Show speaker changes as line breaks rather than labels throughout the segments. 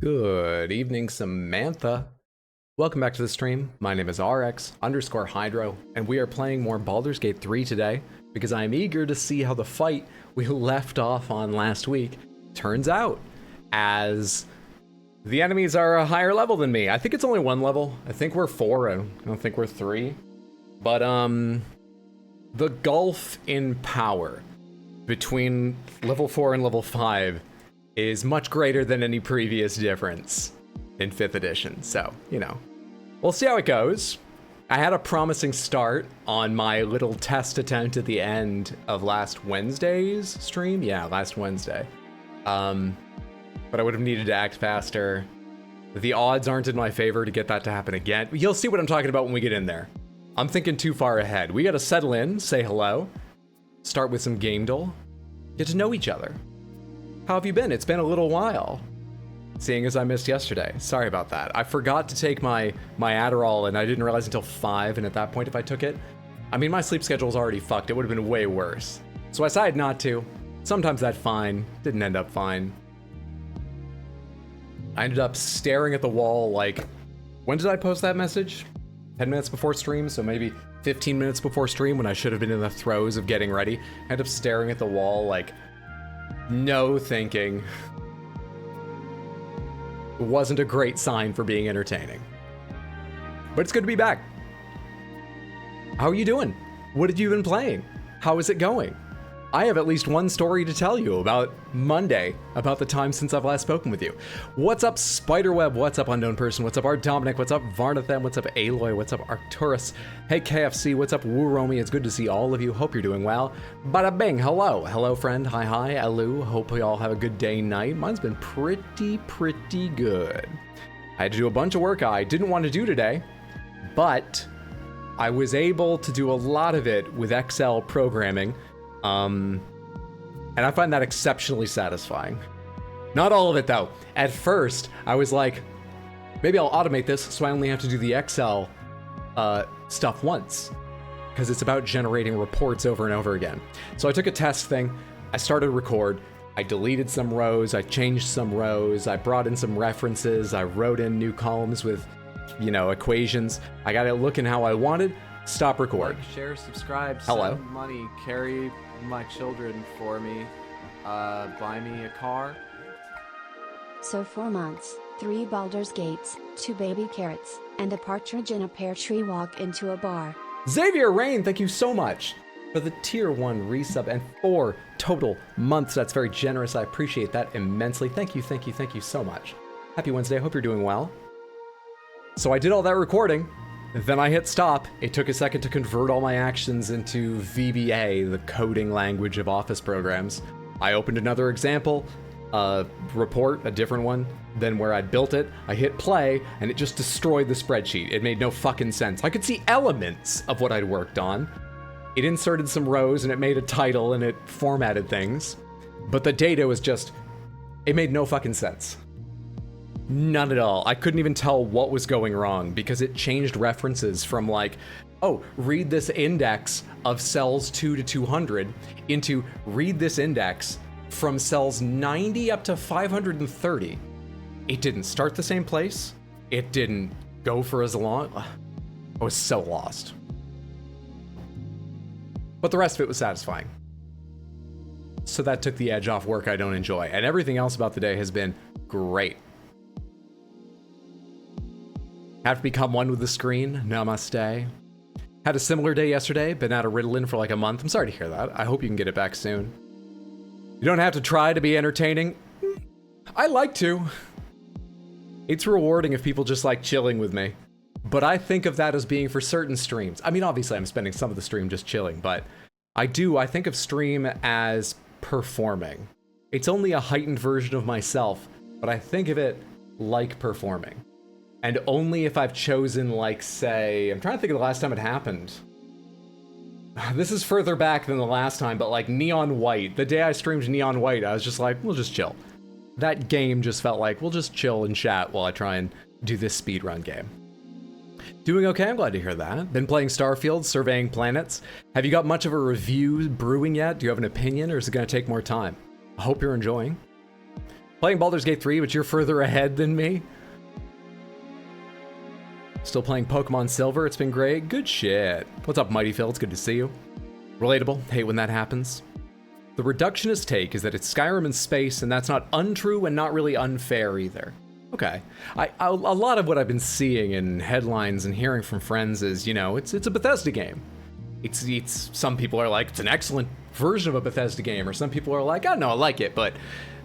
Good evening, Samantha. Welcome back to the stream. My name is RX_Hydro, and we are playing more Baldur's Gate 3 today because I am eager to see how the fight we left off on last week turns out, as the enemies are a higher level than me. I think it's only one level. I think we're 4, I don't think we're 3. But, the gulf in power between level 4 and level 5 is much greater than any previous difference in 5th edition. So, you know, we'll see how it goes. I had a promising start on my little test attempt at the end of last Wednesday's stream. Yeah, last Wednesday. But I would have needed to act faster. The odds aren't in my favor to get that to happen again. You'll see what I'm talking about when we get in there. I'm thinking too far ahead. We gotta settle in, say hello, start with some gamedle, get to know each other. How have you been? It's been a little while, seeing as I missed yesterday. Sorry about that. I forgot to take my Adderall, and I didn't realize until 5, and at that point, if I took it, I mean, my sleep schedule's already fucked. It would have been way worse. So I decided not to. Sometimes that's fine. Didn't end up fine. I ended up staring at the wall like, when did I post that message? 10 minutes before stream, so maybe 15 minutes before stream when I should have been in the throes of getting ready. I ended up staring at the wall like, no thinking. It wasn't a great sign for being entertaining. But it's good to be back. How are you doing? What have you been playing? How is it going? I have at least one story to tell you about Monday, about the time since I've last spoken with you. What's up, Spiderweb? What's up, Unknown Person? What's up, Art Dominic? What's up, Varnathem? What's up, Aloy? What's up, Arcturus? Hey, KFC. What's up, Wooromi? It's good to see all of you. Hope you're doing well. Bada bing. Hello. Hello, friend. Hi, hi. Alu. Hope you all have a good day, night. Mine's been pretty good. I had to do a bunch of work I didn't want to do today, but I was able to do a lot of it with Excel programming. And I find that exceptionally satisfying. Not all of it, though. At first, I was like, maybe I'll automate this so I only have to do the Excel stuff once, because it's about generating reports over and over again. So I took a test thing, I started record, I deleted some rows, I changed some rows, I brought in some references, I wrote in new columns with, you know, equations. I got it looking how I wanted. Stop record.
Like, share, subscribe,
Hello.
send money, carry my children for me, buy me a car.
So 4 months, 3 Baldur's Gates, 2 baby carrots, and a partridge in a pear tree walk into a bar.
Xavier Rain, thank you so much for the tier 1 resub and 4 total months. That's very generous. I appreciate that immensely. Thank you so much. Happy Wednesday. I hope you're doing well. So I did all that recording. Then I hit stop. It took a second to convert all my actions into VBA, the coding language of Office programs. I opened another example, report, a different one than where I'd built it. I hit play, and it just destroyed the spreadsheet. It made no fucking sense. I could see elements of what I'd worked on. It inserted some rows, and it made a title, and it formatted things. But the data was just, it made no fucking sense. None at all. I couldn't even tell what was going wrong because it changed references from like, oh, read this index of cells 2 to 200 into read this index from cells 90 up to 530. It didn't start the same place. It didn't go for as long. I was so lost. But the rest of it was satisfying. So that took the edge off work I don't enjoy. And everything else about the day has been great. Have to become one with the screen. Namaste. Had a similar day yesterday. Been out of Ritalin for like a month. I'm sorry to hear that. I hope you can get it back soon. You don't have to try to be entertaining. I like to. It's rewarding if people just like chilling with me. But I think of that as being for certain streams. I mean, obviously I'm spending some of the stream just chilling, but I think of stream as performing. It's only a heightened version of myself, but I think of it like performing. And only if I've chosen, like, say, I'm trying to think of the last time it happened. This is further back than the last time, but like Neon White. The day I streamed Neon White, I was just like, we'll just chill. That game just felt like, we'll just chill and chat while I try and do this speedrun game. Doing okay, I'm glad to hear that. Been playing Starfield, surveying planets. Have you got much of a review brewing yet? Do you have an opinion, or is it gonna take more time? I hope you're enjoying. Playing Baldur's Gate 3, but you're further ahead than me. Still playing Pokemon Silver, it's been great. Good shit. What's up, Mighty Phil? It's good to see you. Relatable, hate when that happens. The reductionist take is that it's Skyrim in space, and that's not untrue and not really unfair either. Okay. A lot of what I've been seeing in headlines and hearing from friends is, you know, it's a Bethesda game. It's some people are like, it's an excellent version of a Bethesda game, or some people are like, oh no, I like it, but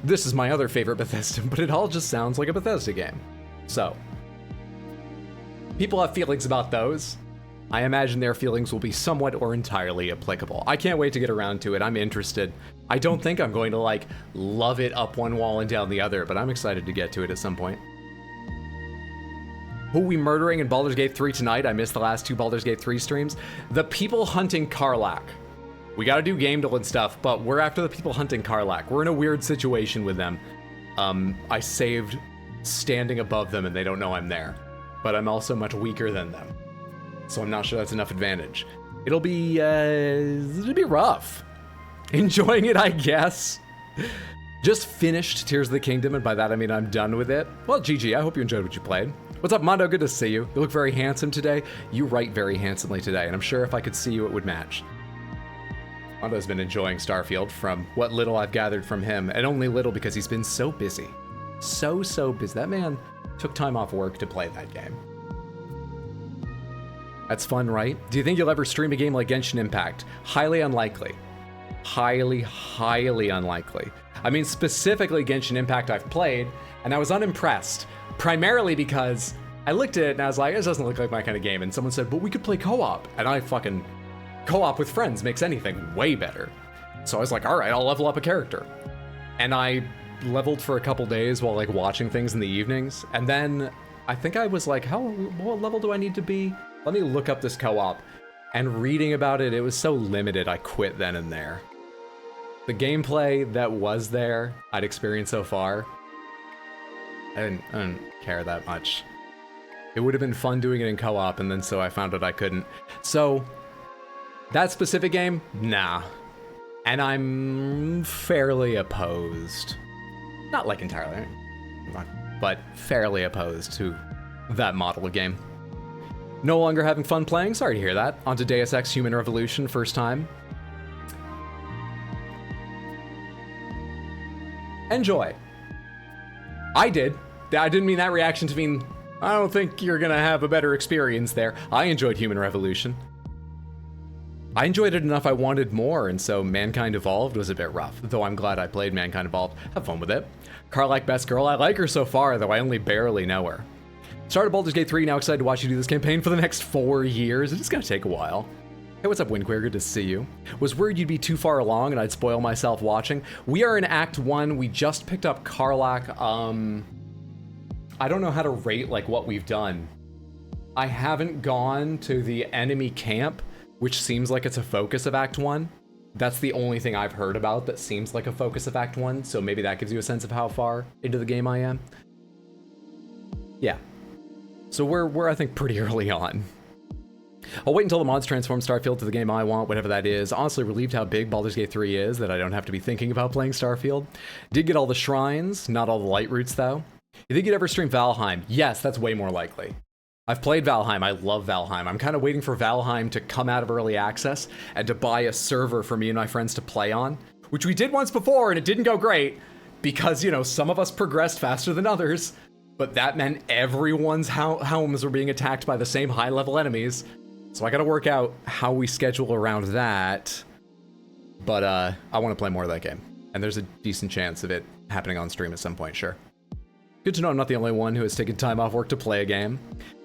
this is my other favorite Bethesda, but it all just sounds like a Bethesda game. So, people have feelings about those. I imagine their feelings will be somewhat or entirely applicable. I can't wait to get around to it. I'm interested. I don't think I'm going to, like, love it up one wall and down the other, but I'm excited to get to it at some point. Who are we murdering in Baldur's Gate 3 tonight? I missed the last 2 Baldur's Gate 3 streams. The people hunting Karlach. We gotta do gamedle and stuff, but we're after the people hunting Karlach. We're in a weird situation with them. I saved standing above them and they don't know I'm there. But I'm also much weaker than them. So I'm not sure that's enough advantage. It'll be rough. Enjoying it, I guess. Just finished Tears of the Kingdom, and by that I mean I'm done with it. Well, GG, I hope you enjoyed what you played. What's up, Mondo? Good to see you. You look very handsome today. You write very handsomely today, and I'm sure if I could see you, it would match. Mondo's been enjoying Starfield from what little I've gathered from him, and only little because he's been so busy. So busy. That man took time off work to play that game. That's fun, right? Do you think you'll ever stream a game like Genshin Impact? Highly unlikely. Highly unlikely. I mean, specifically Genshin Impact I've played, and I was unimpressed. Primarily because I looked at it and I was like, this doesn't look like my kind of game. And someone said, but we could play co-op. And I fucking... co-op with friends makes anything way better. So I was like, all right, I'll level up a character. And I leveled for a couple days while like watching things in the evenings. And then I think I was like, what level do I need to be? Let me look up this co-op. And reading about it, it was so limited, I quit then and there. The gameplay that was there, I'd experienced so far, I didn't care that much. It would have been fun doing it in co-op, and then so I found out I couldn't. So, that specific game, nah. And I'm fairly opposed. Not like entirely, but fairly opposed to that model of game. No longer having fun playing? Sorry to hear that. On to Deus Ex Human Revolution, first time. Enjoy. I did. I didn't mean that reaction to mean, I don't think you're gonna have a better experience there. I enjoyed Human Revolution. I enjoyed it enough I wanted more, and so Mankind Evolved was a bit rough, though I'm glad I played Mankind Evolved. Have fun with it. Karlach best girl. I like her so far, though I only barely know her. Started Baldur's Gate 3, now excited to watch you do this campaign for the next 4 years. It's gonna take a while. Hey, what's up, Windqueer? Good to see you. Was worried you'd be too far along and I'd spoil myself watching. We are in Act 1. We just picked up Karlach. I don't know how to rate, like, what we've done. I haven't gone to the enemy camp, which seems like it's a focus of Act 1. That's the only thing I've heard about that seems like a focus of Act 1, so maybe that gives you a sense of how far into the game I am. Yeah. So we're I think, pretty early on. I'll wait until the mods transform Starfield to the game I want, whatever that is. Honestly relieved how big Baldur's Gate 3 is, that I don't have to be thinking about playing Starfield. Did get all the shrines, not all the light roots though. You think you'd ever stream Valheim? Yes, that's way more likely. I've played Valheim, I love Valheim. I'm kind of waiting for Valheim to come out of early access and to buy a server for me and my friends to play on, which we did once before and it didn't go great because, you know, some of us progressed faster than others, but that meant everyone's homes were being attacked by the same high-level enemies. So I gotta work out how we schedule around that, but I want to play more of that game, and there's a decent chance of it happening on stream at some point, sure. Good to know I'm not the only one who has taken time off work to play a game.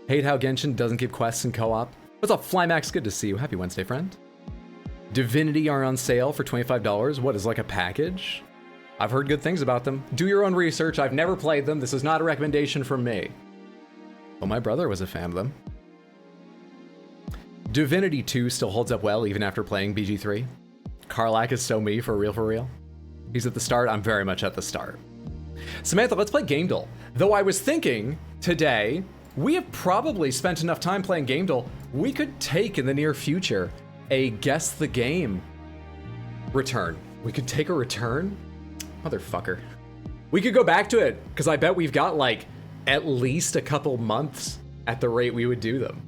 Hate how Genshin doesn't give quests in co-op. What's up, Flymax? Good to see you. Happy Wednesday, friend. Divinity are on sale for $25. What is like a package? I've heard good things about them. Do your own research. I've never played them. This is not a recommendation from me. Well, my brother was a fan of them. Divinity 2 still holds up well even after playing BG3. Karlach is so me for real. He's at the start, I'm very much at the start. Samantha, let's play gamedle. Though I was thinking today, we have probably spent enough time playing gamedle, we could take in the near future a guess the game return. We could take a return? Motherfucker. We could go back to it, because I bet we've got like at least a couple months at the rate we would do them.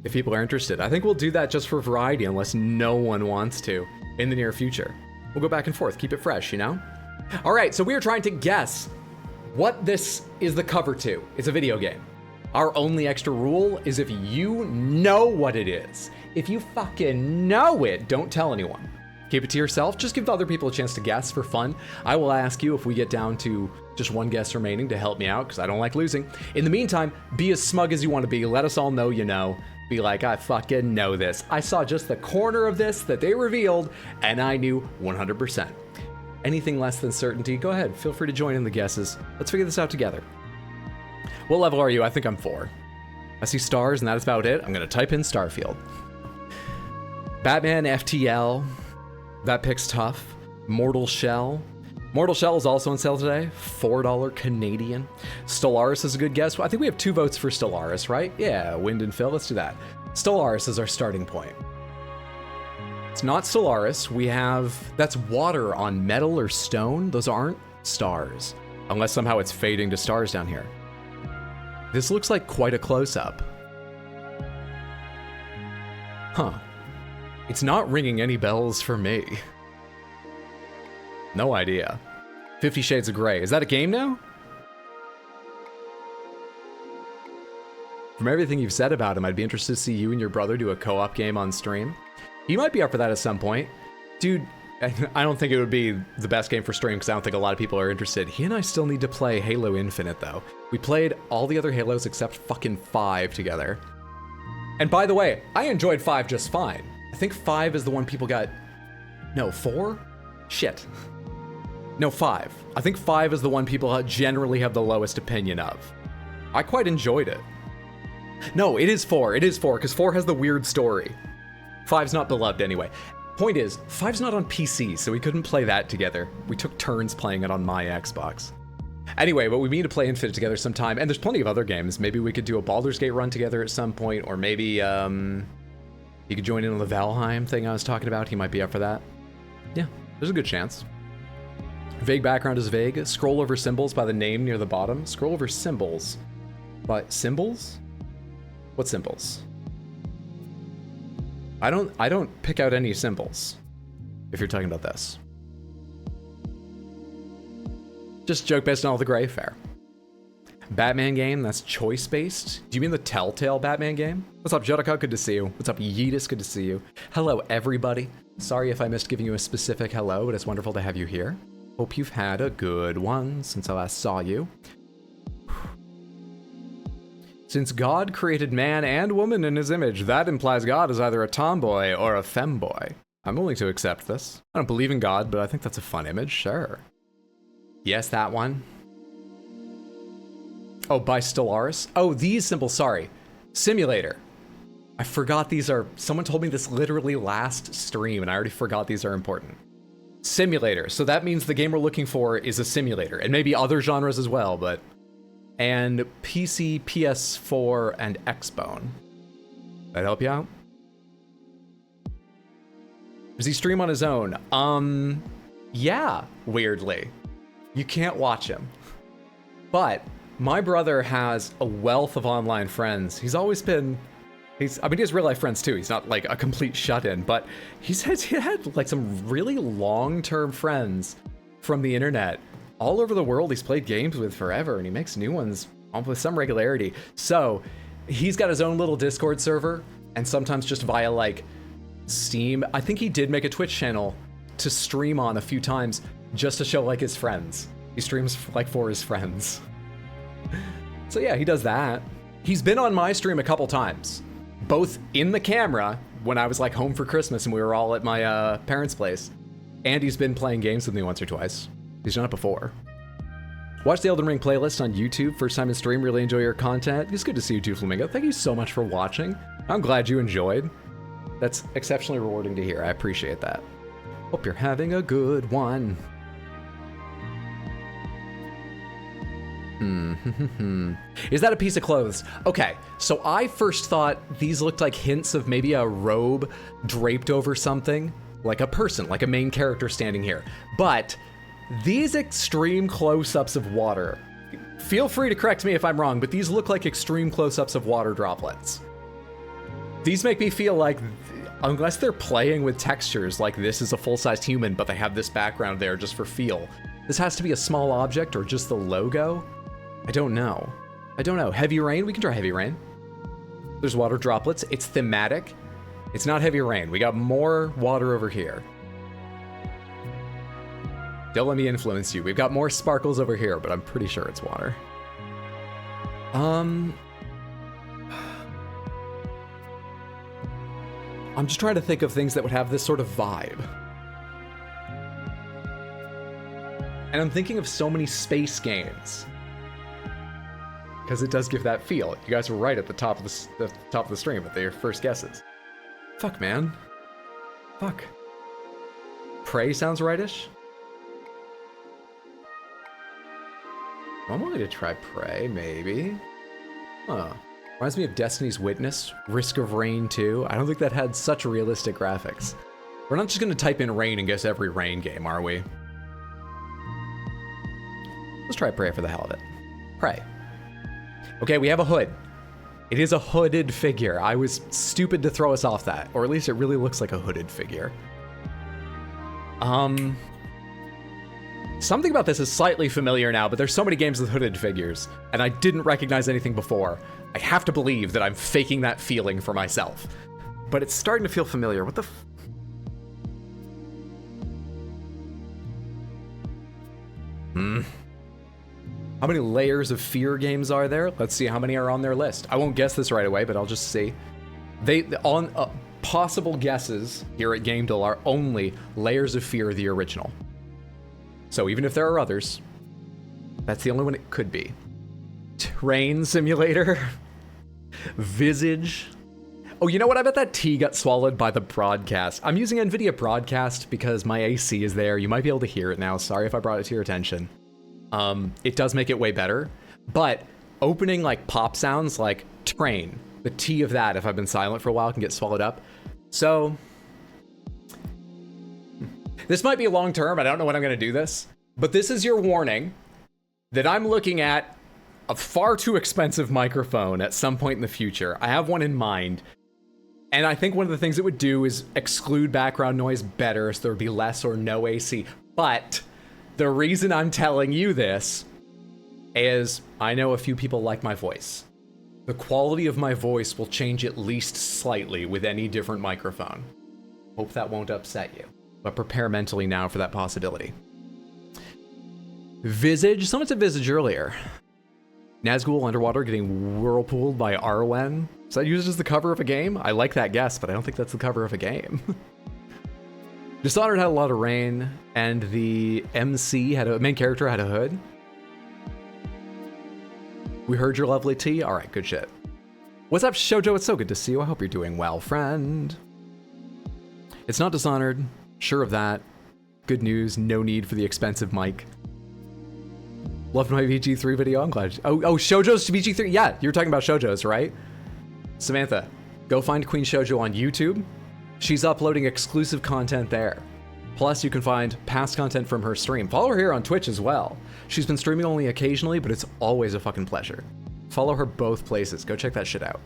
If people are interested. I think we'll do that just for variety unless no one wants to in the near future. We'll go back and forth, keep it fresh, you know? All right, so we are trying to guess what this is the cover to. It's a video game. Our only extra rule is if you know what it is. If you fucking know it, don't tell anyone. Keep it to yourself. Just give other people a chance to guess for fun. I will ask you if we get down to just one guess remaining to help me out because I don't like losing. In the meantime, be as smug as you want to be. Let us all know you know. Be like, I fucking know this. I saw just the corner of this that they revealed and I knew 100%. Anything less than certainty, go ahead. Feel free to join in the guesses. Let's figure this out together. What level are you? I think I'm 4. I see stars and that is about it. I'm going to type in Starfield. Batman FTL. That pick's tough. Mortal Shell. Mortal Shell is also on sale today. $4 Canadian. Stellaris is a good guess. I think we have 2 votes for Stellaris, right? Yeah, Wind and Phil. Let's do that. Stellaris is our starting point. It's not Stellaris. We have... That's water on metal or stone. Those aren't stars. Unless somehow it's fading to stars down here. This looks like quite a close-up. Huh. It's not ringing any bells for me. No idea. 50 Shades of Grey. Is that a game now? From everything you've said about him, I'd be interested to see you and your brother do a co-op game on stream. He might be up for that at some point. Dude, I don't think it would be the best game for stream because I don't think a lot of people are interested. He and I still need to play Halo Infinite, though. We played all the other Halos except fucking 5 together. And by the way, I enjoyed 5 just fine. I think 5 is the one people got... No, 4? Shit. No, 5. I think 5 is the one people generally have the lowest opinion of. I quite enjoyed it. No, it is 4. It is 4, because 4 has the weird story. 5's not beloved anyway. Point is, 5's not on PC, so we couldn't play that together. We took turns playing it on my Xbox. Anyway, but we need to play Infinite together sometime, and there's plenty of other games. Maybe we could do a Baldur's Gate run together at some point, or maybe, he could join in on the Valheim thing I was talking about. He might be up for that. Yeah, there's a good chance. Vague background is vague. Scroll over symbols by the name near the bottom. Scroll over symbols. By symbols? What symbols? I don't pick out any symbols, if you're talking about this. Just joke based on all the gray, fair. Batman game, that's choice-based? Do you mean the Telltale Batman game? What's up, Jodaka? Good to see you. What's up, Yeetus? Good to see you. Hello, everybody. Sorry if I missed giving you a specific hello, but it's wonderful to have you here. Hope you've had a good one since I last saw you. Since God created man and woman in his image, that implies God is either a tomboy or a femboy. I'm willing to accept this. I don't believe in God, but I think that's a fun image, sure. Yes, that one. Oh, by Stellaris? Oh, these symbols, sorry. Simulator. I forgot these are... Someone told me this literally last stream, and I already forgot these are important. Simulator. So that means the game we're looking for is a simulator, and maybe other genres as well, but... And PC, PS4, and Xbone. That help you out? Does he stream on his own? Yeah, weirdly. You can't watch him. But my brother has a wealth of online friends. He's always been... he has real life friends too. He's not like a complete shut-in, but he had like some really long-term friends from the internet. All over the world he's played games with forever, and he makes new ones with some regularity. So he's got his own little Discord server, and sometimes just via like Steam. I think he did make a Twitch channel to stream on a few times just to show like his friends. He streams like for his friends. So yeah, he does that. He's been on my stream a couple times, both in the camera when I was like home for Christmas and we were all at my parents' place, and he's been playing games with me once or twice. He's done it before. Watch the Elden Ring playlist on YouTube. First time in stream, really enjoy your content. It's good to see you too, Flamingo. Thank you so much for watching. I'm glad you enjoyed. That's exceptionally rewarding to hear. I appreciate that. Hope you're having a good one. Is that a piece of clothes? Okay, so I first thought these looked like hints of maybe a robe draped over something, like a person, like a main character standing here. But these extreme close-ups of water, feel free to correct me if I'm wrong, but these look like extreme close-ups of water droplets. These make me feel like, unless they're playing with textures, like this is a full-sized human, but they have this background there just for feel. This has to be a small object or just the logo? I don't know. Heavy rain? We can try heavy rain. There's water droplets. It's thematic. It's not heavy rain. We got more water over here. Don't let me influence you. We've got more sparkles over here, but I'm pretty sure it's water. I'm just trying to think of things that would have this sort of vibe. And I'm thinking of so many space games. Because it does give that feel. You guys were right at the top of the stream with your first guesses. Fuck, man. Fuck. Prey sounds rightish. I'm willing to try Prey, maybe. Huh. Reminds me of Destiny's Witness, Risk of Rain 2. I don't think that had such realistic graphics. We're not just gonna type in rain and guess every rain game, are we? Let's try Prey for the hell of it. Prey. Okay, we have a hood. It is a hooded figure. I was stupid to throw us off that, or at least it really looks like a hooded figure. Something about this is slightly familiar now, but there's so many games with hooded figures, and I didn't recognize anything before. I have to believe that I'm faking that feeling for myself. But it's starting to feel familiar. What the How many layers of fear games are there? Let's see how many are on their list. I won't guess this right away, but I'll just see. Possible guesses here at gamedle are only Layers of Fear, the original. So even if there are others, that's the only one it could be. Train Simulator. Visage. Oh, you know what? I bet that T got swallowed by the broadcast. I'm using NVIDIA Broadcast because my AC is there. You might be able to hear it now. Sorry if I brought it to your attention. It does make it way better, but opening like pop sounds like train, the T of that, if I've been silent for a while, can get swallowed up. So this might be long term. I don't know when I'm going to do this, but this is your warning that I'm looking at a far too expensive microphone at some point in the future. I have one in mind, and I think one of the things it would do is exclude background noise better, so there would be less or no AC. But the reason I'm telling you this is I know a few people like my voice. The quality of my voice will change at least slightly with any different microphone. Hope that won't upset you, but prepare mentally now for that possibility. Visage, someone said Visage earlier. Nazgul underwater getting whirlpooled by Arwen. Is that used as the cover of a game? I like that guess, but I don't think that's the cover of a game. Dishonored had a lot of rain, and the MC main character had a hood. We heard your lovely tea. All right, good shit. What's up, Shoujo? It's so good to see you. I hope you're doing well, friend. It's not Dishonored. Sure of that. Good news. No need for the expensive mic. Loved my VG3 video. I'm glad. Oh, Shoujo's VG3. Yeah, you're talking about Shoujo's, right? Samantha, go find Queen Shoujo on YouTube. She's uploading exclusive content there. Plus, you can find past content from her stream. Follow her here on Twitch as well. She's been streaming only occasionally, but it's always a fucking pleasure. Follow her both places. Go check that shit out.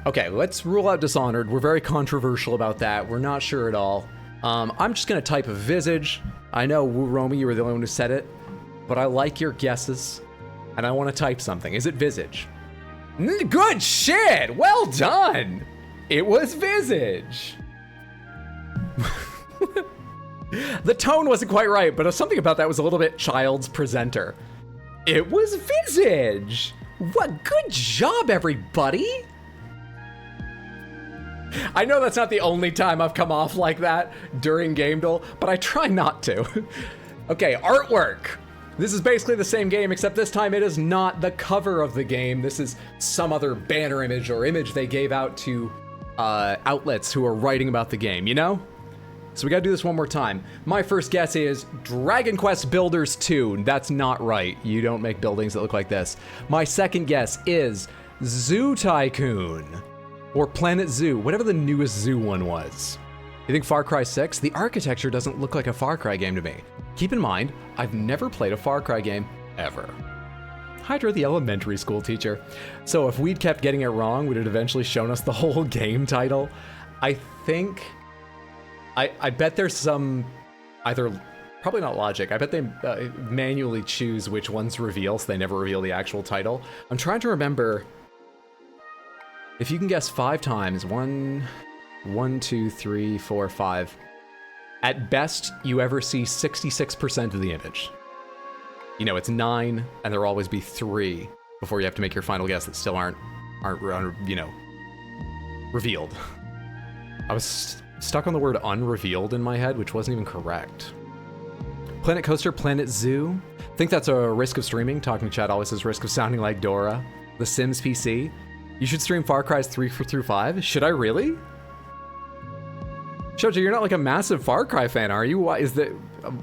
Okay, let's rule out Dishonored. We're very controversial about that. We're not sure at all. I'm just gonna type a Visage. I know, Wu Romy, you were the only one who said it, but I like your guesses, and I want to type something. Is it Visage? Good shit! Well done! It was Visage! The tone wasn't quite right, but something about that was a little bit child's presenter. It was Visage! What good job, everybody! I know that's not the only time I've come off like that during gamedle, but I try not to. Okay, artwork. This is basically the same game, except this time it is not the cover of the game. This is some other banner image or image they gave out to outlets who are writing about the game, you know? So we gotta do this one more time. My first guess is Dragon Quest Builders 2. That's not right. You don't make buildings that look like this. My second guess is Zoo Tycoon. Or Planet Zoo, whatever the newest zoo one was. You think Far Cry 6? The architecture doesn't look like a Far Cry game to me. Keep in mind, I've never played a Far Cry game, ever. Hydra, the elementary school teacher. So if we'd kept getting it wrong, would it eventually shown us the whole game title? I think... I bet there's some... either... probably not logic. I bet they manually choose which ones reveal, so they never reveal the actual title. I'm trying to remember... if you can guess 5 times, 1, 2, 3, 4, 5. At best, you ever see 66% of the image. You know, it's 9, and there'll always be 3 before you have to make your final guess that still aren't you know, revealed. I was stuck on the word unrevealed in my head, which wasn't even correct. Planet Coaster, Planet Zoo. Think that's a risk of streaming. Talking Chat always says risk of sounding like Dora. The Sims PC. You should stream Far Cry's 3 through 5. Should I really? Shoji, you're not like a massive Far Cry fan, are you? Why is that?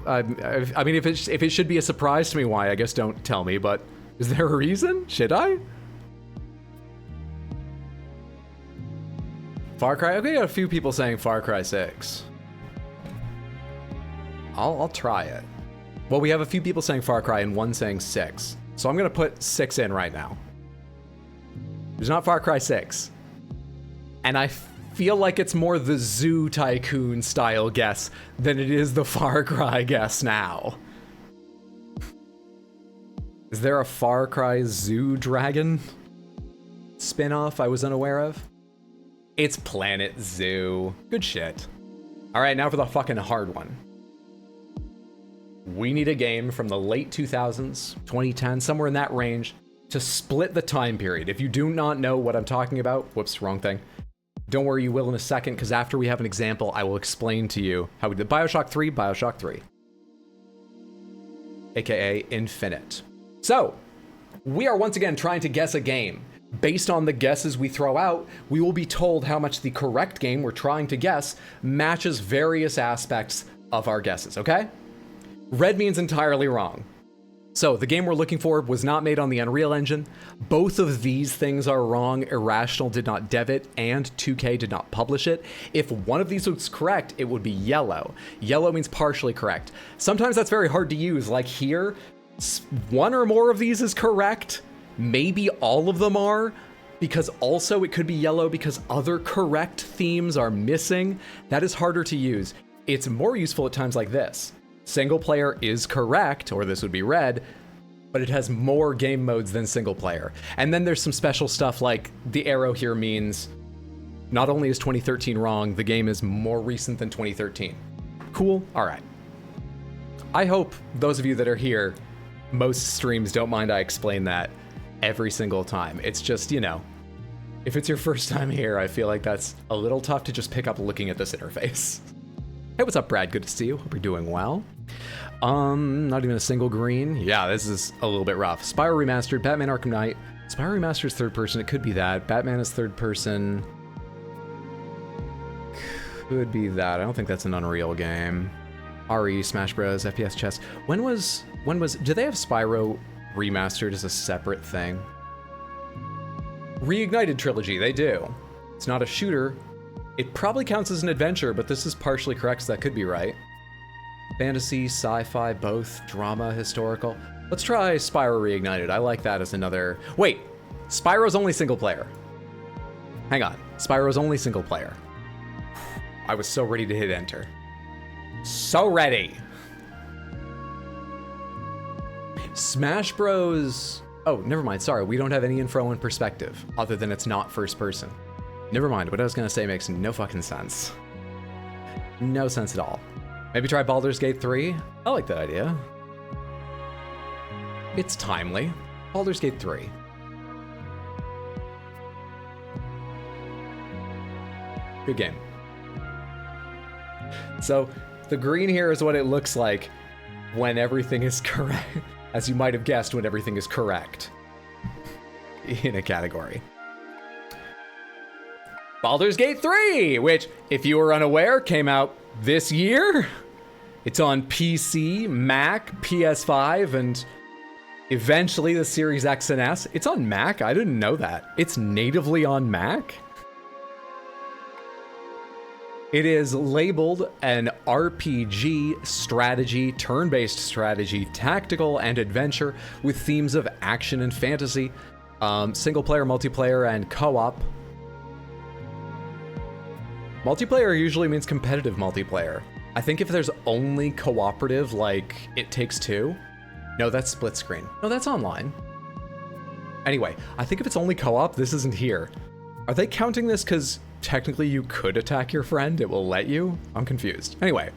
I mean, if it should be a surprise to me, why? I guess don't tell me. But is there a reason? Should I? Far Cry. Okay, got a few people saying Far Cry 6. I'll try it. Well, we have a few people saying Far Cry and one saying 6. So I'm gonna put 6 in right now. There's not Far Cry 6. And I feel like it's more the Zoo Tycoon style guess than it is the Far Cry guess now. Is there a Far Cry Zoo Dragon spin-off I was unaware of? It's Planet Zoo. Good shit. All right, now for the fucking hard one. We need a game from the late 2000s, 2010, somewhere in that range, to split the time period. If you do not know what I'm talking about, whoops, wrong thing. Don't worry, you will in a second, because after we have an example, I will explain to you how we did BioShock 3, BioShock 3. AKA Infinite. So, we are once again trying to guess a game. Based on the guesses we throw out, we will be told how much the correct game we're trying to guess matches various aspects of our guesses, okay? Red means entirely wrong. So, the game we're looking for was not made on the Unreal Engine. Both of these things are wrong. Irrational did not dev it, and 2K did not publish it. If one of these was correct, it would be yellow. Yellow means partially correct. Sometimes that's very hard to use, like here, one or more of these is correct. Maybe all of them are, because also it could be yellow because other correct themes are missing. That is harder to use. It's more useful at times like this. Single player is correct, or this would be red, but it has more game modes than single player. And then there's some special stuff like the arrow here means not only is 2013 wrong, the game is more recent than 2013. Cool? All right. I hope those of you that are here, most streams don't mind I explain that every single time. It's just, you know, if it's your first time here, I feel like that's a little tough to just pick up looking at this interface. Hey, what's up, Brad? Good to see you. Hope you're doing well. Not even a single green. Yeah, this is a little bit rough. Spyro Remastered, Batman Arkham Knight. Spyro Remastered is third person. It could be that. Batman is third person. Could be that. I don't think that's an Unreal game. RE, Smash Bros, FPS Chess. When was, did they have Spyro Remastered as a separate thing? Reignited Trilogy, they do. It's not a shooter. It probably counts as an adventure, but this is partially correct, so that could be right. Fantasy, sci-fi, both, drama, historical. Let's try Spyro Reignited. I like that as another... Wait, Spyro's only single player. Hang on, Spyro's only single player. I was so ready to hit enter. So ready. Smash Bros... Oh, never mind, sorry, we don't have any info on perspective, other than it's not first person. Never mind, what I was gonna say makes no fucking sense. No sense at all. Maybe try Baldur's Gate 3? I like that idea. It's timely. Baldur's Gate 3. Good game. So, the green here is what it looks like when everything is correct. As you might have guessed, when everything is correct in a category. Baldur's Gate 3, which, if you were unaware, came out this year. It's on PC, Mac, PS5, and eventually the Series X and S. It's on Mac? I didn't know that. It's natively on Mac? It is labeled an RPG strategy, turn-based strategy, tactical, and adventure with themes of action and fantasy, single-player, multiplayer, and co-op. Multiplayer usually means competitive multiplayer. I think if there's only cooperative, like It Takes Two, no, that's split screen. No, that's online. Anyway, I think if it's only co-op, this isn't here. Are they counting this because technically you could attack your friend? It will let you? I'm confused. Anyway,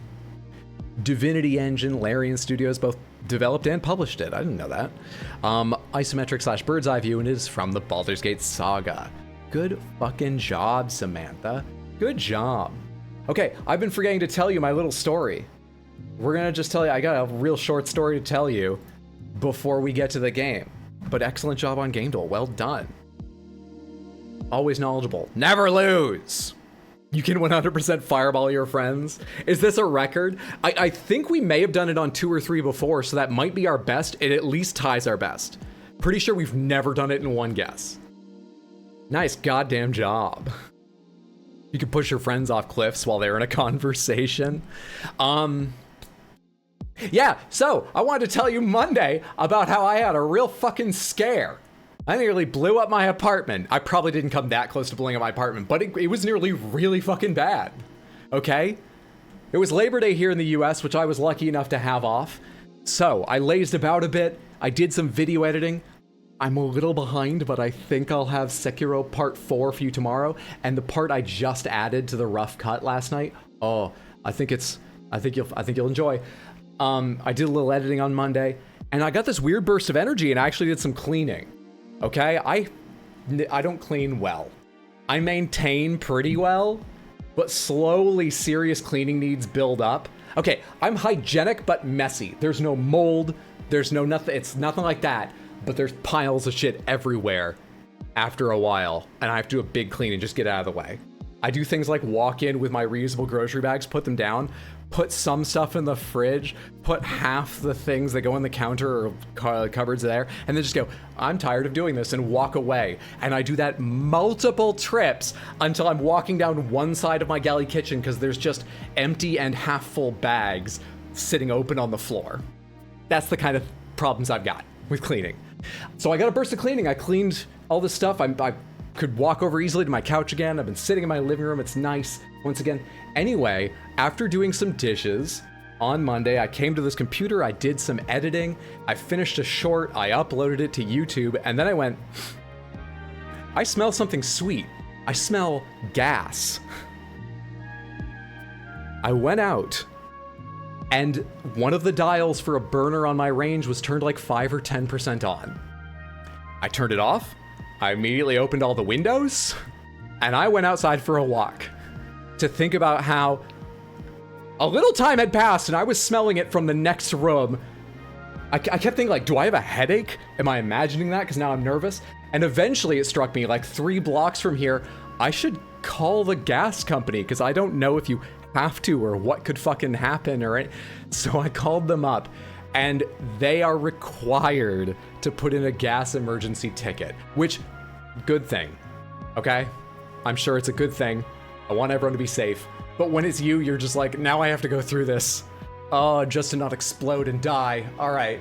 Divinity Engine, Larian Studios both developed and published it. I didn't know that. Isometric / bird's eye view, and it is from the Baldur's Gate saga. Good fucking job, Samantha. Good job. Okay, I've been forgetting to tell you my little story. We're gonna just tell you, I got a real short story to tell you before we get to the game. But excellent job on gamedle, well done. Always knowledgeable, never lose. You can 100% fireball your friends. Is this a record? I think we may have done it on 2 or 3 before, so that might be our best. It at least ties our best. Pretty sure we've never done it in one guess. Nice goddamn job. You can push your friends off cliffs while they're in a conversation. Yeah, so I wanted to tell you Monday about how I had a real fucking scare. I nearly blew up my apartment. I probably didn't come that close to blowing up my apartment, but it was nearly really fucking bad. Okay? It was Labor Day here in the US, which I was lucky enough to have off. So I lazed about a bit. I did some video editing. I'm a little behind, but I think I'll have Sekiro Part 4 for you tomorrow. And the part I just added to the rough cut last night, oh, I think you'll enjoy. I did a little editing on Monday, and I got this weird burst of energy, and I actually did some cleaning. Okay, I don't clean well. I maintain pretty well, but slowly serious cleaning needs build up. Okay, I'm hygienic but messy. There's no mold, there's no nothing, it's nothing like that, but there's piles of shit everywhere after a while, and I have to do a big clean and just get out of the way. I do things like walk in with my reusable grocery bags, put them down, put some stuff in the fridge, put half the things that go in the counter or cupboards there, and then just go, I'm tired of doing this, and walk away. And I do that multiple trips until I'm walking down one side of my galley kitchen because there's just empty and half full bags sitting open on the floor. That's the kind of problems I've got with cleaning. So I got a burst of cleaning. I cleaned all this stuff. I could walk over easily to my couch again. I've been sitting in my living room. It's nice once again. Anyway, after doing some dishes on Monday, I came to this computer, I did some editing, I finished a short, I uploaded it to YouTube, and then I went, I smell something sweet. I smell gas. I went out, and one of the dials for a burner on my range was turned like 5 or 10% on. I turned it off, I immediately opened all the windows, and I went outside for a walk to think about how a little time had passed and I was smelling it from the next room. I kept thinking, like, do I have a headache? Am I imagining that? Because now I'm nervous. And eventually it struck me, like 3 blocks from here, I should call the gas company because I don't know if you have to or what could fucking happen or it. So I called them up, and they are required to put in a gas emergency ticket, which, good thing, okay? I'm sure it's a good thing. I want everyone to be safe. But when it's you, you're just like, now I have to go through this. Oh, just to not explode and die. All right.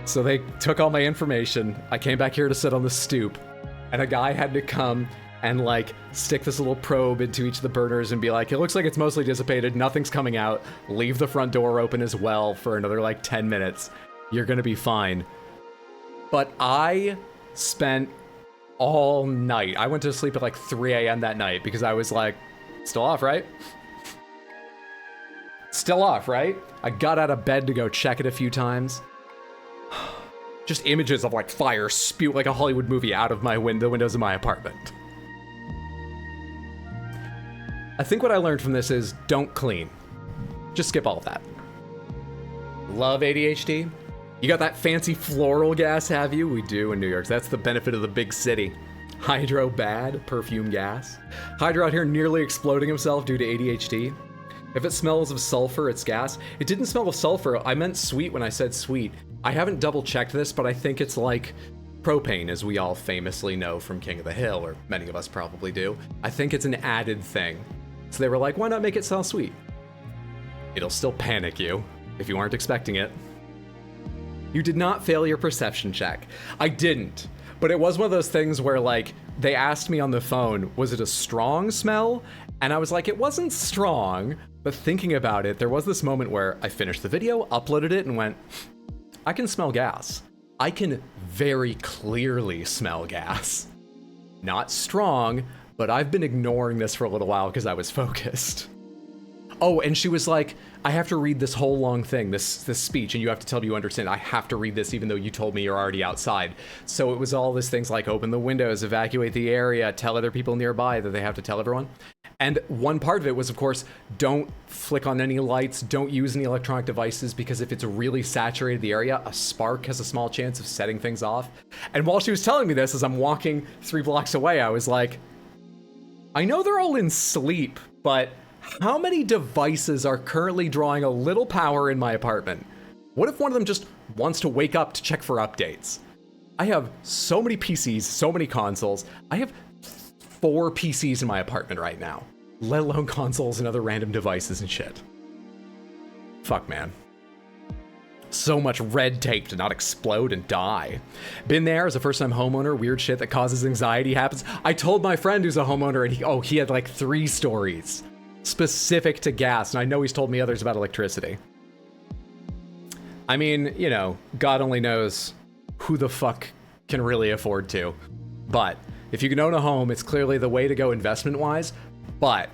So they took all my information. I came back here to sit on the stoop, and a guy had to come and like stick this little probe into each of the burners and be like, it looks like it's mostly dissipated. Nothing's coming out. Leave the front door open as well for another like 10 minutes. You're gonna be fine. But I spent all night. I went to sleep at like 3 a.m. that night because I was like, still off, right? Still off, right? I got out of bed to go check it a few times. Just images of like fire spew like a Hollywood movie out of the windows of my apartment. I think what I learned from this is don't clean. Just skip all of that. Love ADHD? You got that fancy floral gas, have you? We do in New York. That's the benefit of the big city. Hydro bad, perfume gas. Hydro out here nearly exploding himself due to ADHD. If it smells of sulfur, it's gas. It didn't smell of sulfur. I meant sweet when I said sweet. I haven't double checked this, but I think it's like propane, as we all famously know from King of the Hill, or many of us probably do. I think it's an added thing. So they were like, why not make it sound sweet? It'll still panic you if you aren't expecting it. You did not fail your perception check. I didn't. But it was one of those things where, like, they asked me on the phone, was it a strong smell? And I was like, it wasn't strong. But thinking about it, there was this moment where I finished the video, uploaded it, and went, I can smell gas. I can very clearly smell gas. Not strong, but I've been ignoring this for a little while because I was focused. Oh, and she was like, I have to read this whole long thing, this speech, and you have to tell me you understand. I have to read this even though you told me you're already outside. So it was all these things like open the windows, evacuate the area, tell other people nearby that they have to tell everyone. And one part of it was, of course, don't flick on any lights, don't use any electronic devices, because if it's really saturated the area, a spark has a small chance of setting things off. And while she was telling me this, as I'm walking 3 blocks away, I was like, I know they're all in sleep, but how many devices are currently drawing a little power in my apartment? What if one of them just wants to wake up to check for updates? I have so many PCs, so many consoles. I have 4 PCs in my apartment right now, let alone consoles and other random devices and shit. Fuck, man. So much red tape to not explode and die. Been there as a first-time homeowner, weird shit that causes anxiety happens. I told my friend who's a homeowner and he had like 3 stories specific to gas, and I know he's told me others about electricity. I mean, you know, God only knows who the fuck can really afford to. But if you can own a home, it's clearly the way to go investment-wise. But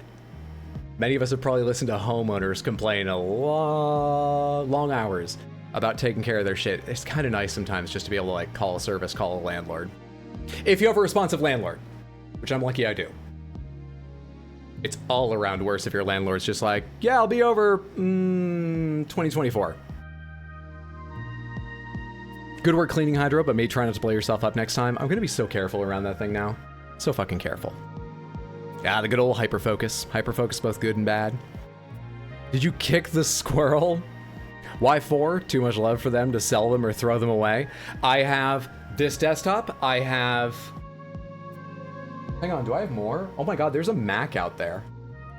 many of us have probably listened to homeowners complain a long hours about taking care of their shit. It's kind of nice sometimes just to be able to like call a service, call a landlord. If you have a responsive landlord, which I'm lucky I do. It's all around worse if your landlord's just like, yeah, I'll be over 2024. Good work cleaning, Hydro, but maybe try not to blow yourself up next time. I'm gonna be so careful around that thing now. So fucking careful. Yeah, the good old hyperfocus. Hyperfocus both good and bad. Did you kick the squirrel? Why 4? Too much love for them to sell them or throw them away. I have this desktop. I have... Hang on, do I have more? Oh my god, there's a Mac out there.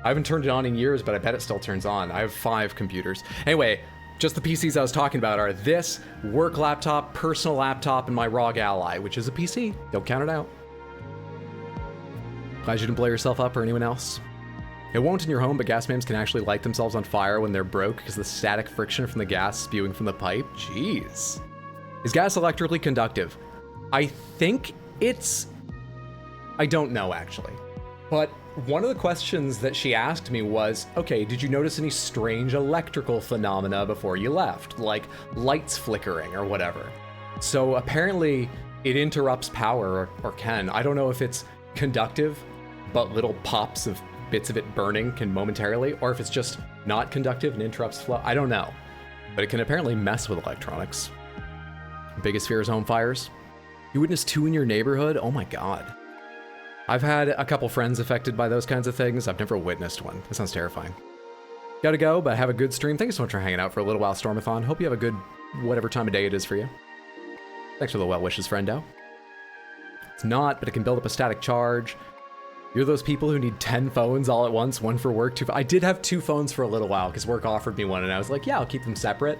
I haven't turned it on in years, but I bet it still turns on. I have 5 computers. Anyway, just the PCs I was talking about are this, work laptop, personal laptop, and my ROG Ally, which is a PC. Don't count it out. Glad you didn't blow yourself up or anyone else. It won't in your home, but gas mains can actually light themselves on fire when they're broke because the static friction from the gas spewing from the pipe. Jeez. Is gas electrically conductive? I think it's... I don't know, actually. But one of the questions that she asked me was, okay, did you notice any strange electrical phenomena before you left? Like lights flickering or whatever. So apparently it interrupts power or can. I don't know if it's conductive, but little pops of bits of it burning can momentarily, or if it's just not conductive and interrupts flow. I don't know. But it can apparently mess with electronics. Biggest fear is home fires. You witnessed 2 in your neighborhood? Oh my god. I've had a couple friends affected by those kinds of things. I've never witnessed one. That sounds terrifying. Gotta go, but have a good stream. Thank you so much for hanging out for a little while, Stormathon. Hope you have a good whatever time of day it is for you. Thanks for the well wishes, friendo. It's not, but it can build up a static charge. You're those people who need 10 phones all at once, one for work, 2 for... I did have 2 phones for a little while because work offered me one, and I was like, yeah, I'll keep them separate.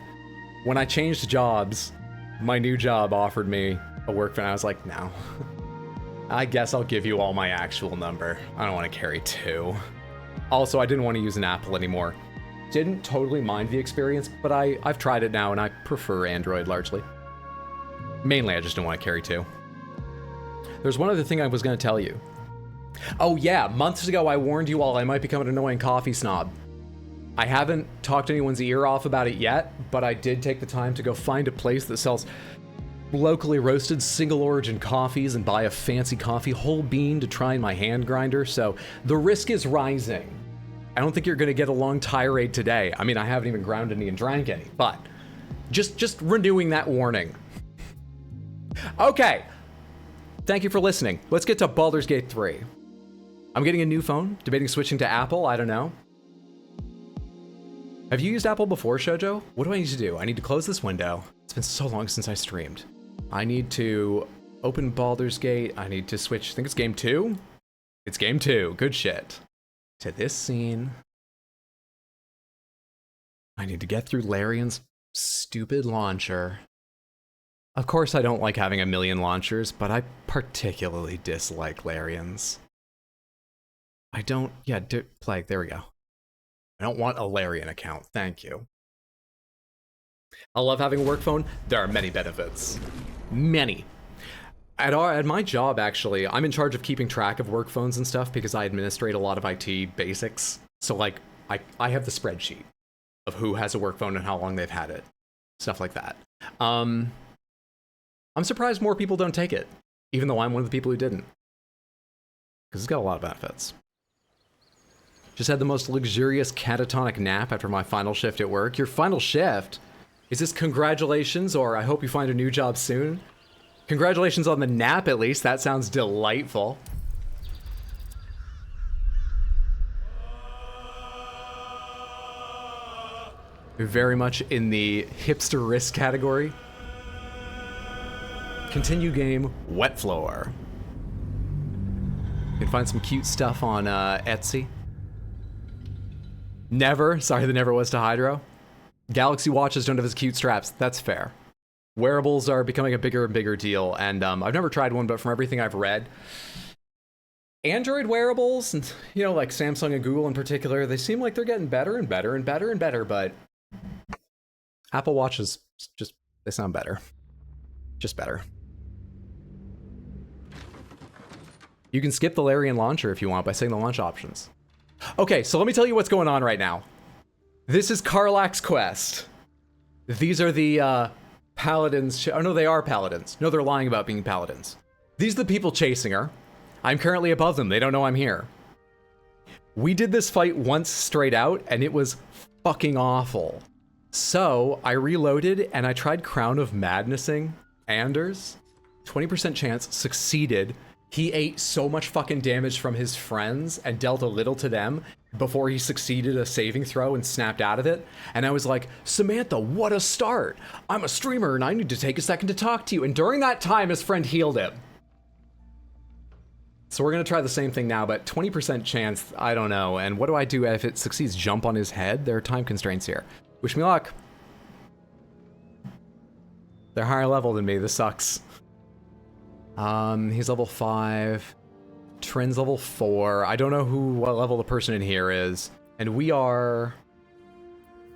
When I changed jobs, my new job offered me a work phone. I was like, no. I guess I'll give you all my actual number. I don't want to carry 2. Also, I didn't want to use an Apple anymore. Didn't totally mind the experience, but I've tried it now and I prefer Android largely. Mainly, I just don't want to carry 2. There's one other thing I was going to tell you. Oh yeah, months ago I warned you all I might become an annoying coffee snob. I haven't talked anyone's ear off about it yet, but I did take the time to go find a place that sells locally roasted single origin coffees and buy a fancy coffee whole bean to try in my hand grinder, so the risk is rising. I don't think you're gonna get a long tirade today. I mean, I haven't even ground any and drank any, but just renewing that warning. Okay, thank you for listening. Let's get to Baldur's Gate 3. I'm getting a new phone, debating switching to Apple, I don't know. Have you used Apple before, Shoujo? What do I need to do? I need to close this window. It's been so long since I streamed. I need to open Baldur's Gate. I need to switch. I think it's game 2. It's game 2. Good shit. to this scene. I need to get through Larian's stupid launcher. Of course I don't like having a million launchers, but I particularly dislike Larian's. I don't, yeah, Plague, there we go. I don't want a Larian account, thank you. I love having a work phone. There are many benefits. Many. At my job, actually, I'm in charge of keeping track of work phones and stuff because I administrate a lot of IT basics. So, like, I have the spreadsheet of who has a work phone and how long they've had it. Stuff like that. I'm surprised more people don't take it, even though I'm one of the people who didn't. Because it's got a lot of benefits. Just had the most luxurious catatonic nap after my final shift at work. Your final shift? Is this congratulations, or I hope you find a new job soon? Congratulations on the nap, at least. That sounds delightful. Very much in the hipster risk category. Continue game, wet floor. You can find some cute stuff on Etsy. Never, sorry, the never was to Hydro. Galaxy watches don't have as cute straps. That's fair. Wearables are becoming a bigger and bigger deal, and I've never tried one, but from everything I've read, Android wearables, and you know, like Samsung and Google in particular, they seem like they're getting better and better and better and better, but Apple Watches just, they sound better. Just better. You can skip the Larian launcher if you want by saying the launch options. Okay, so let me tell you what's going on right now. This is Karlach's quest. These are the paladins. Oh no, they are paladins. No, they're lying about being paladins. These are the people chasing her. I'm currently above them. They don't know I'm here. We did this fight once straight out, and it was fucking awful. So I reloaded and I tried Crown of Madnessing Anders. 20% chance, succeeded. He ate so much fucking damage from his friends and dealt a little to them before he succeeded a saving throw and snapped out of it. And I was like, Samantha, what a start. I'm a streamer and I need to take a second to talk to you. And during that time, his friend healed him. So we're gonna try the same thing now, but 20% chance, I don't know. And what do I do if it succeeds? Jump on his head? There are time constraints here. Wish me luck. They're higher level than me, this sucks. He's level 5. Trin's level 4. I don't know what level the person in here is. And we are...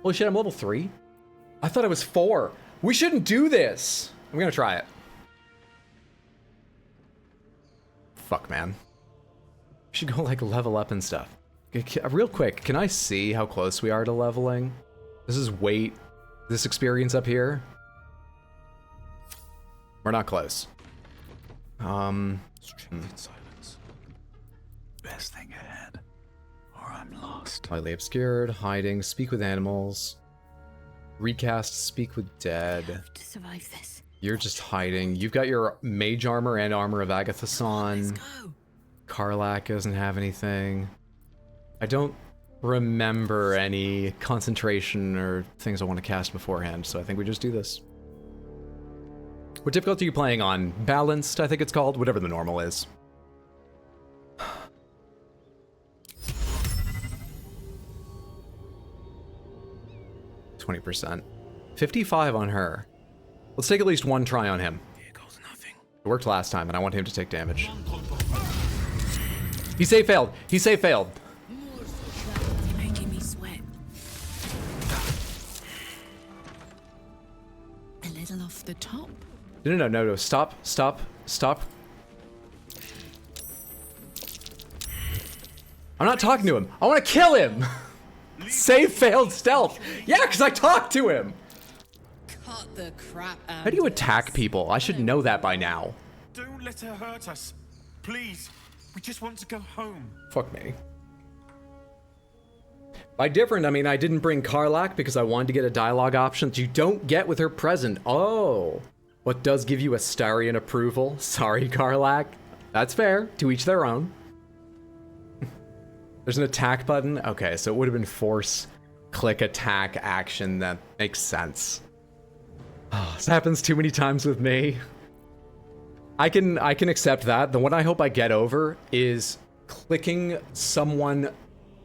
Holy shit, I'm level 3? I thought I was 4. We shouldn't do this! I'm gonna try it. Fuck, man. We should go, like, level up and stuff. Real quick, can I see how close we are to leveling? This is weight. This experience up here. We're not close.
Silence. Best thing ahead, or I'm lost.
Slightly obscured, hiding, speak with animals. Recast, speak with dead.
I have to survive this.
You're just hiding. You've got your mage armor and armor of Agatha's on.
Let's go.
Karlach doesn't have anything. I don't remember any concentration or things I want to cast beforehand, so I think we just do this. What difficulty are you playing on? Balanced, I think it's called. Whatever the normal is. 20%. 55 on her. Let's take at least one try on him.
Here goes nothing.
It worked last time, and I want him to take damage. He safe failed. He safe failed.
Making me sweat. A little off the top.
No. Stop. I'm not talking to him. I want to kill him. Save failed stealth. Yeah, because I talked to him.
Cut the crap out.
How do you attack people? I should know that by now.
Don't let her hurt us. Please. We just want to go home.
Fuck me. By different, I mean I didn't bring Karlach because I wanted to get a dialogue option that you don't get with her present. Oh. What does give you Astarian approval? Sorry, Karlach. That's fair. To each their own. There's an attack button? Okay, so it would have been force, click, attack, action. That makes sense. Oh, this happens too many times with me. I can accept that. The one I hope I get over is clicking someone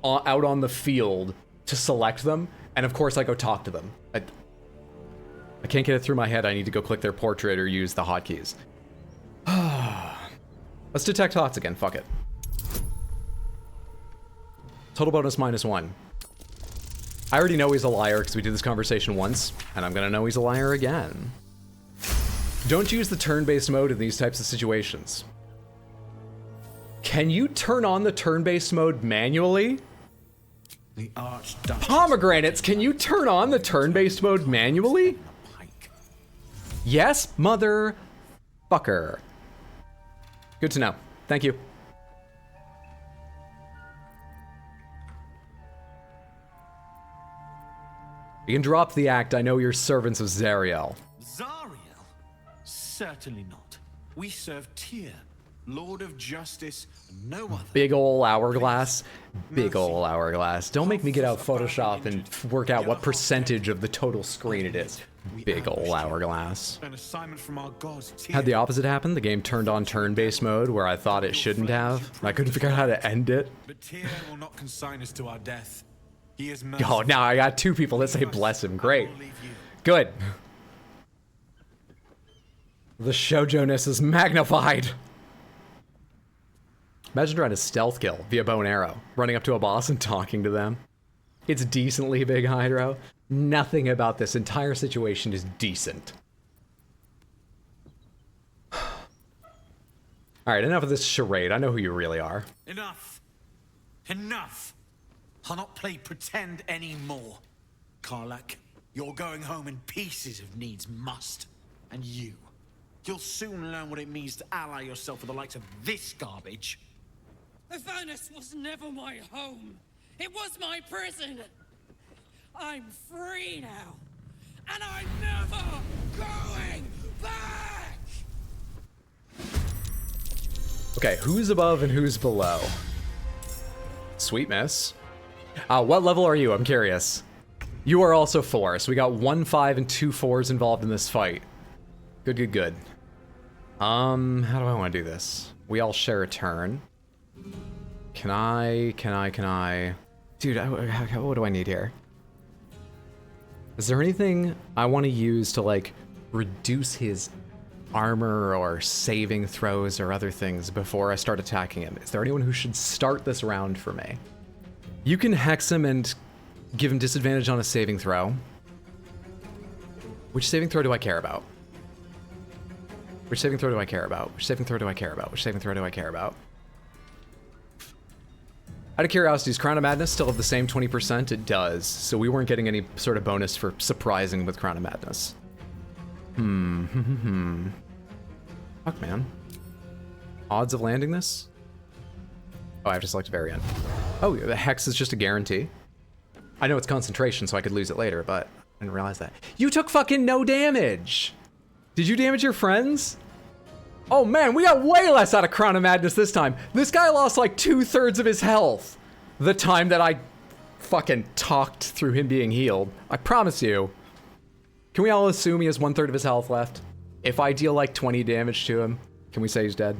out on the field to select them, and of course I go talk to them. I can't get it through my head. I need to go click their portrait or use the hotkeys. Let's detect thoughts again. Fuck it. Total bonus -1. I already know he's a liar because we did this conversation once, and I'm gonna know he's a liar again. Don't use the turn-based mode in these types of situations. Can you turn on the turn-based mode manually?
The Archduchess.
Pomegranates, can you turn on the turn-based mode manually? Yes, motherfucker. Good to know. Thank you. You can drop the act. I know you're servants of Zariel.
Zariel? Certainly not. We serve Tyr, Lord of Justice, and no other.
Big ol' hourglass. Big ol' hourglass. Don't make me get out Photoshop and work out what percentage of the total screen it is. Big ol' hourglass.
An assignment from our god, Tyr.
Had the opposite happen. The game turned on turn-based mode where I thought it shouldn't have. I couldn't figure out how to end it.
But Tyr will not consign us to our death. He is
Oh,
merciful.
now I got 2 people that say bless him. Great. Good. The shoujo-ness is magnified. Imagine trying to stealth kill via bow and arrow, running up to a boss and talking to them. It's decently big, Hydro. Nothing about this entire situation is decent. Alright, enough of this charade. I know who you really are.
Enough. Enough. I'll not play pretend anymore. Karlak, you're going home in pieces if needs must. And you'll soon learn what it means to ally yourself with the likes of this garbage.
Avernus was never my home. It was my prison. I'm free now. And I'm never going back!
Okay, who's above and who's below? Sweet miss. What level are you? I'm curious. You are also 4, so we got 1 5 and 2 4s involved in this fight. Good, good, good. How do I want to do this? We all share a turn. Can I? Dude, what do I need here? Is there anything I want to use to, like, reduce his armor or saving throws or other things before I start attacking him? Is there anyone who should start this round for me? You can hex him and give him disadvantage on a saving throw. Which saving throw do I care about? Which saving throw do I care about? Which saving throw do I care about? Which saving throw do I care about? Out of curiosity, does Crown of Madness still have the same 20%? It does. So we weren't getting any sort of bonus for surprising with Crown of Madness. Fuck, man. Odds of landing this? Oh, I have to select a variant. Oh, the hex is just a guarantee. I know it's concentration, so I could lose it later, but I didn't realize that. You took fucking no damage! Did you damage your friends? Oh man, we got way less out of Crown of Madness this time. This guy lost like 2/3 of his health the time that I fucking talked through him being healed. I promise you. Can we all assume he has 1/3 of his health left? If I deal like 20 damage to him, can we say he's dead?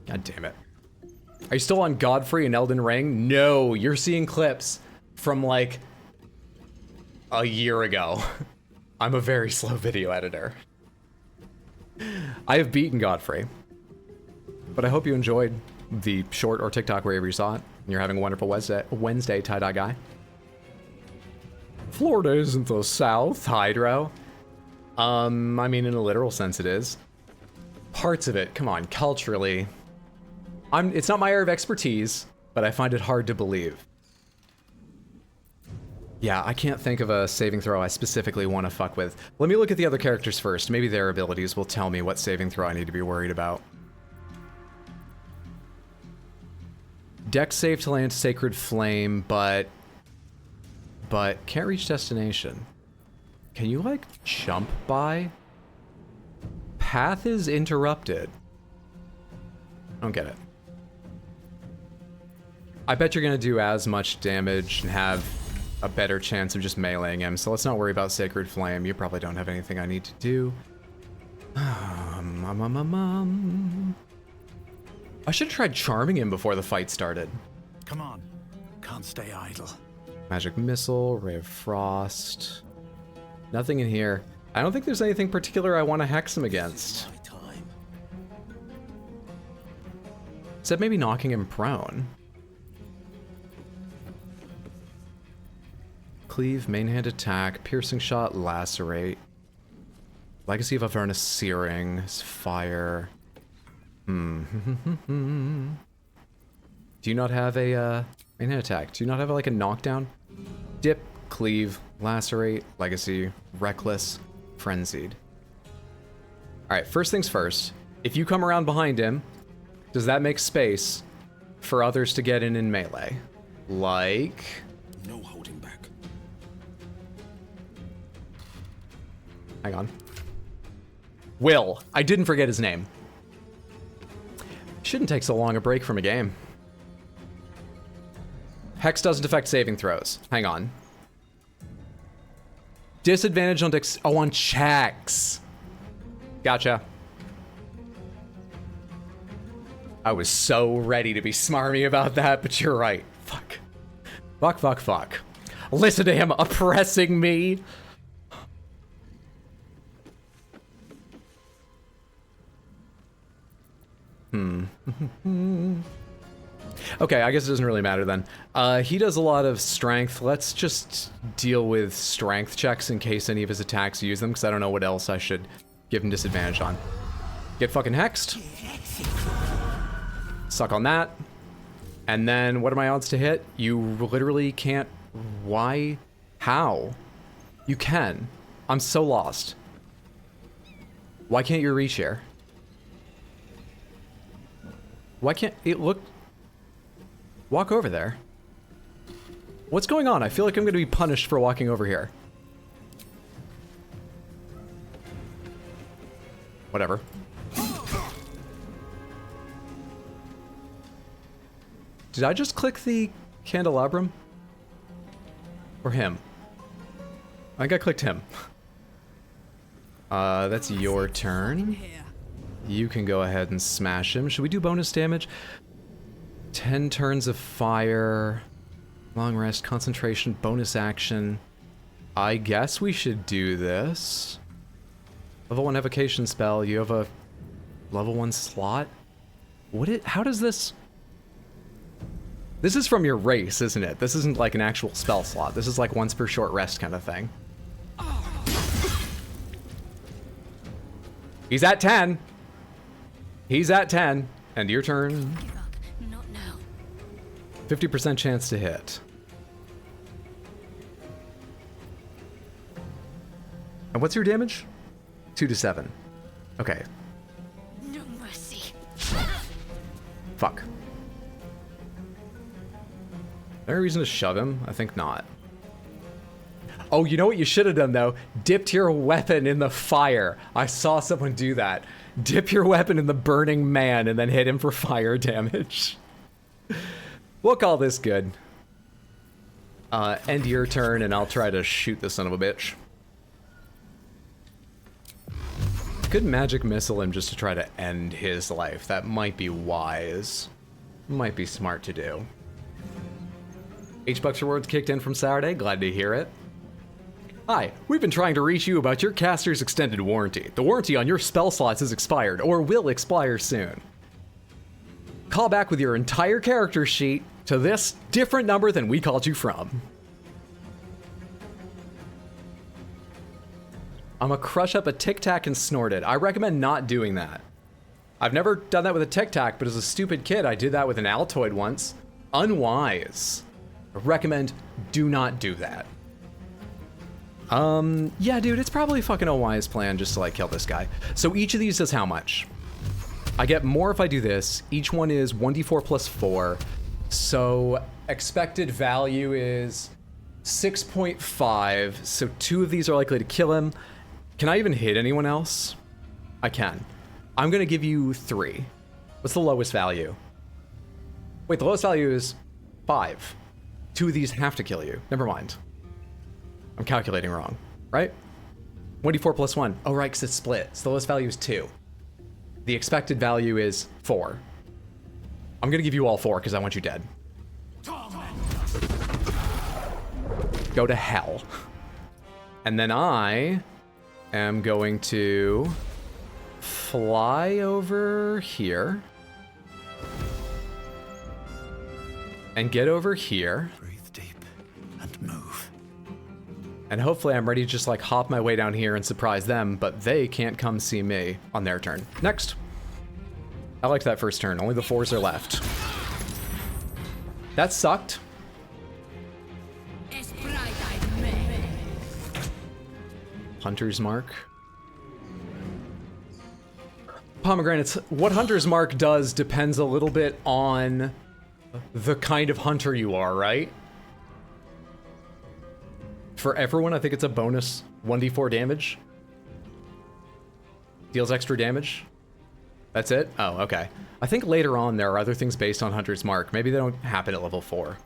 God damn it. Are you still on Godfrey and Elden Ring? No, you're seeing clips from like a year ago. I'm a very slow video editor. I have beaten Godfrey, but I hope you enjoyed the short or TikTok wherever you saw it. And you're having a wonderful Wednesday, tie-dye guy. Florida isn't the South, Hydro. I mean, in a literal sense it is. Parts of it, come on, culturally. It's not my area of expertise, but I find it hard to believe. Yeah, I can't think of a saving throw I specifically want to fuck with. Let me look at the other characters first. Maybe their abilities will tell me what saving throw I need to be worried about. Dex save to land Sacred Flame, but can't reach destination. Can you, like, jump by? Path is interrupted. I don't get it. I bet you're gonna do as much damage and have a better chance of just meleeing him, so let's not worry about Sacred Flame. You probably don't have anything I need to do. I should have tried charming him before the fight started.
Come on. Can't stay idle.
Magic missile, ray of frost. Nothing in here. I don't think there's anything particular I want to hex him against.
My time.
Except maybe knocking him prone. Cleave, main hand attack, piercing shot, lacerate. Legacy of Avernus, searing, fire. Do you not have a main hand attack? Do you not have like a knockdown? Dip, cleave, lacerate, legacy, reckless, frenzied. Alright, first things first. If you come around behind him, does that make space for others to get in melee? Like...
No holding back.
Hang on. Will. I didn't forget his name. Shouldn't take so long a break from a game. Hex doesn't affect saving throws. Hang on. Disadvantage on on checks. Gotcha. I was so ready to be smarmy about that, but you're right. Fuck. Fuck, fuck, fuck. Listen to him oppressing me. Okay, I guess it doesn't really matter then. He does a lot of strength. Let's just deal with strength checks in case any of his attacks use them, because I don't know what else I should give him disadvantage on. Get fucking hexed. Suck on that. And then, what are my odds to hit? You literally can't... Why? How? You can. I'm so lost. Why can't you reach here? Why can't it look... Walk over there. What's going on? I feel like I'm going to be punished for walking over here. Whatever. Did I just click the candelabrum? Or him? I think I clicked him. That's your turn. You can go ahead and smash him. Should we do bonus damage? 10 turns of fire, long rest, concentration, bonus action. I guess we should do this. Level 1 evocation spell. You have a level 1 slot? How does this... This is from your race, isn't it? This isn't like an actual spell slot. This is like once per short rest kind of thing. He's at 10. He's at 10. And your turn. 50% chance to hit. And what's your damage? 2 to 7. Okay.
No mercy.
Fuck. There a reason to shove him? I think not. Oh, you know what you should have done though? Dipped your weapon in the fire. I saw someone do that. Dip your weapon in the burning man and then hit him for fire damage. We'll call this good. End your turn and I'll try to shoot the son of a bitch. Could magic missile him just to try to end his life. That might be wise. Might be smart to do. H-Bucks rewards kicked in from Saturday. Glad to hear it. Hi, we've been trying to reach you about your caster's extended warranty. The warranty on your spell slots is expired or will expire soon. Call back with your entire character sheet to this different number than we called you from. I'm gonna crush up a Tic Tac and snort it. I recommend not doing that. I've never done that with a Tic Tac, but as a stupid kid, I did that with an Altoid once. Unwise. I recommend do not do that. Yeah, dude, it's probably fucking a wise plan just to like kill this guy. So each of these does how much? I get more if I do this. Each one is 1d4 plus 4. So expected value is 6.5. So 2 of these are likely to kill him. Can I even hit anyone else? I can. I'm gonna give you 3. What's the lowest value? Wait, the lowest value is 5. 2 of these have to kill you. Never mind. I'm calculating wrong, right? 1d4 plus 1. Oh, right, because it's split. So the lowest value is 2. The expected value is 4. I'm gonna give you all 4 because I want you dead. Go to hell. And then I am going to fly over here and get over here.
Breathe deep and move.
And hopefully I'm ready to just like hop my way down here and surprise them, but they can't come see me on their turn. Next. I liked that first turn. Only the 4s are left. That sucked. Hunter's Mark. Pomegranates. What Hunter's Mark does depends a little bit on the kind of hunter you are, right? For everyone, I think it's a bonus 1d4 damage. Deals extra damage. That's it? Oh, okay. I think later on there are other things based on Hunter's Mark. Maybe they don't happen at level 4.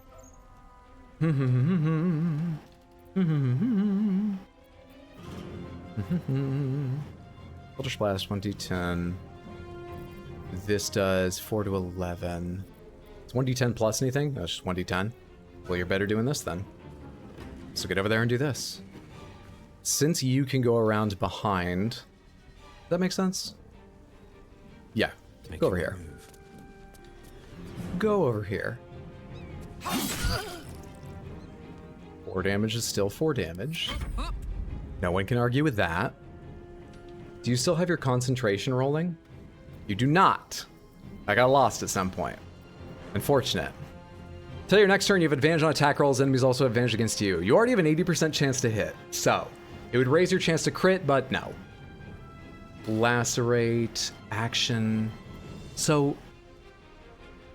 Eldritch Blast, 1d10. This does 4 to 11. It's 1d10 plus anything? No, it's just 1d10. Well, you're better doing this then. So get over there and do this. Since you can go around behind... Does that make sense? Yeah. Go over here. Go over here. 4 damage is still 4 damage. No one can argue with that. Do you still have your concentration rolling? You do not. I got lost at some point. Unfortunate. Till your next turn, you have advantage on attack rolls. Enemies also have advantage against you. You already have an 80% chance to hit. So, it would raise your chance to crit, but no. Lacerate, action. So,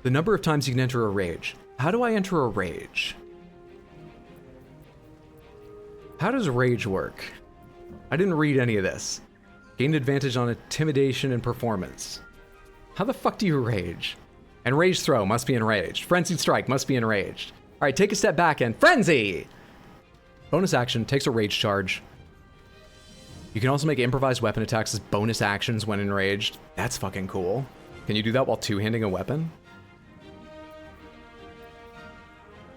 the number of times you can enter a rage. How do I enter a rage? How does rage work? I didn't read any of this. Gained advantage on intimidation and performance. How the fuck do you rage? Enraged throw must be enraged. Frenzied strike must be enraged. All right, take a step back and frenzy! Bonus action takes a rage charge. You can also make improvised weapon attacks as bonus actions when enraged. That's fucking cool. Can you do that while two-handing a weapon?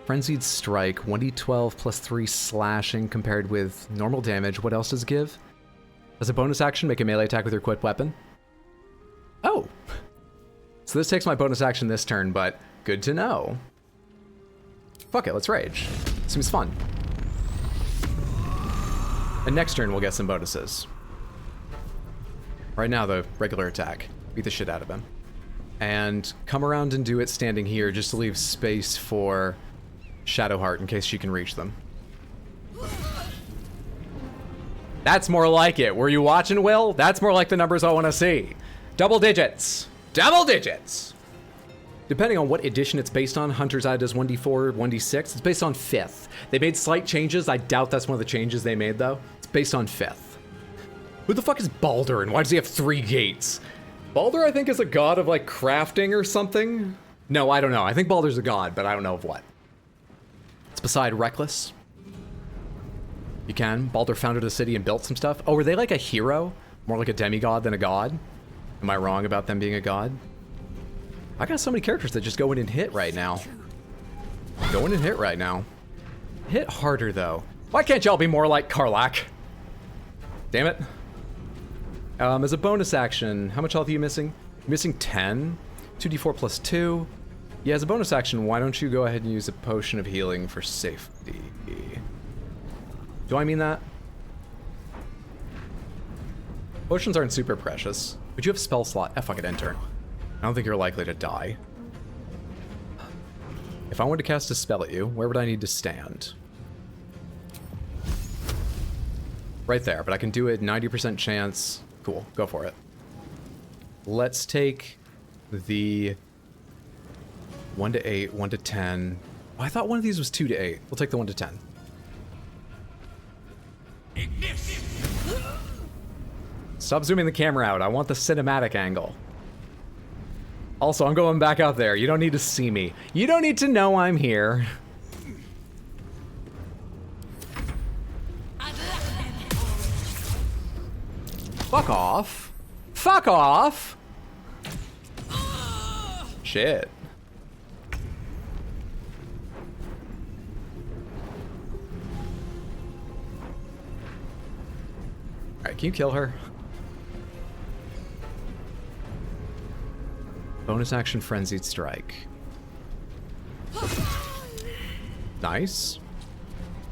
Frenzied strike, 1d12 plus 3 slashing compared with normal damage. What else does it give? As a bonus action, make a melee attack with your equipped weapon. Oh! So this takes my bonus action this turn, but good to know. Fuck it, let's rage. Seems fun. And next turn, we'll get some bonuses. Right now, the regular attack. Beat the shit out of him. And come around and do it standing here just to leave space for Shadowheart in case she can reach them. That's more like it. Were you watching, Will? That's more like the numbers I want to see. Double digits. Double digits! Depending on what edition it's based on, Hunter's Eye does 1d4, 1d6. It's based on 5th. They made slight changes. I doubt that's one of the changes they made, though. It's based on 5th. Who the fuck is Baldur, and why does he have 3 gates? Baldur, I think, is a god of, like, crafting or something? No, I don't know. I think Baldur's a god, but I don't know of what. It's beside Reckless. You can. Baldur founded a city and built some stuff. Oh, were they like a hero? More like a demigod than a god? Am I wrong about them being a god? I got so many characters that just go in and hit right now. Go in and hit right now. Hit harder, though. Why can't y'all be more like Karlach? Damn it. As a bonus action, how much health are you missing? You're missing 10. 2d4 plus 2. Yeah, as a bonus action, why don't you go ahead and use a potion of healing for safety? Do I mean that? Potions aren't super precious. But you have spell slot. Fuck it, enter. I don't think you're likely to die. If I wanted to cast a spell at you, where would I need to stand? Right there, but I can do it 90% chance. Cool, go for it. Let's take the 1 to 8, 1 to 10. Oh, I thought one of these was 2 to 8. We'll take the 1 to 10. Stop zooming the camera out. I want the cinematic angle. Also, I'm going back out there. You don't need to see me. You don't need to know I'm here. Fuck off. Fuck off. Shit. Can you kill her? Bonus action Frenzied Strike. Nice.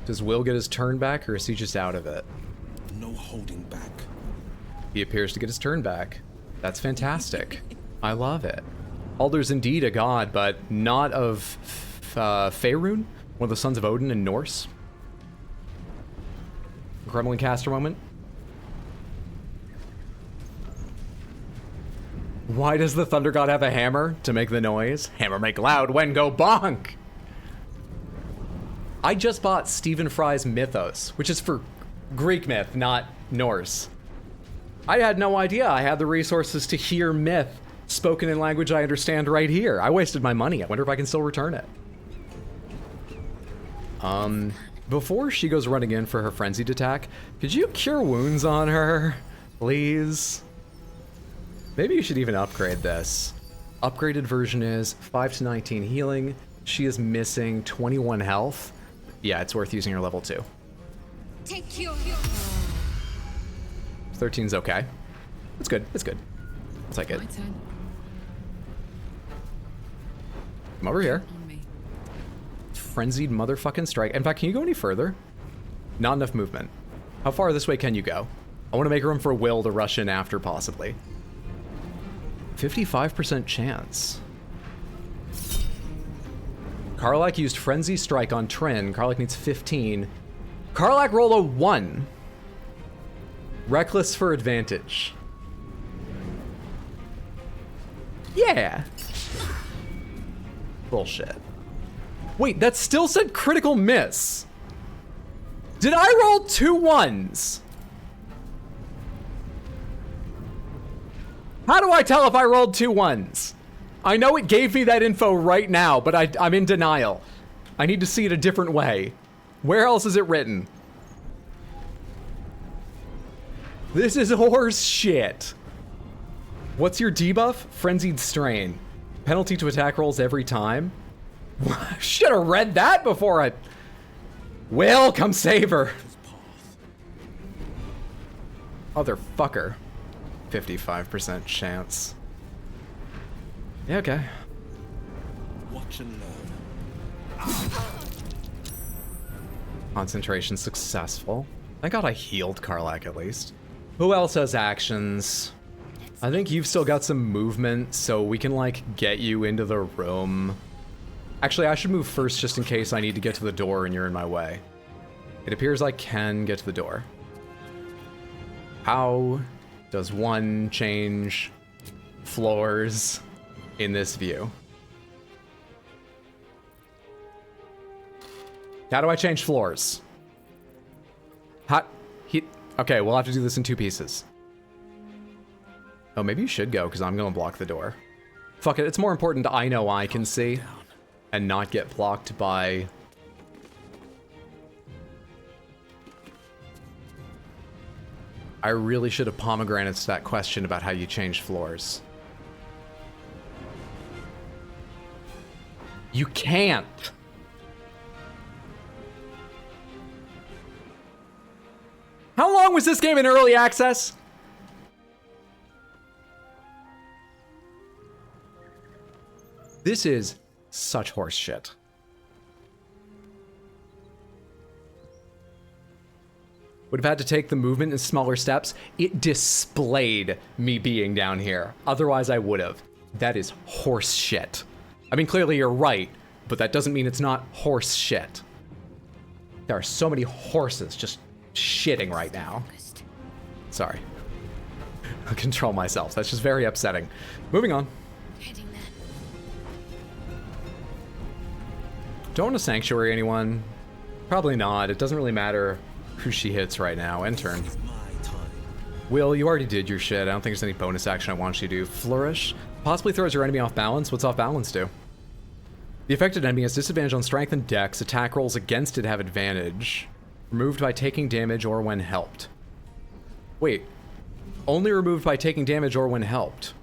Does Will get his turn back, or is he just out of it?
No holding back.
He appears to get his turn back. That's fantastic. I love it. Baldur's indeed a god, but not of Faerun, one of the sons of Odin in Norse. Gremlin caster moment. Why does the thunder god have a hammer? To make the noise. Hammer make loud when go bonk! I just bought Stephen Fry's Mythos, which is for Greek myth, not Norse. I had no idea I had the resources to hear myth spoken in language I understand right here. I wasted my money. I wonder if I can still return it. Before she goes running in for her frenzied attack, could you cure wounds on her, please? Maybe you should even upgrade this. Upgraded version is 5 to 19 healing. She is missing 21 health. Yeah, it's worth using her level 2.
Take your
13's okay. It's good. It's good. It's like it.
my turn.
Come over here.
On me.
Frenzied motherfucking strike. In fact, can you go any further? Not enough movement. How far this way can you go? I want to make room for Will to rush in after, possibly. 55% chance. Karlak used Frenzy Strike on Trin. Karlak needs 15. Karlak roll a 1. Reckless for advantage. Yeah. Bullshit. Wait, that still said critical miss. Did I roll 2 1s? How do I tell if I rolled 2 1s? I know it gave me that info right now, but I'm in denial. I need to see it a different way. Where else is it written? This is horse shit. What's your debuff? Frenzied Strain. Penalty to attack rolls every time. Should have read that before I... Will, come save her. Motherfucker. 55% chance. Yeah, okay.
Watch and learn.
Concentration successful. Thank God I healed Karlak at least. Who else has actions? I think you've still got some movement, so we can, like, get you into the room. Actually, I should move first just in case I need to get to the door and you're in my way. It appears I can get to the door. How does one change floors in this view? How do I change floors? Okay, we'll have to do this in 2 pieces. Oh, maybe you should go, because I'm going to block the door. Fuck it, it's more important I know I can see and not get blocked by... I really should have pomegranates that question about how you change floors. You can't! How long was this game in early access? This is such horse shit. Would have had to take the movement in smaller steps. It displayed me being down here. Otherwise, I would have. That is horse shit. I mean, clearly you're right, but that doesn't mean it's not horse shit. There are so many horses just shitting right now. Sorry. I'll control myself. That's just very upsetting. Moving on.
Heading there.
Don't want to sanctuary anyone. Probably not. It doesn't really matter who she hits right now. End turn.
My time.
Will, you already did your shit. I don't think there's any bonus action I want you to do. Flourish. Possibly throws your enemy off balance. What's off balance do? The affected enemy has disadvantage on strength and dex. Attack rolls against it have advantage. Removed by taking damage or when helped. Wait. Only removed by taking damage or when helped.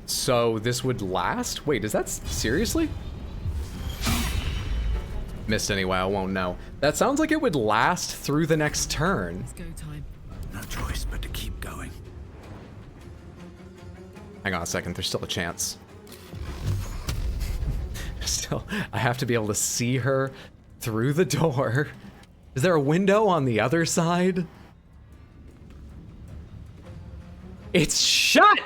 So this would last? Wait, is that seriously? missed anyway, I won't know. That sounds like it would last through the next turn.
It's go time.
No choice but to keep going.
Hang on a second, there's still a chance. Still, I have to be able to see her through the door. Is there a window on the other side? It's shut!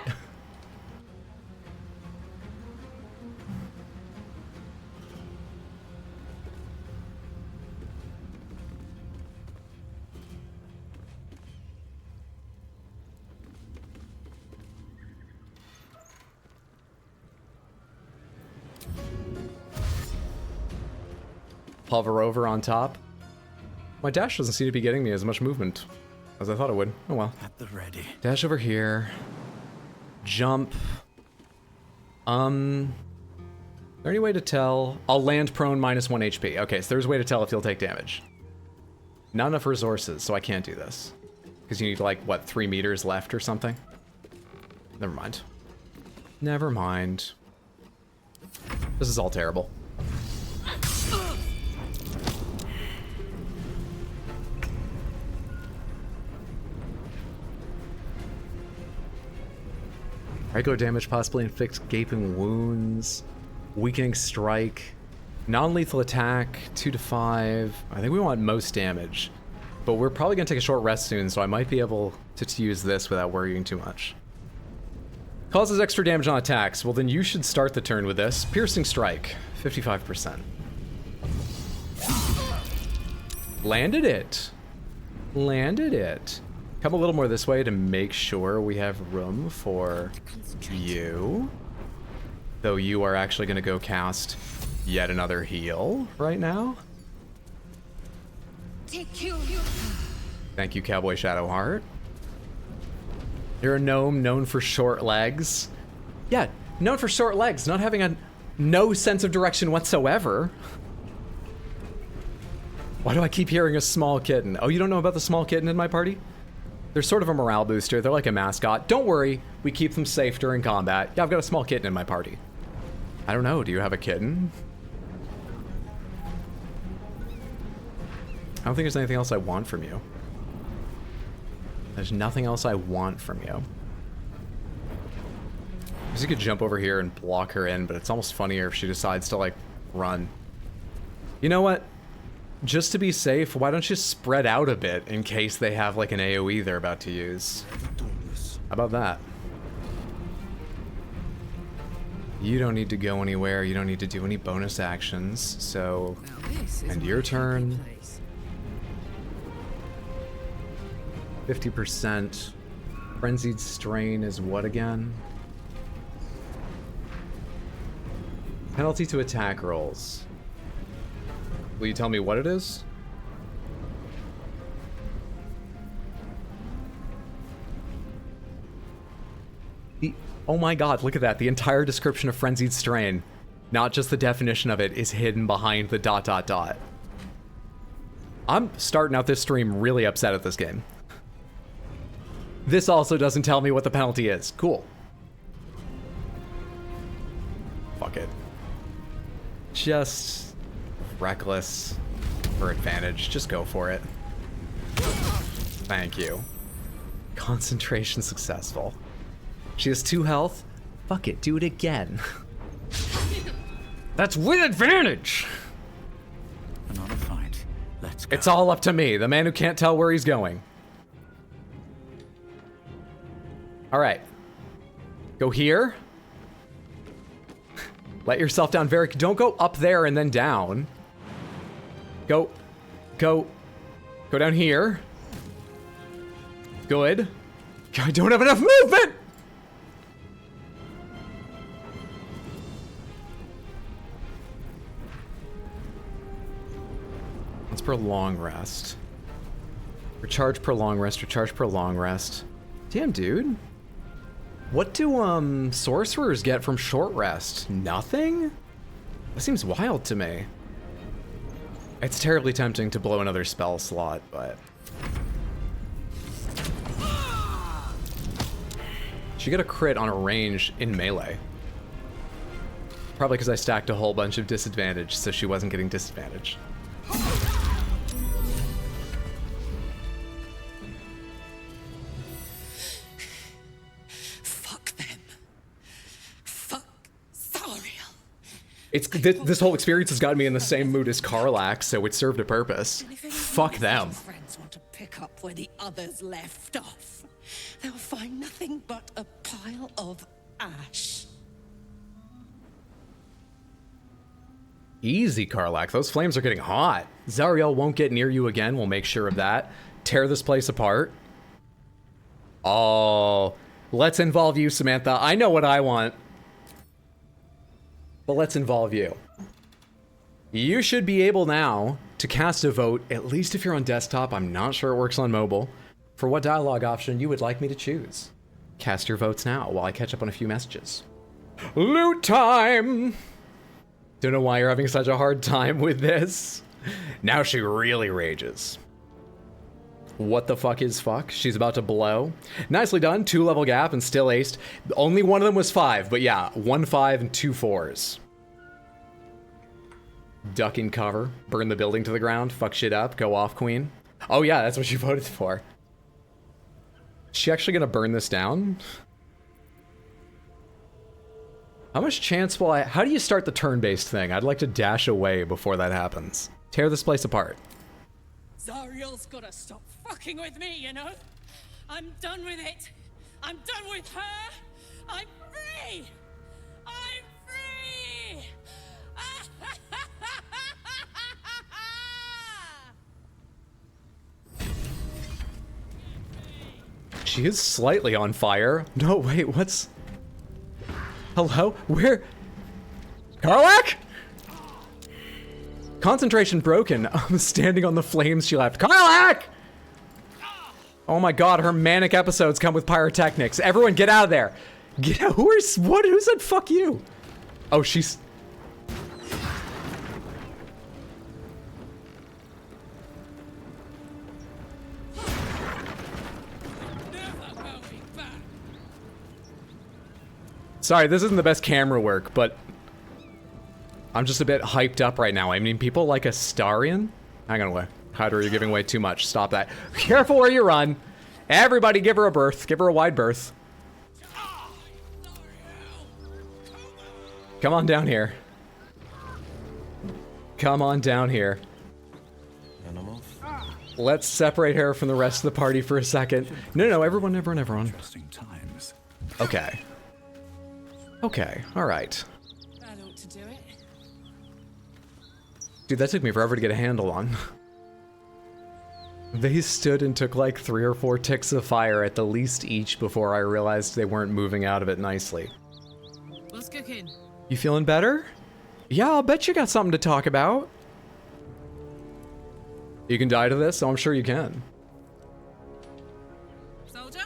Hover over on top. My dash doesn't seem to be getting me as much movement as I thought it would. Oh well.
At the ready.
Dash over here. Jump. Is there any way to tell? I'll land prone minus 1 HP. Okay, so there's a way to tell if you'll take damage. Not enough resources, so I can't do this. Because you need like, what, 3 meters left or something? Never mind. Never mind. This is all terrible. Regular damage, possibly inflict gaping wounds, weakening strike, non-lethal attack, 2 to 5. I think we want most damage, but we're probably gonna take a short rest soon, so I might be able to use this without worrying too much. Causes extra damage on attacks. Well, then you should start the turn with this. Piercing strike, 55%. Landed it. Landed it. Come a little more this way to make sure we have room for you. Though you are actually going to go cast yet another heal right now.
Take you.
Thank you, Cowboy Shadowheart. You're a gnome known for short legs. Yeah, known for short legs, not having no sense of direction whatsoever. Why do I keep hearing a small kitten? Oh, you don't know about the small kitten in my party? They're sort of a morale booster. They're like a mascot. Don't worry, we keep them safe during combat. Yeah, I've got a small kitten in my party. I don't know, do you have a kitten? I don't think there's anything else I want from you. There's nothing else I want from you. Because you could jump over here and block her in, but it's almost funnier if she decides to, like, run. You know what? Just to be safe, why don't you spread out a bit in case they have, like, an AoE they're about to use? How about that? You don't need to go anywhere. You don't need to do any bonus actions, so... End your turn. 50%. Frenzied Strain is what again? Penalty to attack rolls. Will you tell me what it is? Oh my god, look at that. The entire description of Frenzied Strain, not just the definition of it, is hidden behind the ... I'm starting out this stream really upset at this game. This also doesn't tell me what the penalty is. Cool. Fuck it. Just... reckless for advantage. Just go for it. Thank you. Concentration successful. She has 2 health. Fuck it, do it again. That's with advantage!
Another fight. Let's go.
It's all up to me, the man who can't tell where he's going. Alright. Go here. Let yourself down very... Don't go up there and then down. Go down here. Good. I don't have enough movement! Let's prolong rest. Recharge, prolong rest, recharge, prolong rest. Damn, dude. What do, sorcerers get from short rest? Nothing? That seems wild to me. It's terribly tempting to blow another spell slot, but... She got a crit on a range in melee. Probably because I stacked a whole bunch of disadvantage, so she wasn't getting disadvantaged.
Fuck them. Fuck Zariel.
It's this whole experience has gotten me in the same mood as Karlach, so it served a purpose.
And if any
Fuck
of
them.
your friends want to pick up where the others left off, they'll find nothing but a pile of ash.
Easy, Karlach. Those flames are getting hot. Zariel won't get near you again. We'll make sure of that. Tear this place apart. Oh, let's involve you, Samantha. I know what I want. But let's involve you. You should be able now to cast a vote, at least if you're on desktop. I'm not sure it works on mobile. For what dialogue option you would like me to choose. Cast your votes now while I catch up on a few messages. Loot time! Don't know why you're having such a hard time with this. Now she really rages. What the fuck is fuck? She's about to blow. Nicely done. 2-level gap and still aced. Only one of them was 5, but yeah, 1 5 and 2 4s. Ducking cover. Burn the building to the ground. Fuck shit up. Go off, queen. Oh yeah, that's what she voted for. Is she actually gonna burn this down? How much chance will I... How do you start the turn-based thing? I'd like to dash away before that happens. Tear this place apart.
Zariel's gotta stop fucking with me, you know? I'm done with it. I'm done with her. I'm free. I'm free.
She is slightly on fire. No, wait, what's... Hello? Where? Karlach? Concentration broken. I'm standing on the flames she left. Karlach! Oh my god, her manic episodes come with pyrotechnics. Everyone get out of there. Get out. Who said fuck you? Oh, she's... Sorry, this isn't the best camera work, but I'm just a bit hyped up right now. I mean, people like Astarion? Hang on away. Hydra, you're giving away too much. Stop that. Careful where you run. Everybody give her a berth. Give her a wide berth. Come on down here. Come on down here. Let's separate her from the rest of the party for a second. No, everyone.
Interesting times.
Okay. Okay, alright.
That ought to do it.
Dude, that took me forever to get a handle on. They stood and took like 3 or 4 ticks of fire at the least each before I realized they weren't moving out of it nicely.
What's cooking?
You feeling better? Yeah, I'll bet you got something to talk about. You can die to this? Oh, I'm sure you can.
Soldier?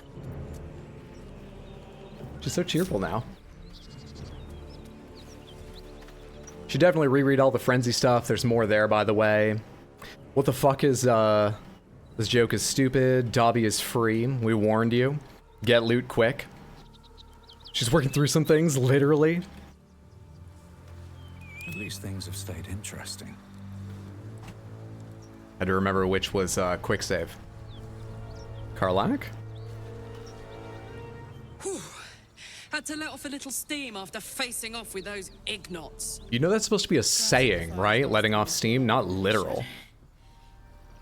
She's so cheerful now. Should definitely reread all the frenzy stuff. There's more there, by the way. What the fuck is, this joke is stupid. Dobby is free. We warned you. Get loot quick. She's working through some things, literally.
At least things have stayed interesting.
Had to remember which was, quick save. Karlach?
Had to let off a little steam after facing off with those ignots.
You know that's supposed to be a saying, right? Letting off steam, not literal.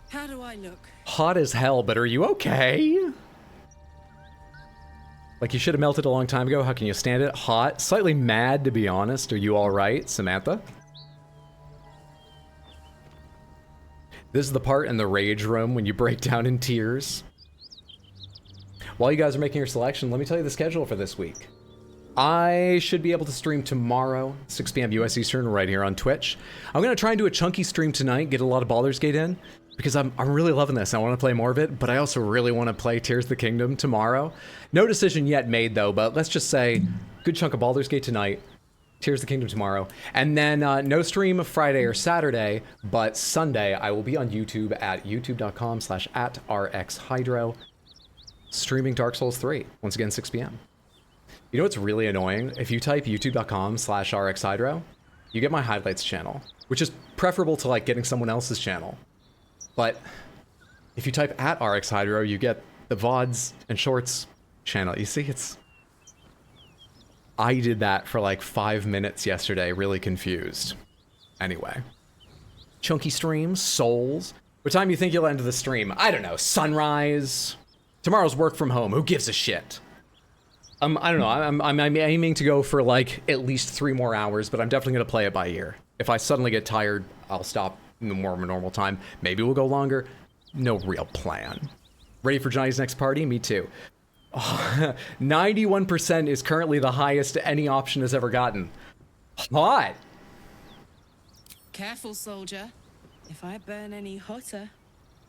How do I look?
Hot as hell, but are you okay? Like you should have melted a long time ago. How can you stand it? Hot. Slightly mad, to be honest. Are you alright, Samantha? This is the part in the rage room when you break down in tears. While you guys are making your selection, let me tell you the schedule for this week. I should be able to stream tomorrow, 6 p.m. US Eastern, right here on Twitch. I'm going to try and do a chunky stream tonight, get a lot of Baldur's Gate in, because I'm really loving this. I want to play more of it, but I also really want to play Tears of the Kingdom tomorrow. No decision yet made, though, but let's just say good chunk of Baldur's Gate tonight, Tears of the Kingdom tomorrow, and then no stream Friday or Saturday, but Sunday I will be on YouTube at youtube.com/@rxhydro, streaming Dark Souls 3, once again 6 p.m. You know what's really annoying? If you type youtube.com/rxhydro, you get my highlights channel, which is preferable to like getting someone else's channel. But if you type @rxhydro, you get the VODs and Shorts channel. You see, I did that for like 5 minutes yesterday, really confused. Anyway. Chunky streams, souls. What time do you think you'll end the stream? I don't know, sunrise? Tomorrow's work from home, who gives a shit? I don't know, I'm aiming to go for like at least 3 more hours, but I'm definitely gonna play it by ear. If I suddenly get tired, I'll stop in more of a normal time. Maybe we'll go longer. No real plan. Ready for Johnny's next party? Me too. Oh, 91% is currently the highest any option has ever gotten. Hot!
Careful, soldier. If I burn any hotter,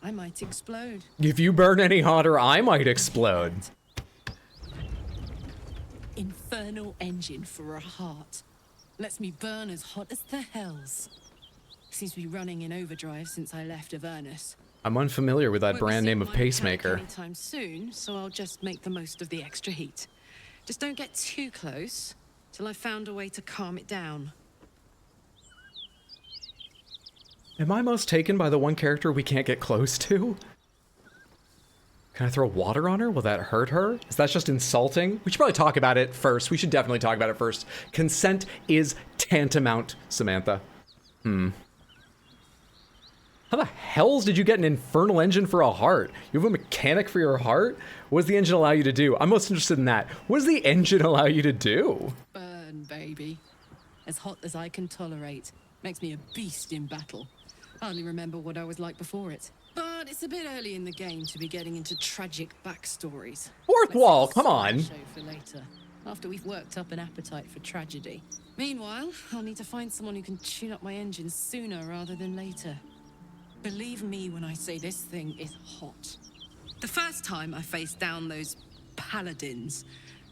I might explode.
If you burn any hotter, I might explode.
Infernal engine for a heart. Lets me burn as hot as the hells. Seems to be running in overdrive since I left Avernus.
I'm unfamiliar with that brand name of pacemaker.
Anytime soon, so I'll just make the most of the extra heat. Just don't get too close till I've found a way to calm it down.
Am I most taken by the one character we can't get close to? Can I throw water on her? Will that hurt her? Is that just insulting? We should probably talk about it first. We should definitely talk about it first. Consent is tantamount, Samantha. How the hells did you get an infernal engine for a heart? You have a mechanic for your heart? What does the engine allow you to do? I'm most interested in that. What does the engine allow you to do?
Burn, baby. As hot as I can tolerate. Makes me a beast in battle. Hardly remember what I was like before it. But it's a bit early in the game to be getting into tragic backstories.
Fourth wall, come on.
Show for later, after we've worked up an appetite for tragedy. Meanwhile, I'll need to find someone who can tune up my engine sooner rather than later. Believe me when I say this thing is hot. The first time I faced down those paladins,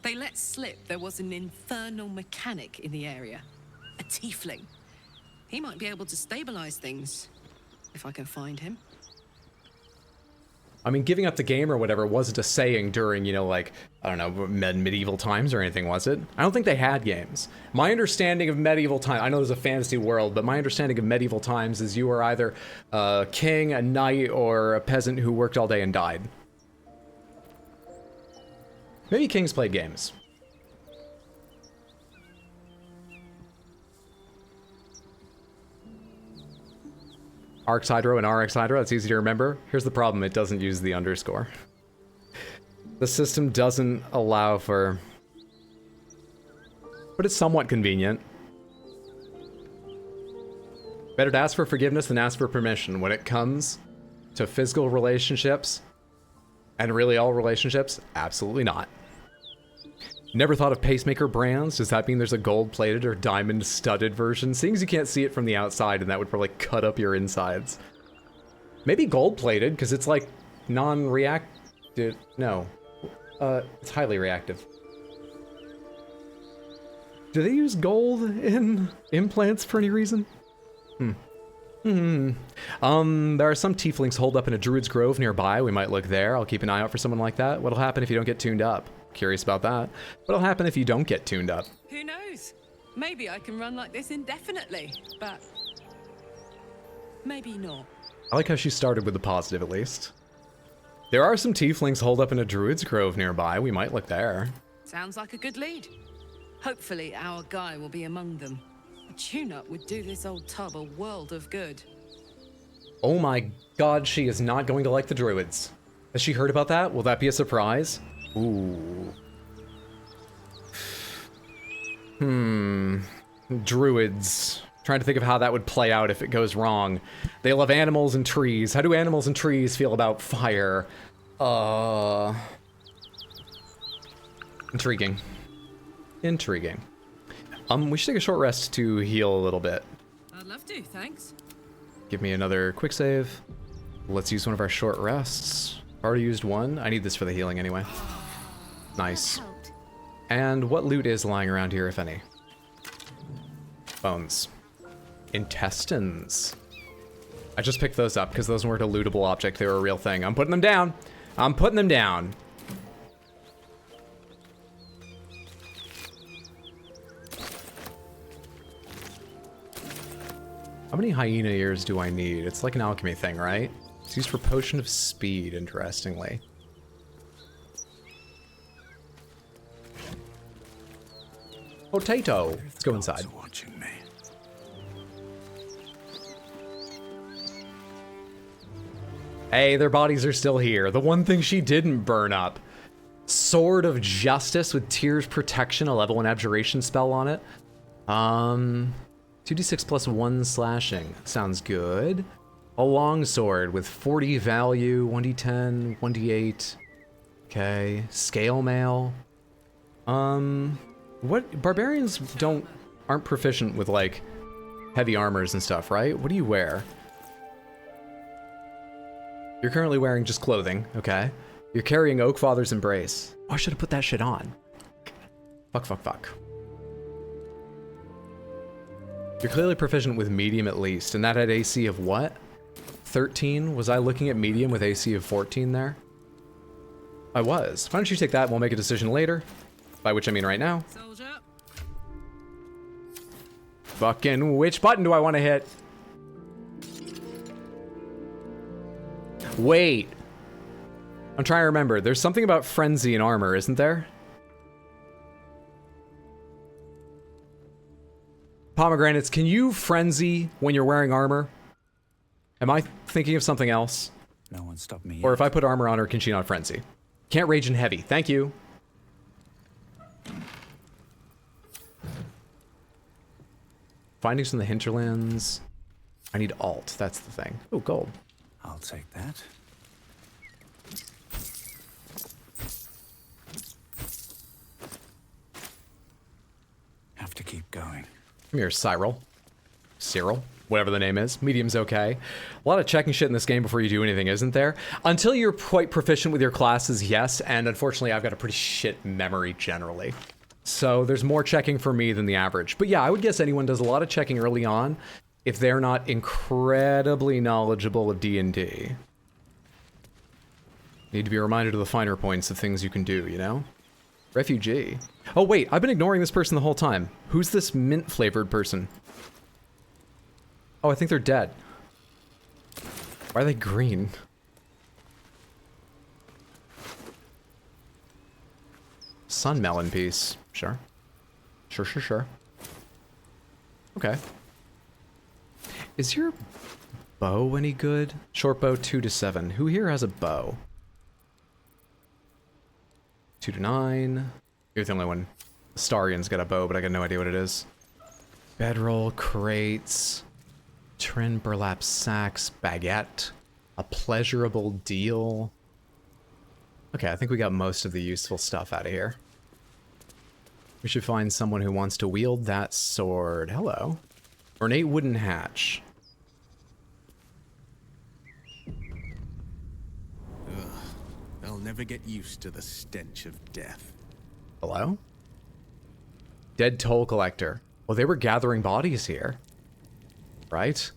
they let slip there was an infernal mechanic in the area. A tiefling. He might be able to stabilize things, if I can find him.
I mean, giving up the game or whatever wasn't a saying during, you know, like, I don't know, medieval times or anything, was it? I don't think they had games. My understanding of medieval times, I know there's a fantasy world, but my understanding of medieval times is you were either a king, a knight, or a peasant who worked all day and died. Maybe kings played games. Arx Hydro and RX Hydro, it's easy to remember. Here's the problem, it doesn't use the underscore. The system doesn't allow for... But it's somewhat convenient. Better to ask for forgiveness than ask for permission. When it comes to physical relationships, and really all relationships, absolutely not. Never thought of pacemaker brands? Does that mean there's a gold-plated or diamond-studded version? Seeing as you can't see it from the outside, and that would probably cut up your insides. Maybe gold-plated, because it's like non-reactive. No. It's highly reactive. Do they use gold in implants for any reason? There are some tieflings holed up in a druid's grove nearby. We might look there. I'll keep an eye out for someone like that. What'll happen if you don't get tuned up? Curious about that. What'll happen if you don't get tuned up?
Who knows? Maybe I can run like this indefinitely, but maybe not.
I like how she started with the positive, at least. There are some tieflings holed up in a druid's grove nearby. We might look there.
Sounds like a good lead. Hopefully our guy will be among them. A tune-up would do this old tub a world of good.
Oh my god, she is not going to like the druids. Has she heard about that? Will that be a surprise? Ooh. Druids. Trying to think of how that would play out if it goes wrong. They love animals and trees. How do animals and trees feel about fire? Intriguing. Intriguing. We should take a short rest to heal a little bit.
I'd love to, thanks.
Give me another quick save. Let's use one of our short rests. Already used one. I need this for the healing anyway. Nice. And what loot is lying around here, if any? Bones. Intestines. I just picked those up because those weren't a lootable object. They were a real thing. I'm putting them down. I'm putting them down. How many hyena ears do I need? It's like an alchemy thing, right? It's used for potion of speed, interestingly. Potato. Let's go inside.
Watching me.
Hey, their bodies are still here. The one thing she didn't burn up. Sword of Justice with Tears Protection, a level 1 abjuration spell on it. 2d6 plus 1 slashing. Sounds good. A longsword with 40 value, 1d10, 1d8. Okay. Scale mail. What barbarians aren't proficient with like heavy armors and stuff, right? What do you wear? You're currently wearing just clothing, okay? You're carrying Oakfather's Embrace. Oh, I should have put that shit on. Fuck. You're clearly proficient with medium at least, and that had AC of what? 13? Was I looking at medium with AC of 14 there? I was. Why don't you take that and we'll make a decision later? By which I mean right now.
Soldier.
Fucking which button do I want to hit? Wait. I'm trying to remember. There's something about frenzy and armor, isn't there? Pomegranates, can you frenzy when you're wearing armor? Am I thinking of something else?
No one stopped me.
Or if I put armor on her, can she not frenzy? Can't rage in heavy. Thank you. Findings from the hinterlands. I need alt. That's the thing. Oh, gold.
I'll take that. Have to keep going.
Come here, Cyril. Cyril, whatever the name is. Medium's okay. A lot of checking shit in this game before you do anything, isn't there? Until you're quite proficient with your classes, yes, and unfortunately I've got a pretty shit memory generally. So there's more checking for me than the average. But yeah, I would guess anyone does a lot of checking early on if they're not incredibly knowledgeable of D&D. Need to be reminded of the finer points of things you can do, you know? Refugee. Oh wait, I've been ignoring this person the whole time. Who's this mint-flavored person? Oh, I think they're dead. Why are they green? Sun melon piece. Sure. Sure. Okay. Is your bow any good? Short bow 2 to 7. Who here has a bow? 2 to 9. You're the only one. Starian's got a bow, but I got no idea what it is. Bedroll, crates, trin burlap sacks, baguette, a pleasurable deal. Okay, I think we got most of the useful stuff out of here. We should find someone who wants to wield that sword. Hello. Ornate wooden hatch.
I'll never get used to the stench of death.
Hello? Dead toll collector. Well, they were gathering bodies here. Right?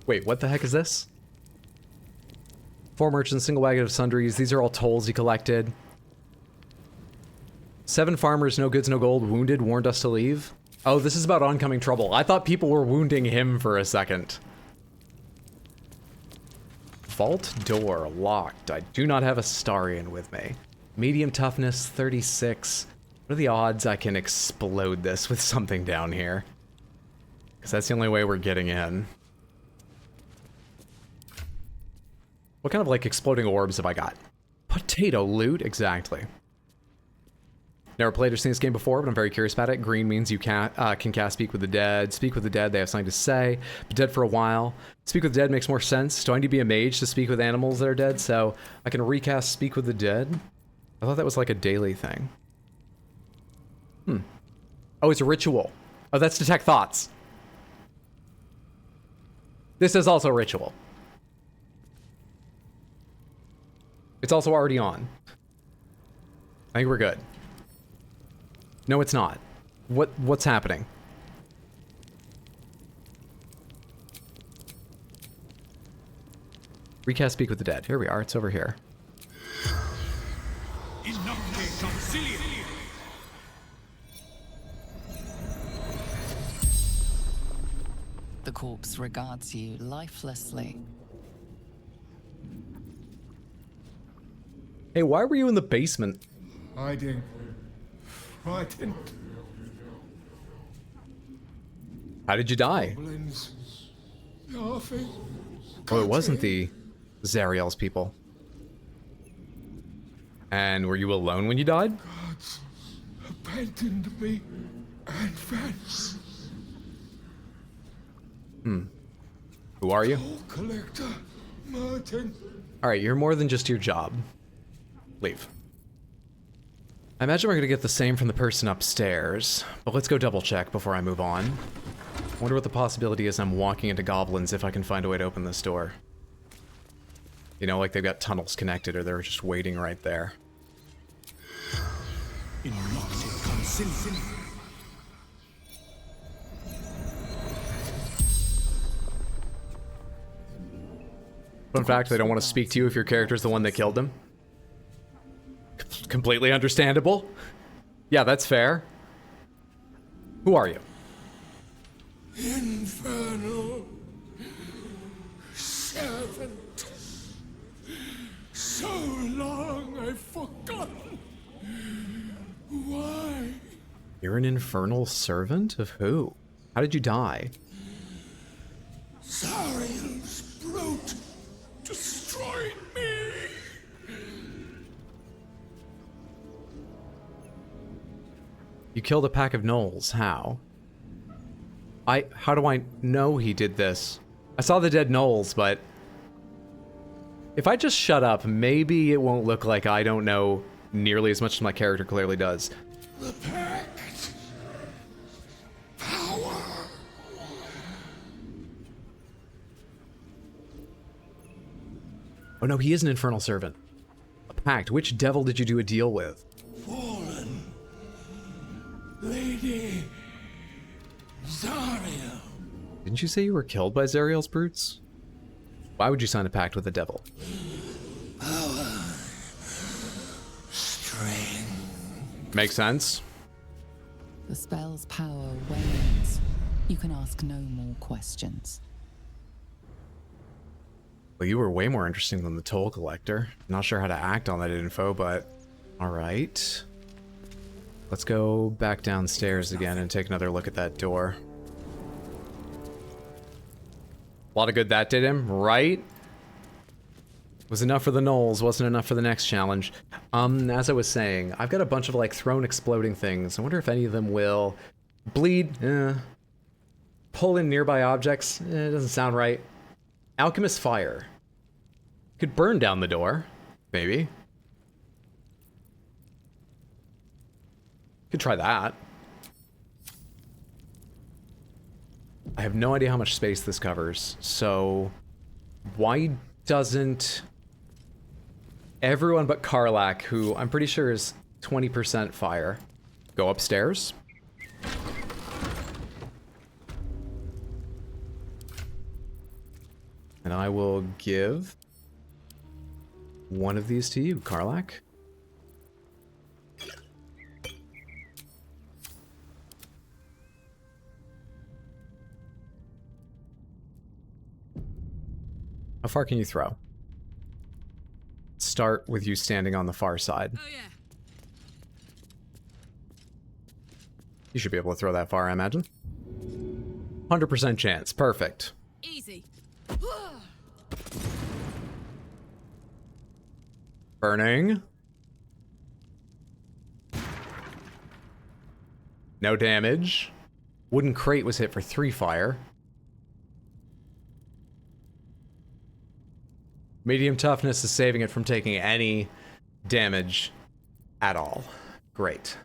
Wait, what the heck is this? 4 merchants, single wagon of sundries. These are all tolls he collected. 7 farmers, no goods, no gold, wounded, warned us to leave. Oh, this is about oncoming trouble. I thought people were wounding him for a second. Vault door locked. I do not have a Starian with me. Medium toughness, 36. What are the odds I can explode this with something down here? Because that's the only way we're getting in. What kind of, like, exploding orbs have I got? Potato loot? Exactly. Never played or seen this game before, but I'm very curious about it. Green means you can cast Speak with the Dead. Speak with the Dead, they have something to say. Been dead for a while. Speak with the Dead makes more sense. Do I need to be a mage to speak with animals that are dead? So I can recast Speak with the Dead? I thought that was like a daily thing. Oh, it's a ritual. Oh, that's Detect Thoughts. This is also a ritual. It's also already on. I think we're good. No, it's not. What's happening? Recast Speak with the Dead. Here we are. It's over here.
The corpse regards you lifelessly.
Hey, why were you in the basement?
Hiding. Frightened.
How did you die?
Goblins. Laughing.
Oh, it wasn't the Zariel's people. And were you alone when you died?
Gods abandoned me and Vance.
Who are you?
Toll collector Martin.
Alright, you're more than just your job. Leave. I imagine we're gonna get the same from the person upstairs, but let's go double check before I move on. Wonder what the possibility is I'm walking into goblins if I can find a way to open this door. You know, like they've got tunnels connected or they're just waiting right there. Fun fact, they don't want to speak to you if your character's the one that killed them. Completely understandable. Yeah, that's fair. Who are you?
Infernal servant. So long I've forgotten. Why?
You're an infernal servant of who? How did you die?
Zariel's brute destroyed me.
You killed a pack of gnolls. How? How do I know he did this? I saw the dead gnolls, but if I just shut up, maybe it won't look like I don't know nearly as much as my character clearly does.
The pact. Power.
Oh no, he is an infernal servant. A pact. Which devil did you do a deal with?
Fallen. Lady Zariel.
Didn't you say you were killed by Zariel's brutes? Why would you sign a pact with the devil?
Power. Strength.
Makes sense.
The spell's power wanes. You can ask no more questions.
Well, you were way more interesting than the toll collector. Not sure how to act on that info, but alright. Let's go back downstairs again and take another look at that door. A lot of good that did him, right? Was enough for the gnolls, wasn't enough for the next challenge. As I was saying, I've got a bunch of like thrown exploding things. I wonder if any of them will bleed, pull in nearby objects, it doesn't sound right. Alchemist fire. Could burn down the door, maybe. Could try that. I have no idea how much space this covers, so why doesn't everyone but Karlak, who I'm pretty sure is 20% fire, go upstairs? And I will give one of these to you, Karlak. How far can you throw? Start with you standing on the far side.
Oh, yeah.
You should be able to throw that far, I imagine. 100% chance. Perfect.
Easy.
Burning. No damage. Wooden crate was hit for 3 fire. Medium toughness is saving it from taking any damage at all. Great.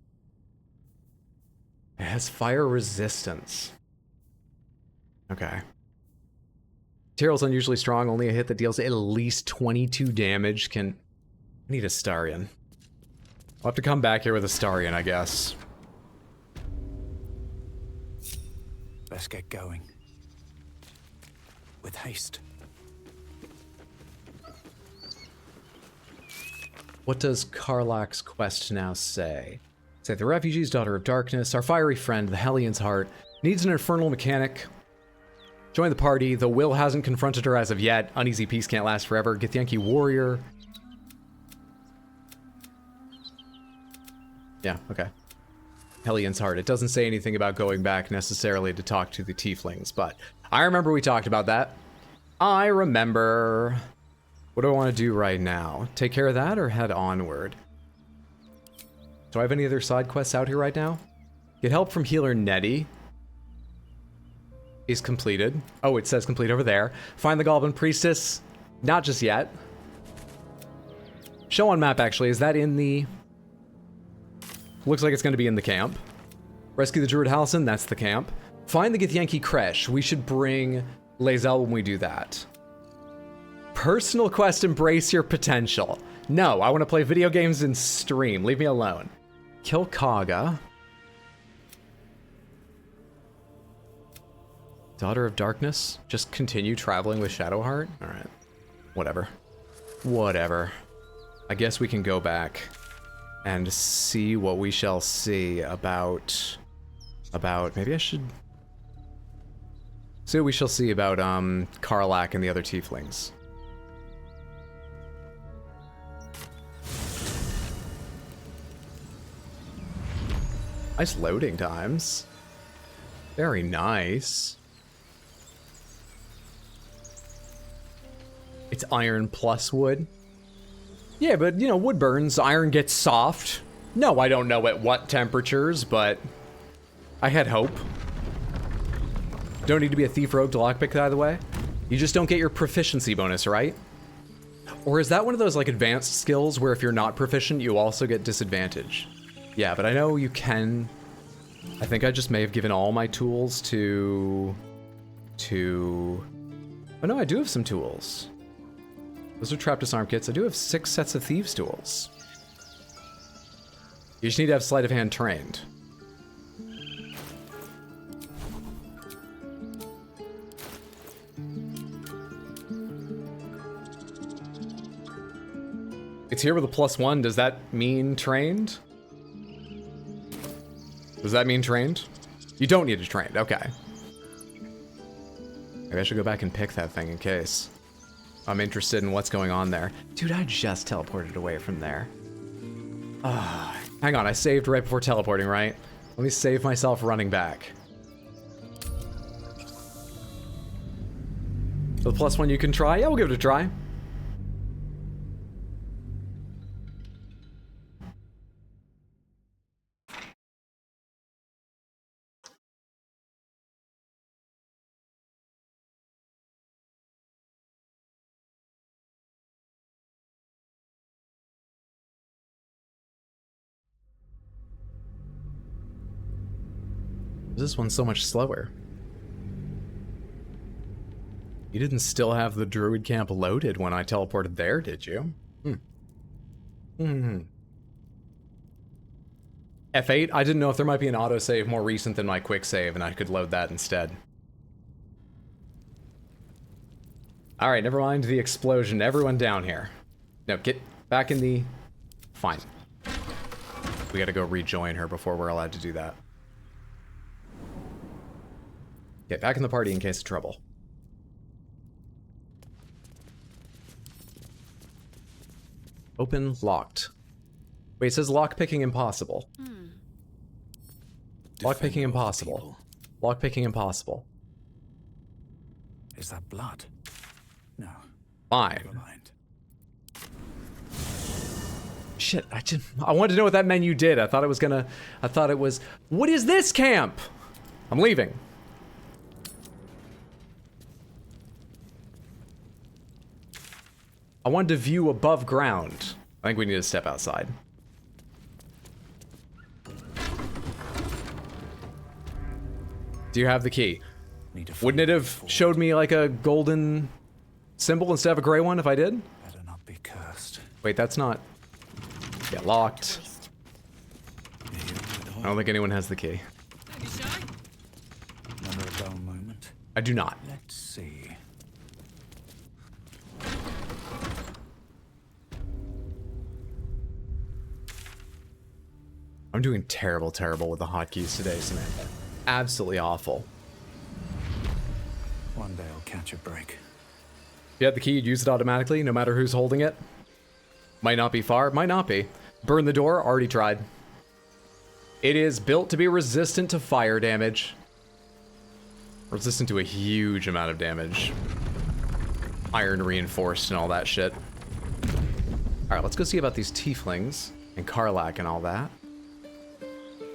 It has fire resistance. Okay. Material's unusually strong, only a hit that deals at least 22 damage can... I need a Starion. I'll have to come back here with a Starion, I guess.
Let's get going. With haste.
What does Karlach's quest now say? Say the refugee's daughter of darkness, our fiery friend, the Hellion's heart, needs an infernal mechanic. Join the party, though Will hasn't confronted her as of yet. Uneasy peace can't last forever. Githyanki warrior. Yeah, okay. Hellion's heart. It doesn't say anything about going back necessarily to talk to the tieflings, but I remember we talked about that. I remember. What do I want to do right now? Take care of that or head onward? Do I have any other side quests out here right now? Get help from healer Nettie. Is completed. Oh, it says complete over there. Find the Goblin Priestess. Not just yet. Show on map, actually. Is that in the... Looks like it's going to be in the camp. Rescue the Druid Halcyon. That's the camp. Find the Githyanki Kresh. We should bring Lae'zel when we do that. Personal quest, embrace your potential. No, I want to play video games and stream. Leave me alone. Kill Kaga. Daughter of Darkness? Just continue traveling with Shadowheart? Alright. Whatever. Whatever. I guess we can go back and see what we shall see about... Maybe I should... See what we shall see about, Karlach and the other tieflings. Nice loading times. Very nice. It's iron plus wood. Yeah, but, you know, wood burns, iron gets soft. No, I don't know at what temperatures, but I had hope. Don't need to be a thief rogue to lockpick, by the way. You just don't get your proficiency bonus, right? Or is that one of those, like, advanced skills where if you're not proficient, you also get disadvantage? Yeah, but I know you can... I think I just may have given all my tools to... Oh no, I do have some tools. Those are trap disarm kits. I do have 6 sets of thieves tools. You just need to have sleight of hand trained. It's here with a +1. Does that mean trained? Does that mean trained? You don't need to train. Okay. Maybe I should go back and pick that thing in case I'm interested in what's going on there. Dude, I just teleported away from there. Hang on, I saved right before teleporting, right? Let me save myself running back. The +1 you can try? Yeah, we'll give it a try. This one's so much slower. You didn't still have the druid camp loaded when I teleported there, did you? F8? I didn't know if there might be an autosave more recent than my quick save and I could load that instead. Alright, never mind the explosion. Everyone down here. No, get back in the... Fine. We gotta go rejoin her before we're allowed to do that. Get back in the party in case of trouble. Open, locked. Wait, it says lockpicking impossible. Lockpicking impossible. Lockpicking impossible.
Is that blood? No.
Fine.
Never mind.
Shit, I wanted to know what that menu did. I thought it was, what is this camp? I'm leaving. I wanted to view above ground. I think we need to step outside. Do you have the key? Wouldn't it have showed me like a golden symbol instead of a gray one if I did?
Better not be cursed.
Wait, that's not... Yeah, locked. I don't think anyone has the key.
Remember a dull moment?
I do not.
Let's see.
I'm doing terrible with the hotkeys today, Samantha. Absolutely awful.
One day I'll catch a break.
If you had the key, you'd use it automatically, no matter who's holding it. Might not be far, might not be. Burn the door, already tried. It is built to be resistant to fire damage. Resistant to a huge amount of damage. Iron reinforced and all that shit. Alright, let's go see about these tieflings and Karlach and all that.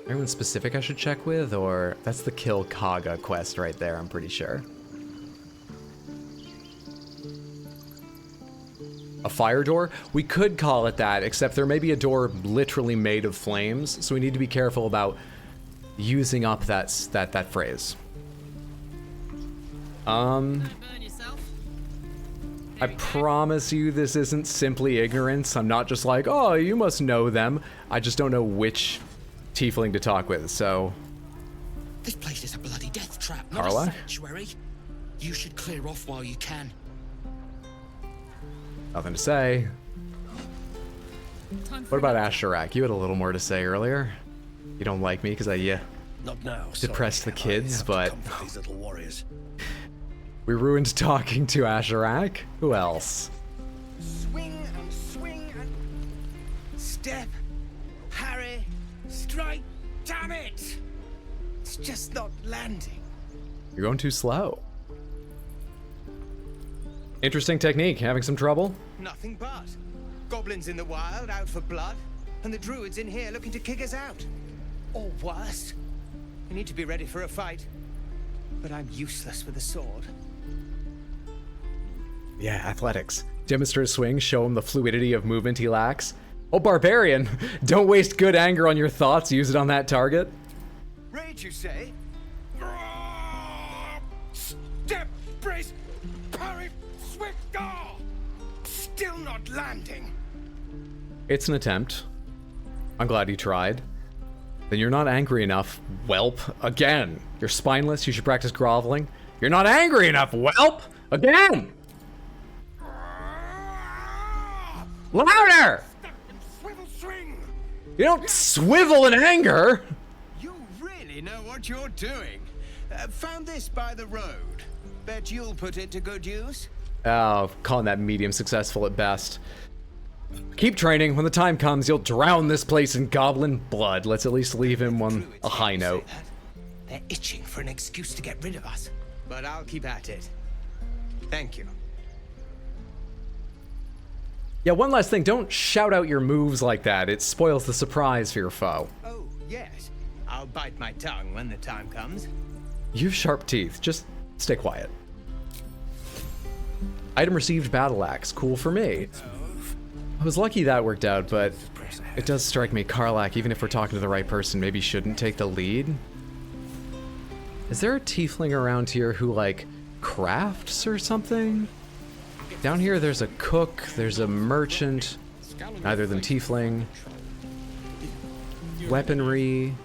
Anyone specific I should check with, or that's the Kill Kaga quest right there, I'm pretty sure. A fire door? We could call it that, except there may be a door literally made of flames, so we need to be careful about using up that phrase.
Burn yourself?
I promise you this isn't simply ignorance. I'm not just like, oh, you must know them. I just don't know which tiefling to talk with, so...
This place is a bloody death trap, not
Karlach?
a sanctuary. You should clear off while you can.
Nothing to say.
Time for
What about Asherak? You had a little more to say earlier. You don't like me because I
Not now.
depressed the kids, but
These little warriors.
we ruined talking to Asherak. Who else?
Swing and step, parry, strike. Damn it! It's just not landing.
You're going too slow. Interesting technique. Having some trouble?
Nothing but. Goblins in the wild out for blood, and the druids in here looking to kick us out. Or worse. We need to be ready for a fight. But I'm useless with a sword.
Yeah, athletics. Demonstrate a swing, show him the fluidity of movement he lacks. Oh, barbarian! Don't waste good anger on your thoughts, use it on that target.
Rage, you say? Step, brace, parry, swing. Still not landing.
It's an attempt. I'm glad you tried. Then you're not angry enough, whelp. Again. You're spineless, you should practice groveling. You're not angry enough, whelp! Again! Louder!
Swivel swing.
You don't swivel in anger!
You really know what you're doing. Found this by the road. Bet you'll put it to good use.
Oh, calling that medium successful at best. Keep training. When the time comes, you'll drown this place in goblin blood. Let's at least leave him on a high note.
They're itching for an excuse to get rid of us. But I'll keep at it. Thank you.
Yeah, one last thing. Don't shout out your moves like that. It spoils the surprise for your foe.
Oh, yes. I'll bite my tongue when the time comes.
You have sharp teeth. Just stay quiet. Item received, battle axe. Cool for me. I was lucky that worked out, but it does strike me Karlach, even if we're talking to the right person, maybe shouldn't take the lead. Is there a tiefling around here who, like, crafts or something? Down here there's a cook, there's a merchant, neither than tiefling. Weaponry.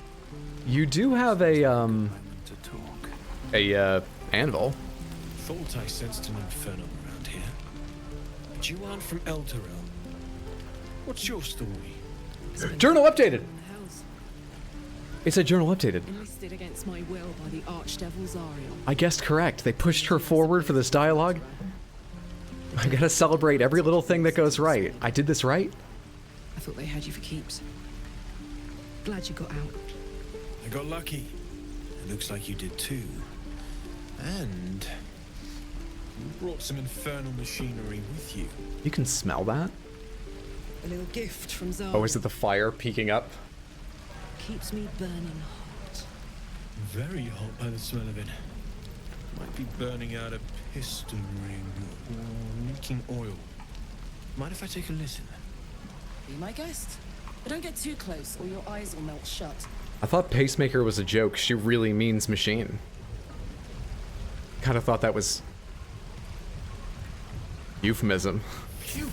You do have a, anvil.
Thought I sensed an inferno around here. But you aren't from Elturel. What's your story?
Journal updated! It said journal updated.
Enlisted against my will by the Archdevil Zariel.
I guessed correct. They pushed her forward for this dialogue. I gotta celebrate every little thing that goes right. I did this right?
I thought they had you for keeps. Glad you got out.
I got lucky. It looks like you did too. And you brought some infernal machinery with you.
You can smell that?
A little gift from Zariel.
Oh, is it the fire peeking up?
Keeps me burning hot.
Very hot by the smell of it. Might be burning out a piston ring or leaking oil. Mind if I take a listen?
Be my guest. But don't get too close or your eyes will melt shut.
I thought pacemaker was a joke. She really means machine. Kind of thought that was euphemism.
Phew!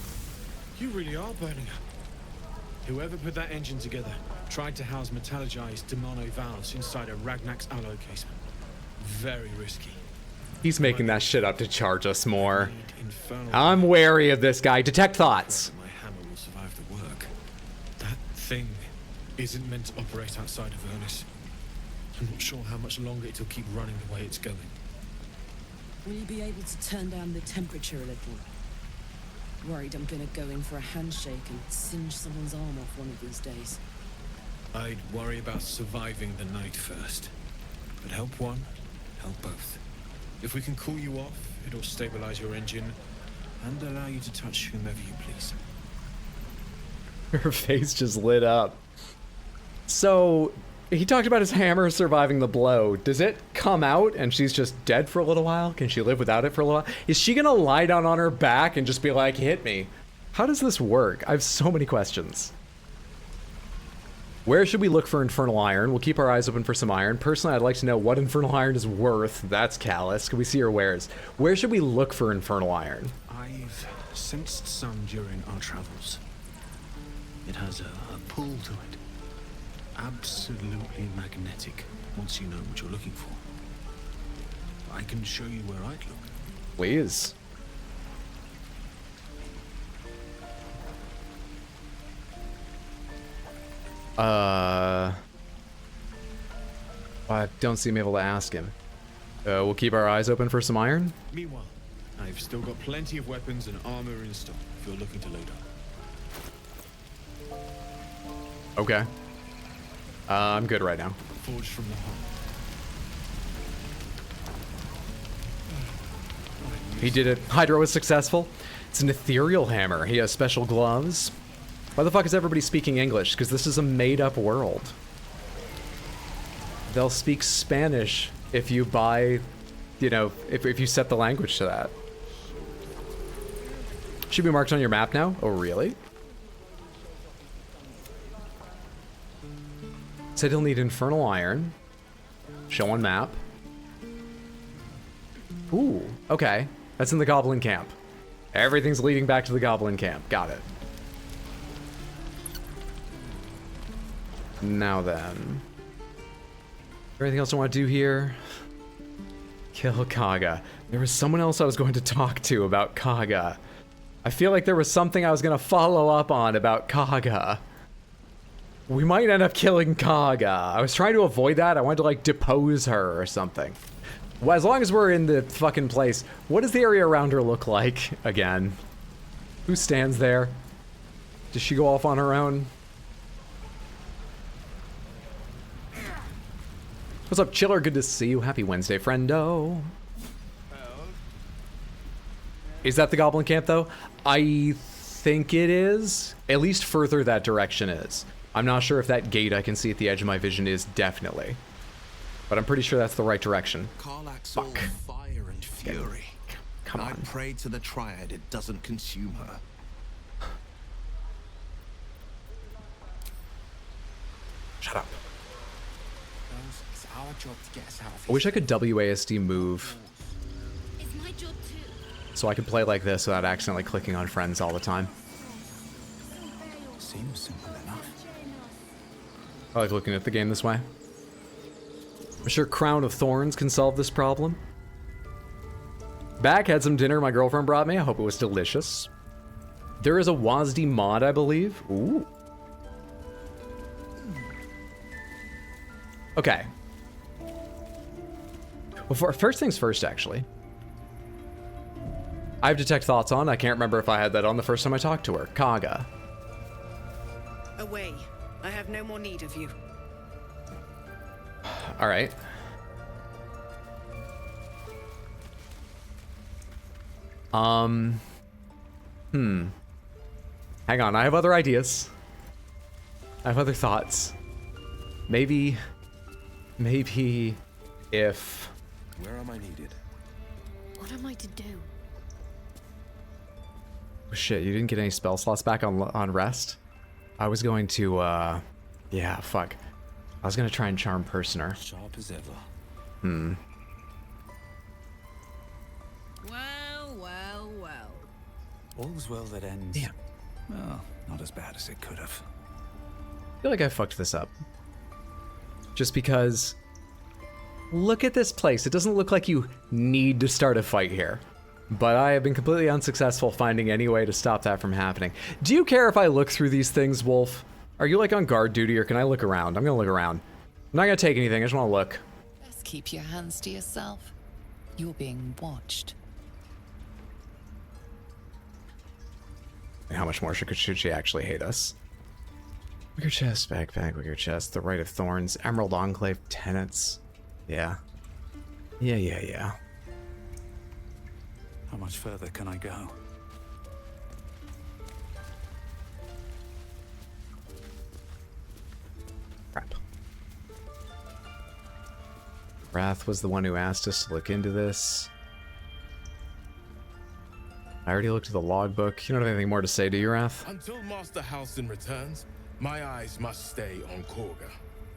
You really are burning up. Whoever put that engine together tried to house metallogized demono valves inside a Ragnak's alloy casement. Very risky.
He's making that shit up to charge us more. I'm wary of this guy. Detect thoughts.
My hammer will survive the work. That thing isn't meant to operate outside of Ernest. I'm not sure how much longer it'll keep running the way it's going.
Will you be able to turn down the temperature a little? Worried I'm gonna go in for a handshake and singe someone's arm off one of these days.
I'd worry about surviving the night first. But help one, help both. If we can cool you off, it'll stabilize your engine and allow you to touch whomever you please.
Her face just lit up. So, he talked about his hammer surviving the blow. Does it come out and she's just dead for a little while? Can she live without it for a little while? Is she gonna lie down on her back and just be like, hit me? How does this work? I have so many questions. Where should we look for infernal iron? We'll keep our eyes open for some iron. Personally, I'd like to know what infernal iron is worth. That's callous. Can we see her wares? Where should we look for infernal iron?
I've sensed some during our travels. It has a pull to it. Absolutely magnetic, once you know what you're looking for. I can show you where I'd look.
Please. I don't seem able to ask him. We'll keep our eyes open for some iron.
Meanwhile, I've still got plenty of weapons and armor in stock if you're looking to load up.
Okay. I'm good right now.
Forged from the heart.
He did it. Hydro was successful. It's an ethereal hammer. He has special gloves. Why the fuck is everybody speaking English? Because this is a made-up world. They'll speak Spanish if you buy, you know, if you set the language to that. Should be marked on your map now? Oh, really? Said he'll need infernal iron. Show on map. Ooh, okay. That's in the goblin camp. Everything's leading back to the goblin camp. Got it. Now then. Anything else I want to do here? Kill Kaga. There was someone else I was going to talk to about Kaga. I feel like there was something I was going to follow up on about Kaga. We might end up killing Kaga. I was trying to avoid that. I wanted to, like, depose her or something. Well, as long as we're in the fucking place, what does the area around her look like again? Who stands there? Does she go off on her own? What's up, Chiller? Good to see you. Happy Wednesday, friendo. Is that the goblin camp, though? I think it is. At least further that direction is. I'm not sure if that gate I can see at the edge of my vision is definitely. But I'm pretty sure that's the right direction.
Karlak's all fire and fury.
Come on.
I pray to the Triad it doesn't consume her.
Shut up.
It's our job to get us out of
I wish I could WASD move
It's my job too.
so I could play like this without accidentally clicking on friends all the time.
Seems simple enough.
I like looking at the game this way. I'm sure Crown of Thorns can solve this problem. Back had some dinner my girlfriend brought me. I hope it was delicious. There is a WASD mod, I believe. Ooh. Okay. Well, first things first, actually. I have Detect Thoughts on. I can't remember if I had that on the first time I talked to her. Kaga.
Away. I have no more need of you.
All right. Hang on, I have other ideas. I have other thoughts. Maybe if...
Where am I needed?
What am I to do?
Oh, shit, you didn't get any spell slots back on rest? I was going to, yeah, fuck. I was gonna try and charm Personer.
Sharp as ever.
Well, well, well.
All's well that ends.
Yeah.
Well, not as bad as it could have.
I feel like I fucked this up. Just because... Look at this place. It doesn't look like you need to start a fight here. But I have been completely unsuccessful finding any way to stop that from happening. Do you care if I look through these things, Wolf? Are you like on guard duty, or can I look around? I'm gonna look around. I'm not gonna take anything, I just wanna look.
Best keep your hands to yourself. You're being watched.
And how much more should she actually hate us? Wicker chest, backpack, wicker chest, the Rite of Thorns, Emerald Enclave, tenants. Yeah. Yeah.
How much further can I go?
Crap. Wrath was the one who asked us to look into this. I already looked at the logbook. You don't have anything more to say, do you, Wrath?
Until Master Halsin returns, my eyes must stay on Korga.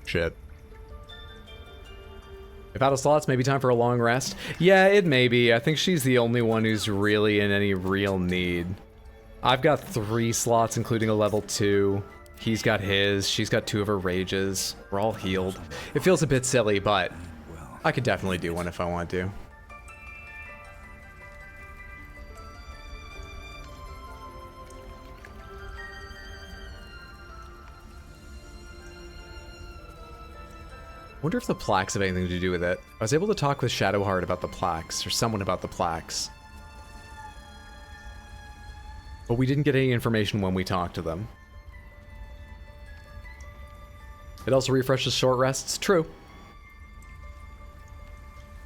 Shit. If out of slots, maybe time for a long rest? Yeah, it may be. I think she's the only one who's really in any real need. I've got 3 slots, including a level 2. He's got his. She's got 2 of her rages. We're all healed. It feels a bit silly, but I could definitely do one if I want to. Wonder if the plaques have anything to do with it. I was able to talk with Shadowheart about the plaques, or someone about the plaques. But we didn't get any information when we talked to them. It also refreshes short rests. True.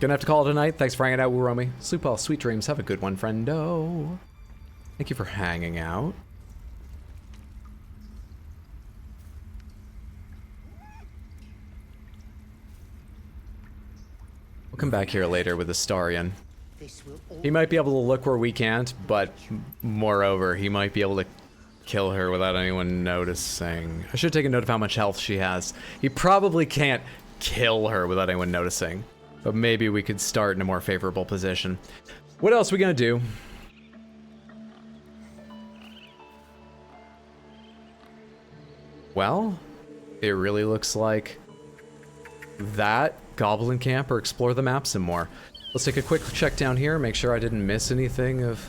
Gonna have to call it a night. Thanks for hanging out, Wuromi. Sleep well, sweet dreams. Have a good one, friendo. Thank you for hanging out. We'll come back here later with Astarion. He might be able to look where we can't, but moreover, he might be able to kill her without anyone noticing. I should take a note of how much health she has. He probably can't kill her without anyone noticing, but maybe we could start in a more favorable position. What else are we gonna do? Well, it really looks like that Goblin Camp, or explore the map some more. Let's take a quick check down here, make sure I didn't miss anything of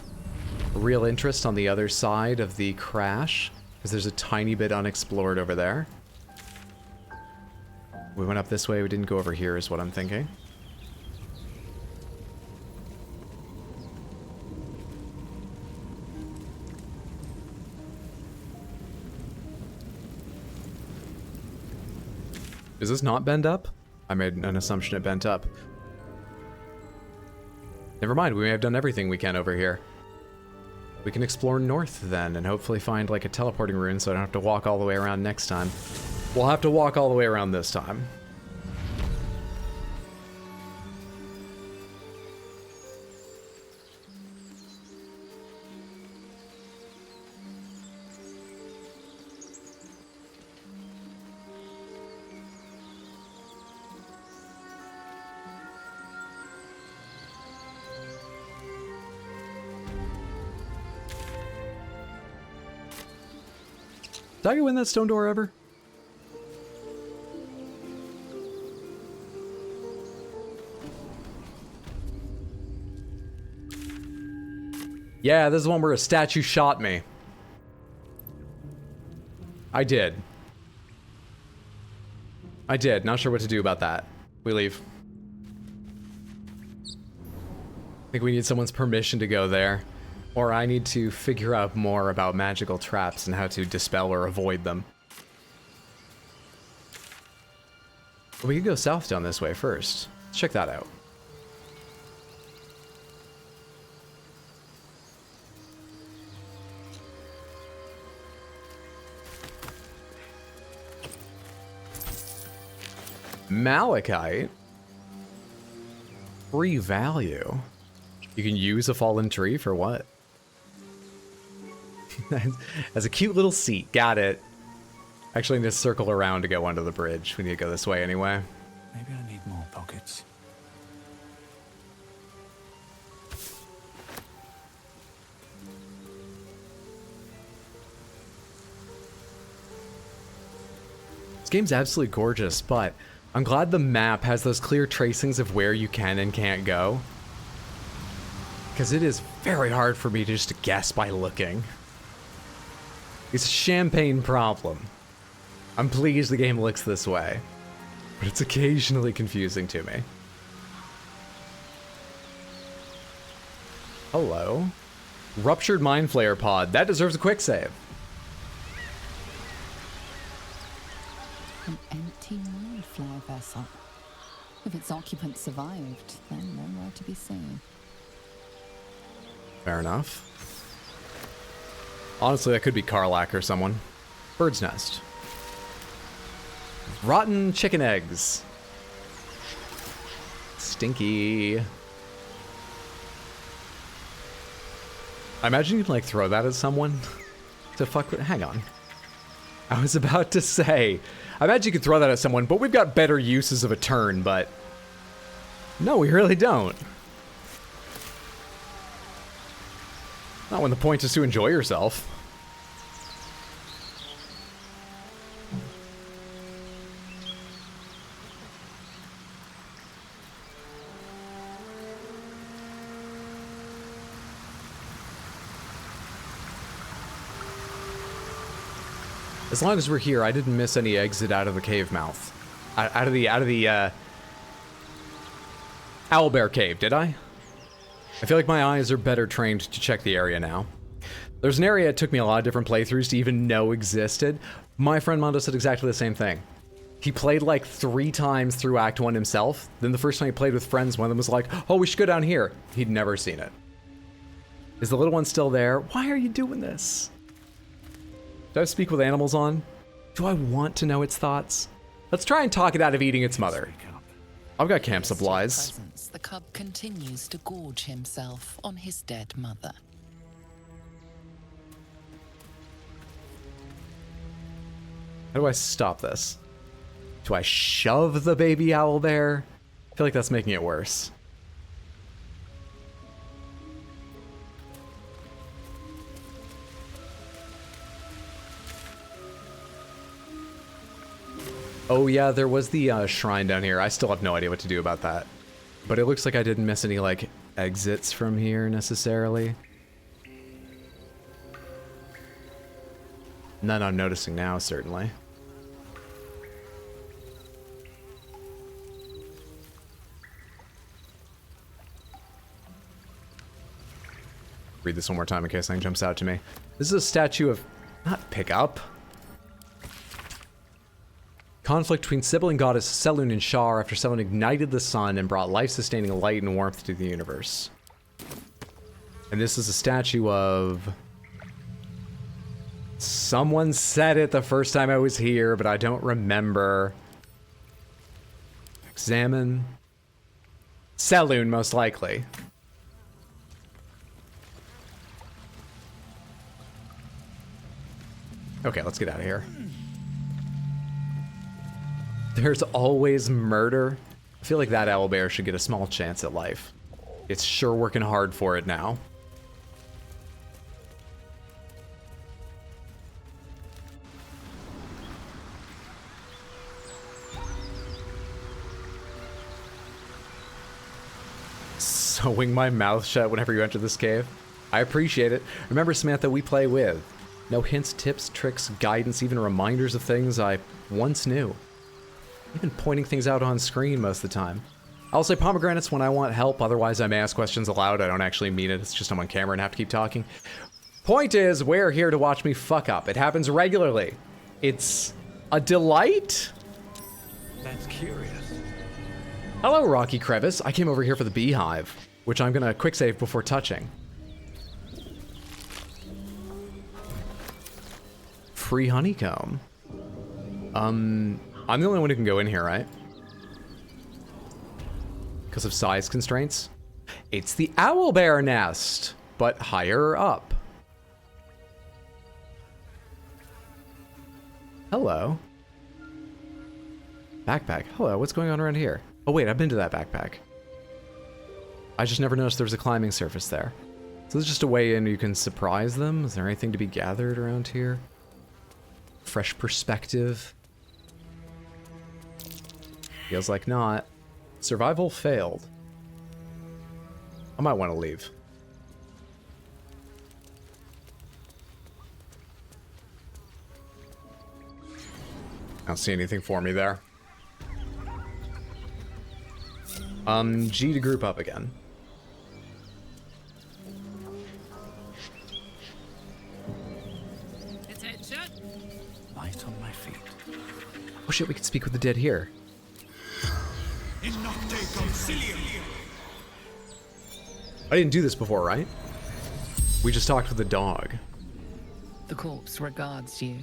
real interest on the other side of the crash, because there's a tiny bit unexplored over there. We went up this way, we didn't go over here is what I'm thinking. Does this not bend up? I made an assumption it bent up. Never mind, we may have done everything we can over here. We can explore north then, and hopefully find like a teleporting rune so I don't have to walk all the way around next time. We'll have to walk all the way around this time. Did I go in that stone door ever? Yeah, this is one where a statue shot me. I did. Not sure what to do about that. We leave. I think we need someone's permission to go there. Or I need to figure out more about magical traps and how to dispel or avoid them. We could go south down this way first. Let's check that out. Malachite? Free value. You can use a fallen tree for what? As a cute little seat. Got it. Actually, I need to circle around to go under the bridge. We need to go this way anyway.
Maybe I need more pockets.
This game's absolutely gorgeous, but I'm glad the map has those clear tracings of where you can and can't go. Because it is very hard for me just to guess by looking. It's a champagne problem. I'm pleased the game looks this way, but it's occasionally confusing to me. Hello. Ruptured Mind Flayer pod. That deserves a quick save.
An empty mind flare vessel. If its occupant survived, then nowhere to be seen.
Fair enough. Honestly, that could be Karlach or someone. Bird's nest. Rotten chicken eggs. Stinky. I imagine you can like throw that at someone to fuck with. Hang on. I was about to say, I imagine you could throw that at someone, but we've got better uses of a turn, but no, we really don't. Not when the point is to enjoy yourself. As long as we're here, I didn't miss any exit out of the cave mouth. Out of the owlbear cave, did I? I feel like my eyes are better trained to check the area now. There's an area it took me a lot of different playthroughs to even know existed. My friend Mondo said exactly the same thing. He played like 3 times through Act 1 himself. Then the first time he played with friends, one of them was like, oh, we should go down here. He'd never seen it. Is the little one still there? Why are you doing this? Do I speak with animals on? Do I want to know its thoughts? Let's try and talk it out of eating its mother. I've got camp supplies.
Presence, the cub continues to gorge himself on his dead mother.
How do I stop this? Do I shove the baby owlbear? I feel like that's making it worse. Oh yeah, there was the shrine down here. I still have no idea what to do about that. But it looks like I didn't miss any, like, exits from here, necessarily. None I'm noticing now, certainly. Read this one more time in case something jumps out to me. This is a statue of... not pick up. Conflict between sibling goddess Selûne and Shar after Selûne ignited the sun and brought life-sustaining light and warmth to the universe. And this is a statue of... someone said it the first time I was here, but I don't remember. Examine. Selûne, most likely. Okay, let's get out of here. There's always murder. I feel like that owlbear should get a small chance at life. It's sure working hard for it now. Sewing my mouth shut whenever you enter this cave. I appreciate it. Remember, Samantha, we play with. No hints, tips, tricks, guidance, even reminders of things I once knew. Even pointing things out on screen most of the time. I'll say pomegranates when I want help, otherwise I may ask questions aloud. I don't actually mean it, it's just I'm on camera and have to keep talking. Point is, we're here to watch me fuck up. It happens regularly. It's a delight?
That's curious.
Hello, Rocky Crevice. I came over here for the beehive, which I'm gonna quick save before touching. Free honeycomb. I'm the only one who can go in here, right? Because of size constraints? It's the owlbear nest, but higher up. Hello. Backpack. Hello, what's going on around here? Oh wait, I've been to that backpack. I just never noticed there was a climbing surface there. So this is just a way in you can surprise them? Is there anything to be gathered around here? Fresh perspective? Feels like not. Survival failed. I might want to leave. I don't see anything for me there. G to group up again.
Attention.
Light on my feet.
Oh shit, we can speak with the dead here. I didn't do this before, right? We just talked with the dog.
The corpse regards you.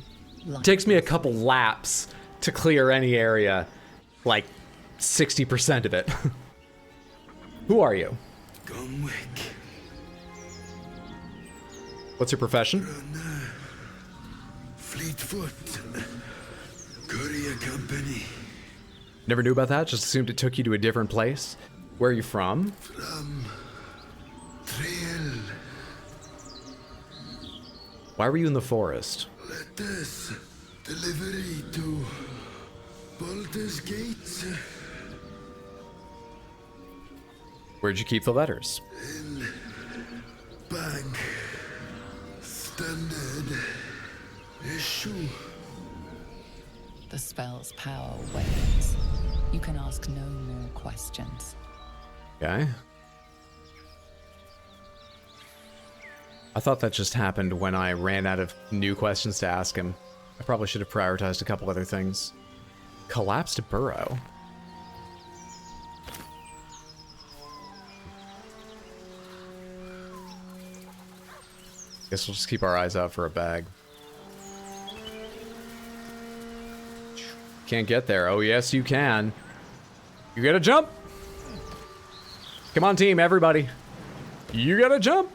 It takes me a couple laps to clear any area, like 60% of it. Who are you?
Gumwick.
What's your profession?
Fleetfoot. Courier company.
Never knew about that, just assumed it took you to a different place. Where are you from?
From Trail.
Why were you in the forest?
Letters. Delivery to Baldur's Gate.
Where'd you keep the letters?
In bank. Standard issue.
The spell's power wanes. You can ask no more questions.
Okay. I thought that just happened when I ran out of new questions to ask him. I probably should have prioritized a couple other things. Collapsed burrow. Guess we'll just keep our eyes out for a bag. Can't get there. Oh, yes, you can. You gotta jump. Come on, team, everybody. You gotta jump.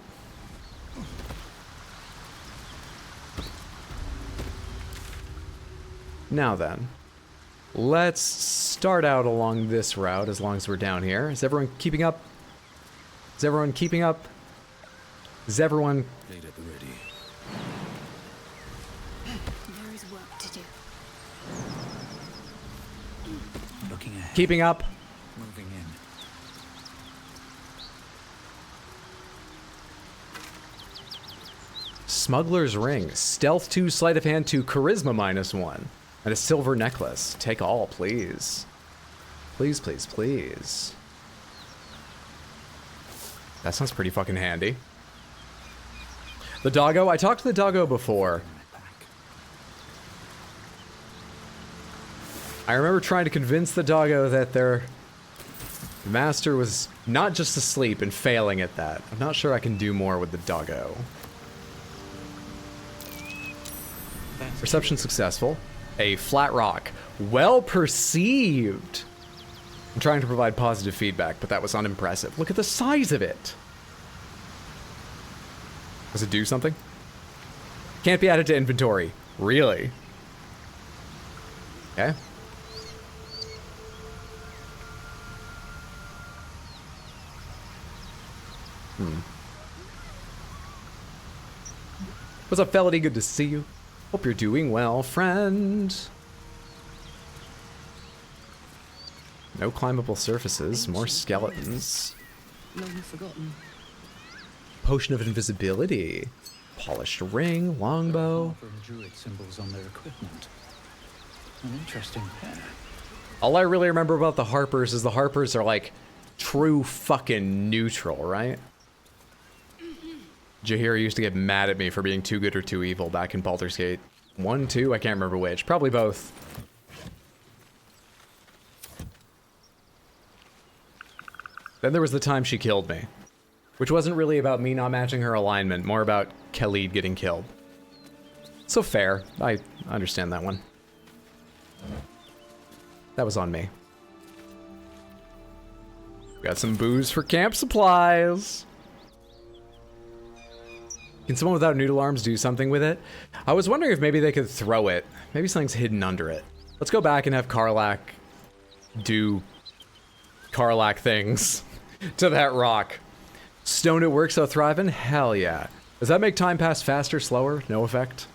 Now then, let's start out along this route as long as we're down here. Is everyone keeping up? Is everyone keeping up? Is everyone...
Made at the ready.
There is work to do.
Looking ahead.
keeping up?
Moving in.
Smuggler's Ring. Stealth 2, Sleight of Hand 2, Charisma -1. And a silver necklace. Take all, please. Please, please, please. That sounds pretty fucking handy. The doggo? I talked to the doggo before. I remember trying to convince the doggo that their master was not just asleep and failing at that. I'm not sure I can do more with the doggo. Perception successful. A flat rock. Well perceived. I'm trying to provide positive feedback, but that was unimpressive. Look at the size of it. Does it do something? Can't be added to inventory. Really? Okay. What's up, Felony? Good to see you. Hope you're doing well, friend. No climbable surfaces, more skeletons.
Long forgotten.
Potion of invisibility. Polished ring, longbow.
Druid symbols on their equipment. An interesting pair.
All I really remember about the Harpers is the Harpers are like true fucking neutral, right? Jaheira used to get mad at me for being too good or too evil back in Baldur's Gate 1, 2, I can't remember which. Probably both. Then there was the time she killed me. Which wasn't really about me not matching her alignment, more about Khalid getting killed. So fair. I understand that one. That was on me. Got some booze for camp supplies. Can someone without noodle arms do something with it? I was wondering if maybe they could throw it. Maybe something's hidden under it. Let's go back and have Karlach do Karlach things to that rock. Stone at work so thriving? Hell yeah. Does that make time pass faster, slower? No effect?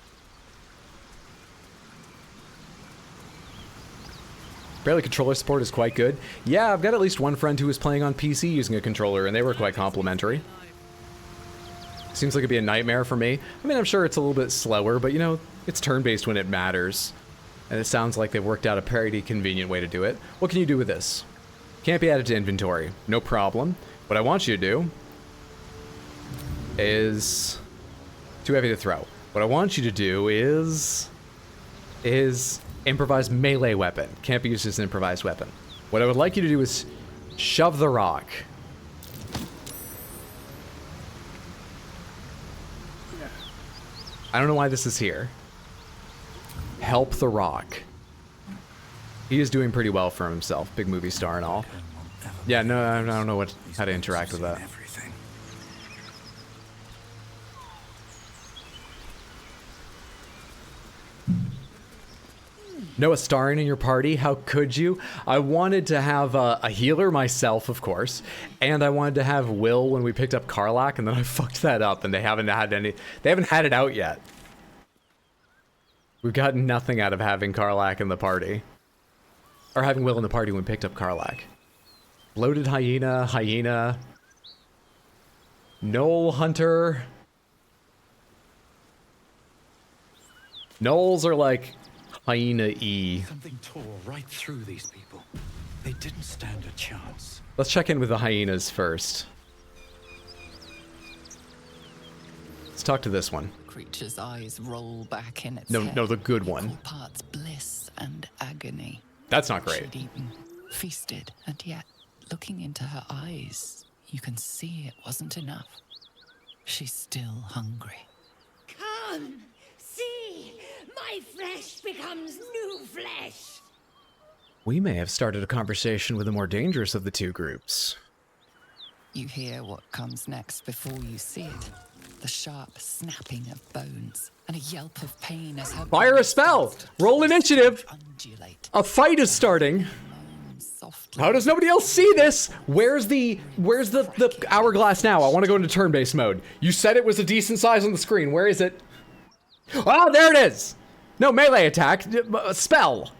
Apparently controller support is quite good. Yeah, I've got at least one friend who was playing on PC using a controller, and they were quite complimentary. Seems like it'd be a nightmare for me. I mean, I'm sure it's a little bit slower, but you know, it's turn-based when it matters. And it sounds like they worked out a pretty convenient way to do it. What can you do with this? Can't be added to inventory. No problem. What I want you to do is too heavy to throw. What I want you to do is improvised melee weapon. Can't be used as an improvised weapon. What I would like you to do is shove the rock. I don't know why this is here. Help the rock. He is doing pretty well for himself. Big movie star and all. Yeah, no, I don't know how to interact with that. Noah starring in your party? How could you? I wanted to have a healer myself, of course, and I wanted to have Will when we picked up Karlach, and then I fucked that up, and they haven't had it out yet. We've gotten nothing out of having Karlach in the party. Or having Will in the party when we picked up Karlach. Bloated hyena. Knoll hunter. Knolls are like hyena-y.
Something tore right through these people. They didn't stand a chance.
Let's check in with the hyenas first. Let's talk to this one.
Creature's eyes roll back in its
No,
head.
no, the good one.
Equal parts bliss and agony.
That's not great.
She'd eaten, feasted, and yet, looking into her eyes, you can see it wasn't enough. She's still hungry.
Come, see, my flesh becomes new flesh.
We may have started a conversation with the more dangerous of the two groups.
You hear what comes next before you see it. The sharp snapping of bones and a yelp of pain as her
Fire a spell! Roll initiative! A fight is starting! How does nobody else see this? Where's the hourglass now? I want to go into turn-based mode. You said it was a decent size on the screen. Where is it? Oh, there it is! No, melee attack. Spell.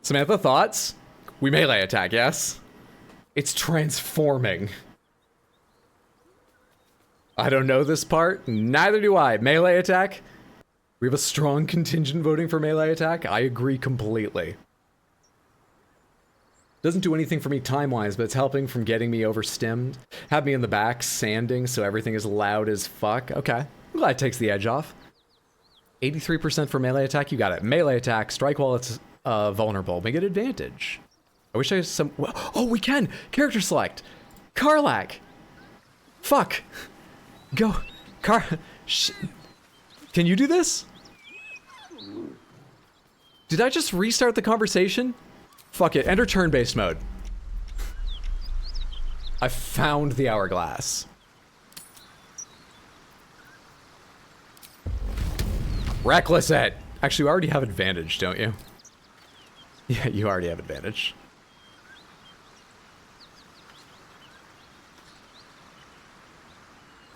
Samantha, thoughts? We melee attack, yes? It's transforming. I don't know this part. Neither do I. Melee attack? We have a strong contingent voting for melee attack. I agree completely. Doesn't do anything for me time-wise, but it's helping from getting me overstimmed. Have me in the back, sanding, so everything is loud as fuck. Okay. I'm glad it takes the edge off. 83% for melee attack. You got it. Melee attack. Strike while it's vulnerable. Make it advantage. I wish I had some... Oh, we can! Character select! Karlach! Fuck! Go! Can you do this? Did I just restart the conversation? Fuck it. Enter turn-based mode. I found the hourglass. Reckless it! Actually, you already have advantage, don't you? Yeah, you already have advantage.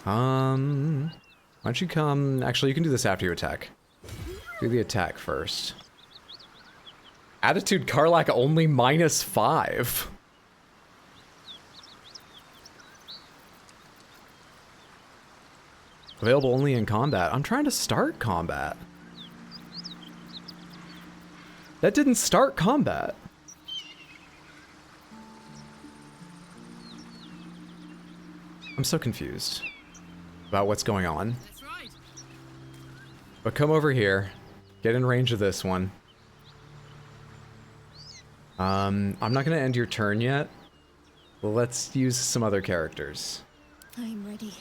Why don't you come... Actually, you can do this after you attack. Do the attack first. Attitude Karlach only -5. Available only in combat. I'm trying to start combat. That didn't start combat. I'm so confused about what's going on.
That's right.
But come over here. Get in range of this one. I'm not gonna end your turn yet. Well, let's use some other characters.
I'm ready.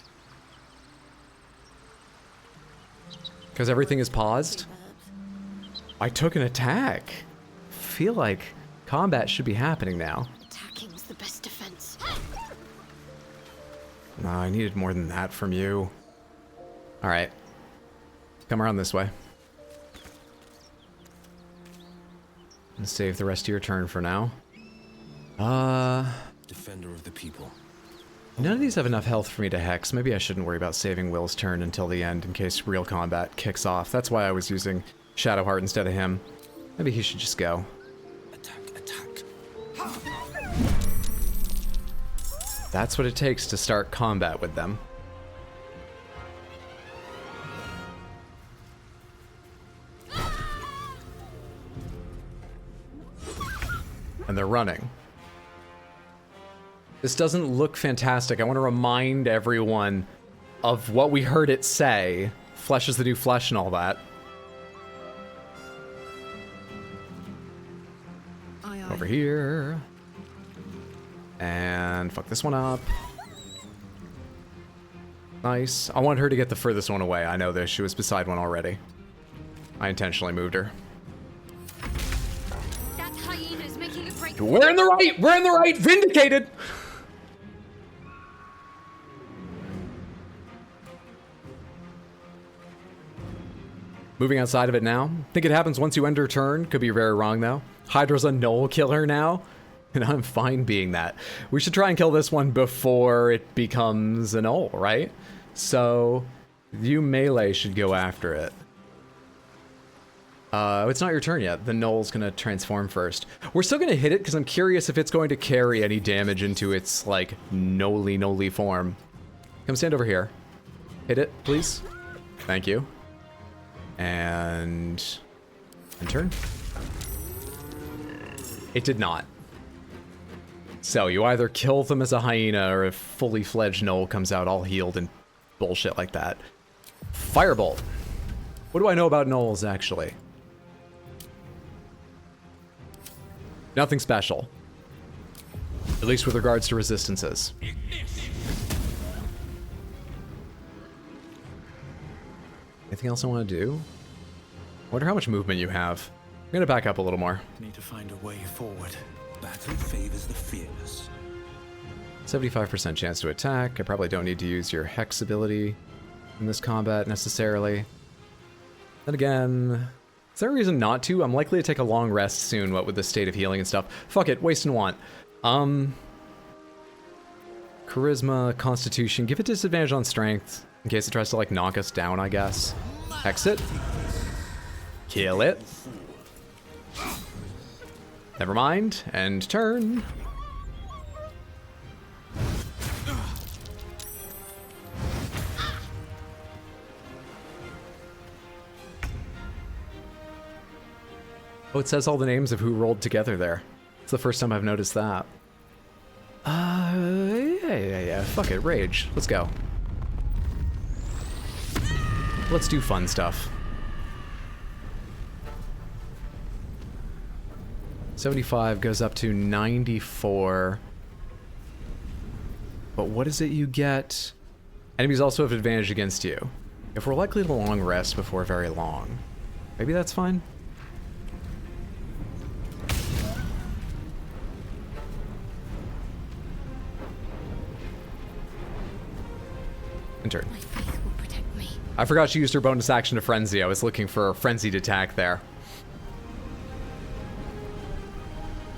Because everything is paused? I took an attack. Feel like combat should be happening now.
Attacking's the best defense.
No, I needed more than that from you. Alright. Come around this way. And save the rest of your turn for now.
Defender of the people.
None of these have enough health for me to hex. Maybe I shouldn't worry about saving Will's turn until the end in case real combat kicks off. That's why I was using Shadowheart instead of him. Maybe he should just go.
Attack.
That's what it takes to start combat with them. and they're running. This doesn't look fantastic. I want to remind everyone of what we heard it say. Flesh is the new flesh and all that. Over here. And fuck this one up. Nice. I want her to get the furthest one away. I know this. She was beside one already. I intentionally moved her.
That hyena's making a break.
We're in the right! We're in the right! Vindicated! Moving outside of it now. Think it happens once you enter turn. Could be very wrong though. Hydra's a Gnoll killer now. And I'm fine being that. We should try and kill this one before it becomes a Gnoll, right? So, you melee should go after it. It's not your turn yet. The Gnoll's gonna transform first. We're still gonna hit it because I'm curious if it's going to carry any damage into its, like, Gnolly form. Come stand over here. Hit it, please. Thank you. And turn. It did not. So you either kill them as a hyena or a fully fledged Gnoll comes out all healed and bullshit like that. Firebolt. What do I know about Gnolls, actually? Nothing special. At least with regards to resistances. Anything else I want to do? Wonder how much movement you have. I'm gonna back up a little more.
Need to find a way forward.
Battle favors the fearless.
75% chance to attack. I probably don't need to use your Hex ability in this combat necessarily. Then again, is there a reason not to? I'm likely to take a long rest soon, what with the state of healing and stuff. Fuck it, waste and want. Charisma, Constitution, give it disadvantage on Strength in case it tries to like knock us down, I guess. Exit. Kill it. Never mind, and turn. Oh, it says all the names of who rolled together there. It's the first time I've noticed that. Yeah. Fuck it, rage. Let's go. Let's do fun stuff. 75 goes up to 94. But what is it you get? Enemies also have advantage against you. If we're likely to long rest before very long, maybe that's fine. Turn.
My faith will protect me.
I forgot she used her bonus action to frenzy. I was looking for a frenzied attack there.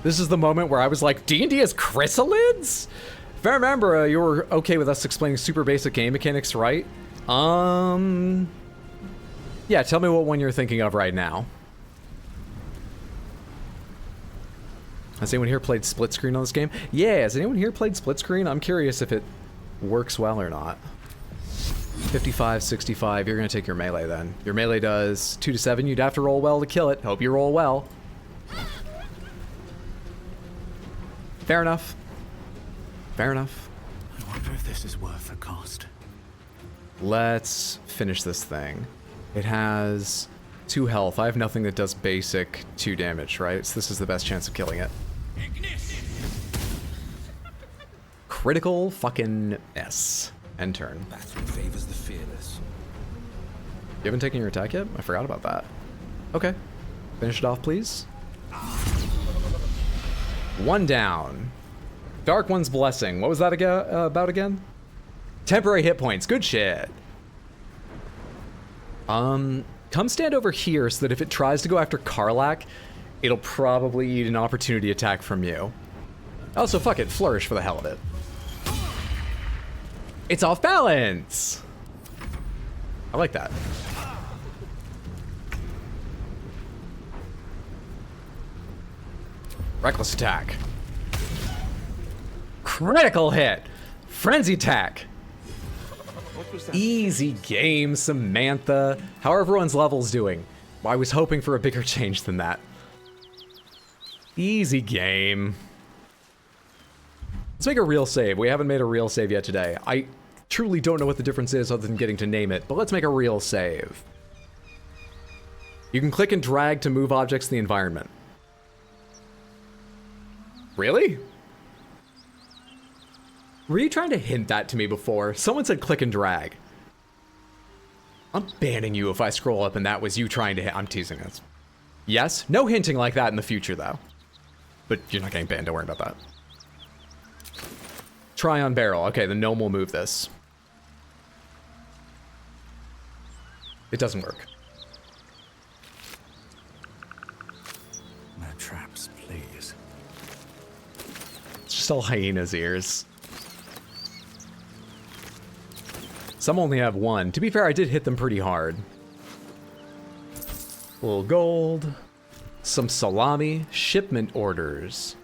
This is the moment where I was like, D&D has chrysalids? If I remember, you were okay with us explaining super basic game mechanics, right? Yeah, tell me what one you're thinking of right now. Has anyone here played split screen on this game? Yeah, has anyone here played split screen? I'm curious if it works well or not. 55, 65, you're gonna take your melee then. Your melee does 2 to 7, you'd have to roll well to kill it. Hope you roll well. Fair enough. Fair enough.
I wonder if this is worth the cost.
Let's finish this thing. It has 2 health. I have nothing that does basic 2 damage, right? So this is the best chance of killing it. Critical fucking S. End turn.
Battle favors the fearless.
You haven't taken your attack yet? I forgot about that. Okay. Finish it off, please. 1 down. Dark One's Blessing. What was that about again? Temporary hit points. Good shit. Come stand over here so that if it tries to go after Karlach, it'll probably eat an opportunity attack from you. Also, fuck it. Flourish for the hell of it. It's off balance. I like that. Reckless attack. Critical hit. Frenzy attack. Easy game, Samantha. How are everyone's levels doing? I was hoping for a bigger change than that. Easy game. Let's make a real save. We haven't made a real save yet today. I truly don't know what the difference is other than getting to name it, but let's make a real save. You can click and drag to move objects in the environment. Really? Were you trying to hint that to me before? Someone said click and drag. I'm banning you if I scroll up and that was you trying to hit. I'm teasing us. Yes? No hinting like that in the future, though. But you're not getting banned, don't worry about that. Try on barrel. Okay, the gnome will move this. It doesn't work.
No traps, please.
It's just all hyena's ears. Some only have one. To be fair, I did hit them pretty hard. A little gold. Some salami. Shipment orders.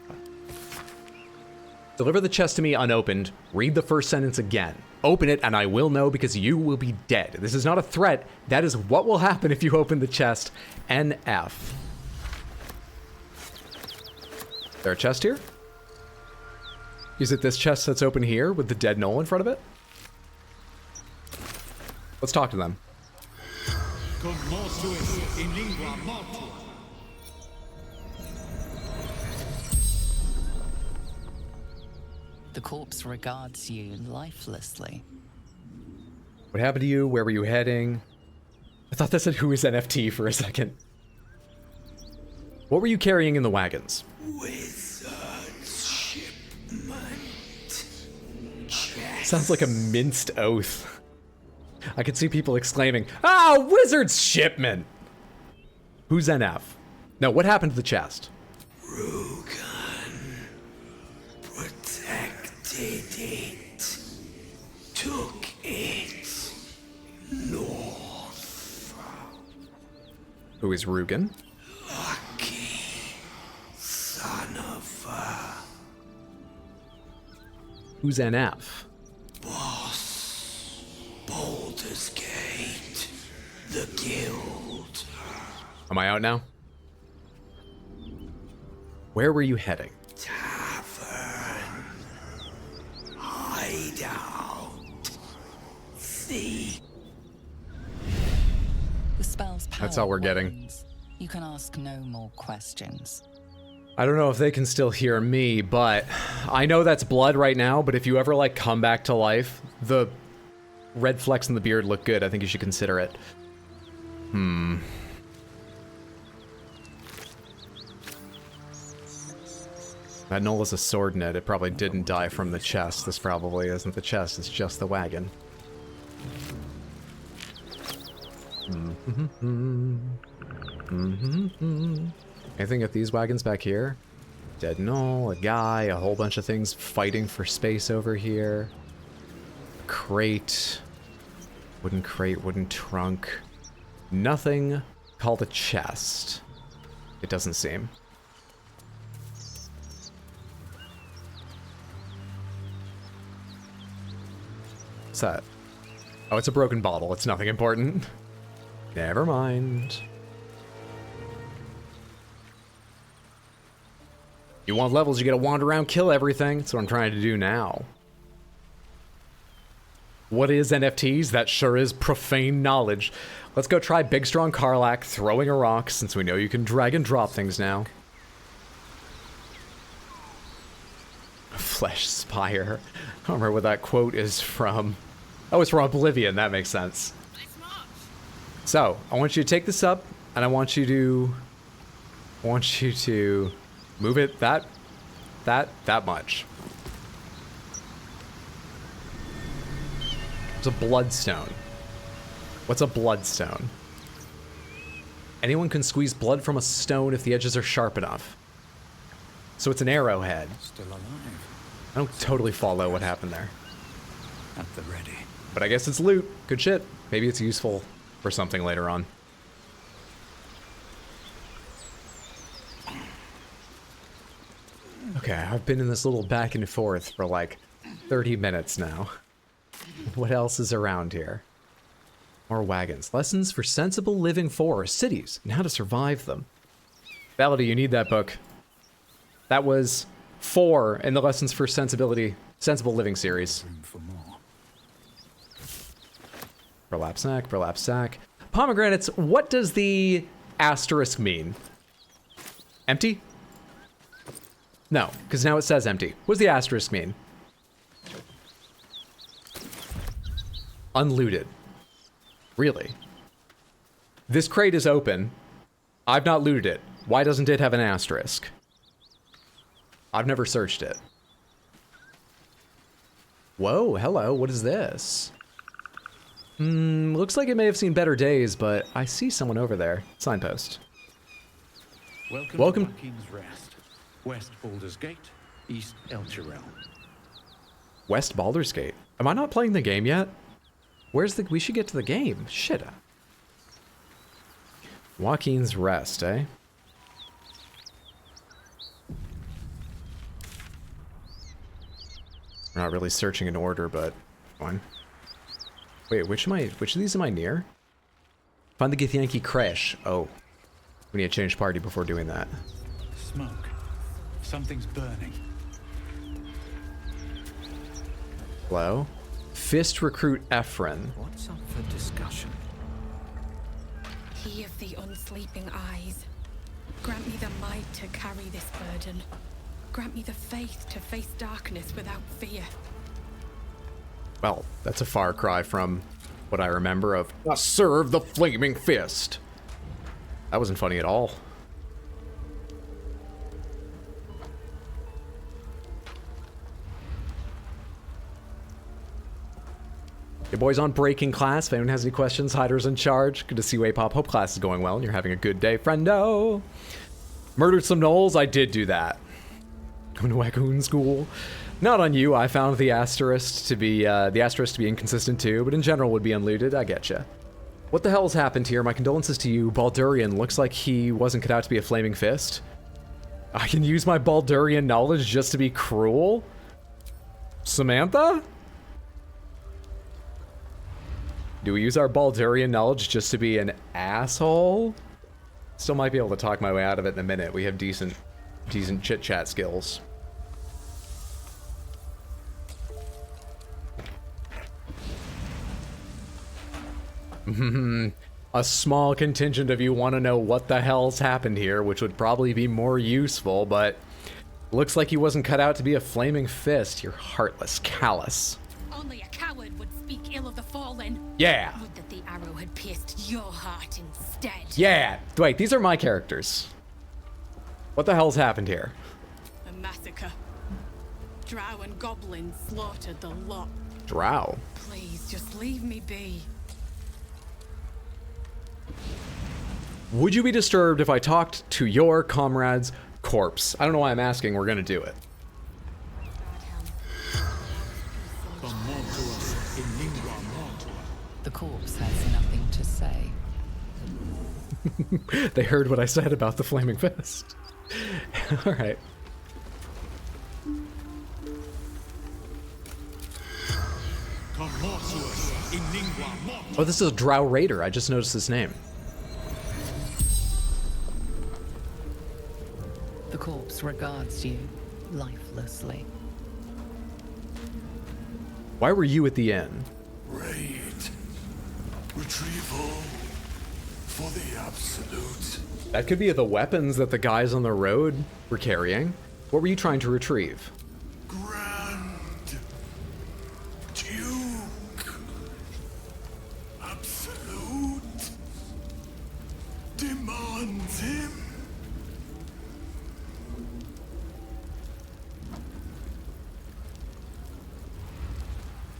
Deliver the chest to me unopened. Read the first sentence again. Open it and I will know because you will be dead. This is not a threat. That is what will happen if you open the chest. NF. Is there a chest here? Is it this chest that's open here with the dead gnoll in front of it? Let's talk to them.
The corpse regards you lifelessly.
What happened to you? Where were you heading? I thought that said who is NFT for a second. What were you carrying in the wagons?
Wizard's shipment.
Sounds like a minced oath. I could see people exclaiming, "Ah, wizard's shipment!" Who's NF? No, what happened to the chest?
Rugen protected it. Took it north.
Who is Rugen?
Lucky son of a...
Who's NF?
Boss. Baldur's Gate. The Guild.
Am I out now? Where were you heading?
Tavern. Hideout. Thief.
The spell's power
That's all we're getting.
wanes. You can ask no more questions.
I don't know if they can still hear me, but I know that's blood right now, but if you ever, like, come back to life, the red flecks in the beard look good. I think you should consider it. That gnoll is a sword net. It probably didn't die from the chest. This probably isn't the chest. It's just the wagon. Anything at these wagons back here? Dead gnoll, a guy, a whole bunch of things fighting for space over here. A crate. Wooden crate, wooden trunk. Nothing called a chest. It doesn't seem. What's that? Oh, it's a broken bottle. It's nothing important. Never mind. You want levels, you gotta wander around, kill everything. That's what I'm trying to do now. What is NFTs? That sure is profane knowledge. Let's go try Big Strong Karlach throwing a rock, since we know you can drag and drop things now. Flesh Spire. I don't remember what that quote is from. Oh, it's from Oblivion. That makes sense. So, I want you to take this up, and I want you to move it that much. It's a bloodstone. What's a bloodstone? Anyone can squeeze blood from a stone if the edges are sharp enough. So it's an arrowhead.
Still alive.
I don't totally follow what happened there.
At the ready.
But I guess it's loot. Good shit. Maybe it's useful for something later on. Okay, I've been in this little back and forth for like 30 minutes now. What else is around here? More wagons. Lessons for sensible living for cities and how to survive them. Baldur, you need that book. That was 4 in the Lessons for Sensible Living series. Burlap sack, burlap sack. Pomegranates, what does the asterisk mean? Empty? No, because now it says empty. What does the asterisk mean? Unlooted. Really? This crate is open. I've not looted it. Why doesn't it have an asterisk? I've never searched it. Whoa, hello, what is this? Looks like it may have seen better days, but I see someone over there. Signpost.
Welcome to King's Rest. West Baldur's Gate, East Elturel.
West Baldur's Gate. Am I not playing the game yet? Where's the... We should get to the game. Shit. Joaquin's Rest, eh? We're not really searching in order, but fine. Wait, which of these am I near? Find the Githyanki Kresh. Oh. We need to change party before doing that.
Smoke. Something's burning.
Hello? Fist recruit Ephron.
What's up for discussion?
He of the unsleeping eyes. Grant me the might to carry this burden. Grant me the faith to face darkness without fear.
Well, that's a far cry from what I remember of serve the flaming fist. That wasn't funny at all. Your boy's on breaking class. If anyone has any questions, Hyder's in charge. Good to see you, Pop. Hope class is going well and you're having a good day, friendo. Murdered some gnolls? I did do that. Going to Wackoon school. Not on you. I found the asterisk to be inconsistent too, but in general would be unlooted. I getcha. What the hell's happened here? My condolences to you. Baldurian looks like he wasn't cut out to be a flaming fist. I can use my Baldurian knowledge just to be cruel? Samantha? Do we use our Baldurian knowledge just to be an asshole? Still might be able to talk my way out of it in a minute. We have decent chit-chat skills. A small contingent of you want to know what the hell's happened here, which would probably be more useful, but looks like he wasn't cut out to be a flaming fist. You're heartless, callous.
Only a coward would speak ill of the fallen.
Yeah.
Would that the arrow had pierced your heart instead.
Yeah. Wait, these are my characters. What the hell's happened here?
A massacre. Drow and goblins slaughtered the lot.
Drow?
Please, just leave me be.
Would you be disturbed if I talked to your comrade's corpse? I don't know why I'm asking. We're gonna do it.
The corpse has nothing to say.
They heard what I said about the flaming fist. All right. Oh, this is a Drow Raider. I just noticed his name.
The corpse regards you lifelessly.
Why were you at the inn?
Raid. Retrieval. For the absolute.
That could be the weapons that the guys on the road were carrying. What were you trying to retrieve?
Grand Duke. Absolute. Demands him.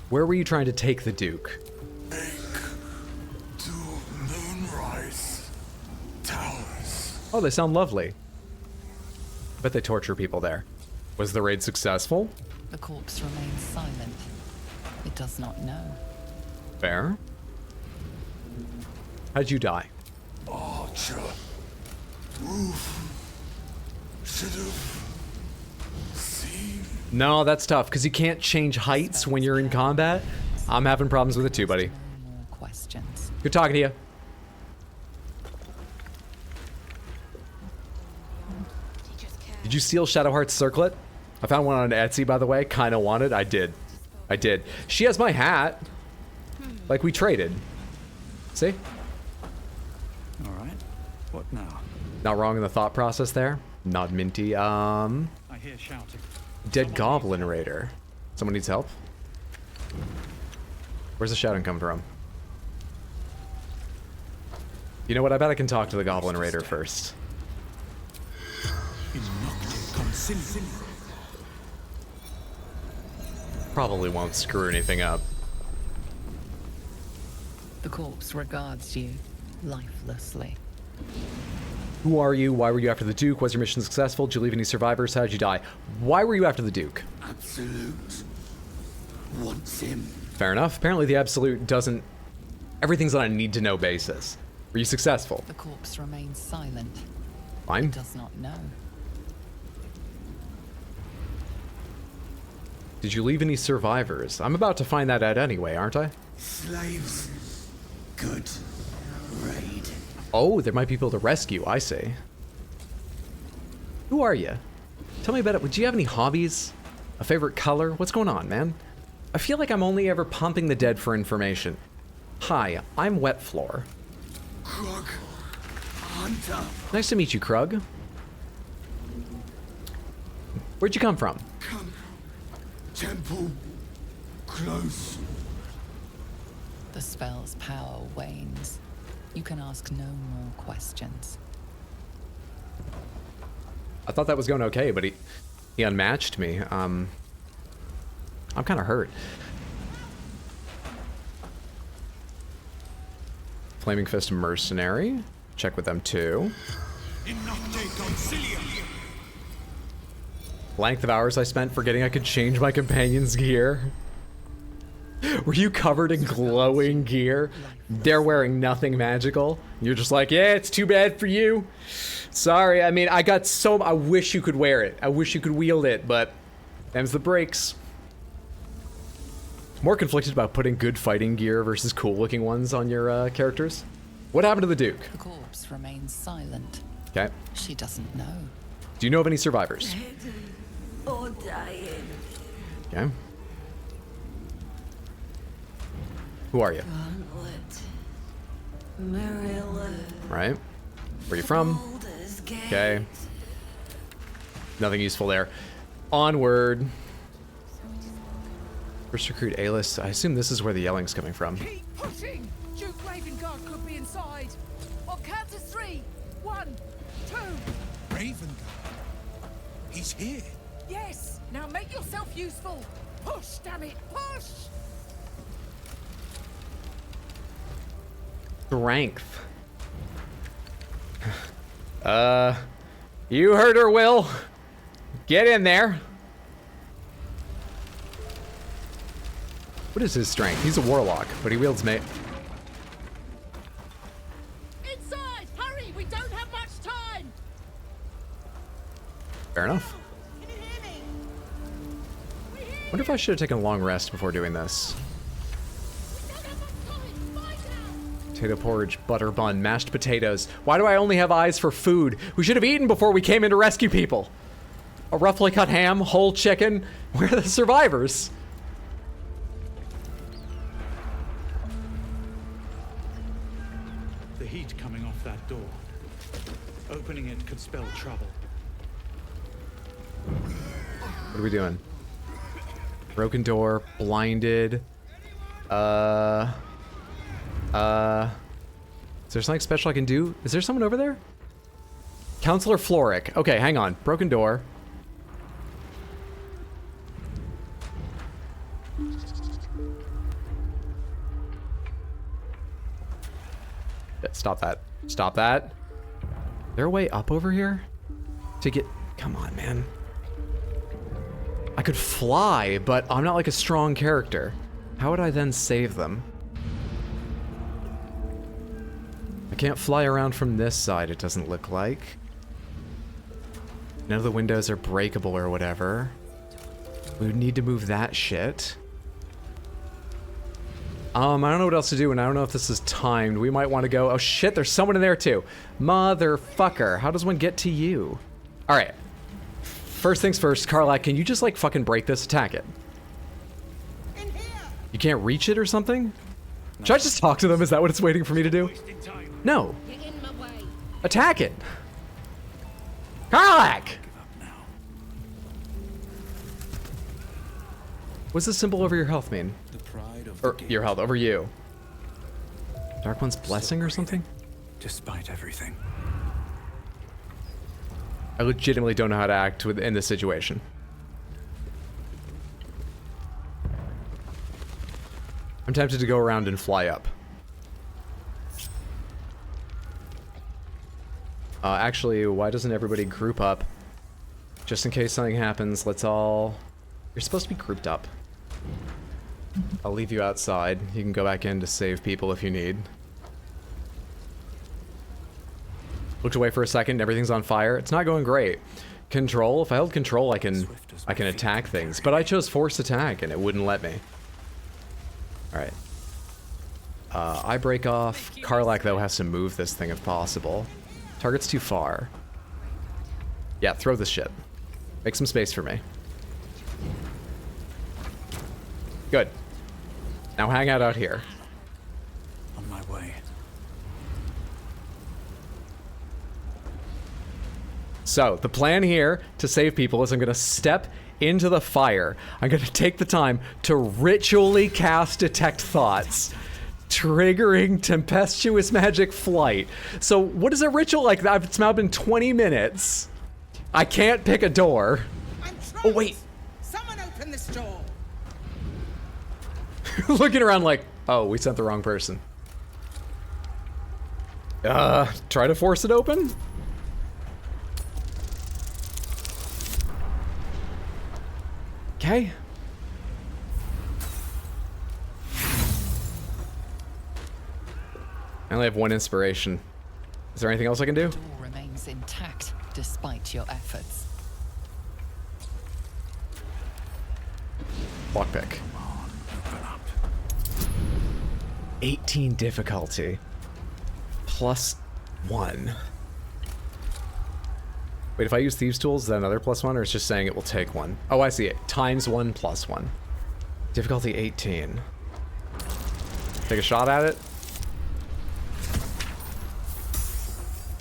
Where were you trying to take the Duke?
To Moonrise Towers.
Oh, they sound lovely. I bet they torture people there. Was the raid successful?
The corpse remains silent. It does not know.
Fair. How'd you die?
Archer. Roof. Should've seen.
No, that's tough, because you can't change heights when you're in combat. I'm having problems with it too, buddy.
More questions.
Good talking to you. Did you steal Shadowheart's circlet? I found one on Etsy, by the way. Kind of wanted. I did. I did. She has my hat. Like, we traded. See?
All right. What now?
Not wrong in the thought process there. Not minty.
I hear shouting.
Dead Goblin Raider. Someone needs help? Where's the shouting come from? You know what? I bet I can talk to the Goblin Raider first. Probably won't screw anything up.
The corpse regards you lifelessly.
Who are you? Why were you after the Duke? Was your mission successful? Did you leave any survivors? How did you die? Why were you after the Duke?
Absolute wants him.
Fair enough. Apparently the Absolute doesn't... Everything's on a need-to-know basis. Were you successful?
The corpse remains silent.
Fine.
It does not know.
Did you leave any survivors? I'm about to find that out anyway, aren't I?
Slaves. Good. Raid.
Oh, there might be people to rescue, I see. Who are you? Tell me about it. Would you have any hobbies? A favorite color? What's going on, man? I feel like I'm only ever pumping the dead for information. Hi, I'm Wet Floor.
Krug. Hunter.
Nice to meet you, Krug. Where'd you come from?
Temple. Close.
The spell's power wanes. You can ask no more questions.
I thought that was going okay, but he unmatched me. I'm kind of hurt. Flaming Fist Mercenary. Check with them too. Length of hours I spent forgetting I could change my companion's gear. Were you covered in glowing gear? They're wearing nothing magical. You're just like, yeah, it's too bad for you. Sorry, I mean, I wish you could wear it. I wish you could wield it, but them's the breaks. More conflicted about putting good fighting gear versus cool looking ones on your characters. What happened to the Duke?
The corpse remains silent.
Okay.
She doesn't know.
Do you know of any survivors?
Or dying.
Okay. Who are you? Right. Where you from? Okay. Nothing useful there. Onward. First recruit A-list. I assume this is where the yelling's coming from.
Keep pushing! Duke Ravengard could be inside. On count to 3. 1, 2.
Ravengard? He's here.
Yes! Now make yourself useful. Push, damn it, push!
Strength. You heard her, Will. Get in there. What is his strength? He's a warlock, but he wields
Inside! Hurry! We don't have much time!
Fair enough. Wonder if I should have taken a long rest before doing this. Potato porridge, butter bun, mashed potatoes. Why do I only have eyes for food? We should have eaten before we came in to rescue people. A roughly cut ham, whole chicken. Where are the survivors?
The heat coming off that door. Opening it could spell trouble.
What are we doing? Broken door, blinded. Is there something special I can do? Is there someone over there? Counselor Floric. Okay, hang on. Broken door. Stop that. Stop that. Is there a way up over here? To get... Come on, man. I could fly, but I'm not like a strong character. How would I then save them? I can't fly around from this side, it doesn't look like. None of the windows are breakable or whatever. We would need to move that shit. I don't know what else to do, and I don't know if this is timed. We might want to go... Oh shit, there's someone in there too. Motherfucker, how does one get to you? Alright. First things first, Karlak, can you just like fucking break this? Attack it. You can't reach it or something? Should I just talk to them? Is that what it's waiting for me to do? No. Attack it. Karlak! What's the symbol over your health mean? Or your health, over you. Dark One's blessing or something?
Despite everything.
I legitimately don't know how to act in this situation. I'm tempted to go around and fly up. Actually, why doesn't everybody group up? Just in case something happens, let's all... You're supposed to be grouped up. I'll leave you outside. You can go back in to save people if you need. Looked away for a second, everything's on fire. It's not going great. Control, if I hold control, I can attack things. But I chose force attack and it wouldn't let me. Alright. I break off. Karlak, though, has to move this thing if possible. Target's too far. Yeah, throw this shit. Make some space for me. Good. Now hang out here.
On my way.
So, the plan here to save people is I'm going to step into the fire. I'm going to take the time to ritually cast Detect Thoughts, triggering tempestuous magic flight. So, what is a ritual like that? It's now been 20 minutes. I can't pick a door. Oh, wait.
Someone open this door.
Looking around like, oh, we sent the wrong person. Try to force it open? Okay. I only have one inspiration. Is there anything else I can do?
The door remains intact despite your efforts.
Lockpick. 18 difficulty. +1. Wait, if I use Thieves' Tools, is that another +1, or it's just saying it will take 1? Oh, I see it. ×1 +1. Difficulty 18. Take a shot at it.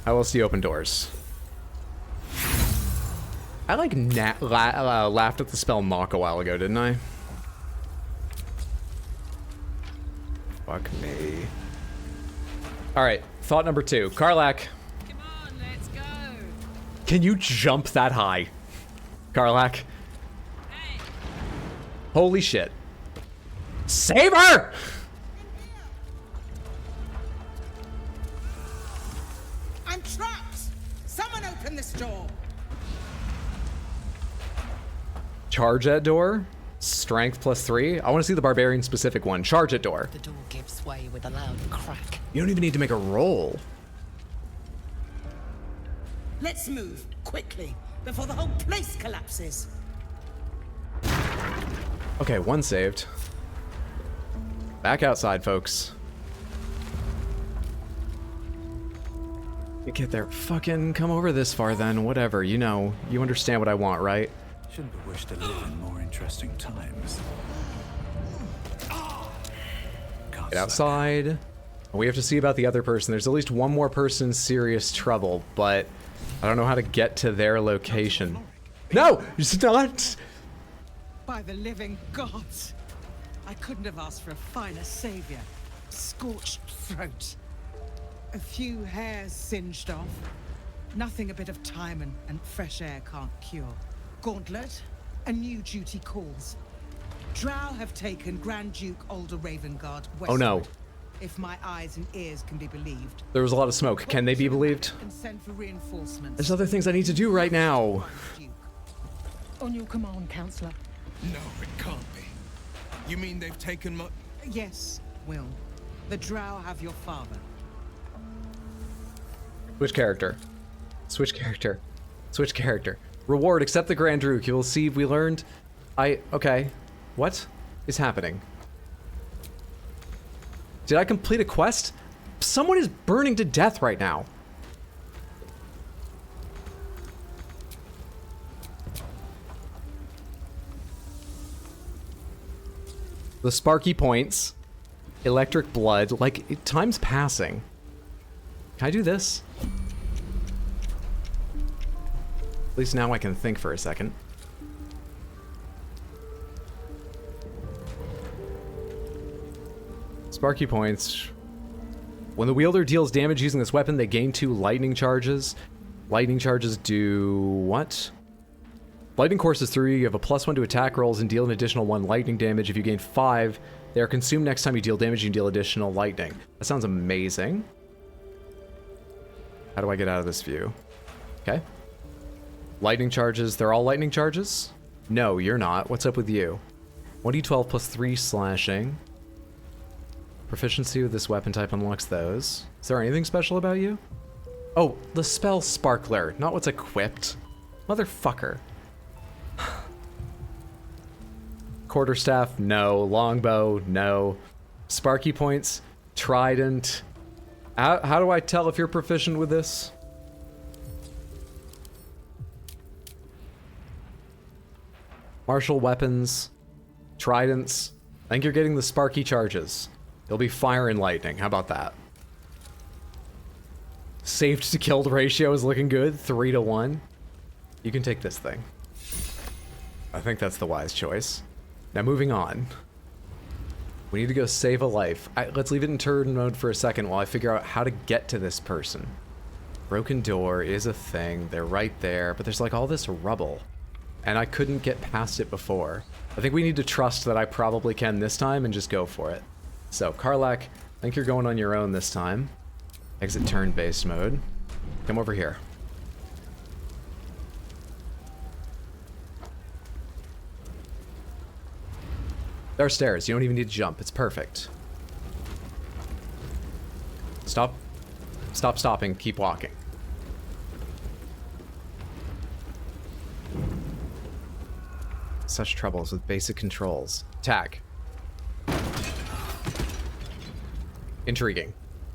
How else do you open doors? I like laughed at the spell knock a while ago, didn't I? Fuck me. Alright, thought number 2. Karlak.
Come on, let's go.
Can you jump that high? Karlak.
Hey.
Holy shit. Save her!
I'm trapped. Someone open this door.
Charge at door. Strength +3. I want to see the barbarian specific one. Charge at door.
The door gives way with a loud crack.
You don't even need to make a roll.
Let's move quickly before the whole place collapses.
Okay, one saved. Back outside, folks. You get there. Fucking come over this far then. Whatever. You know. You understand what I want, right?
Shouldn't have wished to live in more interesting times.
Get outside. We have to see about the other person. There's at least one more person in serious trouble, but I don't know how to get to their location. No! It's not!
By the living gods! I couldn't have asked for a finer savior. Scorched throat. A few hairs singed off. Nothing a bit of time and fresh air can't cure. Gauntlet, a new duty calls. Drow have taken Grand Duke Alder Ravengard westward.
Oh no.
If my eyes and ears can be believed.
There was a lot of smoke. Can they be believed?
And send for reinforcements.
There's other things I need to do right now.
On your command, Counselor.
No, it can't be. You mean they've taken my...
Yes, Will. The Drow have your father.
Switch character. Switch character. Switch character. Reward, accept the Grand Duke. You will see we learned... Okay. What is happening? Did I complete a quest? Someone is burning to death right now. The sparky points. Electric blood. Like, time's passing. Can I do this? At least now I can think for a second. Sparky points. When the wielder deals damage using this weapon, they gain 2 lightning charges. Lightning charges do what? Lightning courses through, you have a +1 to attack rolls and deal an additional 1 lightning damage. If you gain 5, they are consumed next time you deal damage, you deal additional lightning. That sounds amazing. How do I get out of this view? Okay. Lightning charges, they're all lightning charges? No, you're not. What's up with you? 1d12 plus 3 slashing. Proficiency with this weapon type unlocks those. Is there anything special about you? Oh, the spell Sparkler, not what's equipped. Motherfucker. Quarterstaff, no. Longbow, no. Sparky points, trident. How do I tell if you're proficient with this? Martial weapons, tridents. I think you're getting the sparky charges. It'll be fire and lightning. How about that? Saved to killed ratio is looking good. 3-to-1. You can take this thing. I think that's the wise choice. Now moving on. We need to go save a life. Let's leave it in turn mode for a second while I figure out how to get to this person. Broken door is a thing. They're right there, but there's like all this rubble. And I couldn't get past it before. I think we need to trust that I probably can this time and just go for it. So, Karlach, I think you're going on your own this time. Exit turn-based mode. Come over here. There are stairs. You don't even need to jump. It's perfect. Stop. Stop stopping. Keep walking. Such troubles with basic controls. Tag. Intriguing.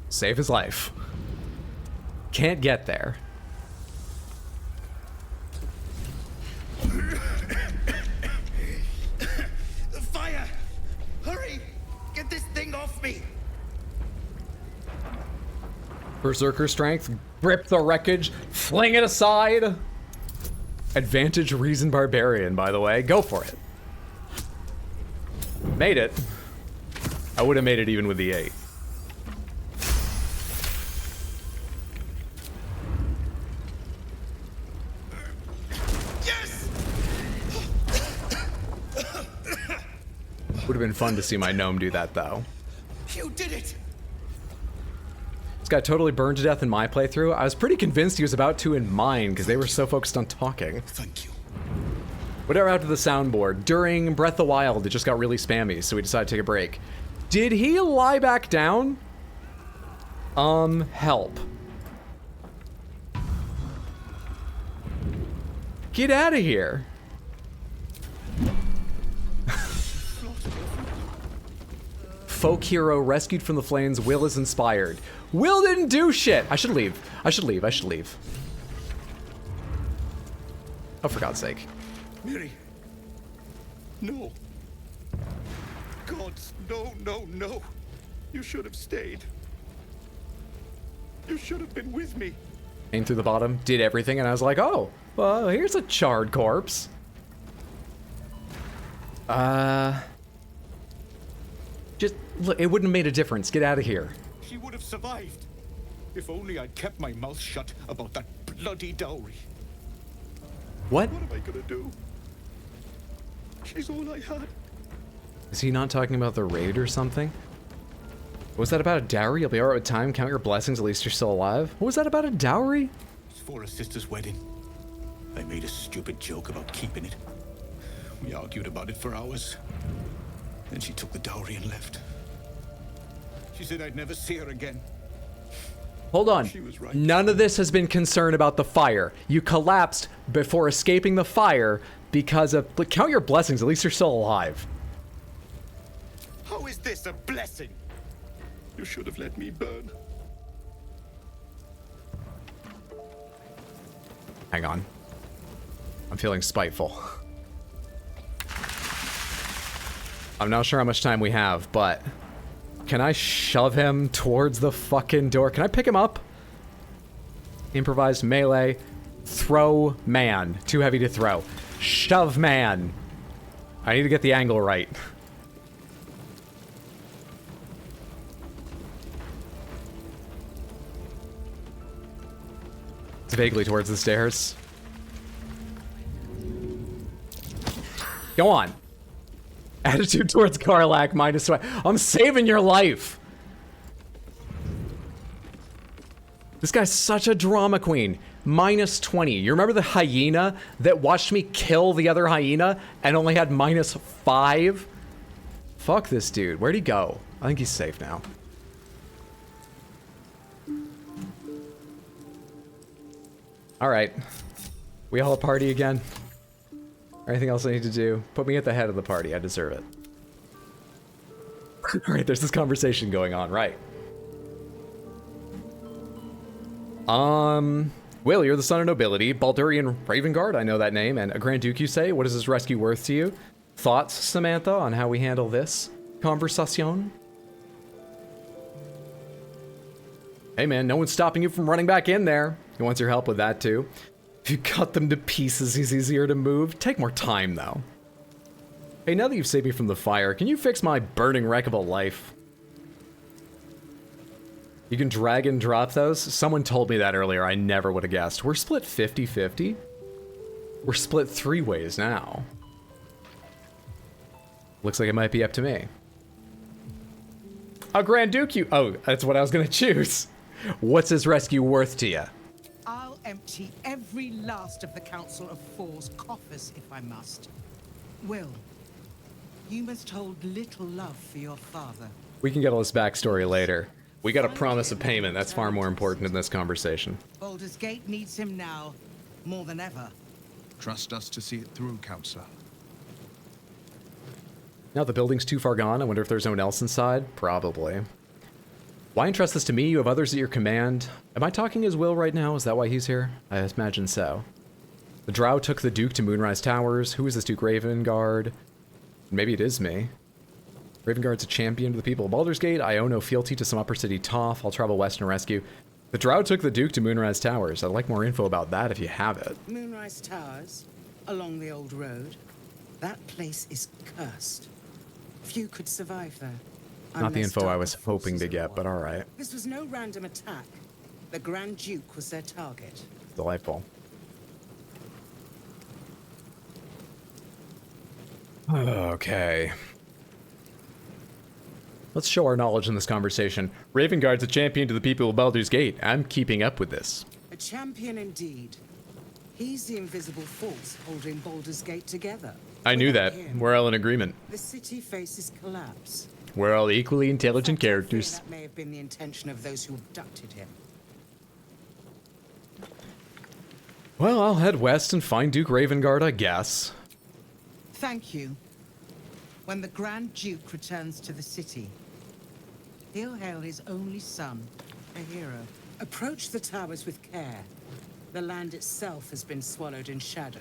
Save his life. Can't get there.
The fire! Hurry! Get this thing off me!
Berserker strength. Grip the wreckage. Fling it aside. Advantage reason barbarian, by the way. Go for it. Made it. I would have made it even with the 8. Would have been fun to see my gnome do that, though.
You did it!
This guy totally burned to death in my playthrough. I was pretty convinced he was about to in mine, because they were so focused on talking.
Thank you.
Whatever out to the soundboard. During Breath of the Wild, it just got really spammy, so we decided to take a break. Did he lie back down? Help. Get out of here. Folk hero rescued from the flames. Will is inspired. Will didn't do shit. I should leave. I should leave. I should leave. Oh, for God's sake.
Miri. No. Gods, no, no, no. You should have stayed. You should have been with me.
Came through the bottom, did everything, and I was like, oh, well, here's a charred corpse. Just, look, it wouldn't have made a difference. Get out of here.
She would have survived. If only I'd kept my mouth shut about that bloody dowry.
What?
What am I gonna do? She's all I had.
Is he not talking about the raid or something? What was that about a dowry? You'll be alright with time. Count your blessings, at least you're still alive. What was that about a dowry?
It's for a sister's wedding. I made a stupid joke about keeping it. We argued about it for hours. Then she took the dowry and left. She said I'd never see her again.
Hold on.
She was right.
None of this has been concerned about the fire. You collapsed before escaping the fire because of... Look, count your blessings. At least you're still alive.
How is this a blessing? You should have let me burn.
Hang on. I'm feeling spiteful. I'm not sure how much time we have, but can I shove him towards the fucking door? Can I pick him up? Improvised melee. Throw man. Too heavy to throw. Shove man. I need to get the angle right. It's vaguely towards the stairs. Go on. Attitude towards Karlach, -20. I'm saving your life. This guy's such a drama queen. -20. You remember the hyena that watched me kill the other hyena and only had -5? Fuck this dude. Where'd he go? I think he's safe now. Alright. We all a party again? Anything else I need to do? Put me at the head of the party. I deserve it. Alright, there's this conversation going on, right. Will, you're the son of nobility. Baldurian Ravengard, I know that name. And a Grand Duke, you say? What is this rescue worth to you? Thoughts, Samantha, on how we handle this conversation? Hey man, no one's stopping you from running back in there. He wants your help with that too. If you cut them to pieces, he's easier to move. Take more time, though. Hey, now that you've saved me from the fire, can you fix my burning wreck of a life? You can drag and drop those? Someone told me that earlier. I never would have guessed. We're split 50-50? We're split 3 ways now. Looks like it might be up to me. A Grand Duke you... Oh, that's what I was going to choose. What's his rescue worth to you?
I'll empty every last of the Council of Four's coffers if I must. Will, you must hold little love for your father.
We can get all this backstory later. We got a promise of payment. That's far more important in this conversation.
Baldur's Gate needs him now, more than ever.
Trust us to see it through, Counselor.
Now the building's too far gone. I wonder if there's no one else inside? Probably. Why entrust this to me? You have others at your command. Am I talking as Will right now? Is that why he's here? I imagine so. The Drow took the Duke to Moonrise Towers. Who is this Duke? Ravengard? Maybe it is me. Ravengard's a champion to the people of Baldur's Gate. I owe no fealty to some upper city toff. I'll travel west and rescue. The Drow took the Duke to Moonrise Towers. I'd like more info about that if you have it.
Moonrise Towers, along the old road. That place is cursed. Few could survive there.
Not the info I was hoping to get, but alright.
This was no random attack. The Grand Duke was their target.
Delightful. Okay. Let's show our knowledge in this conversation. Ravengard's a champion to the people of Baldur's Gate. I'm keeping up with this.
A champion indeed. He's the invisible force holding Baldur's Gate together.
I knew that. We're all in agreement.
The city faces collapse.
We're all equally intelligent characters.
That may have been the intention of those who abducted him.
Well, I'll head west and find Duke Ravengard, I guess.
Thank you. When the Grand Duke returns to the city, he'll hail his only son, a hero. Approach the towers with care. The land itself has been swallowed in shadow.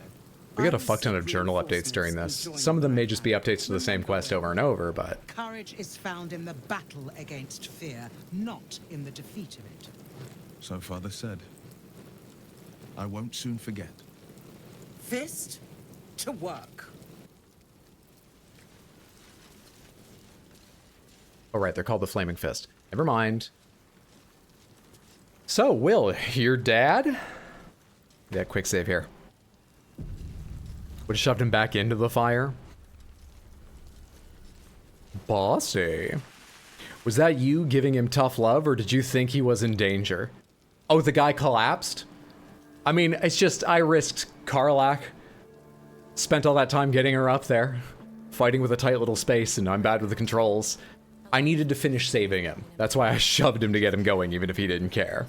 We got a fuck ton of journal updates during this. Some of them may just be updates to the same quest over and over, but...
Courage is found in the battle against fear, not in the defeat of it.
So Father said. I won't soon forget.
Fist to work.
Oh, right, they're called the Flaming Fist. Never mind. So, Will, your dad? Yeah, quick save here. Would have shoved him back into the fire. Bossy. Was that you giving him tough love, or did you think he was in danger? Oh, the guy collapsed? I mean, it's just, I risked Karlach. Spent all that time getting her up there. Fighting with a tight little space, and I'm bad with the controls. I needed to finish saving him. That's why I shoved him to get him going, even if he didn't care.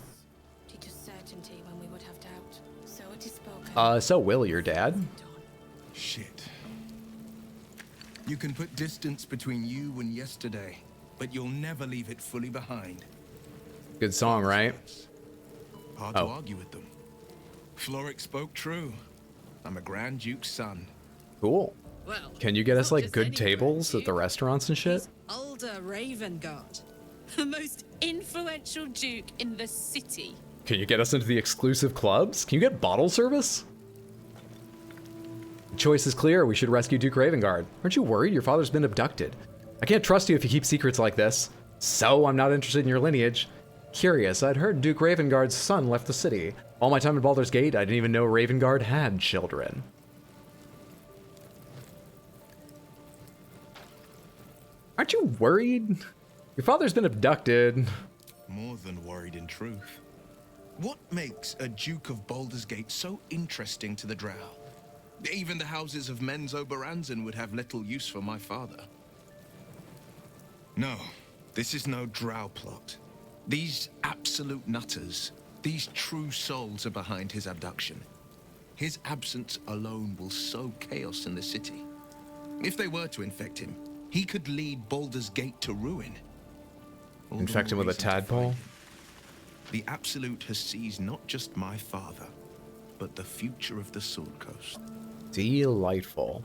So Will, your dad?
Shit. You can put distance between you and yesterday, but you'll never leave it fully behind.
Good song, right?
Hard to argue with them. Floric spoke true. I'm a Grand Duke's son.
Cool.
Well,
Can you get us
not
like
just
good
any
tables at the restaurants and shit?
Baldur Ravengard, the most influential duke in the city.
Can you get us into the exclusive clubs? Can you get bottle service? The choice is clear. We should rescue Duke Ravengard. Aren't you worried? Your father's been abducted. I can't trust you if you keep secrets like this. So I'm not interested in your lineage. Curious, I'd heard Duke Ravengard's son left the city. All my time in Baldur's Gate, I didn't even know Ravengard had children. Aren't you worried? Your father's been abducted.
More than worried, in truth. What makes a Duke of Baldur's Gate so interesting to the Drow? Even the houses of Menzo Baranzan would have little use for my father. No, this is no Drow plot. These absolute nutters, these true souls are behind his abduction. His absence alone will sow chaos in the city. If they were to infect him, he could lead Baldur's Gate to ruin.
Infect him with a tadpole?
The Absolute has seized not just my father, but the future of the Sword Coast.
Delightful.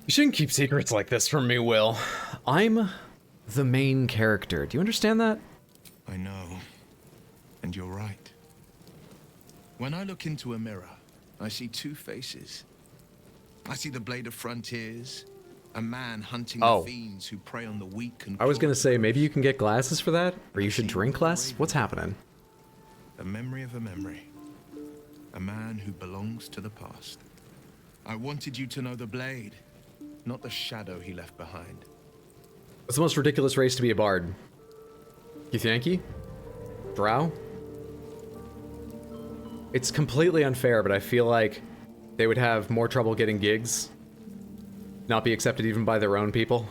You shouldn't keep secrets like this from me, Will. I'm the main character. Do you understand that?
I know. And you're right. When I look into a mirror, I see two faces. I see the Blade of Frontiers, a man hunting the fiends who prey on the weak and
I was gonna say, maybe you can get glasses for that? Or you should drink less? What's happening?
The memory of a memory. A man who belongs to the past. I wanted you to know the Blade, not the shadow he left behind.
What's the most ridiculous race to be a bard? Githyanki? Drow? It's completely unfair, but I feel like they would have more trouble getting gigs. Not be accepted even by their own people.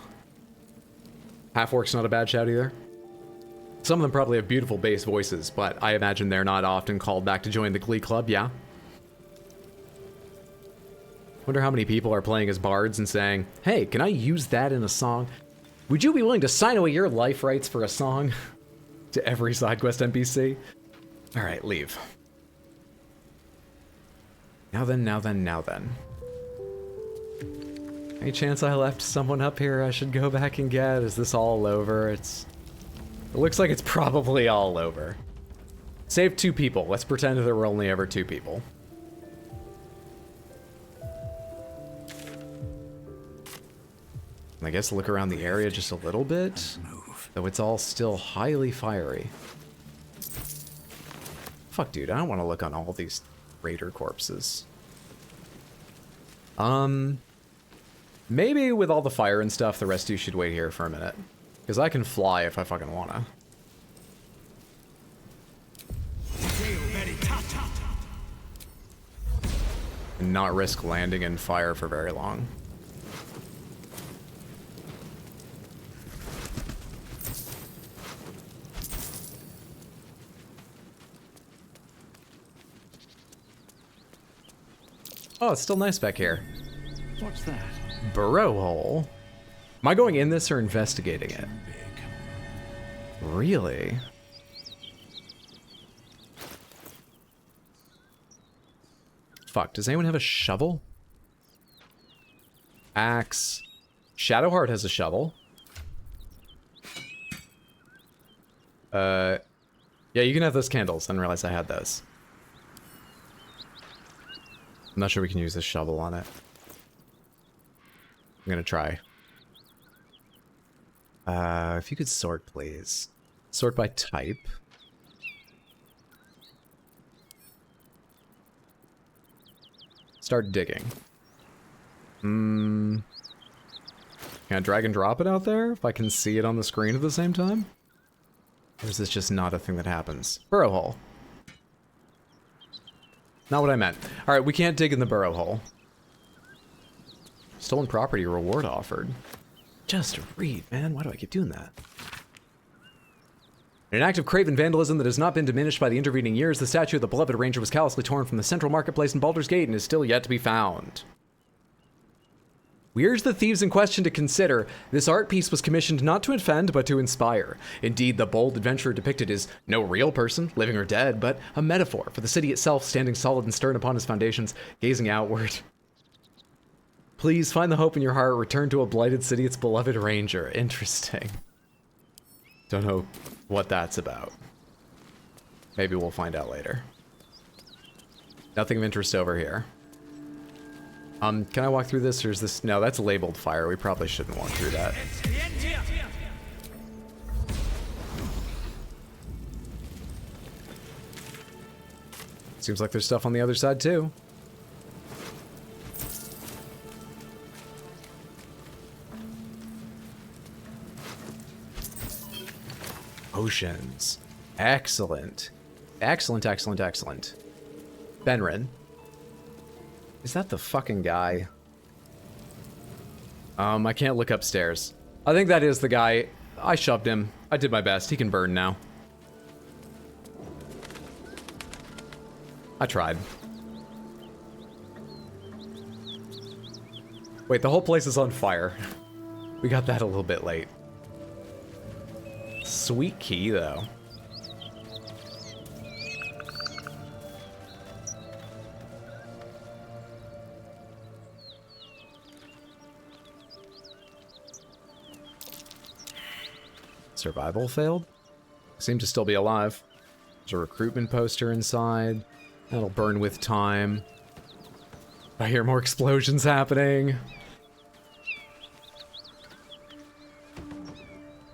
Half-orc's not a bad shout either. Some of them probably have beautiful bass voices, but I imagine they're not often called back to join the Glee Club, yeah? Wonder how many people are playing as bards and saying, hey, can I use that in a song? Would you be willing to sign away your life rights for a song? To every side quest NPC? Alright, leave. Now then, now then, now then. Any chance I left someone up here I should go back and get? Is this all over? It looks like it's probably all over. Save 2 people. Let's pretend there were only ever 2 people. I guess look around the area just a little bit, though it's all still highly fiery. Fuck, dude, I don't want to look on all these raider corpses. Maybe with all the fire and stuff, the rest of you should wait here for a minute. Because I can fly if I fucking wanna. And not risk landing in fire for very long. Oh, it's still nice back here.
What's that?
Burrow hole? Am I going in this or investigating it? Really? Fuck, does anyone have a shovel? Axe. Shadowheart has a shovel. Yeah, you can have those candles. I didn't realize I had those. I'm not sure we can use this shovel on it. I'm gonna try. If you could sort, please. Sort by type. Start digging. Can I drag and drop it out there if I can see it on the screen at the same time? Or is this just not a thing that happens? Burrow hole. Not what I meant. Alright, we can't dig in the burrow hole. Stolen property reward offered. Just read, man. Why do I keep doing that? In an act of craven vandalism that has not been diminished by the intervening years, the statue of the beloved ranger was callously torn from the central marketplace in Baldur's Gate and is still yet to be found. We urge the thieves in question to consider this art piece was commissioned not to offend, but to inspire. Indeed, the bold adventurer depicted is no real person, living or dead, but a metaphor for the city itself standing solid and stern upon its foundations, gazing outward. Please find the hope in your heart. Return to a blighted city, its beloved ranger. Interesting. Don't know what that's about. Maybe we'll find out later. Nothing of interest over here. Can I walk through this, or is this... No, that's labeled fire. We probably shouldn't walk through that. Seems like there's stuff on the other side, too. Potions. Excellent. Excellent, excellent, excellent. Benrin. Is that the fucking guy? I can't look upstairs. I think that is the guy. I shoved him. I did my best. He can burn now. I tried. Wait, the whole place is on fire. We got that a little bit late. Sweet key, though. Survival failed? Seem to still be alive. There's a recruitment poster inside. That'll burn with time. I hear more explosions happening.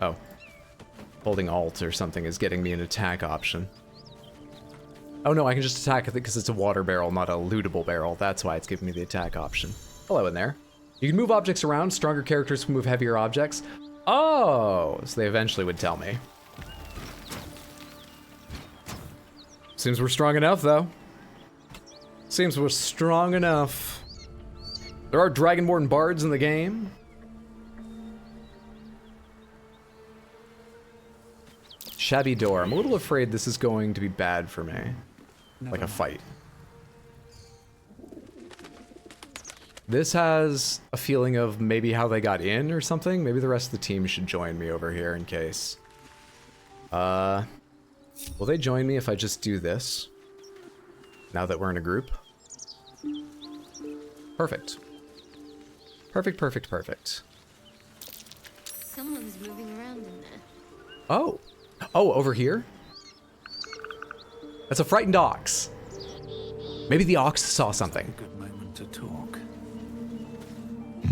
Oh. Holding Alt or something is getting me an attack option. Oh no, I can just attack it because it's a water barrel, not a lootable barrel. That's why it's giving me the attack option. Hello in there. You can move objects around. Stronger characters can move heavier objects. Oh, so they eventually would tell me. Seems we're strong enough, though. Seems we're strong enough. There are Dragonborn bards in the game. Shabby door. I'm a little afraid this is going to be bad for me. Like a fight. This has a feeling of maybe how they got in or something. Maybe the rest of the team should join me over here in case. Will they join me if I just do this? Now that we're in a group? Perfect. Perfect, perfect, perfect.
Someone's moving around in there.
Oh. Oh, over here? That's a frightened ox. Maybe the ox saw something.
Good moment to talk.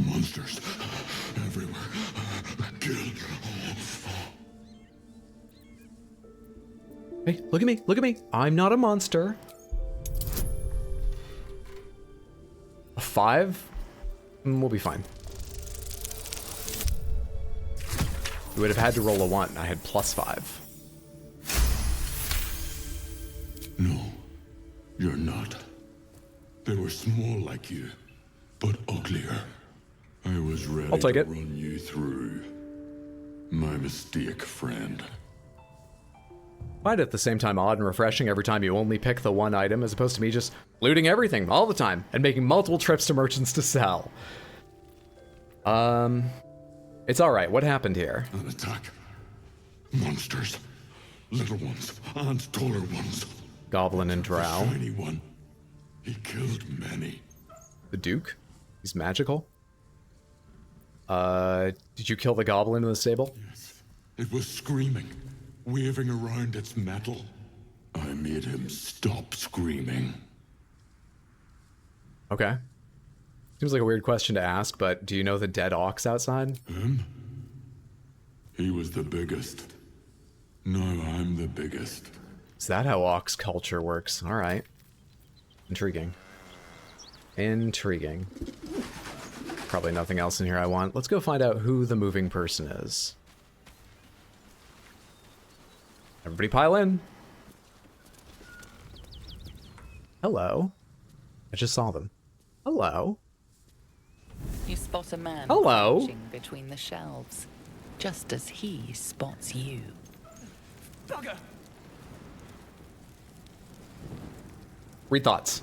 Monsters everywhere. Kill.
Hey, look at me, look at me. I'm not a monster. A 5? We'll be fine. We would have had to roll a 1. I had +5.
No, you're not. They were small like you, but uglier. I was ready
I'll take
to
it.
run you through. My mistake, friend.
Find it at the same time odd and refreshing every time you only pick the one item as opposed to me just looting everything all the time and making multiple trips to merchants to sell. It's alright. What happened here?
An attack. Monsters. Little ones and taller ones.
Goblin and Drow.
The shiny one. He killed many.
The Duke? He's magical? Did you kill the goblin in the stable?
Yes. It was screaming, waving around its metal. I made him stop screaming.
Okay. Seems like a weird question to ask, but do you know the dead ox outside?
Him? He was the biggest. Now I'm the biggest.
Is that how ox culture works? Alright. Intriguing. Intriguing. Probably nothing else in here I want. Let's go find out who the moving person is. Everybody pile in. Hello. I just saw them. Hello.
You spot a man
Hello.
crouching between the shelves, just as he spots you.
Bugger!
Read thoughts.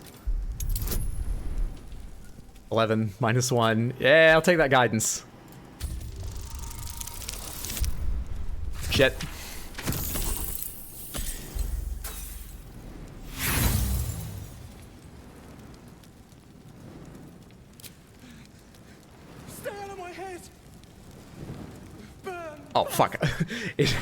11 -1. Yeah, I'll take that guidance. Shit. Oh, fuck. It...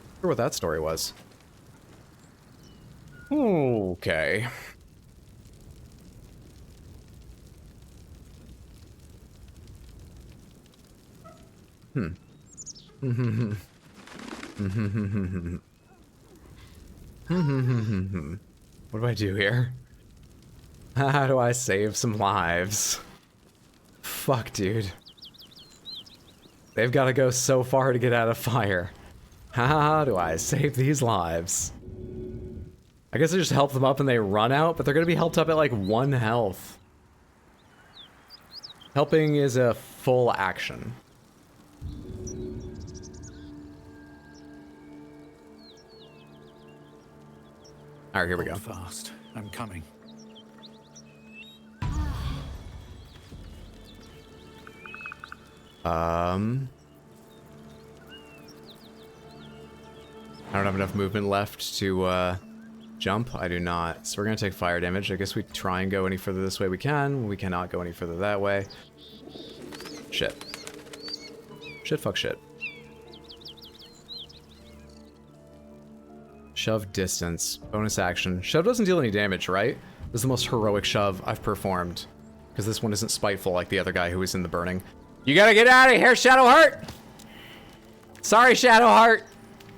I wonder what that story was. Okay. Hmm. What do I do here? How do I save some lives? Fuck, dude. They've got to go so far to get out of fire. How do I save these lives? I guess I just help them up and they run out, but they're gonna be helped up at like 1 health. Helping is a full action. Alright, here we go.
Fast. I'm coming.
I don't have enough movement left to jump. I do not. So we're gonna take fire damage. I guess we try and go any further this way we can. We cannot go any further that way. Shit. Shit, fuck shit. Shove distance. Bonus action. Shove doesn't deal any damage, right? This is the most heroic shove I've performed. Because this one isn't spiteful like the other guy who was in the burning. You gotta get out of here, Shadowheart! Sorry, Shadowheart!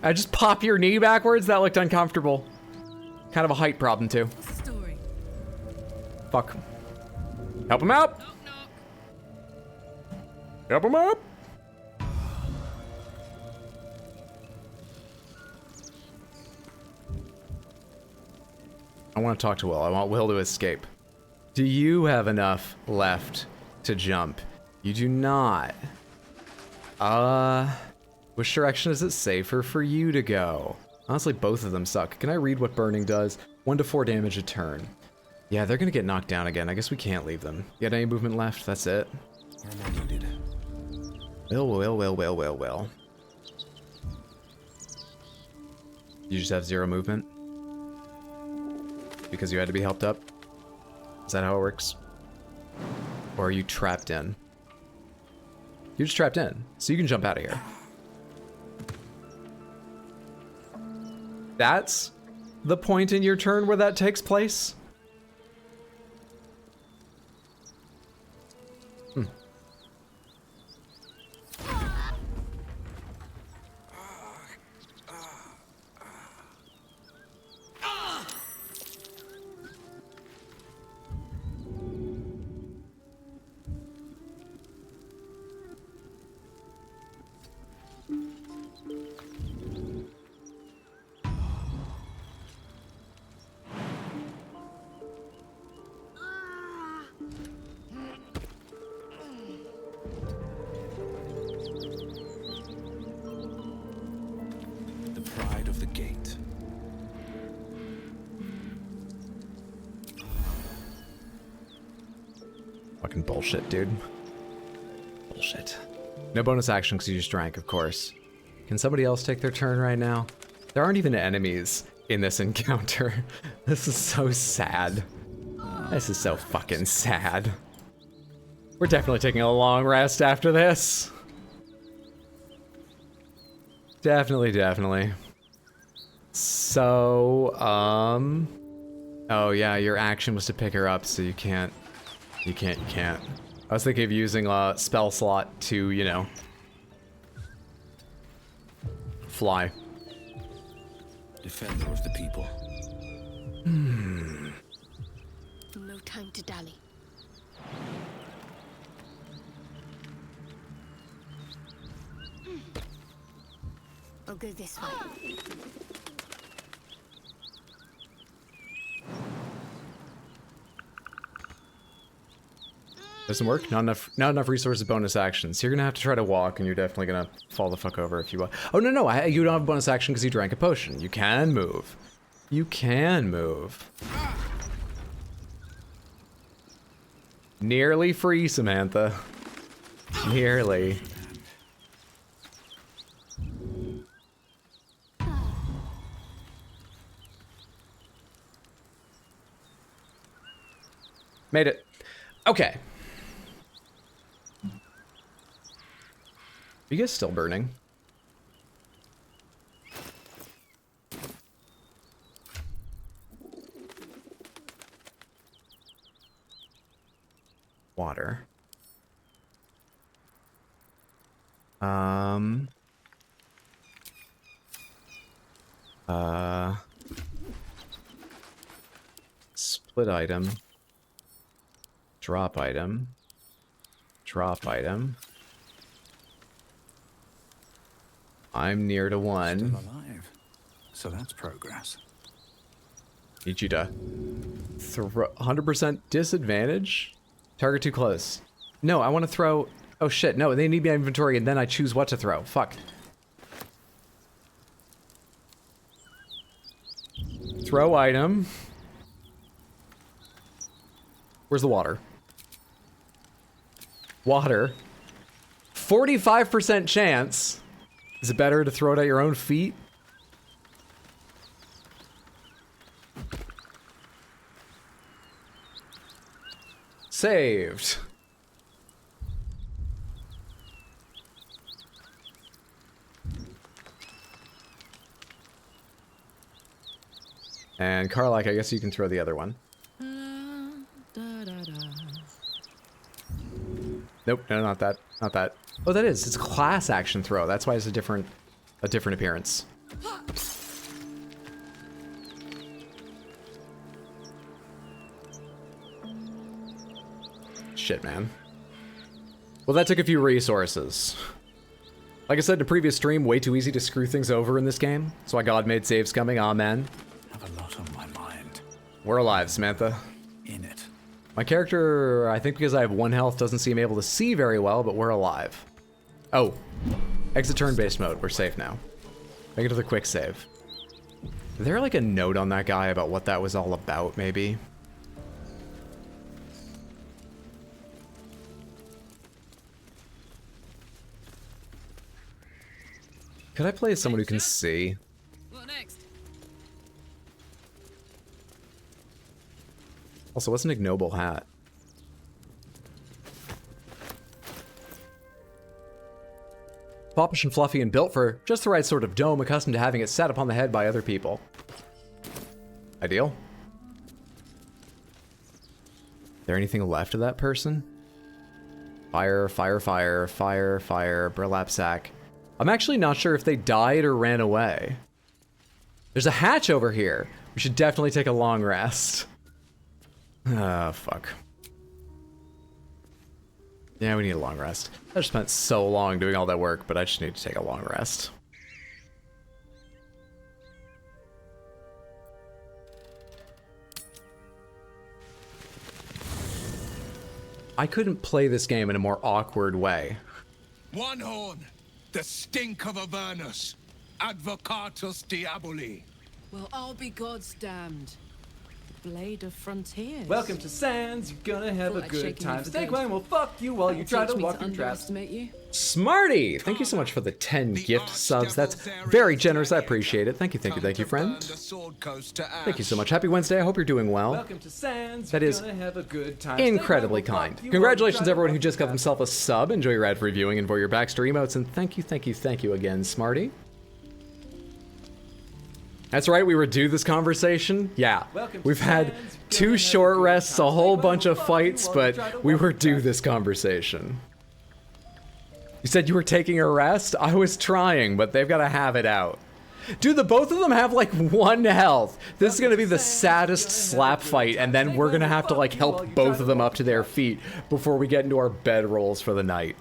I just pop your knee backwards? That looked uncomfortable. Kind of a height problem, too. Fuck. Help him out! Help him out! I want to talk to Will. I want Will to escape. Do you have enough left to jump? You do not. Which direction is it safer for you to go? Honestly, both of them suck. Can I read what burning does? 1 to 4 damage a turn. Yeah, they're gonna get knocked down again. I guess we can't leave them. You got any movement left? That's it. Will. You just have 0 movement? Because you had to be helped up? Is that how it works? Or are you trapped in? You're just trapped in, so you can jump out of here. That's the point in your turn where that takes place? Fucking bullshit, dude. Bullshit. No bonus action because you just drank, of course. Can somebody else take their turn right now? There aren't even enemies in this encounter. This is so sad. This is so fucking sad. We're definitely taking a long rest after this. Definitely. So, oh yeah, your action was to pick her up, so you can't. You can't. I was thinking of using a spell slot to, you know, fly.
Defender of the people.
No time to dally. I'll go this way.
Doesn't work? Not enough resources, bonus actions. You're gonna have to try to walk, and you're definitely gonna fall the fuck over if you want. Oh, no, you don't have a bonus action because you drank a potion. You can move. You can move. Nearly free, Samantha. Nearly. Made it. Okay. Are you guys still burning? Water. Split item. Drop item. Drop item. I'm near to one.
Still alive. So that's progress.
Need you to throw 100% disadvantage? Target too close. No, I want to throw... Oh shit, no, they need my inventory and then I choose what to throw. Fuck. Throw item. Where's the water? Water. 45% chance. Is it better to throw it at your own feet? Saved. And Karlak, I guess you can throw the other one. Nope, no, not that. Not that. Oh, that is. It's a class action throw. That's why it's a different appearance. Shit, man. Well, that took a few resources. Like I said in a previous stream, way too easy to screw things over in this game. That's why God made saves coming. Amen.
I have a lot on my mind.
We're alive, Samantha.
In it.
My character, I think because I have 1 health, doesn't seem able to see very well, but we're alive. Oh. Exit turn-based mode. We're safe now. Make it to the quick save. Is there like a note on that guy about what that was all about, maybe? Could I play as someone who can see?
What next?
Also, what's an ignoble hat? Poppish and fluffy and built for just the right sort of dome, accustomed to having it sat upon the head by other people. Ideal. Is there anything left of that person? Fire, fire, fire, fire, fire, burlap sack. I'm actually not sure if they died or ran away. There's a hatch over here. We should definitely take a long rest. Ah, fuck. Yeah, we need a long rest. I just spent so long doing all that work, but I just need to take a long rest. I couldn't play this game in a more awkward way.
One horn, the stink of Avernus, Advocatus Diaboli.
Well, I'll be God's damned. Blade of Frontiers.
Welcome to Sands, you're gonna have
Feel
a
like
good
shaking
time.
your
Snake
fist.
Wang will fuck you while you try to
Teach me
walk through traps.
underestimate you.
Smarty! Thank you so much for the 10 gift subs. That's very generous. I appreciate it. Thank you, thank you, thank you, friend. Thank you so much. Happy Wednesday. I hope you're doing well.
Welcome to Sands,
That
you're
is
gonna have a good time.
incredibly
Snake Wang will
kind.
fuck you while you
Congratulations,
try to
everyone
walk
who just
through
got
traps.
themselves a sub. Enjoy your ad for viewing and for your Backstory emotes. And thank you, thank you, thank you again, Smarty. That's right, we were due this conversation. Yeah, we've had 2 short rests, a whole bunch of fights, but we were due this conversation. You said you were taking a rest? I was trying, but they've got to have it out. Dude, the both of them have like 1 health. This is going to be the saddest slap fight, and then we're going to have to like help both of them up to their feet before we get into our bedrolls for the night.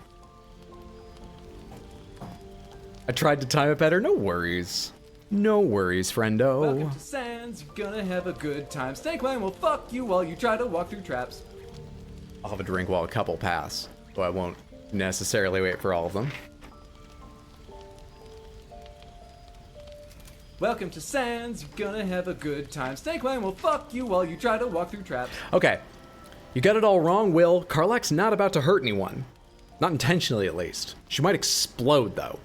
I tried to time it better, no worries. No worries, friendo.
Welcome to Sands, you're gonna have a good time. Snake Wang will fuck you while you try to walk through traps.
I'll have a drink while a couple pass, so I won't necessarily wait for all of them.
Welcome to Sands, you're gonna have a good time. Snake Wang will fuck you while you try to walk through traps.
Okay, you got it all wrong, Will. Karlak's not about to hurt anyone. Not intentionally, at least. She might explode, though.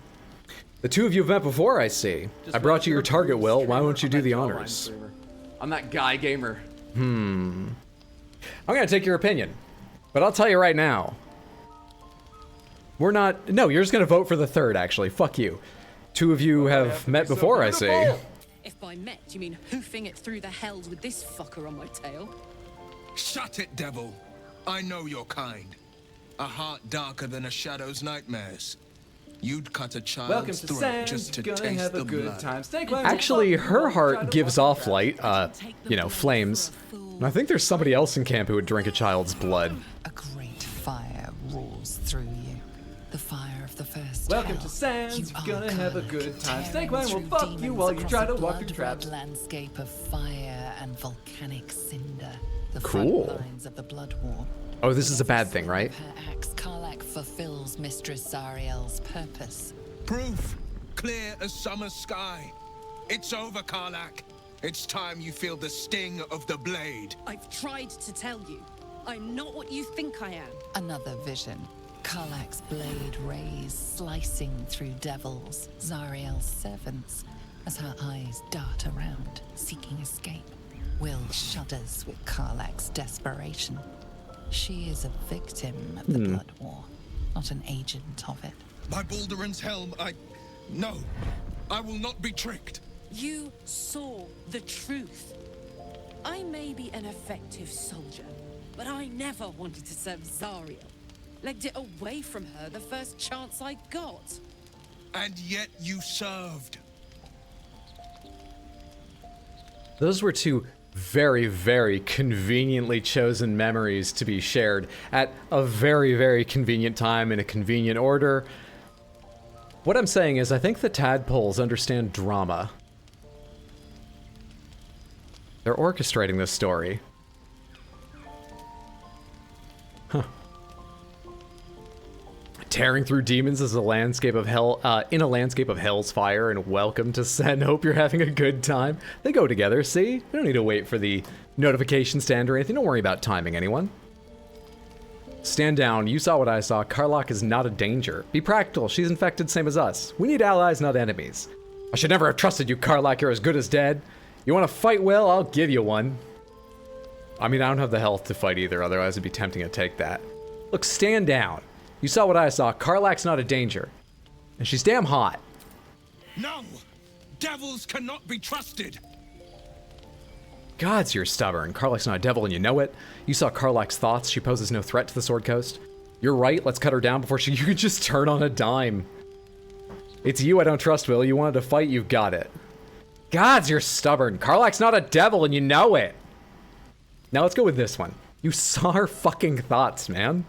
The 2 of you have met before, I see. I brought you your target, Will. Why won't you do the honors?
I'm that guy gamer.
I'm gonna take your opinion, but I'll tell you right now. We're not. No, you're just gonna vote for the third, actually. Fuck you. Two of you have met before, I see.
If by met you mean hoofing it through the hells with this fucker on my tail.
Shut it, devil. I know your kind. A heart darker than a shadow's nightmares. You'd cut a child's throat just to taste the blood.
Actually, her heart gives off light, you know, flames. And I think there's somebody else in camp who would drink a child's blood.
A great fire roars through you. The fire of the first
Welcome
hell.
to Sands,
You
we're gonna
are
have a
Carlac,
good time.
tearing
Snakebite will
through
fuck you
demons
while you
across
try
a
to walk through
blood-red
traps.
landscape of fire and volcanic cinder. The
Cool.
front lines of the blood war.
Oh, this is a bad thing, right?
Her axe, Carlac fulfills Mistress Zariel's purpose.
Proof. Clear as summer sky. It's over, Carlac. It's time you feel the sting of the blade.
I've tried to tell you. I'm not what you think I am.
Another vision. Carlac's blade rays slicing through devils, Zariel's servants, as her eyes dart around, seeking escape. Will shudders with Carlac's desperation. She is a victim of the blood war, not an agent of it.
By Balduran's helm, No. I will not be tricked.
You saw the truth. I may be an effective soldier, but I never wanted to serve Zariel. Legged it away from her the first chance I got.
And yet you served.
Those were two very, very conveniently chosen memories to be shared at a very, very convenient time in a convenient order. What I'm saying is I think the tadpoles understand drama. They're orchestrating this story. Huh. Tearing through demons is a landscape of hell, in a landscape of hell's fire, and welcome to Sen. Hope you're having a good time. They go together, see? We don't need to wait for the notifications to end or anything. Don't worry about timing, anyone. Stand down. You saw what I saw. Carlac is not a danger. Be practical. She's infected, same as us. We need allies, not enemies. I should never have trusted you, Carlac. You're as good as dead. You want to fight well? I'll give you one. I mean, I don't have the health to fight either, otherwise it'd be tempting to take that. Look, stand down. You saw what I saw. Carlac's not a danger. And she's damn hot.
No! Devils cannot be trusted!
Gods, you're stubborn. Carlac's not a devil and you know it. You saw Carlac's thoughts. She poses no threat to the Sword Coast. You're right. Let's cut her down before you could just turn on a dime. It's you I don't trust, Will. You wanted to fight, you've got it. Gods, you're stubborn. Carlac's not a devil and you know it. Now let's go with this one. You saw her fucking thoughts, man.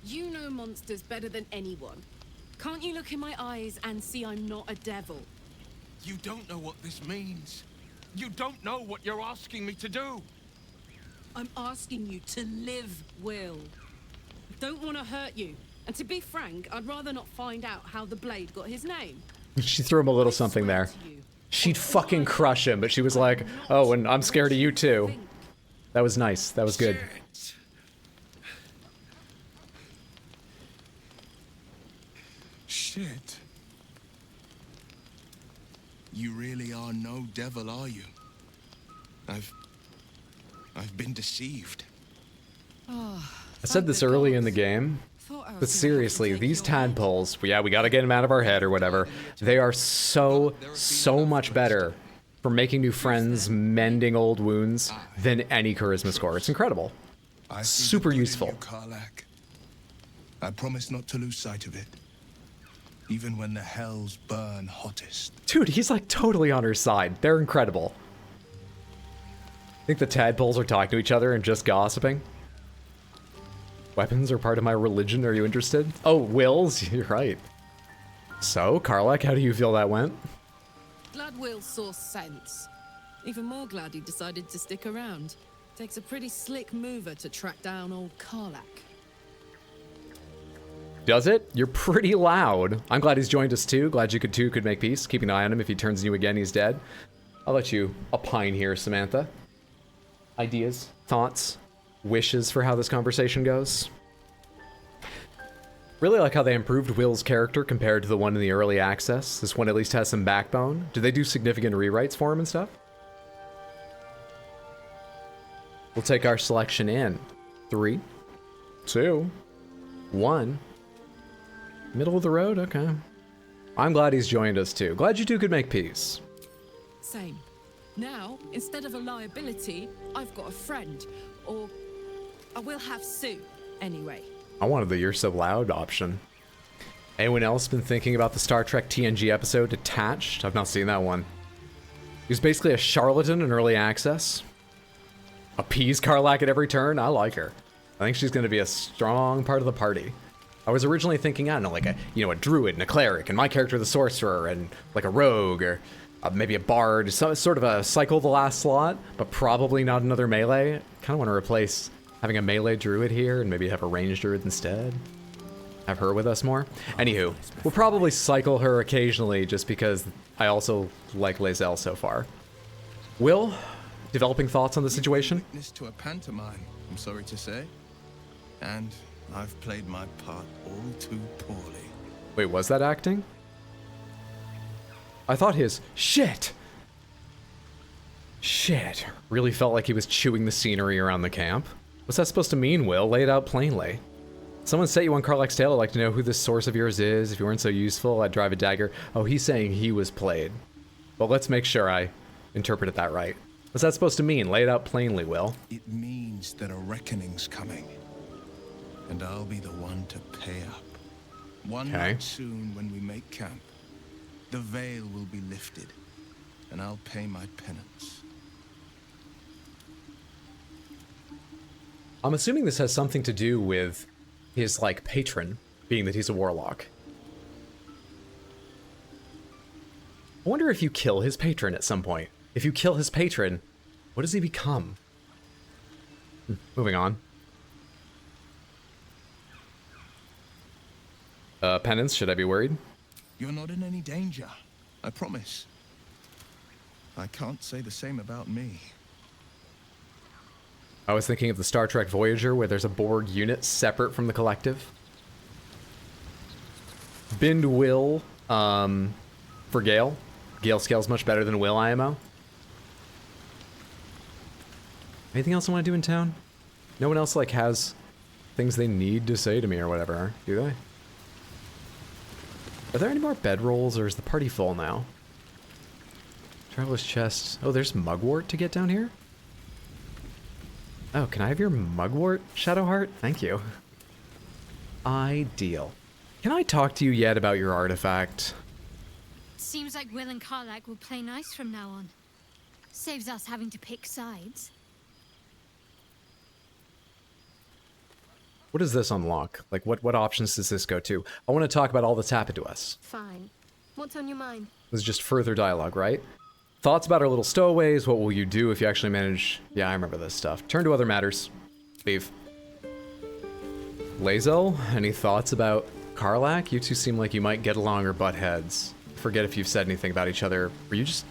You know monsters better than anyone. Can't you look in my eyes and see I'm not a devil?
You don't know what this means. You don't know what you're asking me to do.
I'm asking you to live, Will. I don't want to hurt you. And to be frank, I'd rather not find out how the blade got his name.
She threw him a little something there. She'd fucking crush him, but she was like, oh, and I'm scared of you too. That was nice. That was good.
Shit. You really are no devil, are you? I've been deceived.
I said this early in the game, but seriously, these tadpoles, yeah, we gotta get them out of our head or whatever. They are so much better for making new friends, mending old wounds, than any charisma score. It's incredible. Super useful.
Carlac. I promise not to lose sight of it. Even when the hells burn hottest.
Dude, he's like totally on her side. They're incredible. I think the tadpoles are talking to each other and just gossiping. Weapons are part of my religion. Are you interested? Oh, wills? You're right. So, Carlac, how do you feel that went?
Glad Will saw sense. Even more glad he decided to stick around. Takes a pretty slick mover to track down old Carlac.
Does it? You're pretty loud. I'm glad he's joined us too. Glad you could make peace. Keep an eye on him. If he turns on you again, he's dead. I'll let you opine here, Samantha. Ideas, thoughts, wishes for how this conversation goes? Really like how they improved Will's character compared to the one in the early access. This one at least has some backbone. Did they do significant rewrites for him and stuff? We'll take our selection in 3, 2, 1. Middle of the road? Okay. I'm glad he's joined us too. Glad you two could make peace.
Same. Now, instead of a liability, I've got a friend. Or I will have Sue, anyway.
I wanted the "You're So Loud" option. Anyone else been thinking about the Star Trek TNG episode Detached? I've not seen that one. He was basically a charlatan in early access. Appease Karlak at every turn. I like her. I think she's going to be a strong part of the party. I was originally thinking, I don't know, like a druid and a cleric, and my character the sorcerer, and like a rogue, or maybe a bard, sort of a cycle the last slot, but probably not another melee. Kind of want to replace having a melee druid here and maybe have a ranged druid instead. Have her with us more. Anywho, we'll probably cycle her occasionally just because I also like Lae'zel so far. Will, developing thoughts on the situation?
Witness to a pantomime, I'm sorry to say. And I've played my part all too poorly.
Wait, was that acting? I thought his shit really felt like he was chewing the scenery around the camp. What's that supposed to mean, Will? Lay it out plainly. Someone set you on Karlak's tail. I'd like to know who this source of yours is. If you weren't so useful, I'd drive a dagger. Oh, he's saying he was played. Well, let's make sure I interpreted that right. What's that supposed to mean? Lay it out plainly, Will.
It means that a reckoning's coming. And I'll be the one to pay up. One night soon when we make camp, the veil will be lifted, and I'll pay my penance.
I'm assuming this has something to do with his, like, patron, being that he's a warlock. I wonder if you kill his patron at some point. If you kill his patron, what does he become? Moving on. Penance, should I be worried?
You're not in any danger, I promise. I can't say the same about me.
I was thinking of the Star Trek Voyager, where there's a Borg unit separate from the collective. Bind Will, for Gale. Gale scales much better than Will IMO. Anything else I want to do in town? No one else, like, has things they need to say to me or whatever, do they? Are there any more bedrolls, or is the party full now? Traveler's chest. Oh, there's mugwort to get down here? Oh, can I have your mugwort, Shadowheart? Thank you. Ideal. Can I talk to you yet about your artifact?
Seems like Will and Karlak will play nice from now on. Saves us having to pick sides.
What does this unlock? Like, what options does this go to? I want to talk about all that's happened to us.
Fine. What's on your mind?
This is just further dialogue, right? Thoughts about our little stowaways? What will you do if you actually manage... Yeah, I remember this stuff. Turn to other matters. Leave. Lae'zel, any thoughts about Karlak? You two seem like you might get along or butt heads. Forget if you've said anything about each other. Were you just...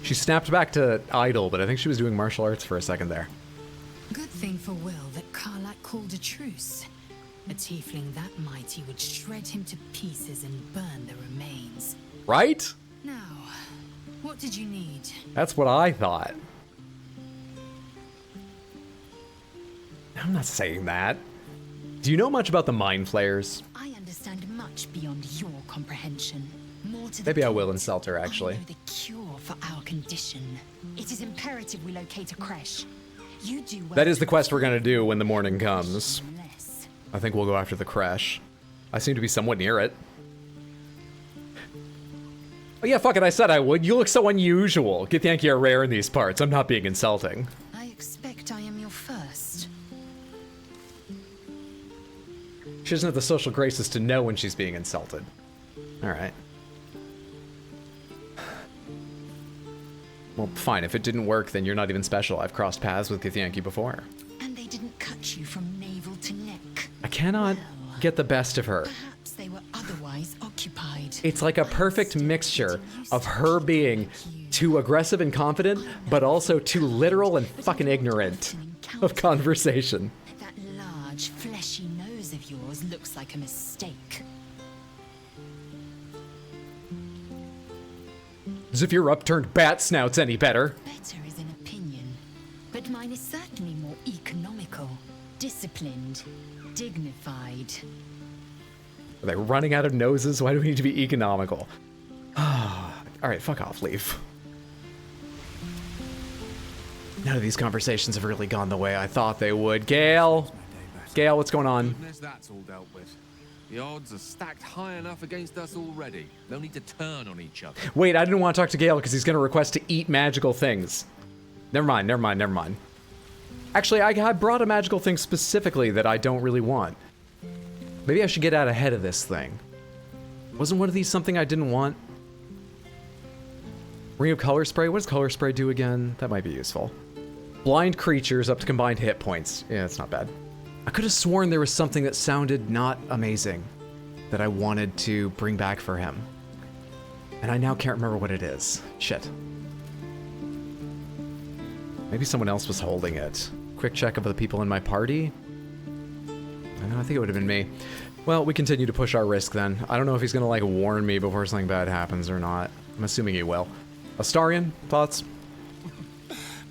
She snapped back to idle, but I think she was doing martial arts for a second there.
Good thing for Will that Karlak called a truce. A tiefling that mighty would shred him to pieces and burn the remains.
Right?
Now, what did you need?
That's what I thought. I'm not saying that. Do you know much about the Mind Flayers?
I understand much beyond your comprehension. More to
Maybe I will insult her, actually.
I know the cure for our condition. It is imperative we locate a creche. You do well.
That is the quest we're gonna do when the morning comes. I think we'll go after the creche. I seem to be somewhat near it. Oh yeah, fuck it, I said I would. You look so unusual. Githyanki are rare in these parts. I'm not being insulting.
I expect I am your first.
She doesn't have the social graces to know when she's being insulted. Alright. Well, fine. If it didn't work, then you're not even special. I've crossed paths with Githyanki before.
And they didn't cut you from navel to neck.
I cannot get the best of her.
Perhaps they were otherwise occupied.
It's like a perfect mixture of her being too aggressive and confident, but also too literal and fucking ignorant of conversation.
That large, fleshy nose of yours looks like a mistake.
As if your upturned bat snout's any better.
Better is an opinion, but my Mine is certainly more economical, disciplined, dignified.
Are they running out of noses? Why do we need to be economical? Alright, fuck off, leave. None of these conversations have really gone the way I thought they would. Gale! Gale, what's going on?
Goodness, that's all dealt with. The odds are stacked high enough against us already. No need to turn on each other.
Wait, I didn't want to talk to Gale because he's going to request to eat magical things. Never mind, never mind, never mind. Actually, I brought a magical thing specifically that I don't really want. Maybe I should get out ahead of this thing. Wasn't one of these something I didn't want? Ring of Color Spray? What does Color Spray do again? That might be useful. Blind creatures up to combined hit points. Yeah, it's not bad. I could have sworn there was something that sounded not amazing that I wanted to bring back for him. And I now can't remember what it is. Shit. Maybe someone else was holding it. Quick check of the people in my party. I think it would have been me. Well, we continue to push our risk then. I don't know if he's gonna like warn me before something bad happens or not. I'm assuming he will. Astarion, thoughts?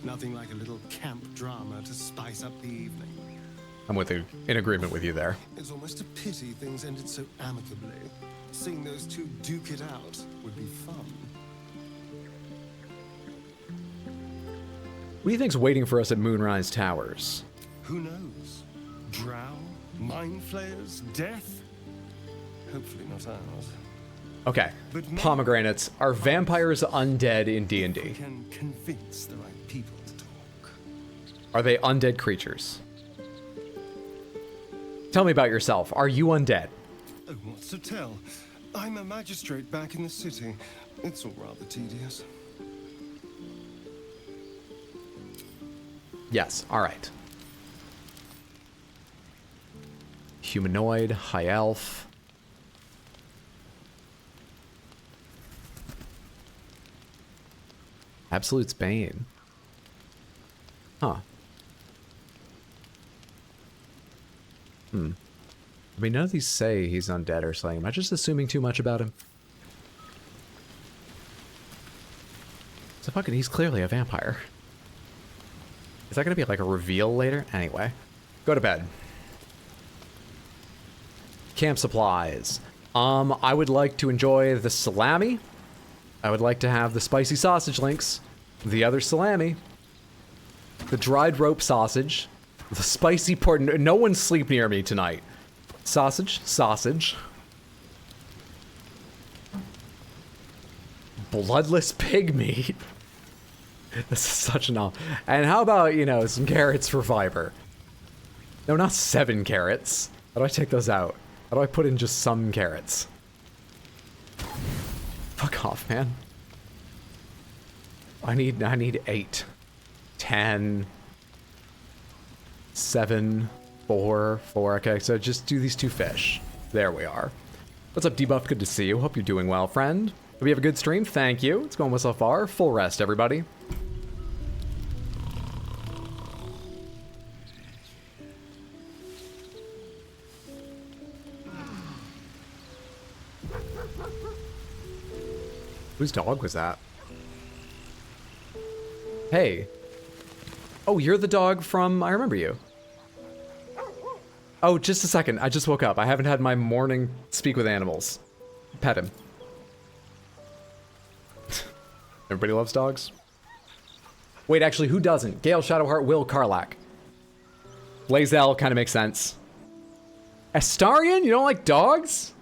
Nothing like a little camp drama to spice up the evening.
I'm in agreement with you there.
It's almost a pity things ended so amicably. Seeing those two duke it out would be fun.
What do you think's waiting for us at Moonrise Towers?
Who knows? Drow? Mind flayers? Death? Hopefully not ours.
Okay, pomegranates. Are vampires undead in D&D?
Can convince the right people to talk.
Are they undead creatures? Tell me about yourself. Are you undead?
Oh, what's to tell? I'm a magistrate back in the city. It's all rather tedious.
Yes, alright. Humanoid, high elf. Absolute's Bane. Huh. I mean, none of these say he's undead or something. Am I just assuming too much about him? So fucking, he's clearly a vampire. Is that gonna be like a reveal later? Anyway, go to bed. Camp supplies. I would like to enjoy the salami. I would like to have the spicy sausage links, the other salami, the dried rope sausage, the spicy pork. No one sleep near me tonight. Sausage, sausage. Bloodless pig meat. This is such an off. And how about, you know, some carrots for fiber? No, not 7 carrots. How do I take those out? How do I put in just some carrots? Fuck off, man. I need 8. 10. 7. 4. Okay, so just do these 2 fish. There we are. What's up, Debuff? Good to see you. Hope you're doing well, friend. Hope you have a good stream. Thank you. It's going well so far. Full rest, everybody. Whose dog was that? Hey. Oh, you're the dog from... I remember you. Oh, just a second. I just woke up. I haven't had my morning speak with animals. Pet him. Everybody loves dogs? Wait, actually, who doesn't? Gale, Shadowheart, Will, Karlach. Blazel kind of makes sense. Astarion? You don't like dogs?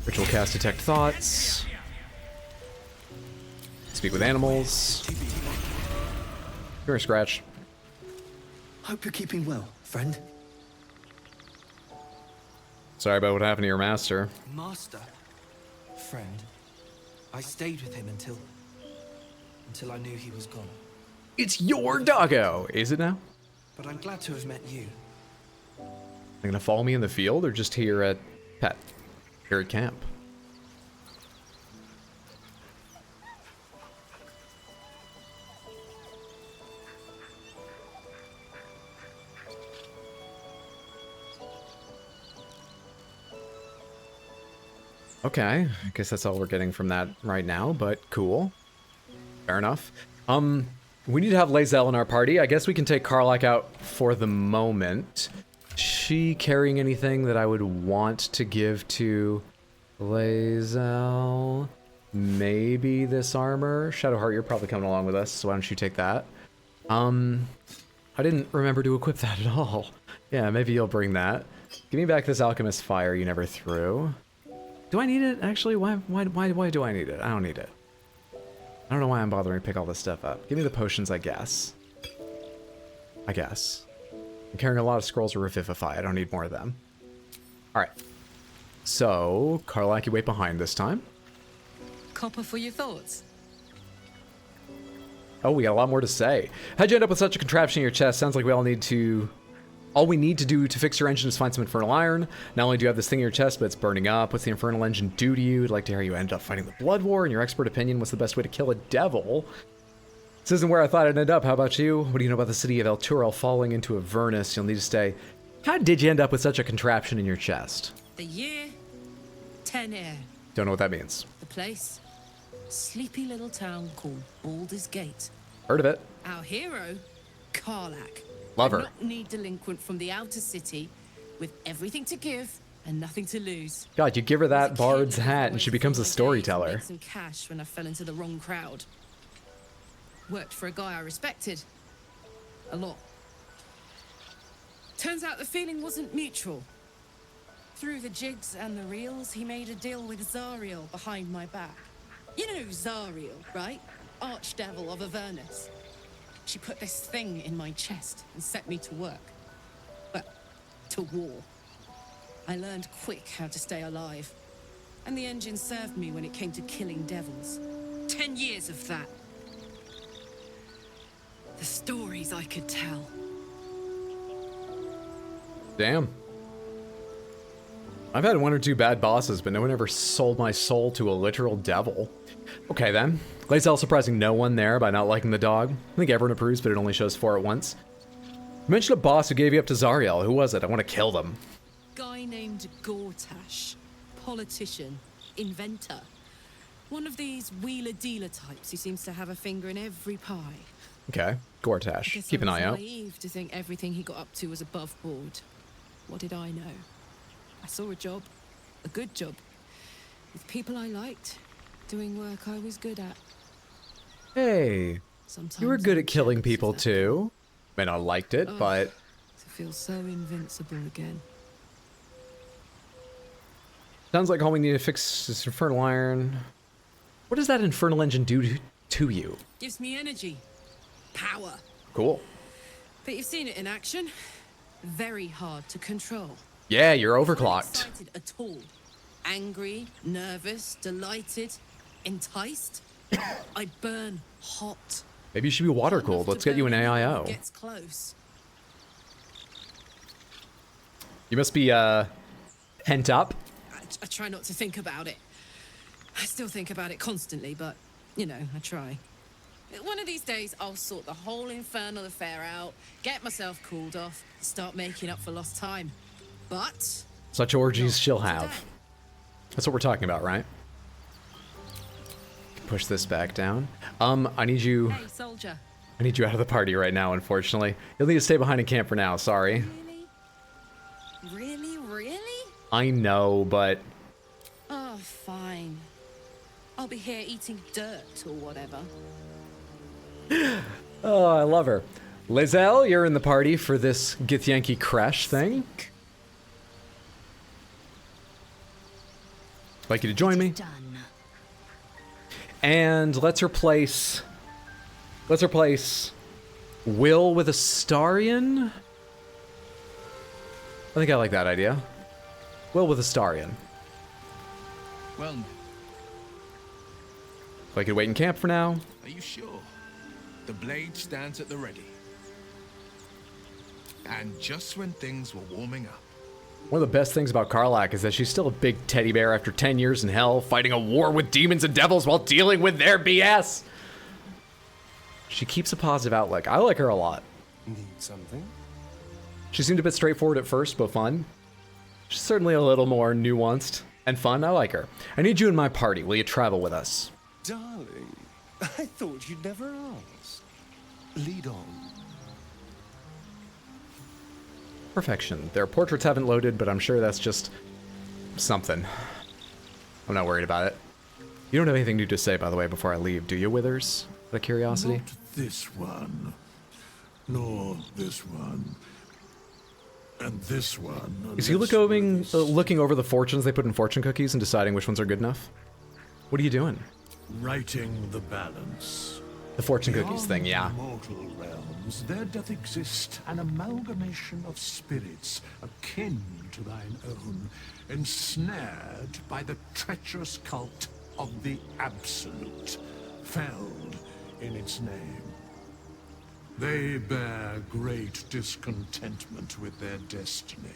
Ritual cast Detect Thoughts. Speak with animals. You're a scratch.
Hope you're keeping well, friend.
Sorry about what happened to your master.
Master? Friend. I stayed with him until I knew he was gone.
It's your doggo, is it now?
But I'm glad to have met you.
Are you gonna follow me in the field or just here at Pet? Here at camp? Okay, I guess that's all we're getting from that right now, but cool. Fair enough. We need to have Lae'zel in our party. I guess we can take Karlach out for the moment. She carrying anything that I would want to give to Lae'zel? Maybe this armor? Shadowheart, you're probably coming along with us, so why don't you take that? I didn't remember to equip that at all. Yeah, maybe you'll bring that. Give me back this Alchemist Fire you never threw. Do I need it? Actually, why do I need it? I don't need it. I don't know why I'm bothering to pick all this stuff up. Give me the potions, I guess. I'm carrying a lot of scrolls of Revivify. I don't need more of them. Alright. So, Karlach, you wait behind this time.
Copper for your thoughts.
Oh, we got a lot more to say. How'd you end up with such a contraption in your chest? Sounds like we all need to... All we need to do to fix your engine is find some infernal iron. Not only do you have this thing in your chest, but it's burning up. What's the infernal engine do to you? I'd like to hear how you ended up fighting the Blood War. In your expert opinion, what's the best way to kill a devil? This isn't where I thought I'd end up. How about you? What do you know about the city of El Turel falling into Avernus? You'll need to stay. How did you end up with such a contraption in your chest?
The year, 10 air.
Don't know what that means.
The place, sleepy little town called Baldur's Gate.
Heard of it.
Our hero, Karlach.
Love her.
A knock-kneed delinquent from the outer city with everything to give and nothing to lose.
God, you give her that bard's hat and she becomes a storyteller.
Made some cash when I fell into the wrong crowd. Worked for a guy I respected. A lot. Turns out the feeling wasn't mutual. Through the jigs and the reels, he made a deal with Zariel behind my back. You know Zariel, right? Archdevil of Avernus. She put this thing in my chest and set me to work. Well, to war. I learned quick how to stay alive. And the engine served me when it came to killing devils. 10 years of that. The stories I could tell.
Damn. I've had one or two bad bosses, but no one ever sold my soul to a literal devil. Okay then. Lae'zel surprising no one there by not liking the dog. I think everyone approves, but it only shows 4 at once. You mentioned a boss who gave you up to Zariel. Who was it? I want to kill them.
Guy named Gortash. Politician. Inventor. One of these wheeler-dealer types who seems to have a finger in every pie.
Okay, Gortash. Keep an eye out.
Naive to think everything he got up to was above board. What did I know? I saw a job. A good job. With people I liked. Doing work I was good at.
Hey,
Sometimes
you were good at killing people too. May not have liked it, but...
To feel so invincible again.
Sounds like all we need to fix is infernal iron. What does that infernal engine do to you?
Gives me energy. Power.
Cool.
But you've seen it in action. Very hard to control.
Yeah, you're overclocked.
Not excited at all. Angry, nervous, delighted, enticed. I burn hot.
Maybe you should be water cooled. Let's get you an AIO.
Gets close.
You must be pent up.
I try not to think about it. I still think about it constantly, but you know, I try. One of these days, I'll sort the whole infernal affair out, get myself cooled off, start making up for lost time. But
Such orgies she'll have. That's what we're talking about, right? Push this back down. I need you...
Hey, soldier.
I need you out of the party right now, unfortunately. You'll need to stay behind in camp for now, sorry.
Really?
I know, but...
Oh, fine. I'll be here eating dirt or whatever.
Oh, I love her. Lae'zel, you're in the party for this Githyanki crash thing. I'd like you to join me. And let's replace Will with Astarion. I think I like that idea. Will with Astarion.
Well,
So I could wait in camp for now.
are you sure? The blade stands at the ready. And just when things were warming up.
One of the best things about Karlach is that she's still a big teddy bear after 10 years in hell, fighting a war with demons and devils while dealing with their BS. She keeps a positive outlook. I like her a lot.
Need something?
She seemed a bit straightforward at first, but fun. She's certainly a little more nuanced and fun. I like her. I need you in my party. Will you travel with us?
Darling, I thought you'd never ask. Lead on.
Perfection. Their portraits haven't loaded, but I'm sure that's just something. I'm not worried about it. You don't have anything new to say, by the way, before I leave, do you, Withers? Out of curiosity?
Not this one. Nor this one. And this one.
Is he looking over the fortunes they put in fortune cookies and deciding which ones are good enough? What are you doing?
Righting the balance.
The fortune cookies thing, yeah.
Mortal realms, there doth exist an amalgamation of spirits akin to thine own, ensnared by the treacherous cult of the Absolute, felled in its name. They bear great discontentment with their destiny.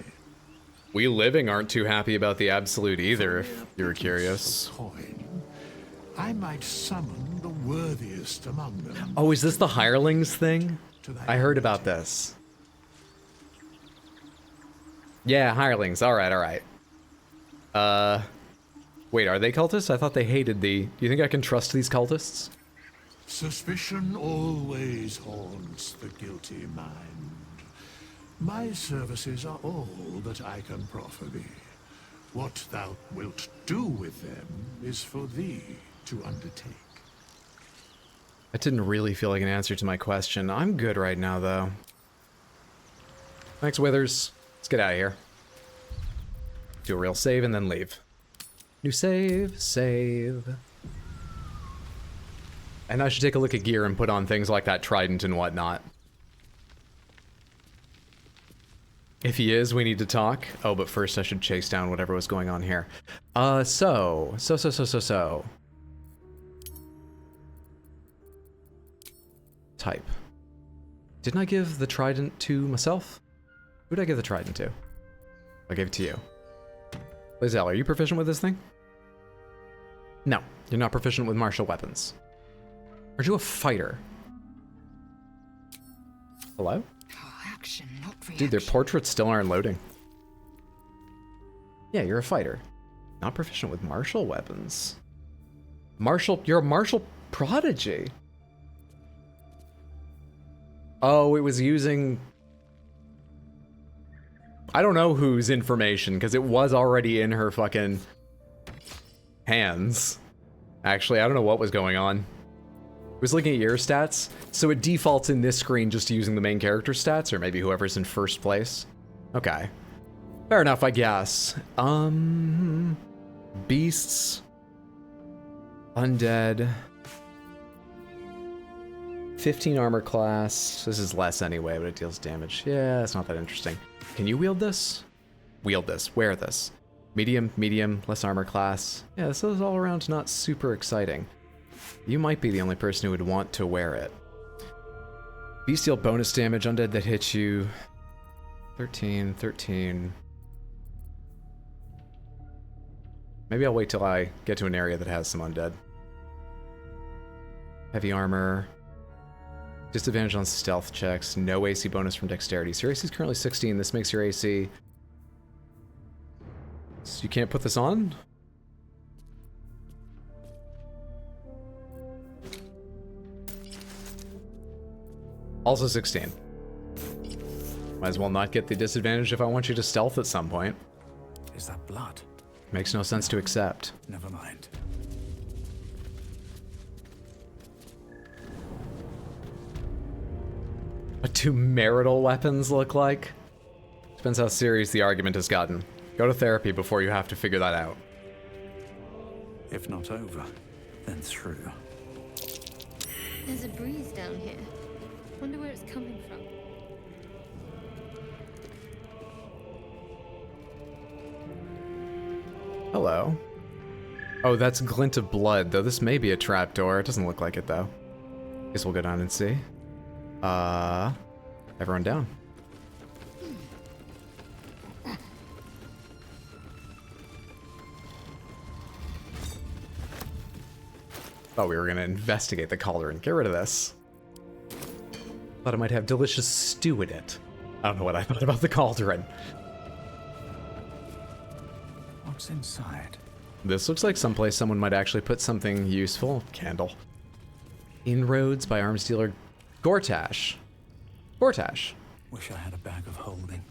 We living aren't too happy about the Absolute either, if you're curious.
Coin, I might summon the worthiest among them.
Oh, is this the hirelings thing? I heard about this. Yeah, hirelings. Alright, alright. Wait, are they cultists? I thought they hated the... Do you think I can trust these cultists?
Suspicion always haunts the guilty mind. My services are all that I can proffer thee. What thou wilt do with them is for thee to undertake.
That didn't really feel like an answer to my question. I'm good right now, though. Thanks, Withers. Let's get out of here. Do a real save and then leave. New save, save. And I should take a look at gear and put on things like that trident and whatnot. If he is, we need to talk. Oh, but first I should chase down whatever was going on here. So. Type. Didn't I give the trident to myself? Who did I give the trident to? I gave it to you. Lae'zel, are you proficient with this thing? No, you're not proficient with martial weapons. Aren't you a fighter? Hello?
Action, not reaction.
Dude, their portraits still aren't loading. Yeah, you're a fighter. Not proficient with martial weapons. You're a martial prodigy. Oh, it was using... I don't know whose information, because it was already in her fucking hands. Actually, I don't know what was going on. It was looking at your stats, so it defaults in this screen just using the main character stats, or maybe whoever's in first place. Okay. Fair enough, I guess. Beasts. Undead. 15 armor class. This is less anyway, but it deals damage. Yeah, it's not that interesting. Can you wield this? Wield this. Wear this. Medium, less armor class. Yeah, this is all around not super exciting. You might be the only person who would want to wear it. Beast deal bonus damage, undead that hits you. 13. Maybe I'll wait till I get to an area that has some undead. Heavy armor. Disadvantage on stealth checks. No AC bonus from dexterity. So your AC is currently 16. This makes your AC... So you can't put this on? Also 16. Might as well not get the disadvantage if I want you to stealth at some point.
Is that blood?
Makes no sense to accept.
Never mind.
What do marital weapons look like? Depends how serious the argument has gotten. Go to therapy before you have to figure that out.
If not over, then through.
There's a breeze down here. Wonder where it's coming from.
Hello. Oh, that's glint of blood, though this may be a trapdoor. It doesn't look like it, though. Guess we'll go down and see. Everyone down. Thought we were gonna investigate the cauldron. Get rid of this. Thought it might have delicious stew in it. I don't know what I thought about the cauldron.
What What's inside?
This looks like someplace someone might actually put something useful. Candle. Inroads by arms dealer Gortash. Gortash.
Wish I had a bag of holding.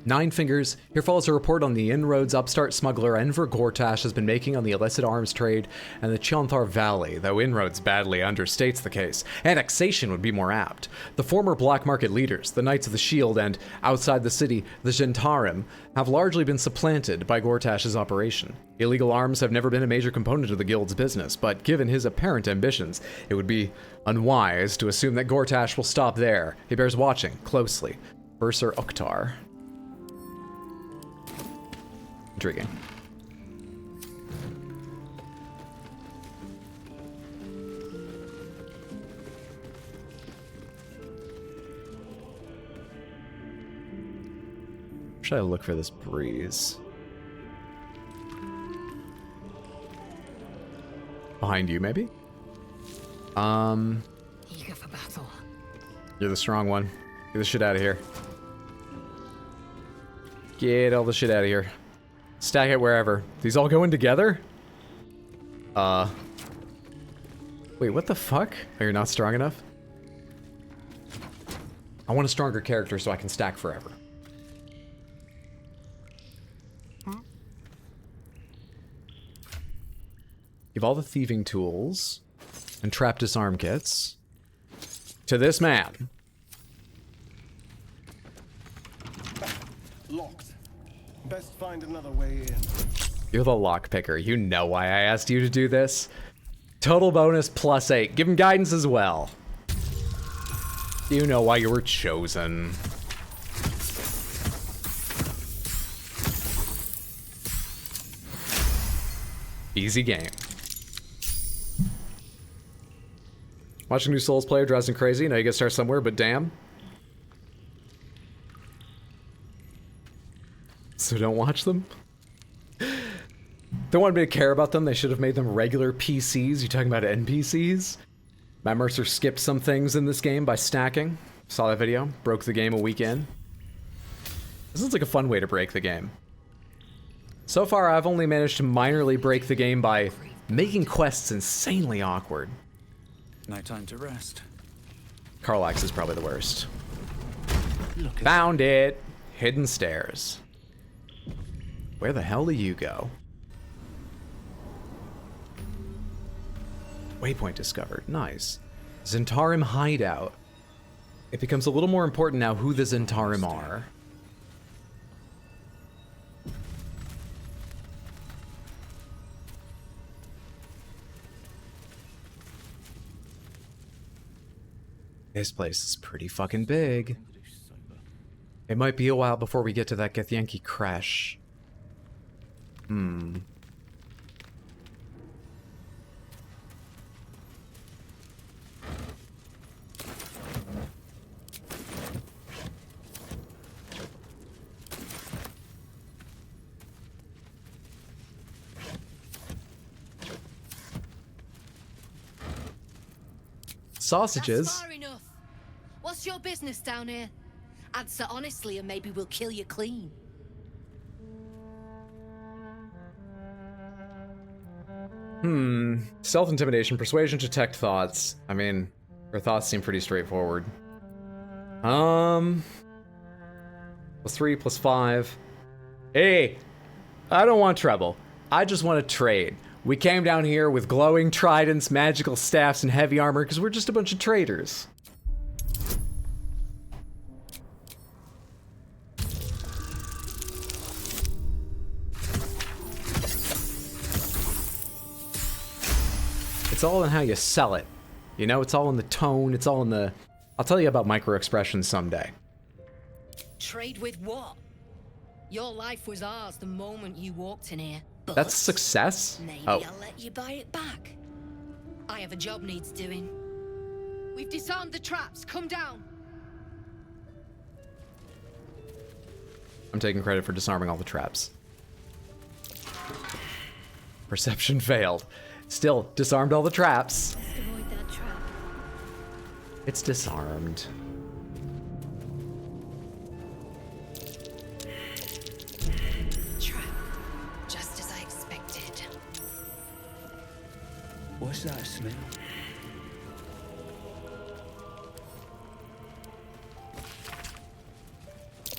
Nine Fingers. Here follows a report on the inroads upstart smuggler Enver Gortash has been making on the illicit arms trade and the Chionthar Valley, though inroads badly understates the case. Annexation would be more apt. The former black market leaders, the Knights of the Shield, and outside the city, the Gentarim, have largely been supplanted by Gortash's operation. Illegal arms have never been a major component of the guild's business, but given his apparent ambitions, it would be unwise to assume that Gortash will stop there. He bears watching closely. Bursar Uktar. Intriguing. Should I look for this breeze? Behind you, maybe?
Eager for battle.
You're the strong one. Get the shit out of here. Get all the shit out of here. Stack it wherever. These all going together? Wait, what the fuck? Oh, you're not strong enough? I want a stronger character so I can stack forever. Give all the thieving tools and trap disarm kits to this man.
Locked. Best find another way in.
You're the lockpicker. You know why I asked you to do this. Total bonus +8. Give him guidance as well. You know why you were chosen. Easy game. Watching new Souls player drives me crazy. Know you gotta start somewhere, but damn. So don't watch them? Don't want me to care about them. They should have made them regular PCs. You talking about NPCs? Matt Mercer skipped some things in this game by stacking. Saw that video. Broke the game a week in. This looks like a fun way to break the game. So far, I've only managed to minorly break the game by making quests insanely awkward.
No time to rest.
Karlax is probably the worst. Found it! Hidden stairs. Where the hell do you go? Waypoint discovered. Nice. Zentarim hideout. It becomes a little more important now who the Zentarim are. This place is pretty fucking big. It might be a while before we get to that Githyanki crash. Sausages?
That's far enough. What's your business down here? Answer honestly and maybe we'll kill you clean.
Self-intimidation, persuasion, detect thoughts. I mean, her thoughts seem pretty straightforward. +3, +5. Hey, I don't want trouble. I just want to trade. We came down here with glowing tridents, magical staffs, and heavy armor because we're just a bunch of traders. It's all in how you sell it. You know, it's all in the tone, it's all in the... I'll tell you about micro-expressions someday.
Trade with what? Your life was ours the moment you walked in here. But
that's success?
Maybe
Oh.
I'll let you buy it back. I have a job needs doing. We've disarmed the traps. Come down.
I'm taking credit for disarming all the traps. Perception failed. Still, disarmed all the traps.
Avoid that trap.
It's disarmed.
What's that smell?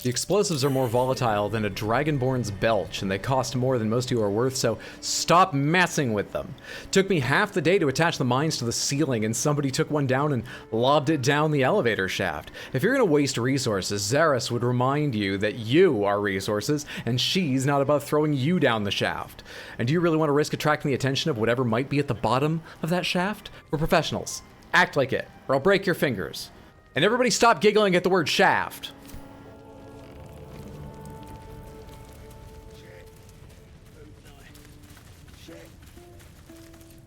The explosives are more volatile than a dragonborn's belch, and they cost more than most of you are worth, so stop messing with them. Took me half the day to attach the mines to the ceiling, and somebody took one down and lobbed it down the elevator shaft. If you're gonna waste resources, Zaris would remind you that you are resources, and she's not above throwing you down the shaft. And do you really want to risk attracting the attention of whatever might be at the bottom of that shaft? We're professionals. Act like it, or I'll break your fingers. And everybody stop giggling at the word shaft.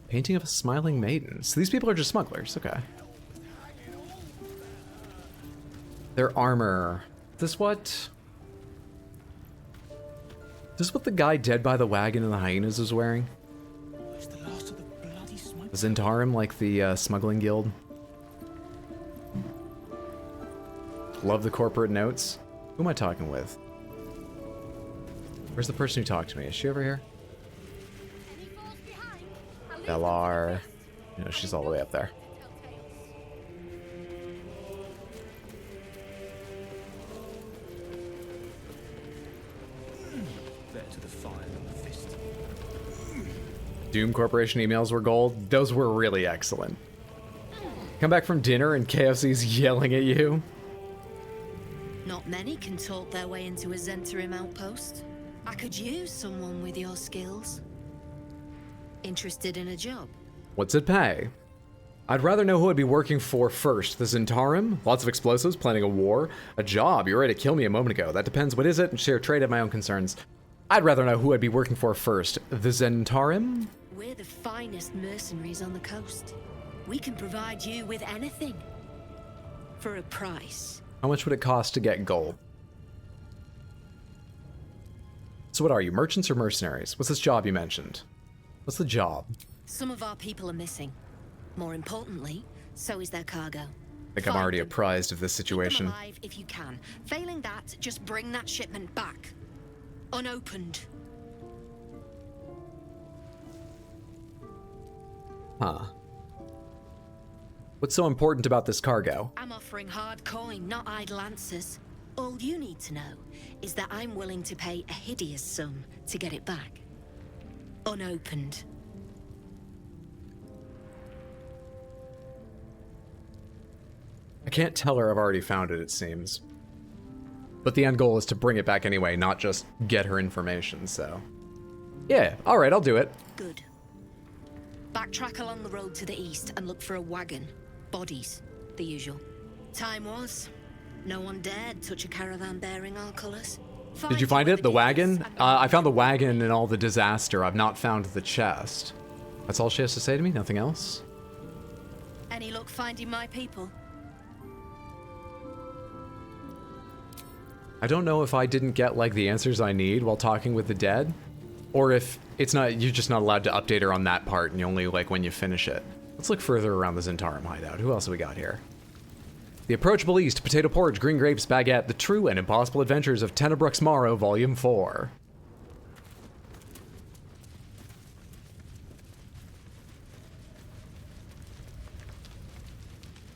Painting of a smiling maiden. So these people are just smugglers, okay. Their armor. This what the guy dead by the wagon and the hyenas is wearing? The Zentarum, like the smuggling guild. Love the corporate notes. Who am I talking with? Where's the person who talked to me? Is she over here? LR. You know, she's all the way up there.
Better to the fire than the fist.
Doom Corporation emails were gold. Those were really excellent. Come back from dinner and KFC's yelling at you.
Not many can talk their way into a Zentarim outpost. I could use someone with your skills. Interested in a job?
What's it pay? I'd rather know who I'd be working for first. The Zentarum? Lots of explosives, planning a war? A job? You were ready to kill me a moment ago. That depends. What is it? And share trade of my own concerns. I'd rather know who I'd be working for first. The Zentarum?
We're the finest mercenaries on the coast. We can provide you with anything. For a price.
How much would it cost to get gold? So what are you, merchants or mercenaries? What's this job you mentioned? What's the job?
Some of our people are missing. More importantly, so is their cargo.
I think I'm already apprised of this situation.
Keep them alive if you can. Failing that, just bring that shipment back. Unopened.
Huh. What's so important about this cargo?
I'm offering hard coin, not idle answers. All you need to know is that I'm willing to pay a hideous sum to get it back. Unopened.
I can't tell her I've already found it, it seems. But the end goal is to bring it back anyway, not just get her information, so... Yeah, alright, I'll do it.
Good. Backtrack along the road to the east and look for a wagon. Bodies, the usual. Time was, no one dared touch a caravan bearing our colours.
Did you find it? The wagon? I found the wagon in all the disaster. I've not found the chest. That's all she has to say to me? Nothing else?
Any luck finding my people?
I don't know if I didn't get, like, the answers I need while talking with the dead, or if it's not, you're just not allowed to update her on that part and you only, like, when you finish it. Let's look further around the Zentarum hideout. Who else have we got here? The Approachable East, Potato Porridge, Green Grapes, Baguette, The True and Impossible Adventures of Tenebrooks Morrow, Volume 4.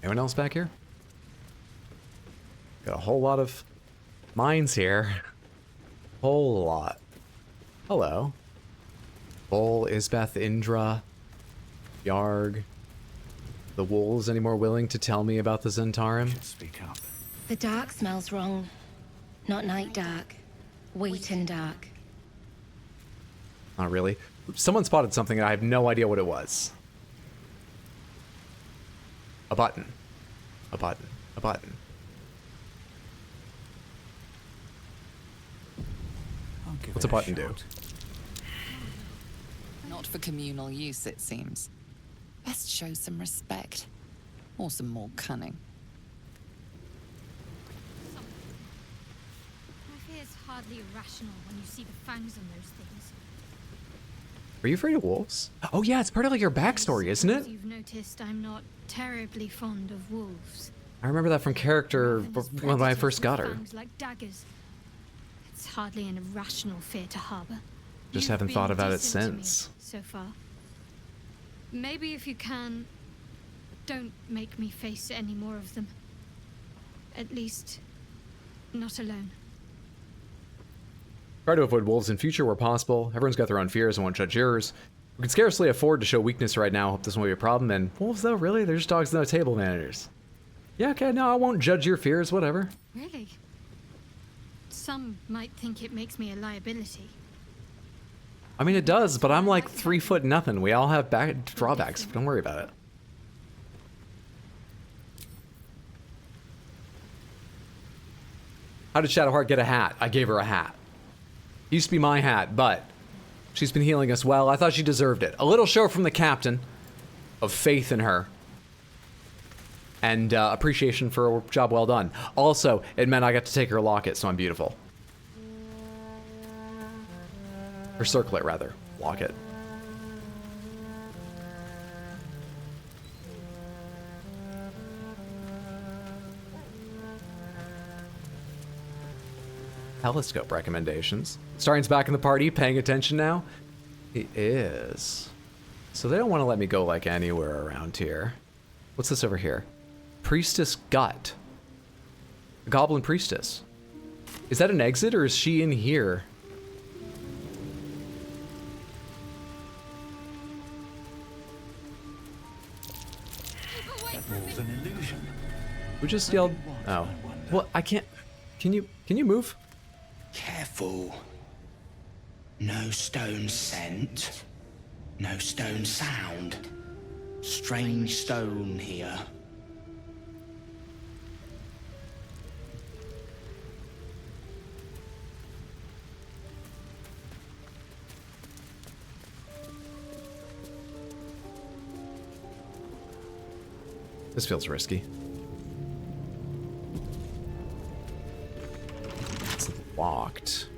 Anyone else back here? Got a whole lot of mines here. Whole lot. Hello. Bull, Isbeth, Indra, Yarg. The wolves any more willing to tell me about the Zentarum?
Speak up.
The dark smells wrong. Not night dark. Wheaten dark.
Not really. Someone spotted something and I have no idea what it was. A button. A button. A button. What's a button do?
Not for communal use, it seems. Best show some respect. Or some more cunning.
My fear is hardly irrational when you see the fangs on those things.
Are you afraid of wolves? Oh yeah, it's part of like your backstory, isn't it?
You've noticed I'm not terribly fond of wolves.
I remember that from character when I first got her.
Fangs like daggers. It's hardly an irrational fear to harbor.
Just haven't thought about it since.
So far. Maybe if you can, don't make me face any more of them. At least, not alone.
Try to avoid wolves in future where possible. Everyone's got their own fears and won't judge yours. We can scarcely afford to show weakness right now. Hope this won't be a problem. And wolves, though, really? They're just dogs, no table manners. Yeah, okay, no, I won't judge your fears, whatever.
Really? Some might think it makes me a liability.
I mean, it does, but I'm like 3 foot nothing. We all have drawbacks. Don't worry about it. How did Shadowheart get a hat? I gave her a hat. Used to be my hat, but she's been healing us well. I thought she deserved it. A little show from the captain of faith in her. And appreciation for a job well done. Also, it meant I got to take her locket, so I'm beautiful. Or circlet, rather. Locket. Telescope recommendations. Starring's back in the party, paying attention now? He is. So they don't want to let me go like anywhere around here. What's this over here? Priestess Gut. A goblin priestess. Is that an exit or is she in here?
That wall's an illusion.
Who just yelled? Oh. Well, I can't. Can you move?
Careful. No stone scent. No stone sound. Strange stone here.
This feels risky. It's locked.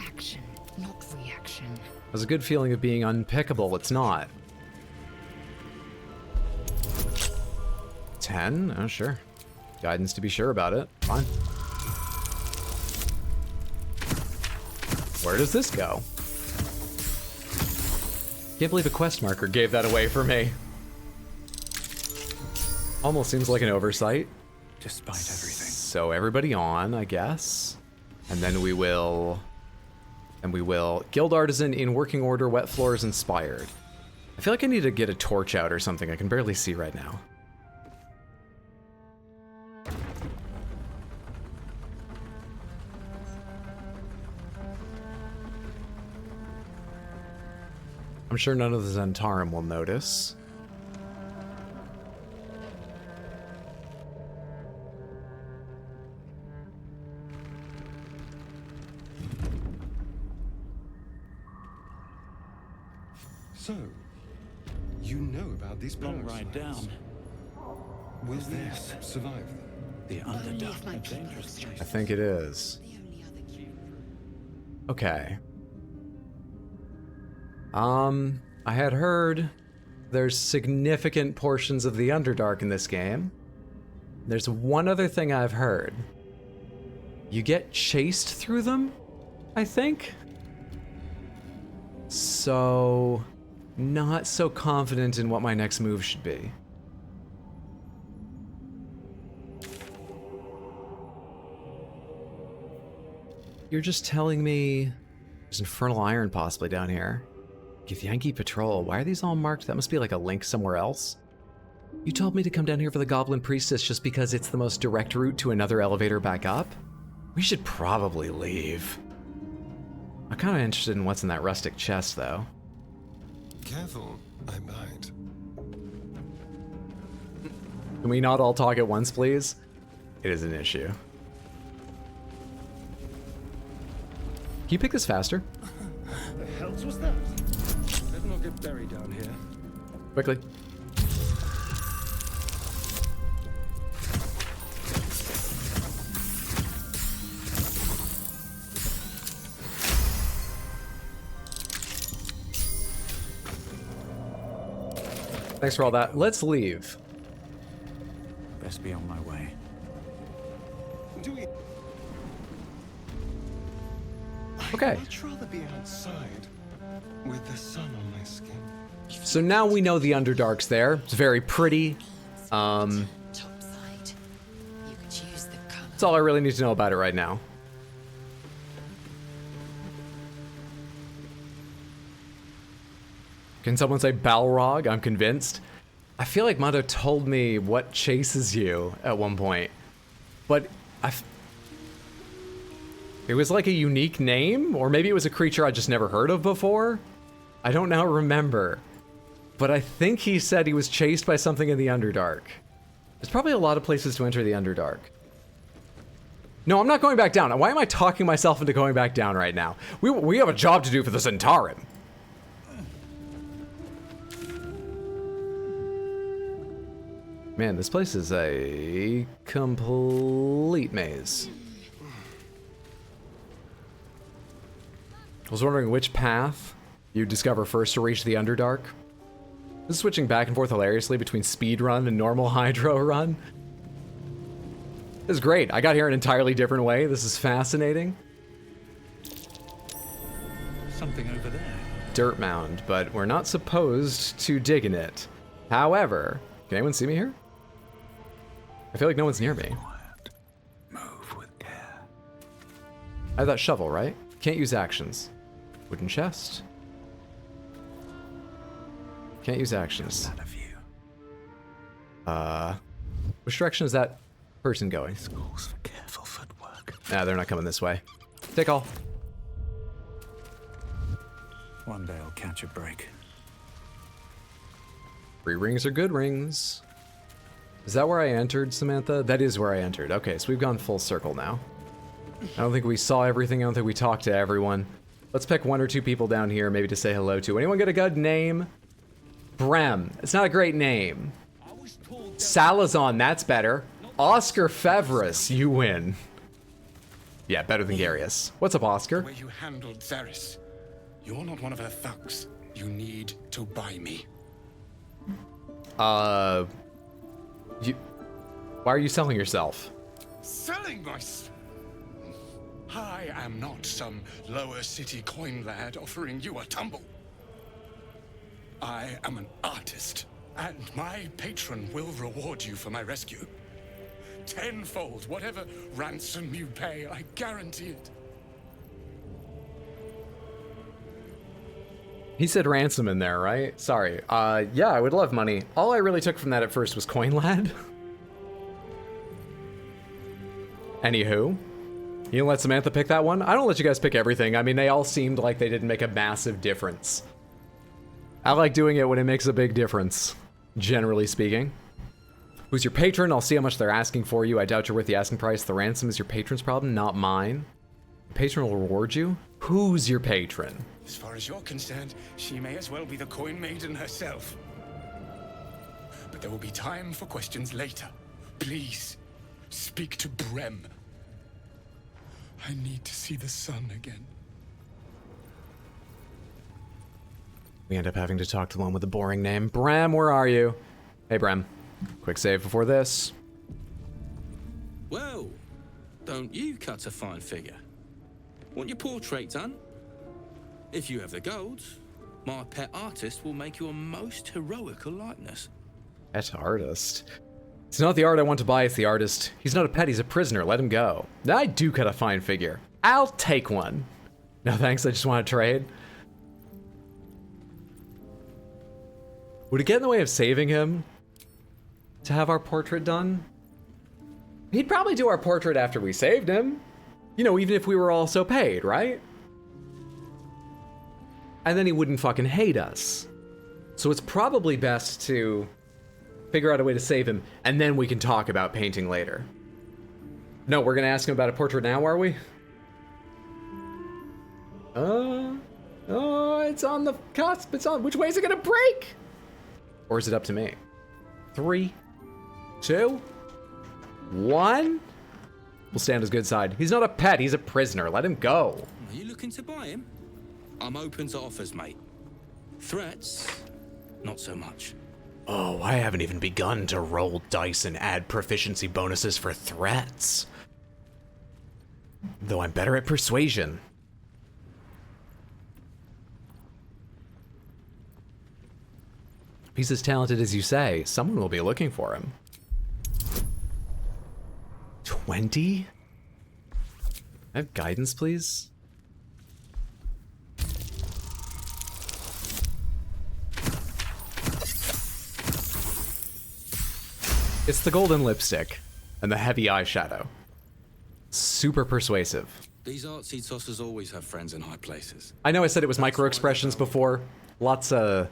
Action, not reaction.
There's a good feeling of being unpickable. It's not. 10? Oh, sure. Guidance to be sure about it. Fine. Where does this go? Can't believe a quest marker gave that away for me. Almost seems like an oversight.
Despite everything.
So everybody on, I guess. And then we will... Guild Artisan in working order, wet floors inspired. I feel like I need to get a torch out or something. I can barely see right now. I'm sure none of the Zentarum will notice.
So, you know about these
Long ride down.
Will this survive?
The Underdark, a dangerous place.
I think it is. Okay. I had heard there's significant portions of the Underdark in this game. There's one other thing I've heard. You get chased through them, I think? So, not so confident in what my next move should be. You're just telling me there's Infernal Iron possibly down here. Githyanki Patrol, why are these all marked? That must be like a link somewhere else. You told me to come down here for the Goblin Priestess just because it's the most direct route to another elevator back up? We should probably leave. I'm kind of interested in what's in that rustic chest, though.
Careful, I might.
Can we not all talk at once, please? It is an issue. Can you pick this faster?
The hell's was that? Better not get buried down here.
Quickly. Thanks for all that. Let's leave.
Best be on my way.
Okay.
I'd much rather be outside with the sun on my skin.
So now we know the Underdark's there. It's very pretty. That's all I really need to know about it right now. Can someone say Balrog? I'm convinced. I feel like Mondo told me what chases you at one point, but it was like a unique name, or maybe it was a creature I just never heard of before. I don't now remember, but I think he said he was chased by something in the Underdark. There's probably a lot of places to enter the Underdark. No, I'm not going back down. Why am I talking myself into going back down right now? We have a job to do for the Zentarim. Man, this place is a complete maze. I was wondering which path you discover first to reach the Underdark. This is switching back and forth hilariously between speed run and normal hydro run. This is great. I got here an entirely different way. This is fascinating.
Something over there.
Dirt mound, but we're not supposed to dig in it. However, can anyone see me here? I feel like no one's near me.
Move with care.
I have that shovel, right? Can't use actions. Wooden chest. Can't use actions. Which direction is that person going?
Calls for careful footwork.
Nah, they're not coming this way. Take all.
One day I'll catch a break.
Free rings are good rings. Is that where I entered, Samantha? That is where I entered. Okay, so we've gone full circle now. I don't think we saw everything. I don't think we talked to everyone. Let's pick one or two people down here maybe to say hello to. Anyone get a good name? Brem. It's not a great name. Salazon, that's better. Oscar Fevris, you win. Yeah, better than Garius. What's up, Oscar?
The way you handled Zaris. You're not one of her thugs. You need to buy me.
Why are you selling yourself?
Selling myself? I am not some lower city coin lad offering you a tumble. I am an artist, and my patron will reward you for my rescue. Tenfold, whatever ransom you pay, I guarantee it.
He said ransom in there, right? Sorry. Yeah, I would love money. All I really took from that at first was coin lad. Anywho, you let Samantha pick that one? I don't let you guys pick everything. I mean, they all seemed like they didn't make a massive difference. I like doing it when it makes a big difference, generally speaking. Who's your patron? I'll see how much they're asking for you. I doubt you're worth the asking price. The ransom is your patron's problem, not mine. Your patron will reward you? Who's your patron?
As far as you're concerned, she may as well be the coin maiden herself. But there will be time for questions later. Please, speak to Brem. I need to see the sun again.
We end up having to talk to the one with the boring name. Brem, where are you? Hey, Brem. Quick save before this.
Well, don't you cut a fine figure? Want your portrait done? If you have the gold, my pet artist will make you a most heroical likeness.
Pet artist? It's not the art I want to buy, it's the artist. He's not a pet, he's a prisoner. Let him go. I do cut a fine figure. I'll take one. No thanks, I just want to trade. Would it get in the way of saving him to have our portrait done? He'd probably do our portrait after we saved him. You know, even if we were also paid, right? And then he wouldn't fucking hate us. So it's probably best to figure out a way to save him, and then we can talk about painting later. No, we're gonna ask him about a portrait now, are we? Oh, it's on the cusp, it's on, which way is it gonna break? Or is it up to me? 3, 2, 1. We'll stay on his good side. He's not a pet, he's a prisoner. Let him go.
Are you looking to buy him? I'm open to offers, mate. Threats, not so much.
Oh, I haven't even begun to roll dice and add proficiency bonuses for threats. Though I'm better at persuasion. He's as talented as you say. Someone will be looking for him. 20? I have guidance, please? It's the golden lipstick and the heavy eyeshadow. Super persuasive.
These artsy tossers always have friends in high places.
I know I said it was micro expressions before. Lots of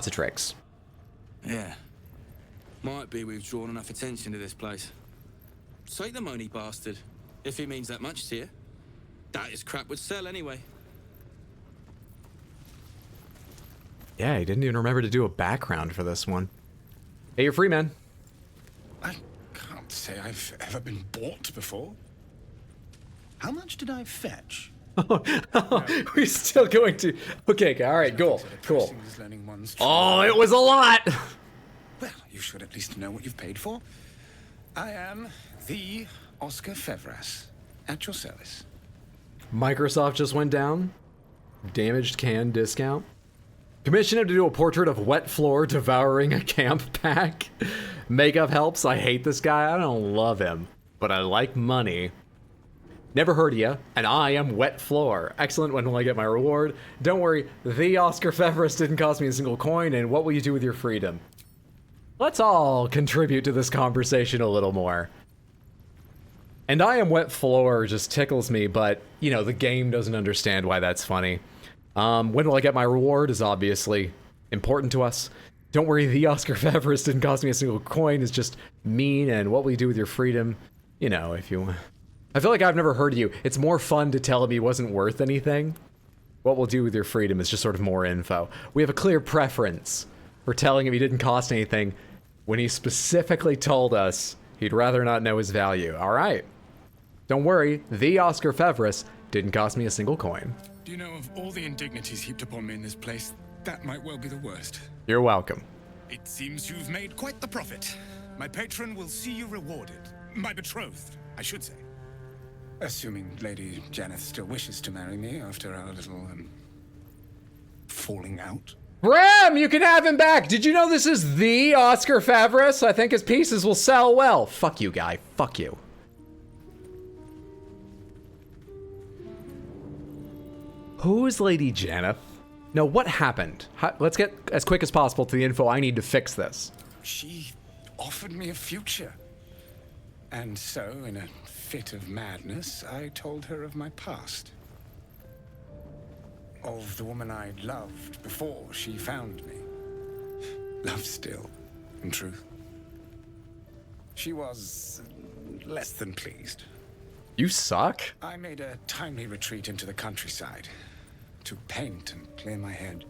tricks.
Yeah. Might be we've drawn enough attention to this place. Take the money, bastard. If he means that much to you. That is crap would sell anyway.
Yeah, he didn't even remember to do a background for this one. Hey, you're free, man.
I can't say I've ever been bought before. How much did I fetch?
We're still going to... Okay, all right, cool. Oh, it was a lot!
Well, you should at least know what you've paid for. I am the Oscar Fevras, at your service.
Microsoft just went down. Damaged can discount. Commission him to do a portrait of wet floor devouring a camp pack. Makeup helps. I hate this guy. I don't love him, but I like money. Never heard of you, and I am wet floor. Excellent. When will I get my reward? Don't worry, the Oscar Fevras didn't cost me a single coin, and what will you do with your freedom? Let's all contribute to this conversation a little more. And I am wet floor just tickles me, but, you know, the game doesn't understand why that's funny. When will I get my reward is obviously important to us. Don't worry, the Oscar Fevras didn't cost me a single coin, is just mean, and what will you do with your freedom? You know, if you... I feel like I've never heard of you. It's more fun to tell him he wasn't worth anything. What we'll do with your freedom is just sort of more info. We have a clear preference for telling him he didn't cost anything when he specifically told us he'd rather not know his value. All right. Don't worry, the Oscar Fevras didn't cost me a single coin.
Do you know, of all the indignities heaped upon me in this place, that might well be the worst.
You're welcome.
It seems you've made quite the profit. My patron will see you rewarded. My betrothed, I should say. Assuming Lady Janeth still wishes to marry me after our little, falling out.
Bram, you can have him back! Did you know this is the Oscar Fevras? I think his pieces will sell well. Fuck you, guy. Fuck you. Who is Lady Janeth? No, what happened? Let's get as quick as possible to the info I need to fix this.
She offered me a future. And so, in a fit of madness, I told her of my past. Of the woman I'd loved before she found me. Love still, in truth. She was less than pleased.
You suck.
I made a timely retreat into the countryside. To paint and clear my head.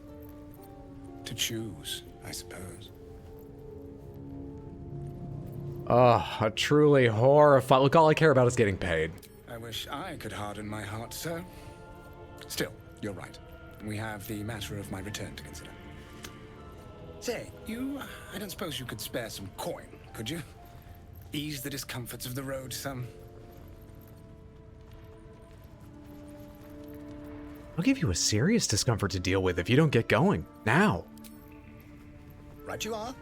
To choose, I suppose.
Oh, a truly horrifying... Look, all I care about is getting paid.
I wish I could harden my heart, sir. Still, you're right. We have the matter of my return to consider. Say, I don't suppose you could spare some coin, could you? Ease the discomforts of the road some.
I'll give you a serious discomfort to deal with if you don't get going. Now.
Right you are.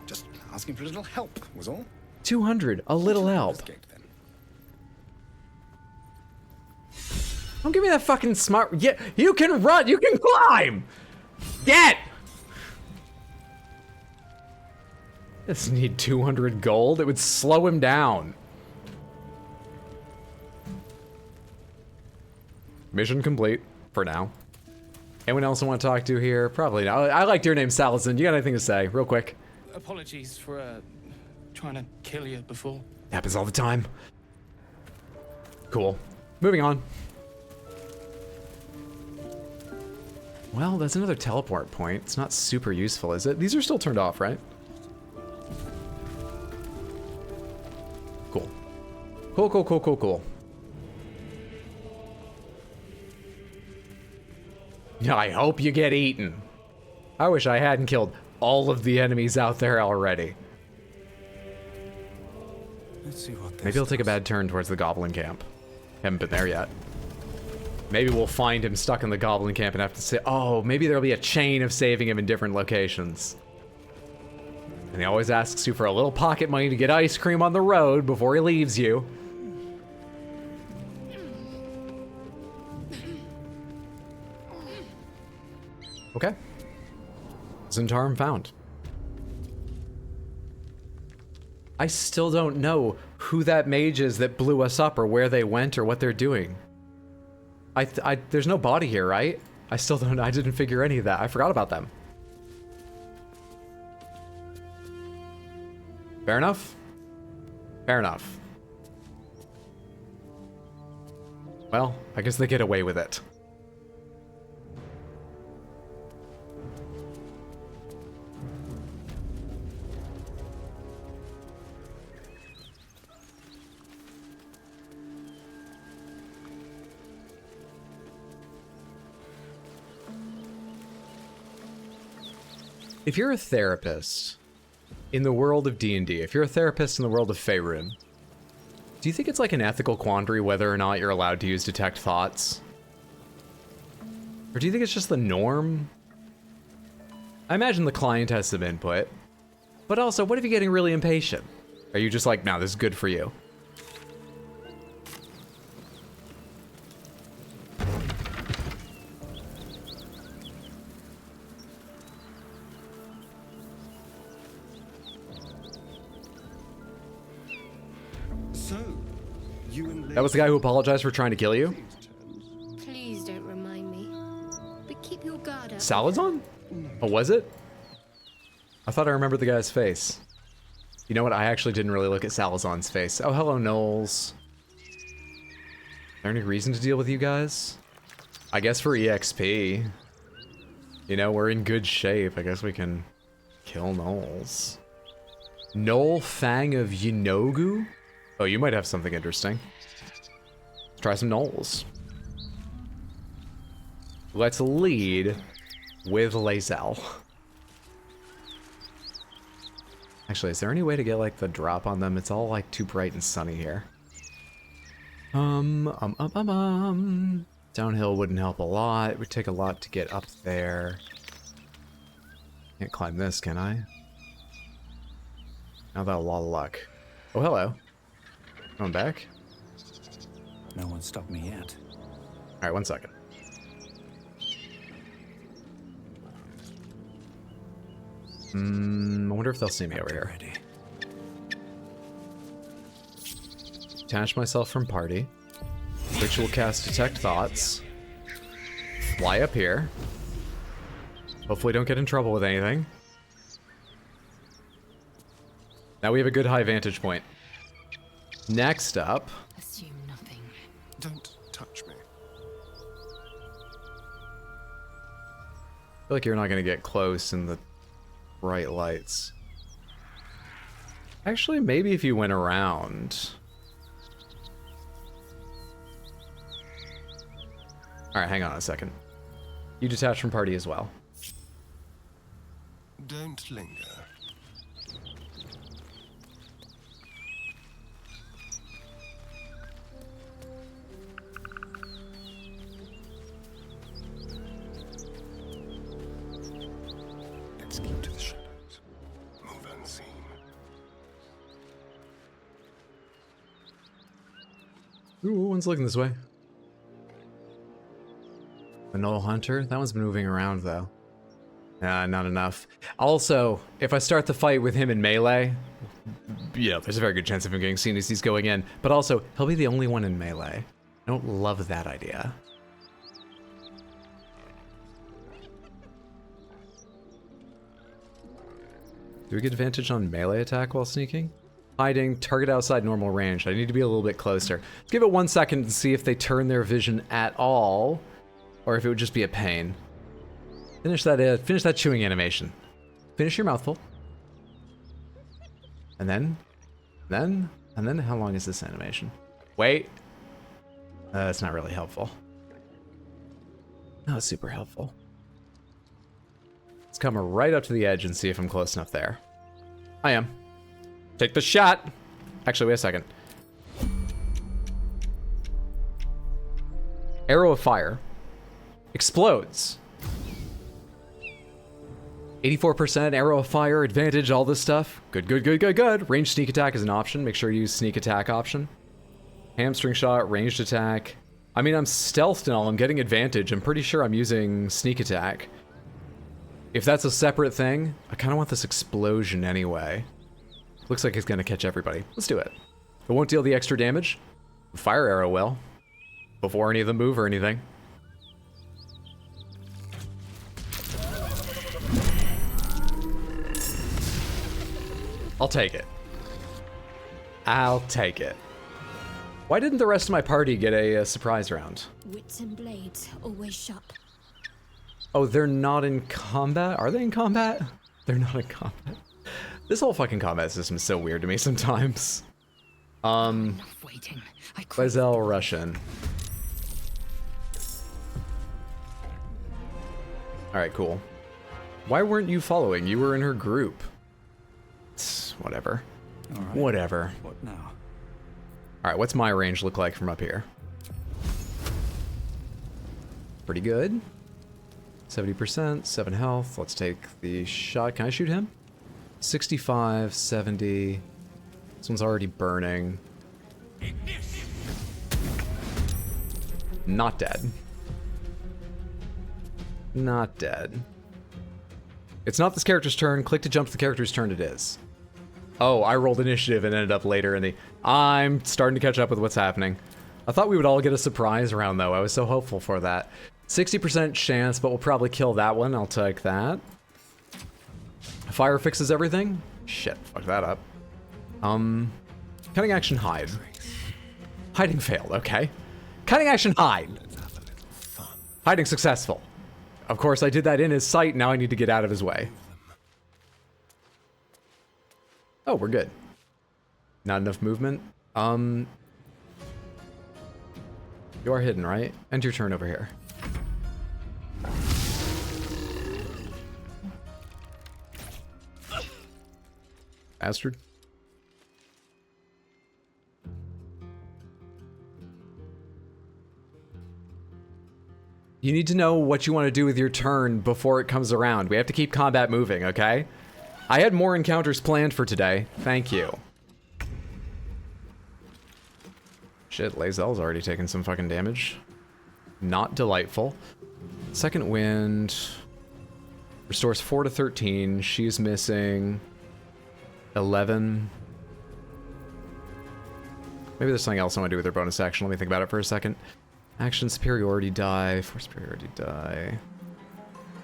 Just asking for a little help, was all.
200, a little help. Don't give me that fucking smart... Yeah, you can run, you can climb! Get! Doesn't need 200 gold, it would slow him down. Mission complete, for now. Anyone else I want to talk to here? Probably not. I liked your name, Salazin. You got anything to say, real quick?
Apologies for trying to kill you before.
Happens all the time. Cool. Moving on. Well, that's another teleport point. It's not super useful, is it? These are still turned off, right? Cool. Cool, cool, cool, cool, cool. I hope you get eaten. I wish I hadn't killed all of the enemies out there already.
Let's see what
Maybe he'll take a bad turn towards the goblin camp. Haven't been there yet. Maybe we'll find him stuck in the goblin camp and have to say, oh, maybe there'll be a chain of saving him in different locations. And he always asks you for a little pocket money to get ice cream on the road before he leaves you. Okay. Zentarum found. I still don't know who that mage is that blew us up or where they went or what they're doing. There's no body here, right? I didn't figure any of that. I forgot about them. Fair enough. Fair enough. Well, I guess they get away with it. If you're a therapist in the world of D&D, if you're a therapist in the world of Faerun, do you think it's like an ethical quandary whether or not you're allowed to use detect thoughts? Or do you think it's just the norm? I imagine the client has some input, but also, what if you're getting really impatient? Are you just like, nah, this is good for you? That was the guy who apologized for trying to kill you?
Please don't remind me. But keep your guard up.
Salazon? Oh, was it? I thought I remembered the guy's face. You know what? I actually didn't really look at Salazon's face. Oh, hello, Knowles. Is there any reason to deal with you guys? I guess for EXP. You know, we're in good shape. I guess we can kill Knowles. Knoll Fang of Yinogu? Oh, you might have something interesting. Let's try some Knowles. Let's lead with Lae'zel. Actually, is there any way to get, like, the drop on them? It's all, like, too bright and sunny here. Downhill wouldn't help a lot. It would take a lot to get up there. Can't climb this, can I? Now that a lot of luck. Oh, hello. Going back?
No one stopped me yet.
Alright, 1 second. I wonder if they'll see me over here. Detach myself from party. Ritual cast Detect Thoughts. Fly up here. Hopefully don't get in trouble with anything. Now we have a good high vantage point. Next up...
Assume nothing.
Don't touch me.
I feel like you're not going to get close in the bright lights. Actually, maybe if you went around. Alright, hang on a second. You detach from party as well.
Don't linger. Let's keep to the shadows. Move unseen.
Ooh, one's looking this way. The Knoll Hunter? That one's been moving around, though. Not enough. Also, if I start the fight with him in melee, you know, there's a very good chance of him getting seen as he's going in. But also, he'll be the only one in melee. I don't love that idea. Do we get advantage on melee attack while sneaking? Hiding, target outside normal range. I need to be a little bit closer. Let's give it 1 second and see if they turn their vision at all, or if it would just be a pain. Finish that chewing animation. Finish your mouthful. And then, how long is this animation? Wait. That's not really helpful. Not super helpful. Let's come right up to the edge and see if I'm close enough there. I am. Take the shot. Actually, wait a second. Arrow of fire. Explodes. 84% arrow of fire, advantage, all this stuff. Good, good, good, good, good. Ranged sneak attack is an option. Make sure you use sneak attack option. Hamstring shot, ranged attack. I mean, I'm stealthed and all. I'm getting advantage. I'm pretty sure I'm using sneak attack. If that's a separate thing, I kind of want this explosion anyway. Looks like it's going to catch everybody. Let's do it. It won't deal the extra damage. Fire arrow will. Before any of them move or anything. I'll take it. I'll take it. Why didn't the rest of my party get a surprise round?
Wits and blades, always sharp.
Oh, they're not in combat? Are they in combat? They're not in combat. This whole fucking combat system is so weird to me sometimes. Lizelle Russian. Alright, cool. Why weren't you following? You were in her group. It's whatever.
All right.
Whatever.
What now?
Alright, what's my range look like from up here? Pretty good. 70%, 7 health. Let's take the shot. Can I shoot him? 65, 70. This one's already burning. Not dead. Not dead. It's not this character's turn. Click to jump to the character's turn. It is. Oh, I rolled initiative and ended up later in the... I'm starting to catch up with what's happening. I thought we would all get a surprise round, though. I was so hopeful for that. 60% chance, but we'll probably kill that one. I'll take that. Fire fixes everything? Shit, fuck that up. Cutting action hide. Hiding failed, okay. Cutting action hide. Hiding successful. Of course, I did that in his sight. Now I need to get out of his way. Oh, we're good. Not enough movement. You are hidden, right? End your turn over here. Bastard. You need to know what you want to do with your turn before it comes around. We have to keep combat moving, okay? I had more encounters planned for today. Thank you. Shit, Lazelle's already taken some fucking damage. Not delightful. Second wind. Restores 4 to 13. She's missing 11. Maybe there's something else I want to do with her bonus action. Let me think about it for a second. Action superiority die. Force superiority die.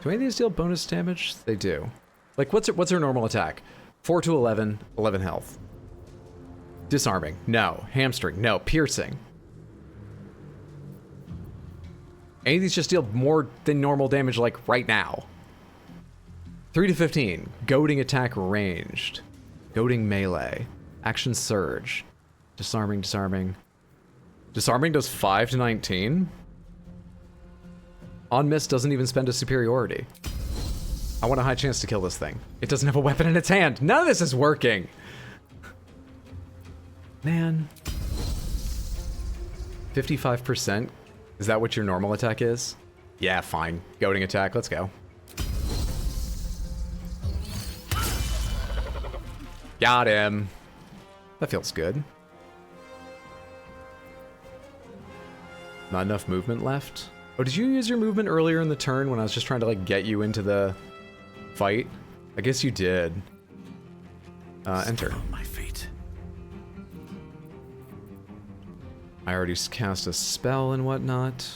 Do any of these deal bonus damage? They do. Like, what's her normal attack? 4 to 11. 11 health. Disarming. No. Hamstring. No. Piercing. Any of these just deal more than normal damage, like, right now. 3 to 15. Goading attack ranged. Goading melee. Action surge. Disarming, disarming. Disarming does 5 to 19. On miss doesn't even spend a superiority. I want a high chance to kill this thing. It doesn't have a weapon in its hand. None of this is working. Man. 55%? Is that what your normal attack is? Yeah, fine. Goading attack, let's go. Got him. That feels good. Not enough movement left. Oh, did you use your movement earlier in the turn when I was just trying to, like, get you into the fight? I guess you did. Enter.
My feet.
I already cast a spell and whatnot.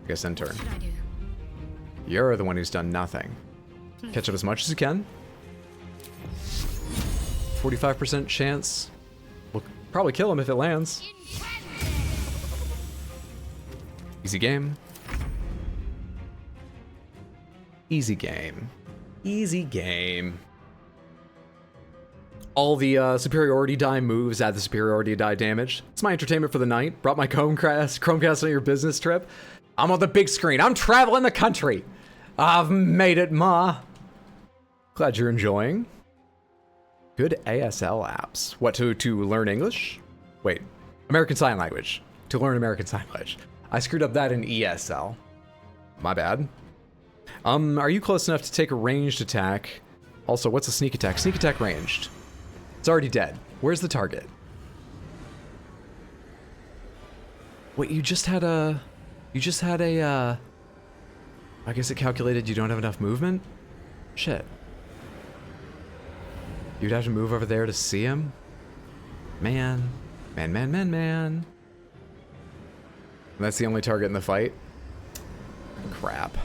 I guess enter. You're the one who's done nothing. Catch up as much as you can. 45% chance. We'll probably kill him if it lands. Easy game. Easy game. Easy game. All the superiority die moves add the superiority die damage. It's my entertainment for the night. Brought my Chromecast on your business trip. I'm on the big screen. I'm traveling the country. I've made it, ma. Glad you're enjoying. Good ASL apps. What, to learn English? Wait, American Sign Language. To learn American Sign Language. I screwed up that in ESL. My bad. Are you close enough to take a ranged attack? Also, what's a sneak attack? Sneak attack ranged. It's already dead. Where's the target? Wait, you just had a... I guess it calculated you don't have enough movement? Shit. You'd have to move over there to see him? Man. Man. And that's the only target in the fight? Crap.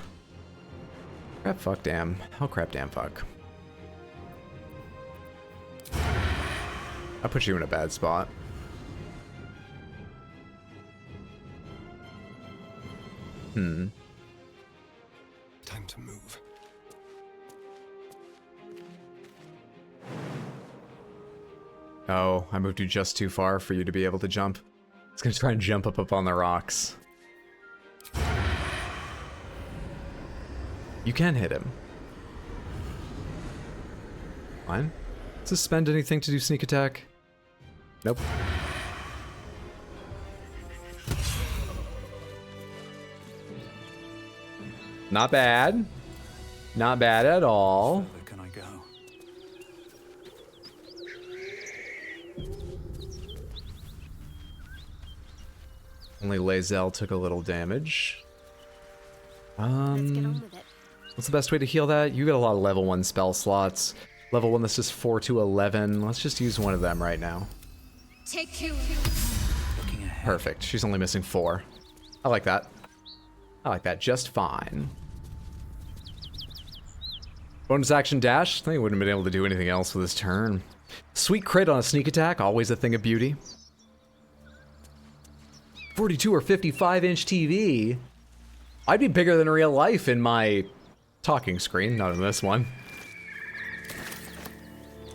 Crap, fuck, damn. Oh, crap, damn, fuck. I put you in a bad spot.
Time to move.
Oh, I moved you just too far for you to be able to jump. It's gonna try and jump up on the rocks. You can hit him. Fine. Suspend anything to do sneak attack? Nope. Not bad. Not bad at all.
Where can I go?
Only Lae'zel took a little damage. What's the best way to heal that? You got a lot of level 1 spell slots. Level 1 that's just 4 to 11. Let's just use one of them right now.
Take 2.
Perfect. She's only missing 4. I like that. I like that just fine. Bonus action dash. I think he wouldn't have been able to do anything else with his turn. Sweet crit on a sneak attack. Always a thing of beauty. 42 or 55-inch TV. I'd be bigger than real life in my talking screen, not in this one.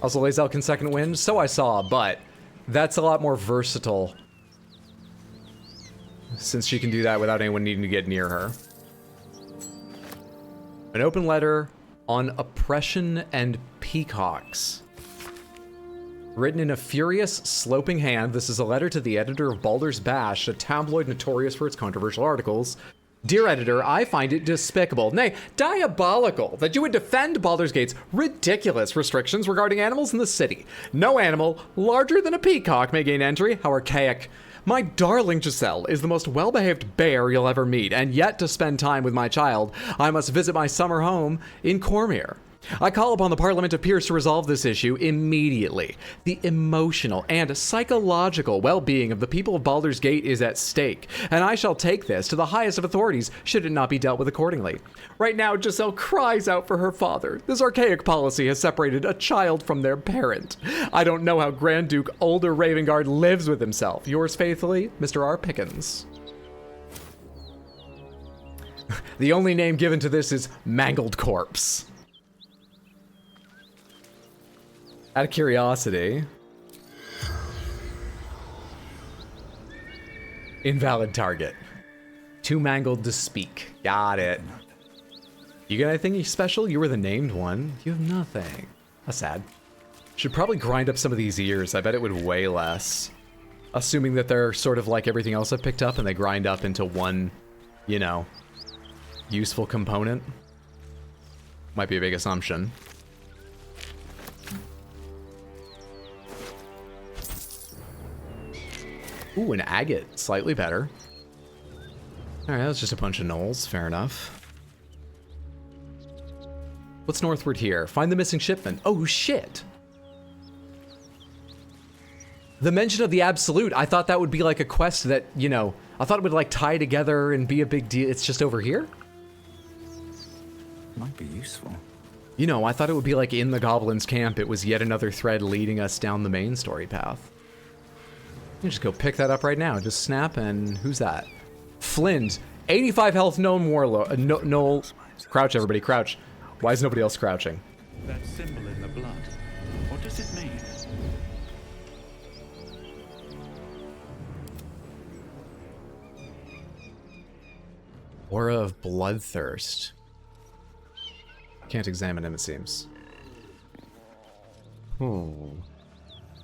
Also, Lae'zel can second wind, so I saw, but that's a lot more versatile. Since she can do that without anyone needing to get near her. An open letter on oppression and peacocks. Written in a furious, sloping hand, this is a letter to the editor of Baldur's Bash, a tabloid notorious for its controversial articles. Dear editor, I find it despicable, nay, diabolical, that you would defend Baldur's Gate's ridiculous restrictions regarding animals in the city. No animal larger than a peacock may gain entry. How archaic. My darling Giselle is the most well-behaved bear you'll ever meet, and yet to spend time with my child, I must visit my summer home in Cormyr. I call upon the Parliament of Peers to resolve this issue immediately. The emotional and psychological well-being of the people of Baldur's Gate is at stake, and I shall take this to the highest of authorities should it not be dealt with accordingly. Right now, Giselle cries out for her father. This archaic policy has separated a child from their parent. I don't know how Grand Duke Older Ravengard lives with himself. Yours faithfully, Mr. R. Pickens. The only name given to this is Mangled Corpse. Out of curiosity. Invalid target. Too mangled to speak. Got it. You got anything special? You were the named one. You have nothing. That's sad. Should probably grind up some of these ears. I bet it would weigh less. Assuming that they're sort of like everything else I've picked up and they grind up into one, you know, useful component. Might be a big assumption. Ooh, an agate. Slightly better. Alright, that was just a bunch of gnolls. Fair enough. What's northward here? Find the missing shipment. Oh, shit! The mention of the Absolute, I thought that would be like a quest that, you know, I thought it would like tie together and be a big deal. It's just over here?
Might be useful.
You know, I thought it would be like in the Goblins' camp. It was yet another thread leading us down the main story path. You just go pick that up right now. Just snap, and who's that? Flint. 85 health, gnome warlord. No, crouch, everybody, crouch. Why is nobody else crouching?
That symbol in the blood. What does it mean?
Aura of bloodthirst. Can't examine him, it seems. Kind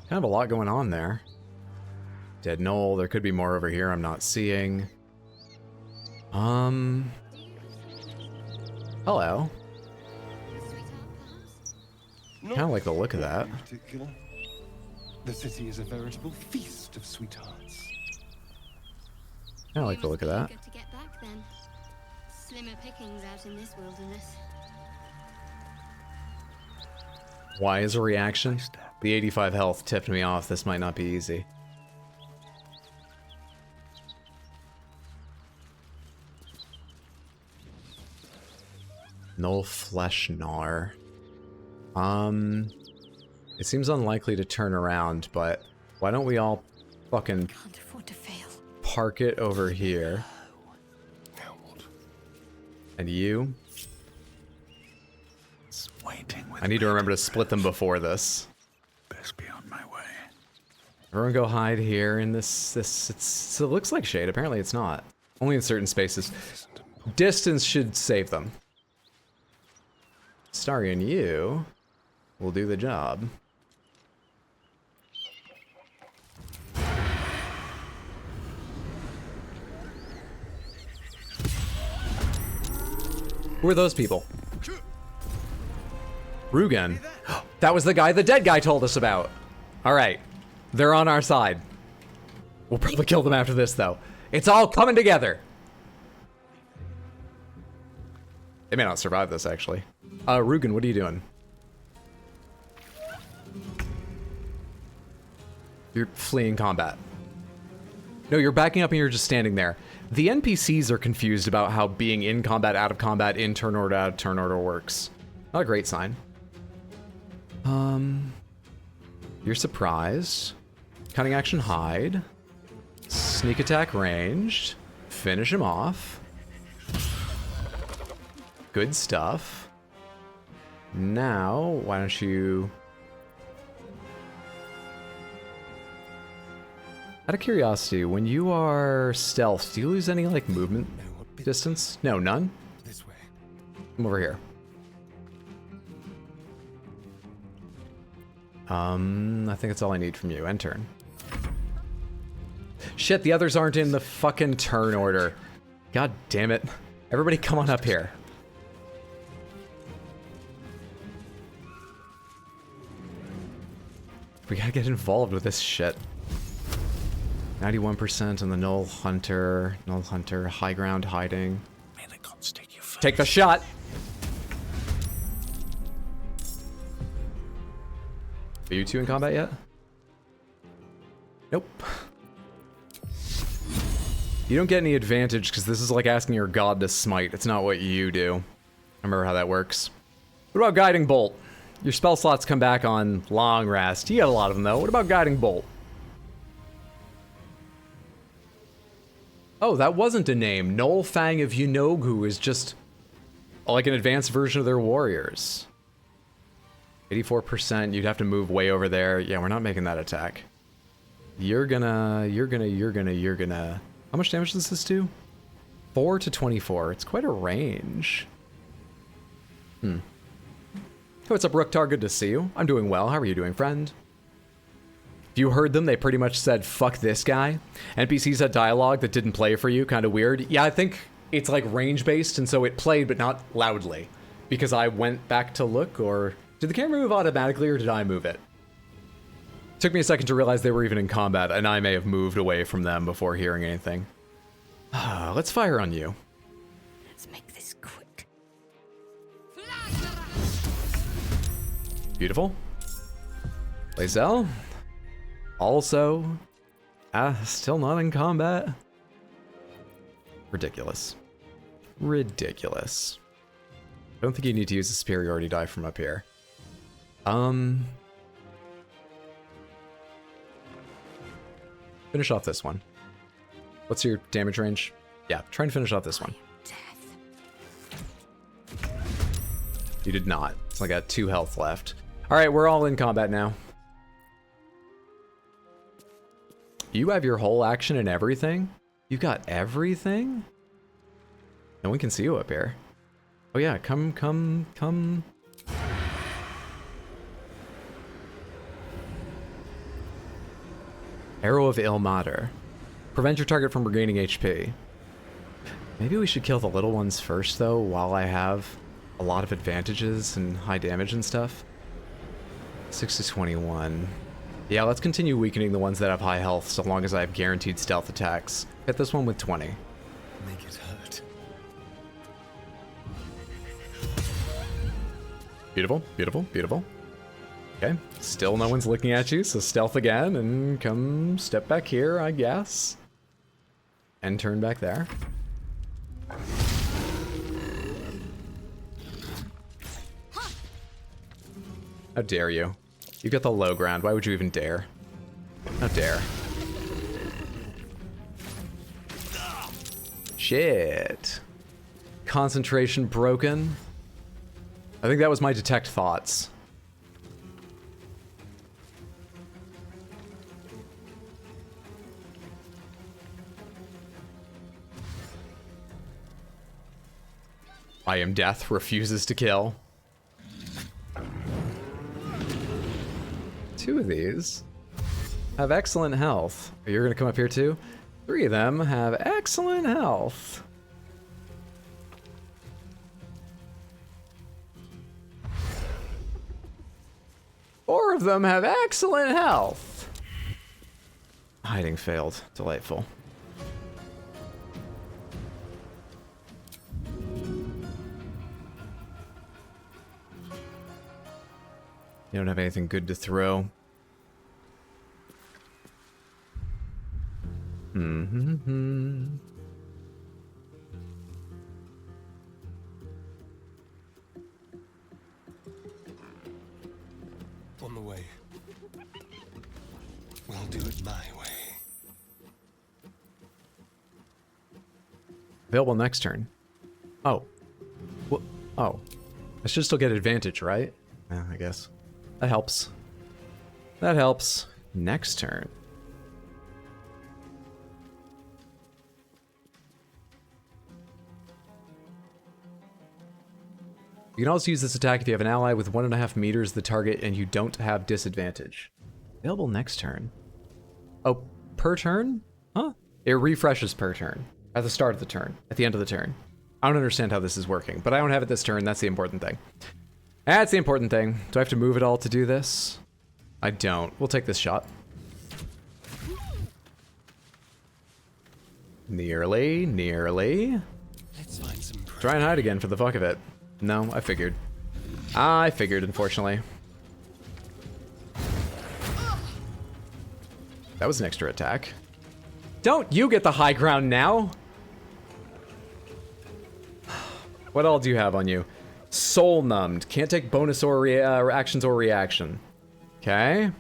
of a lot going on there. Dead gnoll. There could be more over here I'm not seeing. Hello.
Not
Kind of like the look of that.
in particular. The city is a veritable feast of sweethearts.
I like the look of that.
Good to get back then. Slimmer pickings out in this wilderness.
Why is a reaction? The 85 health tipped me off. This might not be easy. Null flesh gnar. It seems unlikely to turn around, but why don't we all fucking park it over here? And you? I need to remember to split them before this.
Best be on my way.
Everyone go hide here in this it looks like shade. Apparently it's not. Only in certain spaces. Distance should save them. Starry and you will do the job. Who are those people? Rugen. That was the guy the dead guy told us about. Alright. They're on our side. We'll probably kill them after this, though. It's all coming together. They may not survive this, actually. Rugen, what are you doing? You're fleeing combat. No, you're backing up and you're just standing there. The NPCs are confused about how being in combat, out of combat, in turn order, out of turn order works. Not a great sign. You're surprised. Cutting action hide. Sneak attack ranged. Finish him off. Good stuff. Now, why don't you... Out of curiosity, when you are stealth, do you lose any, like, movement distance? No, none?
This way.
Come over here. I think that's all I need from you. End turn. Shit, the others aren't in the fucking turn order. God damn it. Everybody come on up here. We gotta get involved with this shit. 91% on the Null Hunter, high ground hiding.
May the gods take you first.
Take the shot! Are you two in combat yet? Nope. You don't get any advantage because this is like asking your god to smite. It's not what you do. I remember how that works. What about Guiding Bolt? Your spell slots come back on long rest. You got a lot of them though. What about Guiding Bolt? Oh, that wasn't a name. Noel Fang of Yunogu is just like an advanced version of their warriors. 84%, you'd have to move way over there. Yeah, we're not making that attack. You're gonna... How much damage does this do? 4 to 24. It's quite a range. Hey, what's up, Rooktar? Good to see you. I'm doing well. How are you doing, friend? If you heard them, they pretty much said, fuck this guy. NPCs had dialogue that didn't play for you. Kind of weird. Yeah, I think it's like range-based, and so it played, but not loudly. Because I went back to look, or... Did the camera move automatically, or did I move it? Took me a second to realize they were even in combat, and I may have moved away from them before hearing anything. Let's fire on you.
Let's make this quick.
Beautiful. Lae'zel. Also, still not in combat. Ridiculous. Ridiculous. I don't think you need to use a superiority die from up here. Finish off this one. What's your damage range? Yeah, try and finish off this one. You did not. So I got 2 health left. Alright, we're all in combat now. You have your whole action and everything? You got everything? No one can see you up here. Oh yeah, come. Arrow of Ilmater. Prevent your target from regaining HP. Maybe we should kill the little ones first, though, while I have a lot of advantages and high damage and stuff. 6 to 21. Yeah, let's continue weakening the ones that have high health so long as I have guaranteed stealth attacks. Hit this one with 20.
Make it hurt.
Beautiful, beautiful, beautiful. Okay, still no one's looking at you, so stealth again and come step back here, I guess. And turn back there. How dare you? You got the low ground, why would you even dare? How dare. Shit. Concentration broken. I think that was my detect thoughts. I am death, refuses to kill. 2 of these have excellent health. You're gonna come up here too? 3 of them have excellent health. Four of them have excellent health. Hiding failed. Delightful. You don't have anything good to throw. Mm-hmm.
On the way. We'll do it my way.
Available next turn. Oh. Oh. I should still get advantage, right? Yeah, I guess. That helps. That helps. Next turn. You can also use this attack if you have an ally with 1.5 meters the target and you don't have disadvantage. Available next turn. Oh, per turn? Huh? It refreshes per turn. At the start of the turn. At the end of the turn. I don't understand how this is working, but I don't have it this turn. That's the important thing. That's the important thing. Do I have to move it all to do this? I don't. We'll take this shot. Nearly, nearly.
Let's find some prey.
Try and hide again for the fuck of it. No, I figured. I figured, unfortunately. That was an extra attack. Don't you get the high ground now? What all do you have on you? Soul numbed. Can't take bonus or actions or reaction. Okay.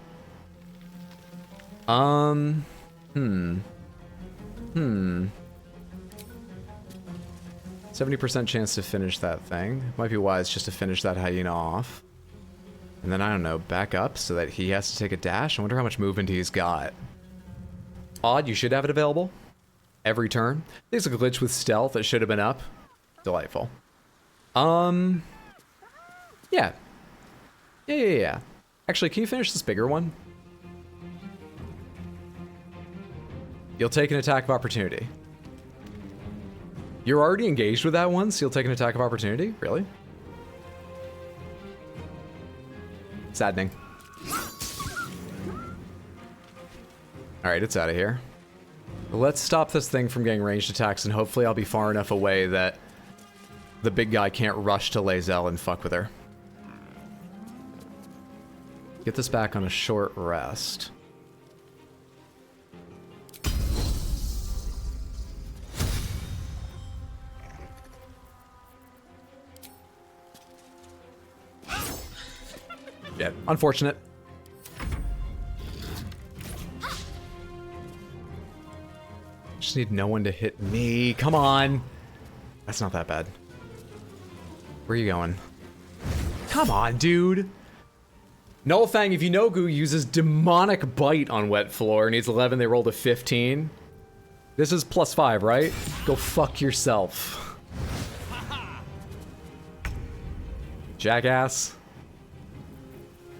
70% chance to finish that thing. Might be wise just to finish that hyena off. And then, I don't know, back up so that he has to take a dash. I wonder how much movement he's got. Odd, you should have it available. Every turn. There's a glitch with stealth that should have been up. Delightful. Yeah. Yeah. Actually, can you finish this bigger one? You'll take an attack of opportunity. You're already engaged with that one, so you'll take an attack of opportunity? Really? Saddening. Alright, it's out of here. Let's stop this thing from getting ranged attacks, and hopefully I'll be far enough away that the big guy can't rush to Lae'zel and fuck with her. Get this back on a short rest. Yeah, unfortunate. Just need no one to hit me. Come on. That's not that bad. Where are you going? Come on, dude. Nullfang, if you know Goo, uses demonic bite on wet floor. Needs 11, they rolled a 15. This is +5, right? Go fuck yourself. Jackass.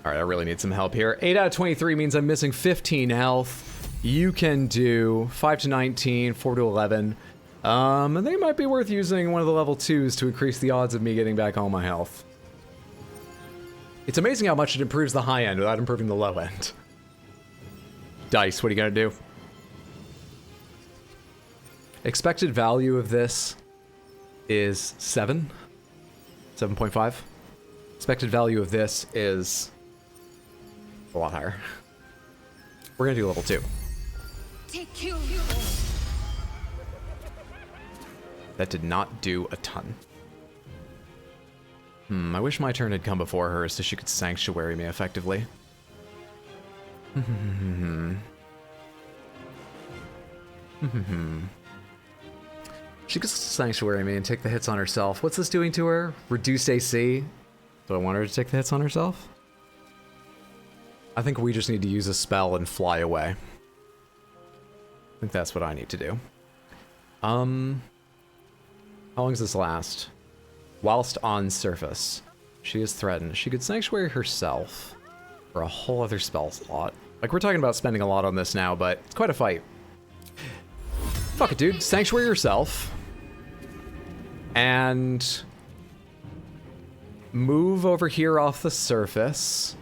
Alright, I really need some help here. 8 out of 23 means I'm missing 15 health. You can do 5 to 19, 4 to 11. I think it might be worth using one of the level 2s to increase the odds of me getting back all my health. It's amazing how much it improves the high end without improving the low end. Dice, what are you gonna do? Expected value of this is 7. 7.5. Expected value of this is a lot higher. We're gonna do level 2.
Take you.
That did not do a ton. I wish my turn had come before hers so she could sanctuary me effectively. She could sanctuary me and take the hits on herself. What's this doing to her? Reduced AC? Do I want her to take the hits on herself? I think we just need to use a spell and fly away. I think that's what I need to do. How long does this last? Whilst on surface, she is threatened. She could sanctuary herself for a whole other spell slot. Like, we're talking about spending a lot on this now, but it's quite a fight. Fuck it, dude. Sanctuary yourself. And move over here off the surface,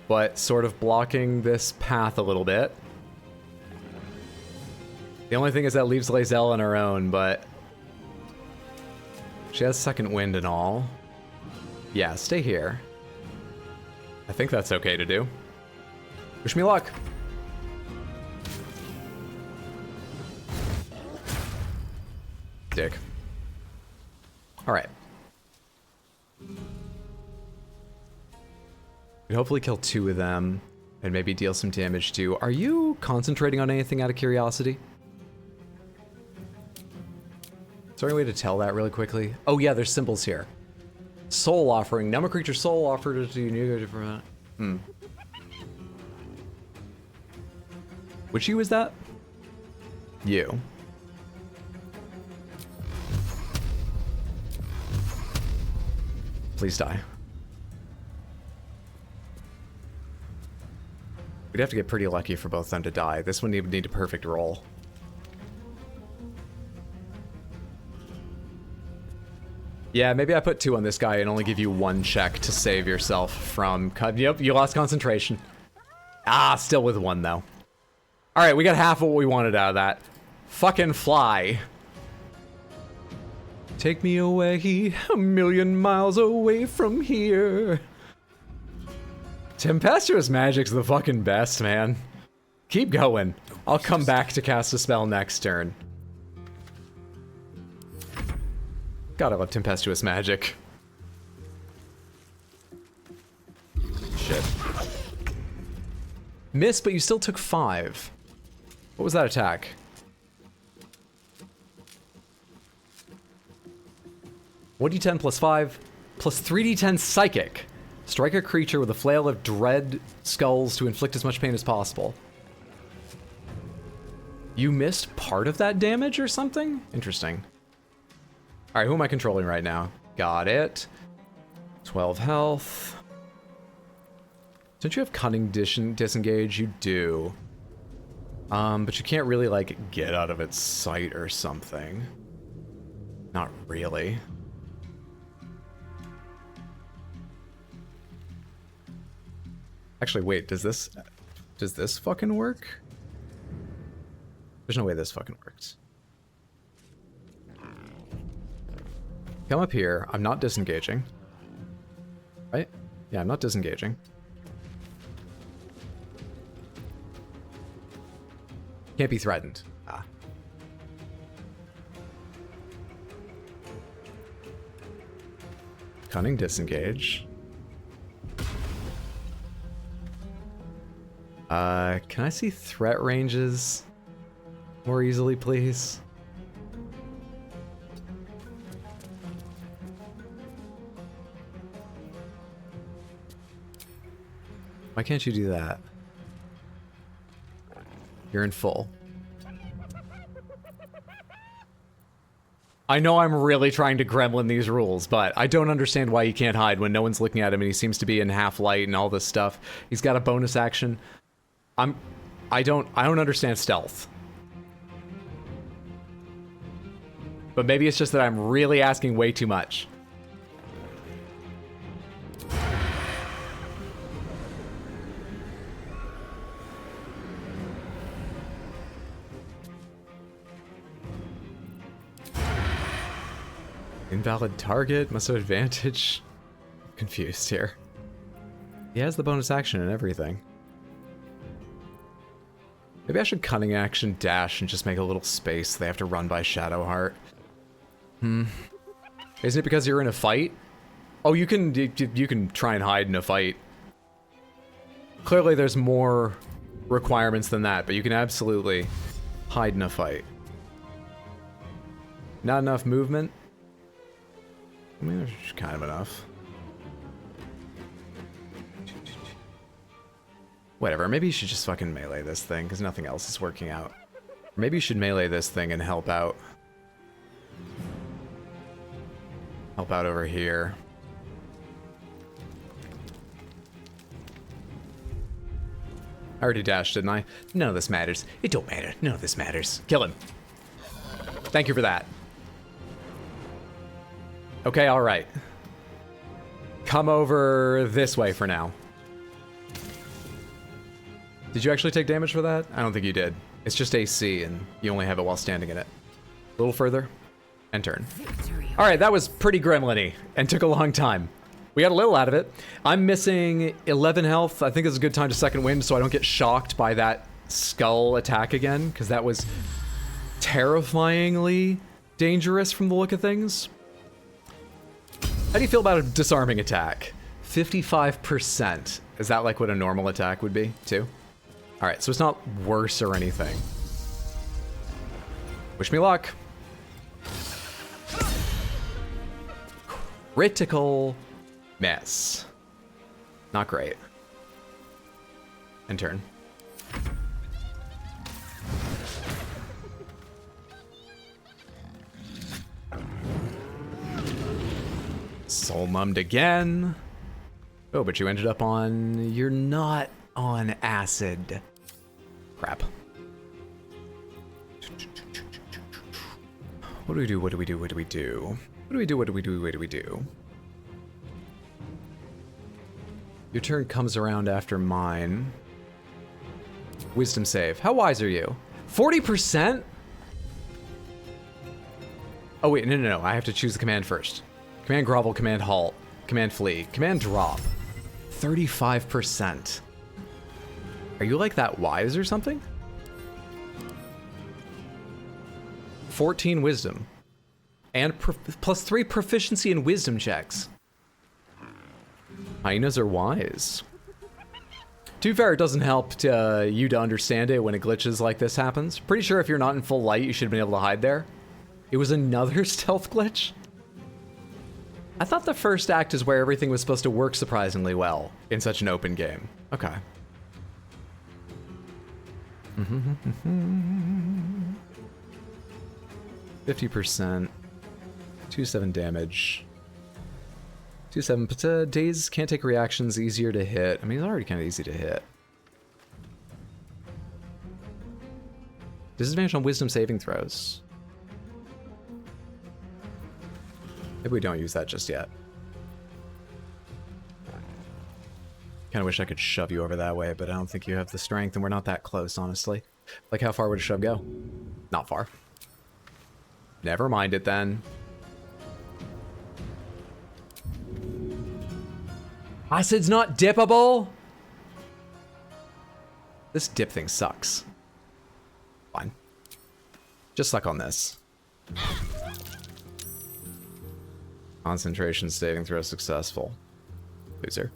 but sort of blocking this path a little bit. The only thing is that leaves Lae'zel on her own, but she has second wind and all. Yeah, stay here. I think that's okay to do. Wish me luck. Dick. Alright. We'd hopefully kill 2 of them and maybe deal some damage too. Are you concentrating on anything out of curiosity? Is there any way to tell that really quickly? Oh yeah, there's symbols here. Soul offering. Number creature soul offered to you. Which you is that? You. Please die. We'd have to get pretty lucky for both of them to die. This one would need a perfect roll. Yeah, maybe I put 2 on this guy and only give you 1 check to save yourself from... Yep, you lost concentration. Ah, still with 1 though. Alright, we got half of what we wanted out of that. Fucking fly. Take me away, 1,000,000 miles away from here. Tempestuous Magic's the fucking best, man. Keep going. I'll come back to cast a spell next turn. Gotta love Tempestuous Magic. Shit. Miss, but you still took 5. What was that attack? One d10 plus 5 plus 3d10 psychic. Strike a creature with a flail of dread skulls to inflict as much pain as possible. You missed part of that damage or something? Interesting. Alright, who am I controlling right now? Got it. 12 health. Don't you have Cunning Disengage? You do. But you can't really, like, get out of its sight or something. Not really. Actually, wait, does this fucking work? There's no way this fucking works. Come up here. I'm not disengaging. Right? Yeah, I'm not disengaging. Can't be threatened. Ah. Cunning Disengage. Can I see threat ranges more easily, please? Why can't you do that? You're in full. I know I'm really trying to gremlin these rules, but I don't understand why he can't hide when no one's looking at him and he seems to be in half light and all this stuff. He's got a bonus action. I don't understand stealth. But maybe it's just that I'm really asking way too much. Invalid target, must have advantage. Confused here. He has the bonus action and everything. Maybe I should cunning action dash and just make a little space they have to run by Shadowheart. Isn't it because you're in a fight? Oh, you can try and hide in a fight. Clearly there's more requirements than that, but you can absolutely hide in a fight. Not enough movement? I mean, there's kind of enough. Whatever, maybe you should just fucking melee this thing, because nothing else is working out. Or maybe you should melee this thing and help out. Help out over here. I already dashed, didn't I? None of this matters. It don't matter. None of this matters. Kill him. Thank you for that. Okay, alright. Come over this way for now. Did you actually take damage for that? I don't think you did. It's just AC, and you only have it while standing in it. A little further, and turn. Alright, that was pretty gremlin-y, and took a long time. We got a little out of it. I'm missing 11 health. I think it's a good time to second wind so I don't get shocked by that skull attack again, because that was terrifyingly dangerous from the look of things. How do you feel about a disarming attack? 55%. Is that like what a normal attack would be, too? Alright, so it's not worse or anything. Wish me luck. Critical miss. Not great. And turn. Soul mummed again. Oh, but you ended up on... You're not on acid. Crap. What do we do? What do we do? What do we do? What do we do? What do we do? What do we do? Your turn comes around after mine. Wisdom save. How wise are you? 40%? Oh wait, no. I have to choose the command first. Command grovel, command halt, command flee, command drop. 35%. Are you like that wise or something? 14 wisdom. And +3 proficiency in wisdom checks. Hyenas are wise. To be fair, it doesn't help you to understand it when a glitches like this happens. Pretty sure if you're not in full light, you should have been able to hide there. It was another stealth glitch? I thought the first act is where everything was supposed to work surprisingly well in such an open game. Okay. 50%. 2-7 damage. 2-7, but days can't take reactions, easier to hit. I mean, it's already kind of easy to hit. Disadvantage on wisdom saving throws. Maybe we don't use that just yet. Kind of wish I could shove you over that way, but I don't think you have the strength, and we're not that close, honestly. Like, how far would a shove go? Not far. Never mind it, then. Acid's not dippable? This dip thing sucks. Fine. Just suck on this. Concentration saving throw successful. Loser.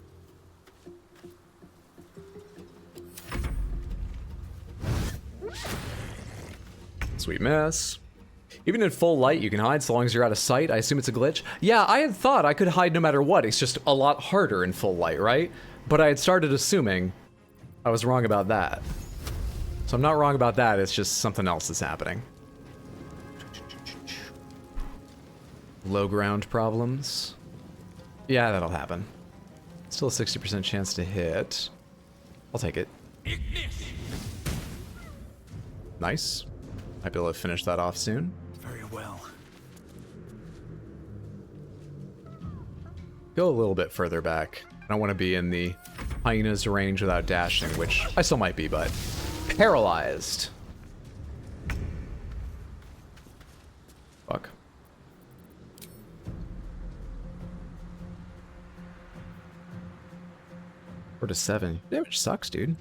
Sweet miss. Even in full light, you can hide so long as you're out of sight. I assume it's a glitch. Yeah, I had thought I could hide no matter what. It's just a lot harder in full light, right? But I had started assuming I was wrong about that. So I'm not wrong about that, it's just something else that's happening. Low ground problems. Yeah, that'll happen. Still a 60% chance to hit. I'll take it. Nice. Might be able to finish that off soon.
Very well.
Go a little bit further back. I don't want to be in the hyena's range without dashing, which I still might be, but paralyzed. Fuck. Four to 7. Damage sucks, dude.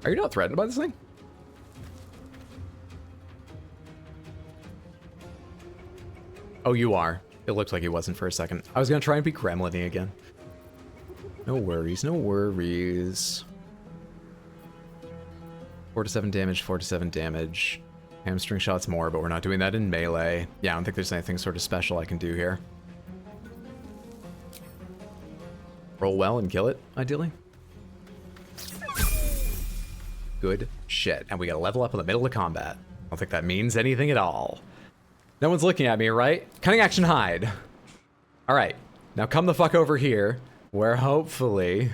Are you not threatened by this thing? Oh, you are. It looked like he wasn't for a second. I was gonna try and be gremlin-y again. No worries, no worries. 4 to 7 damage, 4 to 7 damage. Hamstring shots more, but we're not doing that in melee. Yeah, I don't think there's anything sort of special I can do here. Roll well and kill it, ideally. Good shit. And we gotta level up in the middle of combat. I don't think that means anything at all. No one's looking at me, right? Cunning action hide. Alright, now come the fuck over here, where hopefully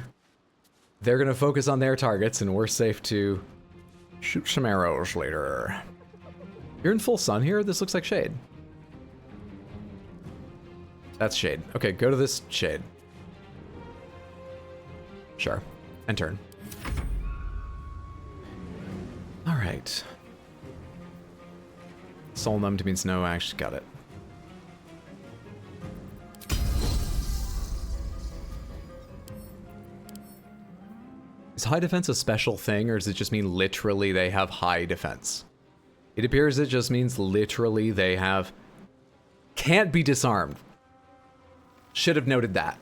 they're gonna focus on their targets and we're safe to shoot some arrows later. You're in full sun here? This looks like shade. That's shade. Okay, go to this shade. Sure. And turn. Alright. Soul numbed means no, I actually got it. Is high defense a special thing, or does it just mean literally they have high defense? It appears it just means literally they have... can't be disarmed. Should have noted that.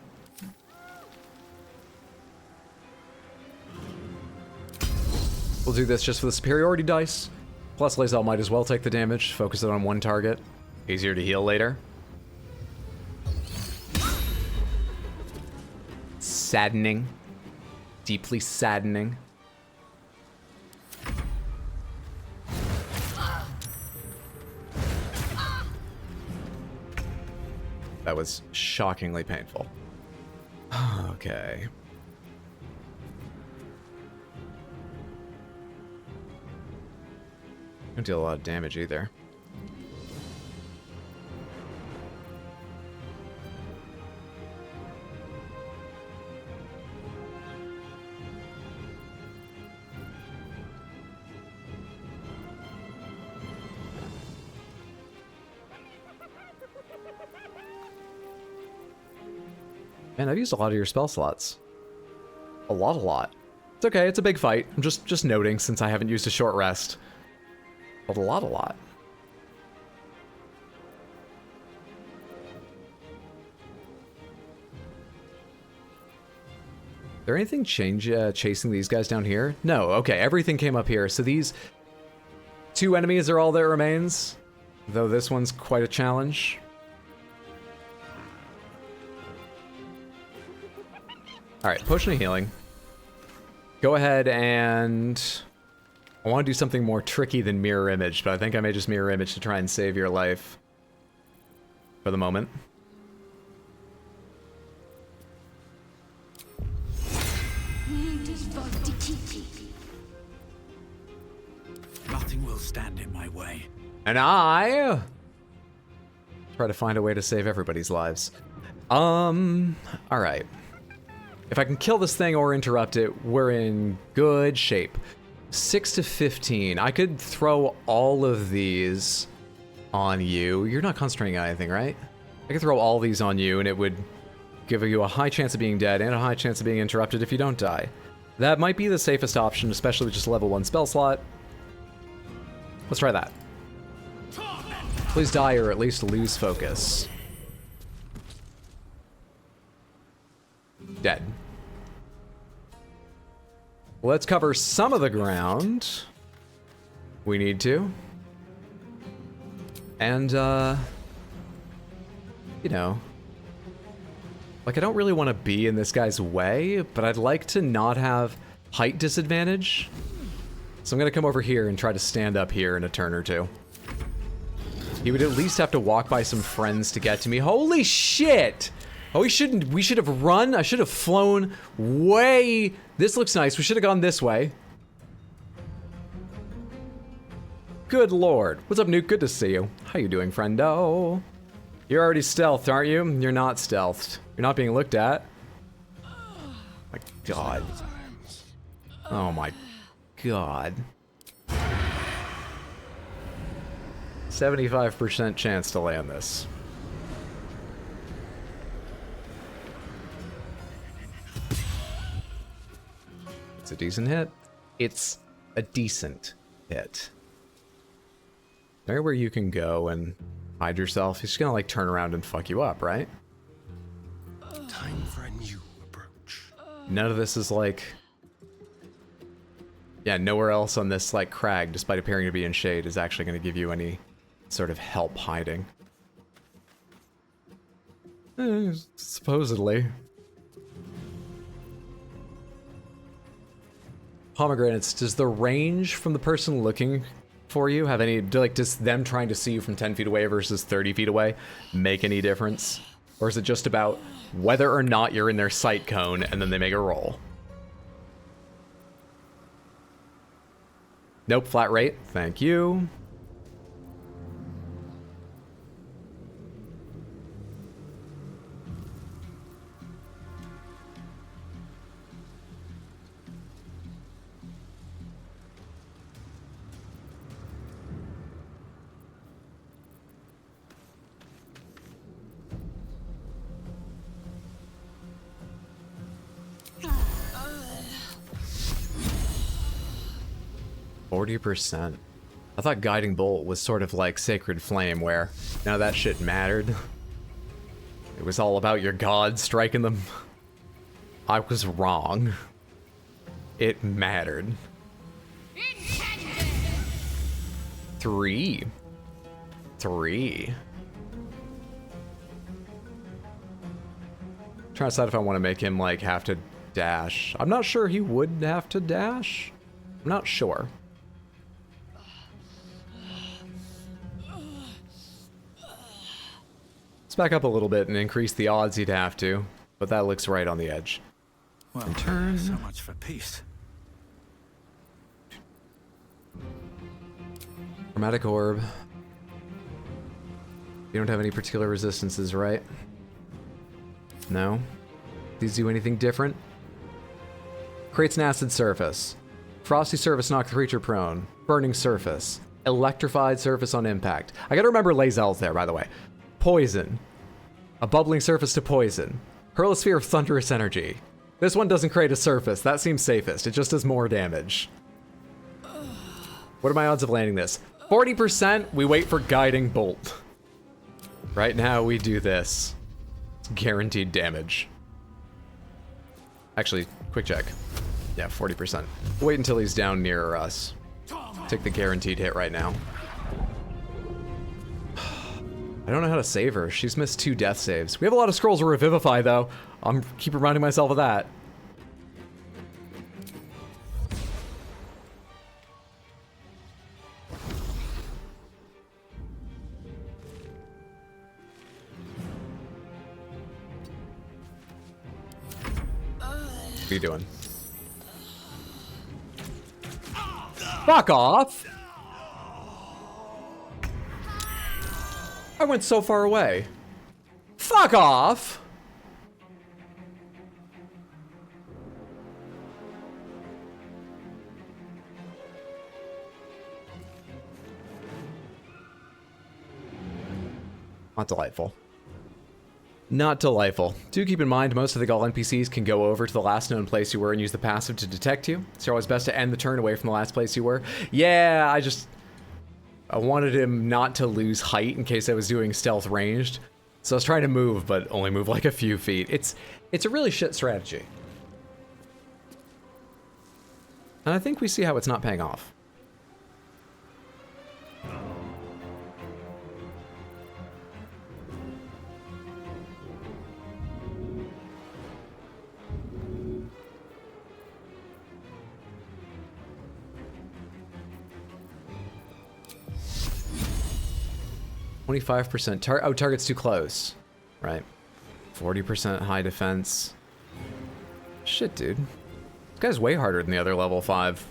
We'll do this just for the superiority dice. Plus, Lae'zel might as well take the damage, focus it on one target. Easier to heal later. Saddening. Deeply saddening. That was shockingly painful. Okay. Don't deal a lot of damage either. Man, I've used a lot of your spell slots. A lot. It's okay, it's a big fight. I'm just noting since I haven't used a short rest. But a lot. There anything chasing these guys down here? No, okay, everything came up here. So these two enemies are all that remains. Though this one's quite a challenge. Alright, potion of healing. Go ahead and... I want to do something more tricky than mirror image, but I think I may just mirror image to try and save your life. For the moment.
Nothing will stand in my way.
And I... try to find a way to save everybody's lives. Alright. If I can kill this thing or interrupt it, we're in good shape. 6 to 15. I could throw all of these on you. You're not concentrating on anything, right? I could throw all these on you and it would give you a high chance of being dead and a high chance of being interrupted if you don't die. That might be the safest option, especially with just a level 1 spell slot. Let's try that. Please die or at least lose focus. Dead. Let's cover some of the ground. We need to. And, you know. Like, I don't really want to be in this guy's way, but I'd like to not have height disadvantage. So I'm going to come over here and try to stand up here in a turn or two. He would at least have to walk by some friends to get to me. Holy shit! Oh, we should have run. I should have flown way... This looks nice. We should have gone this way. Good lord. What's up, Nuke? Good to see you. How you doing, friendo? You're already stealthed, aren't you? You're not stealthed. You're not being looked at. My god. Oh my god. 75% chance to land this. It's a decent hit. It's a decent hit. There where you can go and hide yourself. He's gonna like turn around and fuck you up, right?
Time for a new approach.
None of this is like... Yeah, nowhere else on this like crag, despite appearing to be in shade, is actually gonna give you any sort of help hiding. Supposedly. Pomegranates, does the range from the person looking for you have any, does them trying to see you from 10 feet away versus 30 feet away make any difference? Or is it just about whether or not you're in their sight cone and then they make a roll? Nope, flat rate. Thank you. %. I thought Guiding Bolt was sort of like Sacred Flame, where none of that shit mattered. It was all about your god striking them. I was wrong. It mattered. 3. Trying to decide if I want to make him like have to dash. I'm not sure he would have to dash. I'm not sure. Let's back up a little bit and increase the odds he'd have to, but that looks right on the edge.
Well,
And turn.
so much for peace.
Chromatic Orb. You don't have any particular resistances, right? No? These do anything different? Creates an acid surface. Frosty surface knock the creature prone. Burning surface. Electrified surface on impact. I gotta remember Lae'zel's there, by the way. Poison. A bubbling surface to poison. Hurl a sphere of thunderous energy. This one doesn't create a surface. That seems safest. It just does more damage. What are my odds of landing this? 40%, we wait for Guiding Bolt. Right now, we do this. It's guaranteed damage. Actually, quick check. Yeah, 40%. Wait until he's down near us. Take the guaranteed hit right now. I don't know how to save her. She's missed 2 death saves. We have a lot of scrolls of Revivify, though. I'm keep reminding myself of that. What are you doing? Fuck off! I went so far away. Fuck off! Not delightful. Not delightful. Do keep in mind, most of the Gaul NPCs can go over to the last known place you were and use the passive to detect you. So always best to end the turn away from the last place you were. Yeah, I wanted him not to lose height in case I was doing stealth ranged. So I was trying to move, but only move like a few feet. It's a really shit strategy. And I think we see how it's not paying off. %. Target's too close. Right. 40% high defense. Shit, dude. This guy's way harder than the other level 5.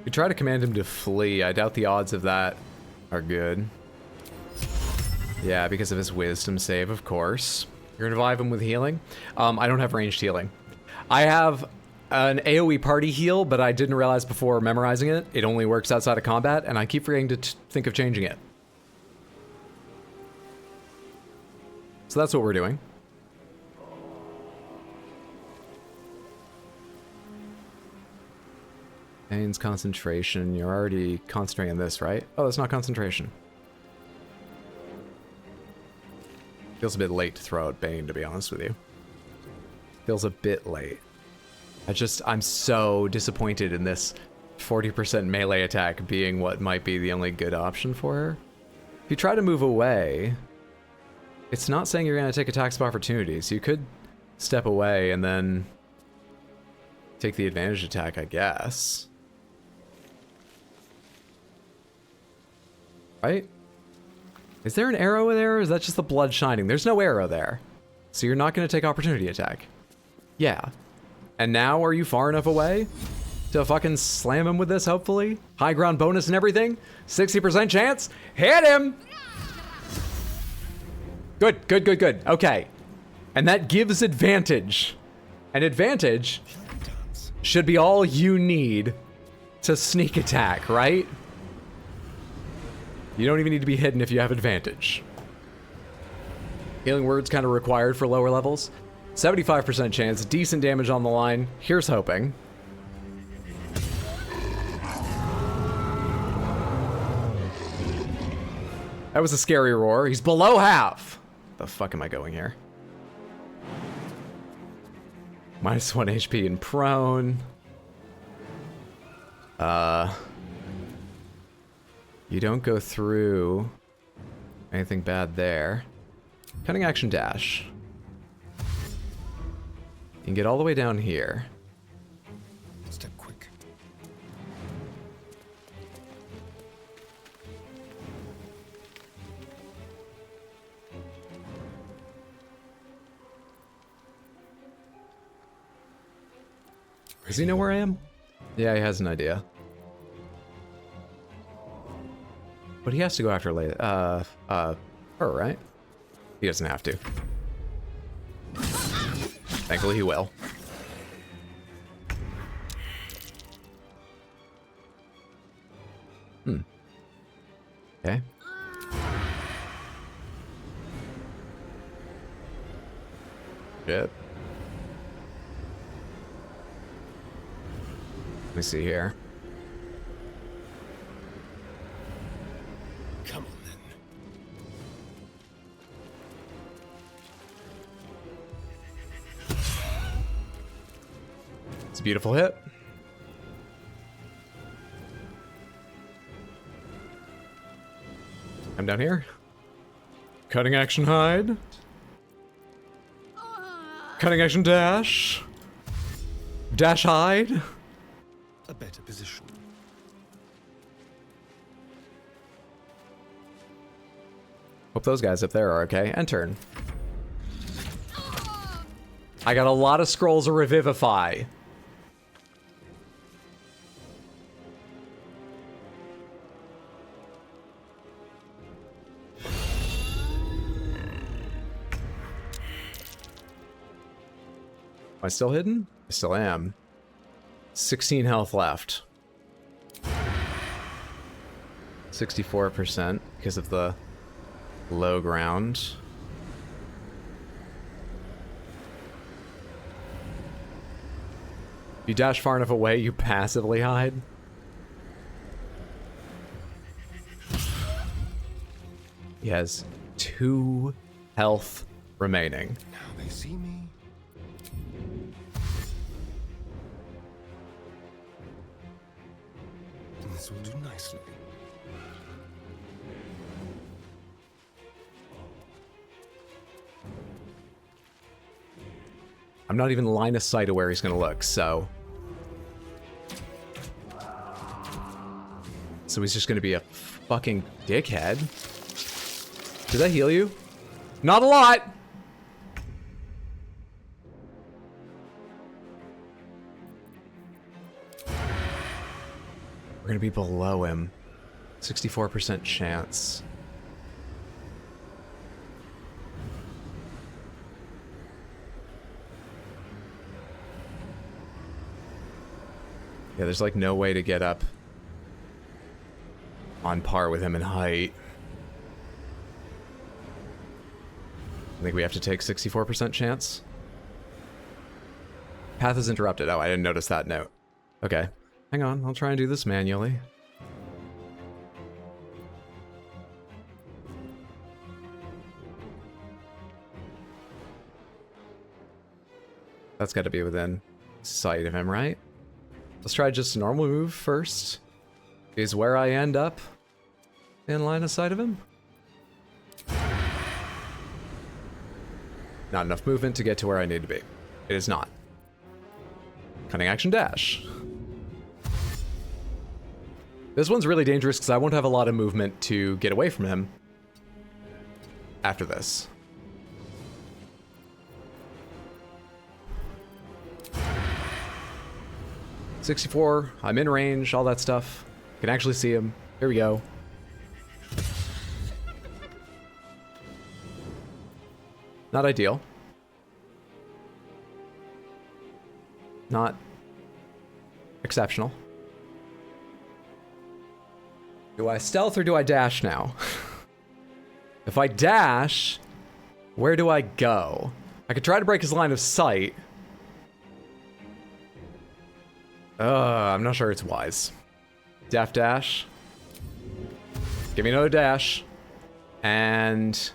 We try to command him to flee. I doubt the odds of that are good. Yeah, because of his wisdom save, of course. You're gonna revive him with healing? I don't have ranged healing. I have an AoE party heal, but I didn't realize before memorizing it, it only works outside of combat, and I keep forgetting to think of changing it. So that's what we're doing. Bane's concentration. You're already concentrating on this, right? Oh, that's not concentration. Feels a bit late to throw out Bane, to be honest with you. Feels a bit late. I'm so disappointed in this 40% melee attack being what might be the only good option for her. If you try to move away, it's not saying you're going to take attacks of opportunity, so you could step away and then take the advantage attack, I guess. Right? Is there an arrow there, or is that just the blood shining? There's no arrow there. So you're not going to take opportunity attack. Yeah. And now, are you far enough away to fucking slam him with this, hopefully? High ground bonus and everything? 60% chance? Hit him! Good, good, good, good. Okay. And that gives advantage. And advantage should be all you need to sneak attack, right? You don't even need to be hidden if you have advantage. Healing word's kind of required for lower levels. 75% chance, decent damage on the line. Here's hoping. That was a scary roar. He's below half. The fuck am I going here? -1 HP and prone. You don't go through anything bad there. Cutting action dash. You can get all the way down here.
Step quick.
Does he know where I am? Yeah, he has an idea. But he has to go after later. Her, right? He doesn't have to. Thankfully, he will. Okay. Shit. Let me see here.
Come on then.
It's a beautiful hit. I'm down here. Cutting action hide. Cutting action dash. Dash hide.
A better position.
Hope those guys up there are okay. And turn. I got a lot of scrolls of Revivify. Am I still hidden? I still am. 16 health left. 64% because of the low ground. If you dash far enough away, you passively hide. He has 2 health remaining.
Now they see me. This will do nicely.
I'm not even line of sight of where he's gonna look, so... So he's just gonna be a fucking dickhead. Did that heal you? Not a lot! We're gonna be below him. 64% chance. Yeah, there's like no way to get up on par with him in height. I think we have to take 64% chance. Path is interrupted. Oh, I didn't notice that note. Okay. Hang on, I'll try and do this manually. That's got to be within sight of him, right? Let's try just a normal move first. Is where I end up in line of sight of him. Not enough movement to get to where I need to be. It is not. Cunning action dash. This one's really dangerous because I won't have a lot of movement to get away from him after this. .64, I'm in range, all that stuff. Can actually see him. Here we go. Not ideal. Not exceptional. Do I stealth or do I dash now? If I dash, where do I go? I could try to break his line of sight. I'm not sure it's wise. Daft dash. Give me another dash. And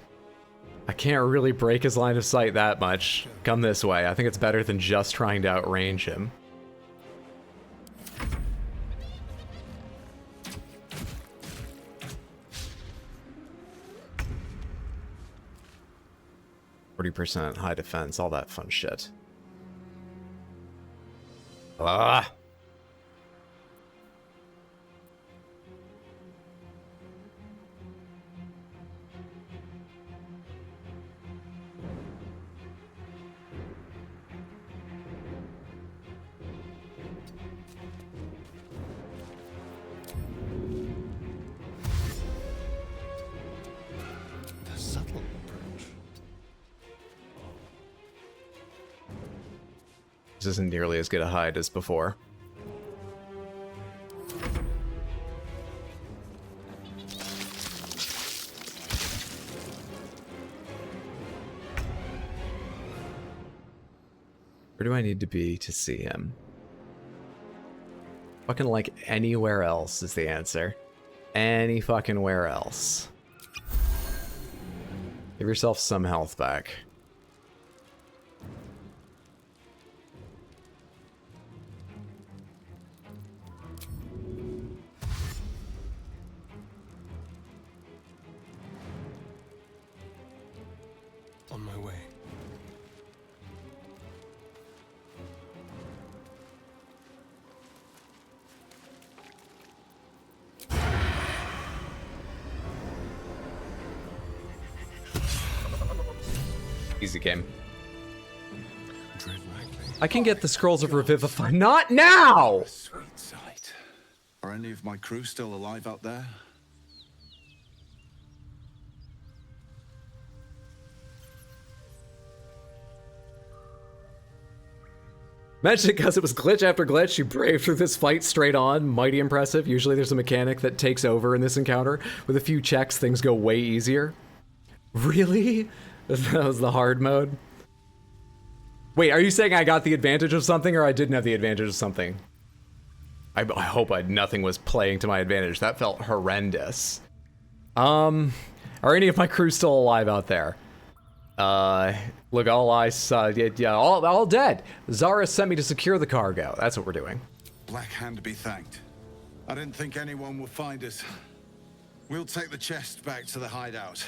I can't really break his line of sight that much. Come this way. I think it's better than just trying to outrange him. %, high defense, all that fun shit. Ah! This isn't nearly as good a hide as before. Where do I need to be to see him? Fucking like anywhere else is the answer. Any fucking where else. Give yourself some health back.
On my way.
Easy game. I can get the scrolls of Revivify. Not now!
Sweet sight. Are any of my crew still alive out there?
Imagine because it was glitch after glitch, you braved through this fight straight on. Mighty impressive. Usually there's a mechanic that takes over in this encounter. With a few checks, things go way easier. Really? That was the hard mode? Wait, are you saying I got the advantage of something or I didn't have the advantage of something? I hope nothing was playing to my advantage. That felt horrendous. Are any of my crew still alive out there? Look, all I saw, yeah, all dead. Zara sent me to secure the cargo. That's what we're doing.
Black Hand be thanked. I didn't think anyone would find us. We'll take the chest back to the hideout.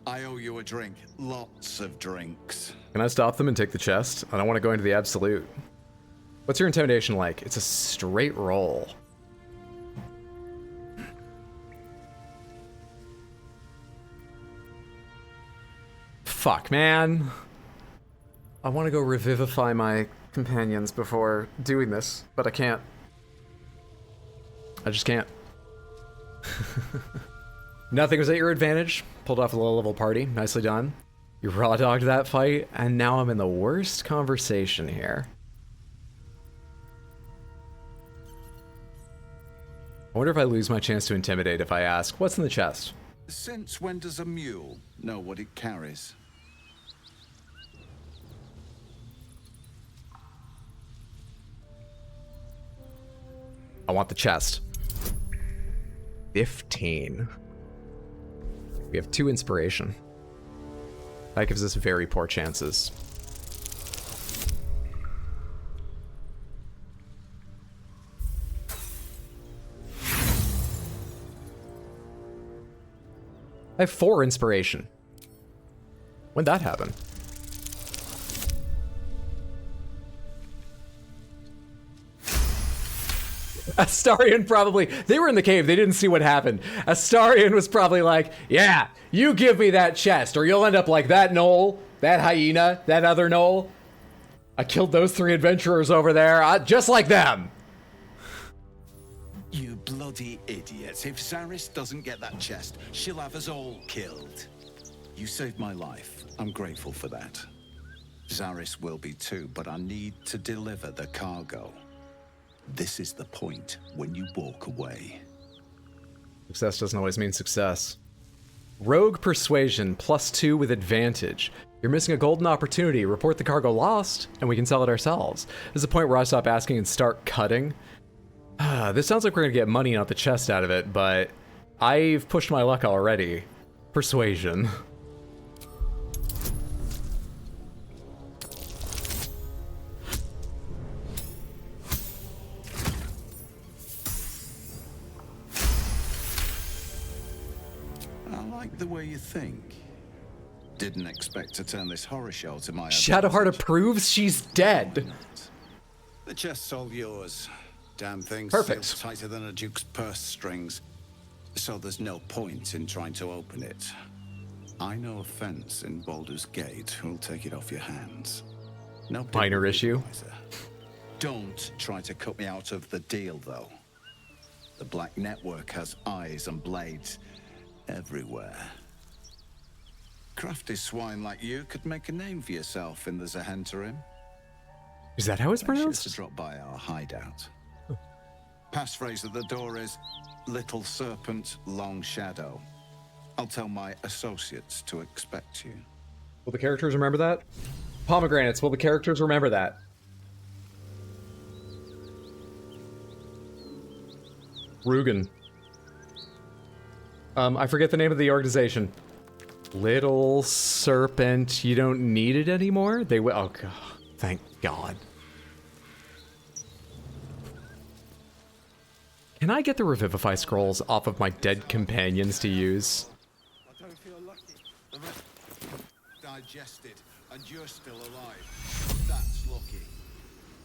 I owe you a drink. Lots of drinks.
Can I stop them and take the chest? I don't want to go into the absolute. What's your intimidation like? It's a straight roll. Fuck, man. I want to go revivify my companions before doing this, but I can't. I just can't. Nothing was at your advantage. Pulled off a low-level party. Nicely done. You raw-dogged that fight, and now I'm in the worst conversation here. I wonder if I lose my chance to intimidate if I ask, what's in the chest?
Since when does a mule know what it carries?
I want the chest. 15. We have 2 inspiration. That gives us very poor chances. I have 4 inspiration. When'd that happen? Astarion probably, they were in the cave, they didn't see what happened. Astarion was probably like, yeah, you give me that chest or you'll end up like that knoll, that hyena, that other knoll. I killed those 3 adventurers over there, just like them.
You bloody idiots. If Zaris doesn't get that chest, she'll have us all killed. You saved my life. I'm grateful for that. Zaris will be too, but I need to deliver the cargo. This is the point when you walk away.
Success doesn't always mean success. Rogue Persuasion, +2 with advantage. You're missing a golden opportunity. Report the cargo lost, and we can sell it ourselves. This is the point where I stop asking and start cutting. This sounds like we're gonna get money, not the chest out of it, but I've pushed my luck already. Persuasion.
I like the way you think. Didn't expect to turn this horror show to my
Shadowheart approves? She's dead.
The chest's all yours. Damn thing's
Perfect.
sealed tighter than a duke's purse strings. So there's no point in trying to open it. I know a fence in Baldur's Gate who'll take it off your hands. No
minor issue.
Don't try to cut me out of the deal, though. The Black Network has eyes and blades everywhere. Crafty swine like you could make a name for yourself in the Zahenterim.
Is that how it's
Make sure
pronounced?
to drop by our hideout. Passphrase at the door is Little Serpent, Long Shadow. I'll tell my associates to expect you.
Will the characters remember that? Pomegranates, will the characters remember that? Rugen. I forget the name of the organization. Little Serpent, you don't need it anymore? They will. Oh, God. Thank God. Can I get the Revivify scrolls off of my dead companions to use?
I don't feel lucky. The rest digested, and you're still alive. That's lucky.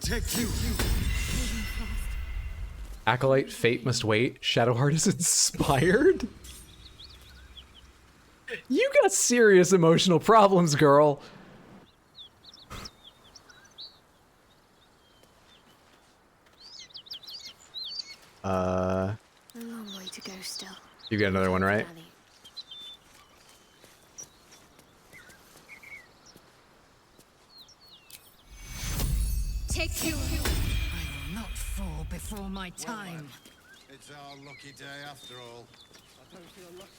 Take you.
Acolyte, Fate Must Wait, Shadowheart is inspired? You got serious emotional problems, girl.
A long way to go still.
You got another one, right?
Take you. I will not fall before my time.
It's our lucky day after all. I don't feel lucky.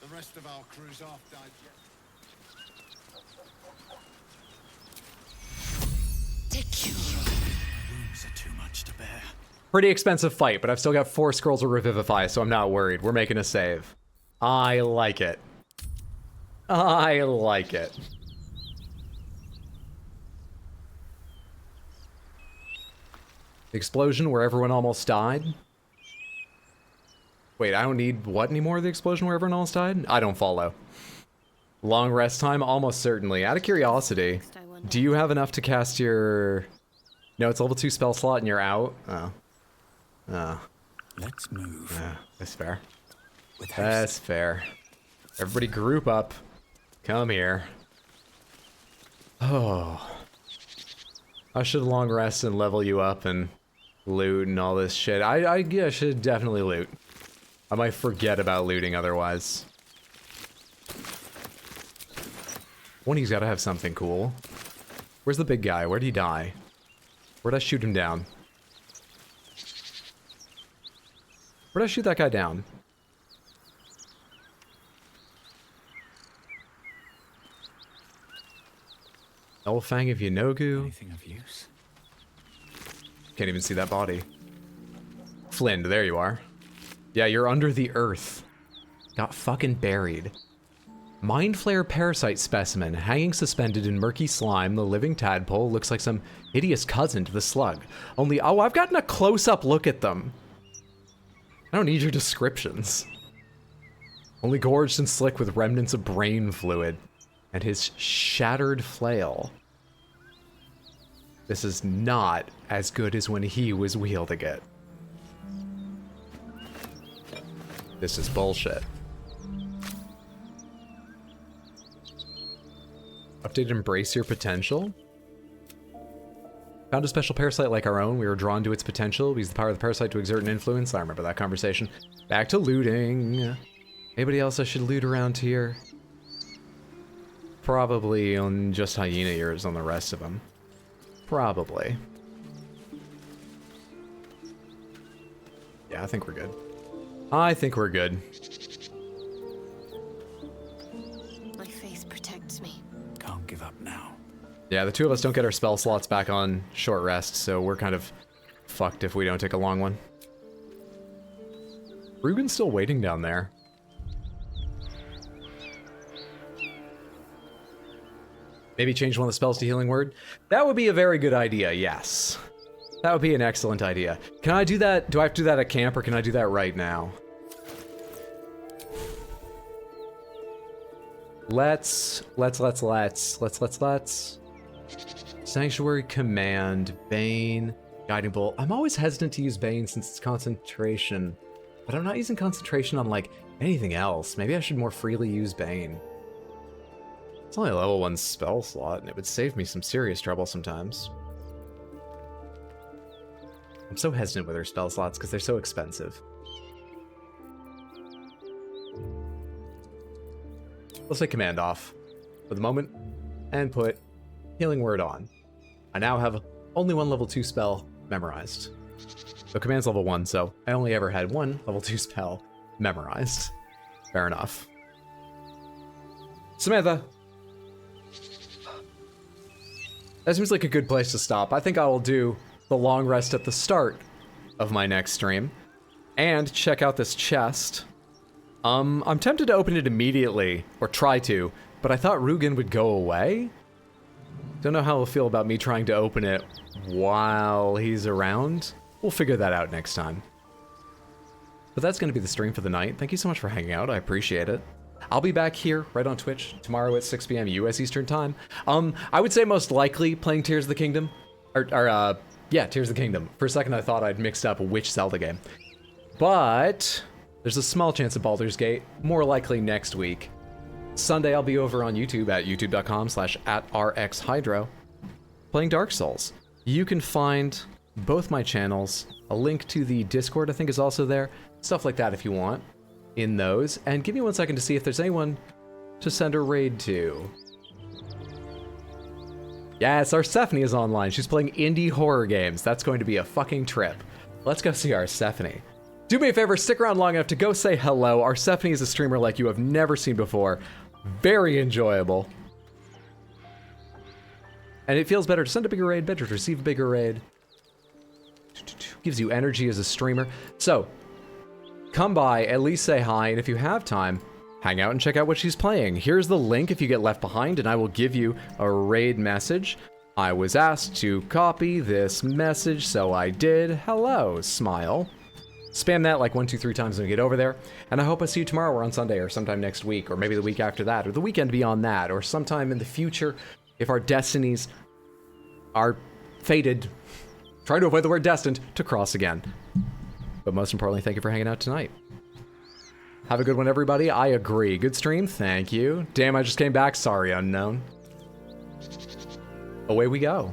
The rest of our crew's off
Take you.
Wounds are too much to bear.
Pretty expensive fight, but I've still got 4 scrolls of Revivify, so I'm not worried. We're making a save. I like it. I like it. The explosion where everyone almost died? Wait, I don't need what anymore? The explosion where everyone almost died? I don't follow. Long rest time? Almost certainly. Out of curiosity, do you have enough to cast your... No, it's level 2 spell slot and you're out? Oh. Oh.
Let's move.
Yeah, that's fair. That's fair. Everybody group up. Come here. Oh. I should long rest and level you up and loot and all this shit. I should definitely loot. I might forget about looting otherwise. One, he's gotta have something cool. Where's the big guy? Where'd he die? Where'd I shoot him down? Where'd I shoot that guy down? Elfang of Yanogu.
Anything of use?
Can't even see that body. Flynn, there you are. Yeah, you're under the earth. Got fucking buried. Mind Flayer parasite specimen, hanging suspended in murky slime, the living tadpole looks like some hideous cousin to the slug. Only, oh, I've gotten a close-up look at them. I don't need your descriptions. Only gorged and slick with remnants of brain fluid. And his shattered flail. This is not as good as when he was wielding it. This is bullshit. Updated Embrace Your Potential. Found a special parasite like our own. We were drawn to its potential. We use the power of the parasite to exert an influence. I remember that conversation. Back to looting. Anybody else I should loot around here? Probably on just hyena ears on the rest of them. Probably. Yeah, I think we're good. I think we're good.
My faith protects me.
Can't give up now.
Yeah, the two of us don't get our spell slots back on short rest, so we're kind of fucked if we don't take a long one. Rugen's still waiting down there. Maybe change one of the spells to Healing Word? That would be a very good idea, yes. That would be an excellent idea. Can I do that? Do I have to do that at camp, or can I do that right now? Let's. Sanctuary Command, Bane, Guiding Bolt. I'm always hesitant to use Bane since it's concentration, but I'm not using concentration on, like, anything else. Maybe I should more freely use Bane. It's only a level 1 spell slot, and it would save me some serious trouble sometimes. I'm so hesitant with her spell slots because they're so expensive. Let's take Command off for the moment, and put Healing Word on. I now have only one level 2 spell memorized. So Command's level 1, so I only ever had one level 2 spell memorized. Fair enough. Samantha! That seems like a good place to stop. I think I will do the long rest at the start of my next stream. And check out this chest. I'm tempted to open it immediately, or try to, but I thought Rugen would go away? Don't know how he'll feel about me trying to open it while he's around. We'll figure that out next time. But that's going to be the stream for the night. Thank you so much for hanging out. I appreciate it. I'll be back here, right on Twitch, tomorrow at 6 p.m. US Eastern Time. I would say most likely playing Tears of the Kingdom. Yeah, Tears of the Kingdom. For a second I thought I'd mixed up which Zelda game. But there's a small chance of Baldur's Gate, more likely next week. Sunday I'll be over on YouTube at youtube.com/@rxhydro playing Dark Souls. You can find both my channels. A link to the Discord I think is also there. Stuff like that if you want in those. And give me 1 second to see if there's anyone to send a raid to. Yes, Arsephone is online. She's playing indie horror games. That's going to be a fucking trip. Let's go see Arsephone. Do me a favor, stick around long enough to go say hello. Arsephone is a streamer like you have never seen before. Very enjoyable. And it feels better to send a bigger raid, better to receive a bigger raid. Gives you energy as a streamer. So, come by, at least say hi, and if you have time, hang out and check out what she's playing. Here's the link if you get left behind, and I will give you a raid message. I was asked to copy this message, so I did. Hello, smile. Spam that like 1, 2, 3 times when you get over there. And I hope I see you tomorrow or on Sunday or sometime next week, or maybe the week after that, or the weekend beyond that, or sometime in the future if our destinies are fated. Try to avoid the word destined to cross again. But most importantly, thank you for hanging out tonight. Have a good one, everybody. I agree. Good stream. Thank you. Damn, I just came back. Sorry, unknown. Away we go.